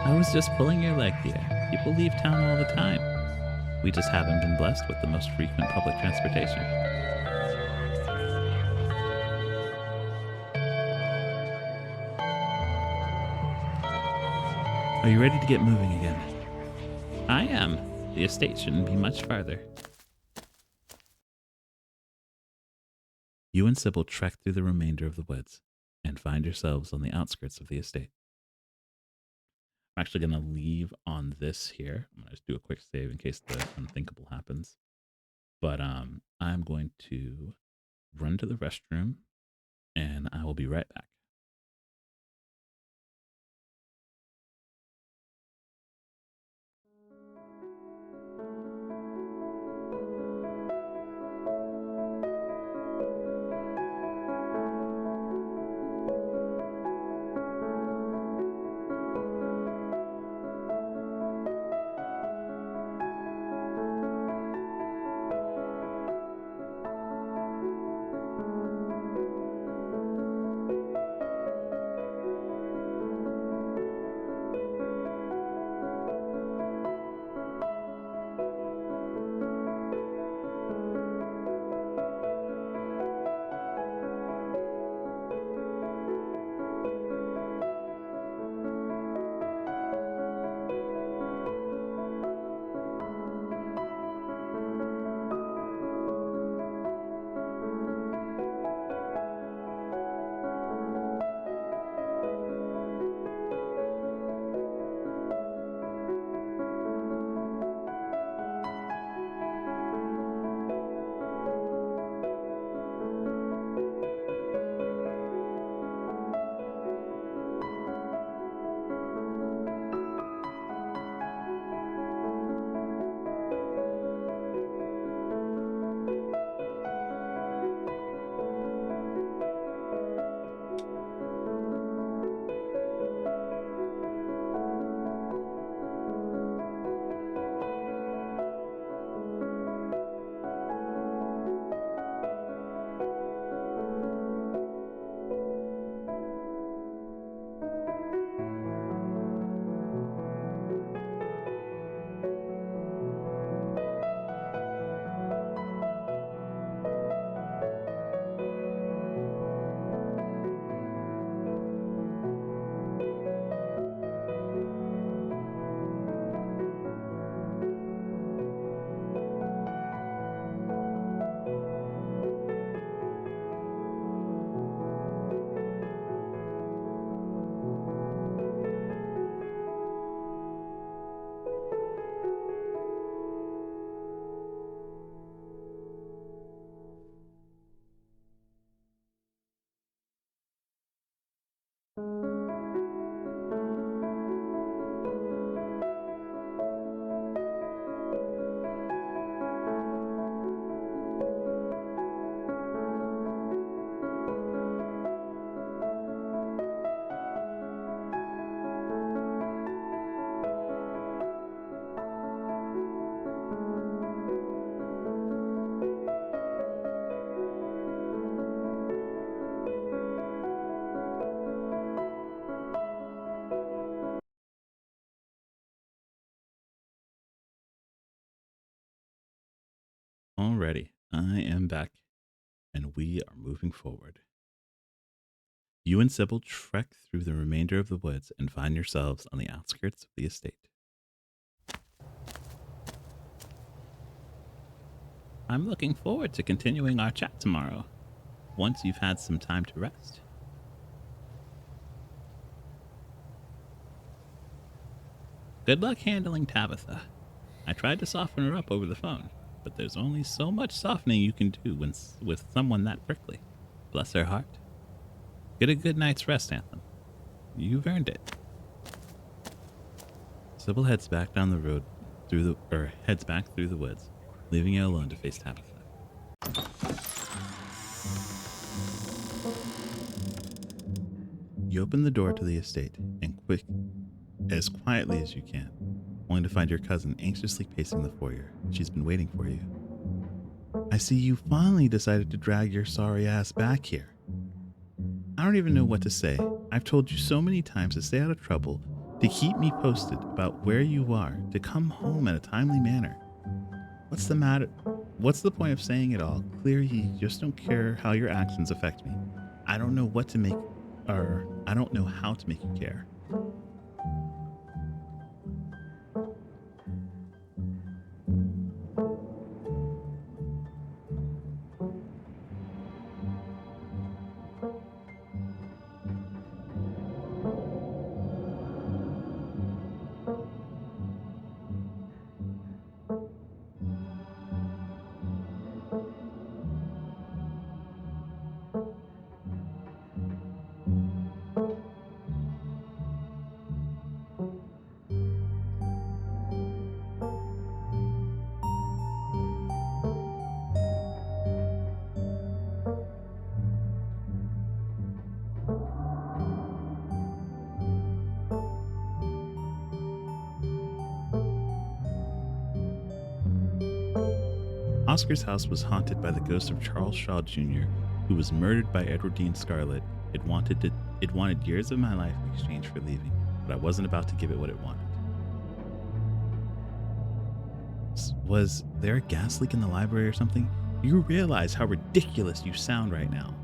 I was just pulling your leg, dear. People leave town all the time. We just haven't been blessed with the most frequent public transportation. Are you ready to get moving again? I am. The estate shouldn't be much farther. You and Sybil trek through the remainder of the woods and find yourselves on the outskirts of the estate. I'm actually going to leave on this here. I'm going to just do a quick save in case the unthinkable happens. But I'm going to run to the restroom, and I will be right back. Alrighty, I am back, and we are moving forward. You and Sybil trek through the remainder of the woods and find yourselves on the outskirts of the estate. I'm looking forward to continuing our chat tomorrow, once you've had some time to rest. Good luck handling Tabitha. I tried to soften her up over the phone, but there's only so much softening you can do with someone that prickly. Bless her heart. Get a good night's rest, Anthem. You've earned it. Sybil heads back down the road heads back through the woods, leaving you alone to face Tabitha. You open the door to the estate and as quietly as you can, only to find your cousin anxiously pacing the foyer. She's been waiting for you. I see you finally decided to drag your sorry ass back here. I don't even know what to say. I've told you so many times to stay out of trouble, to keep me posted about where you are, to come home in a timely manner. What's the matter? What's the point of saying it all? Clearly, you just don't care how your actions affect me. I don't know I don't know how to make you care. Oscar's house was haunted by the ghost of Charles Shaw Jr., who was murdered by Edward Dean Scarlet. It wanted years of my life in exchange for leaving, but I wasn't about to give it what it wanted. Was there a gas leak in the library or something? You realize how ridiculous you sound right now.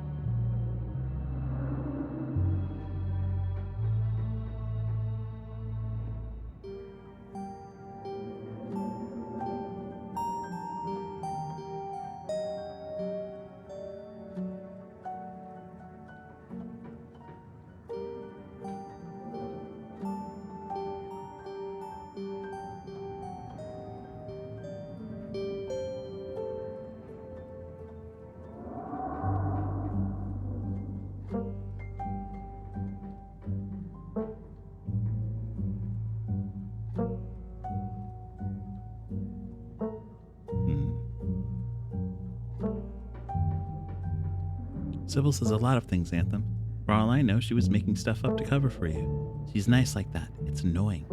Sybil says a lot of things, Anthem. For all I know, she was making stuff up to cover for you. She's nice like that. It's annoying.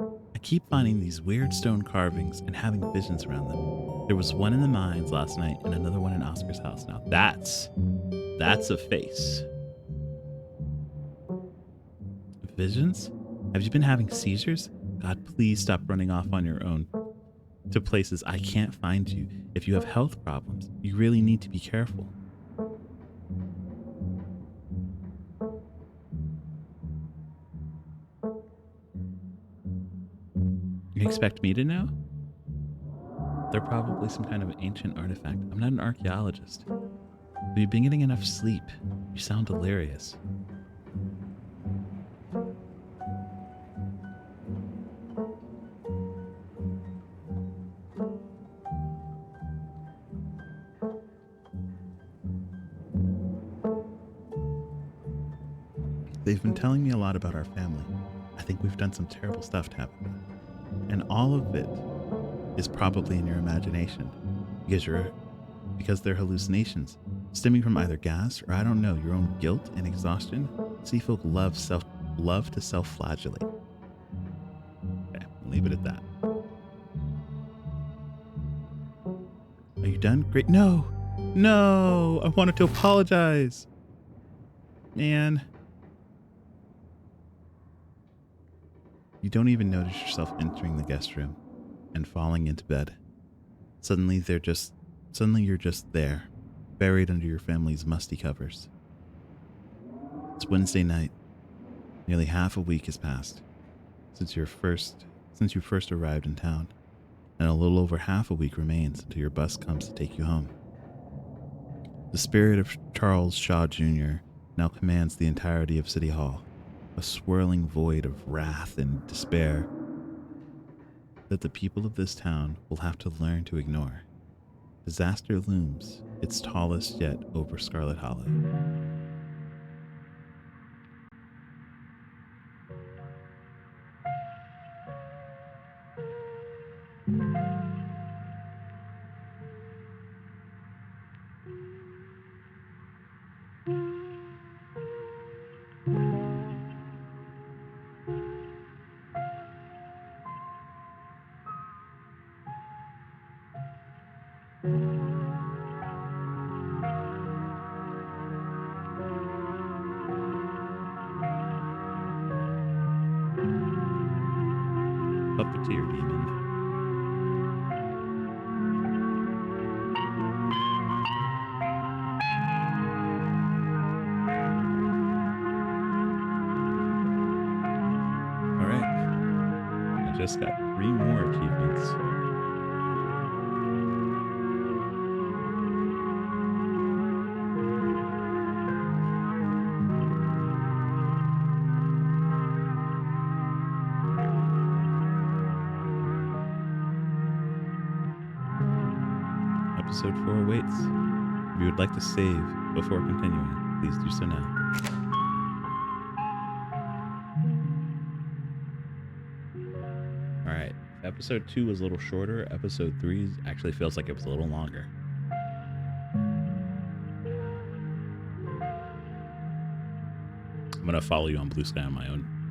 I keep finding these weird stone carvings and having visions around them. There was one in the mines last night and another one in Oscar's house. Now that's a face. Visions? Have you been having seizures? God, please stop running off on your own to places I can't find you. If you have health problems, you really need to be careful. You expect me to know? They're probably some kind of ancient artifact. I'm not an archaeologist. Have you been getting enough sleep? You sound delirious. They've been telling me a lot about our family. I think we've done some terrible stuff to Tabitha. And all of it is probably in your imagination because they're hallucinations stemming from either gas or, I don't know, your own guilt and exhaustion. Sea folk love to self-flagellate. Okay, I'll leave it at that. Are you done? Great. No, I wanted to apologize. Man, you don't even notice yourself entering the guest room and falling into bed. Suddenly, you're just there, buried under your family's musty covers. It's Wednesday night. Nearly half a week has passed since you first arrived in town, and a little over half a week remains until your bus comes to take you home. The spirit of Charles Shaw Jr. now commands the entirety of City Hall, a swirling void of wrath and despair that the people of this town will have to learn to ignore. Disaster looms, its tallest yet over Scarlet Hollow. Puppeteer Demon. All right. I just got 3 more achievements. Episode 4 awaits. If you would like to save before continuing, please do so now. All right. Episode 2 was a little shorter. Episode 3 actually feels like it was a little longer. I'm gonna follow you on Blue Sky on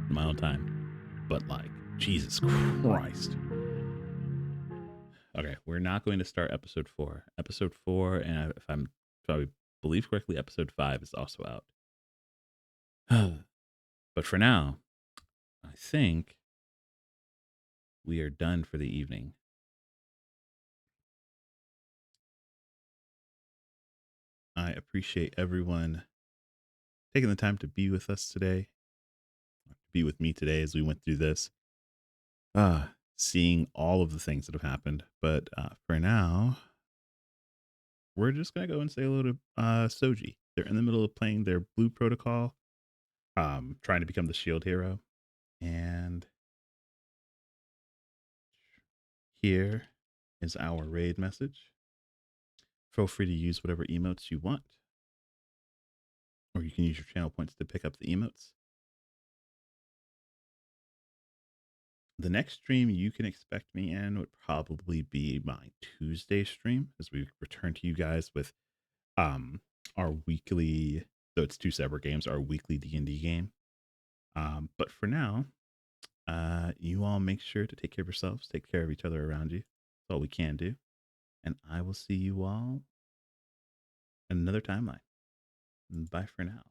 my own time. But like, Jesus Christ. Okay, we're not going to start episode 4. Episode 4, and if I believe correctly, episode 5 is also out. But for now, I think we are done for the evening. I appreciate everyone taking the time to be with us today, be with me today as we went through this. Seeing all of the things that have happened. But for now, we're just gonna go and say hello to Soji. They're in the middle of playing their Blue Protocol, trying to become the Shield hero. And here is our raid message. Feel free to use whatever emotes you want, or you can use your channel points to pick up the emotes. The next stream you can expect me in would probably be my Tuesday stream as we return to you guys with our weekly, though it's 2 separate games, our weekly D&D game. But for now, you all make sure to take care of yourselves, take care of each other around you. That's all we can do. And I will see you all in another timeline. Bye for now.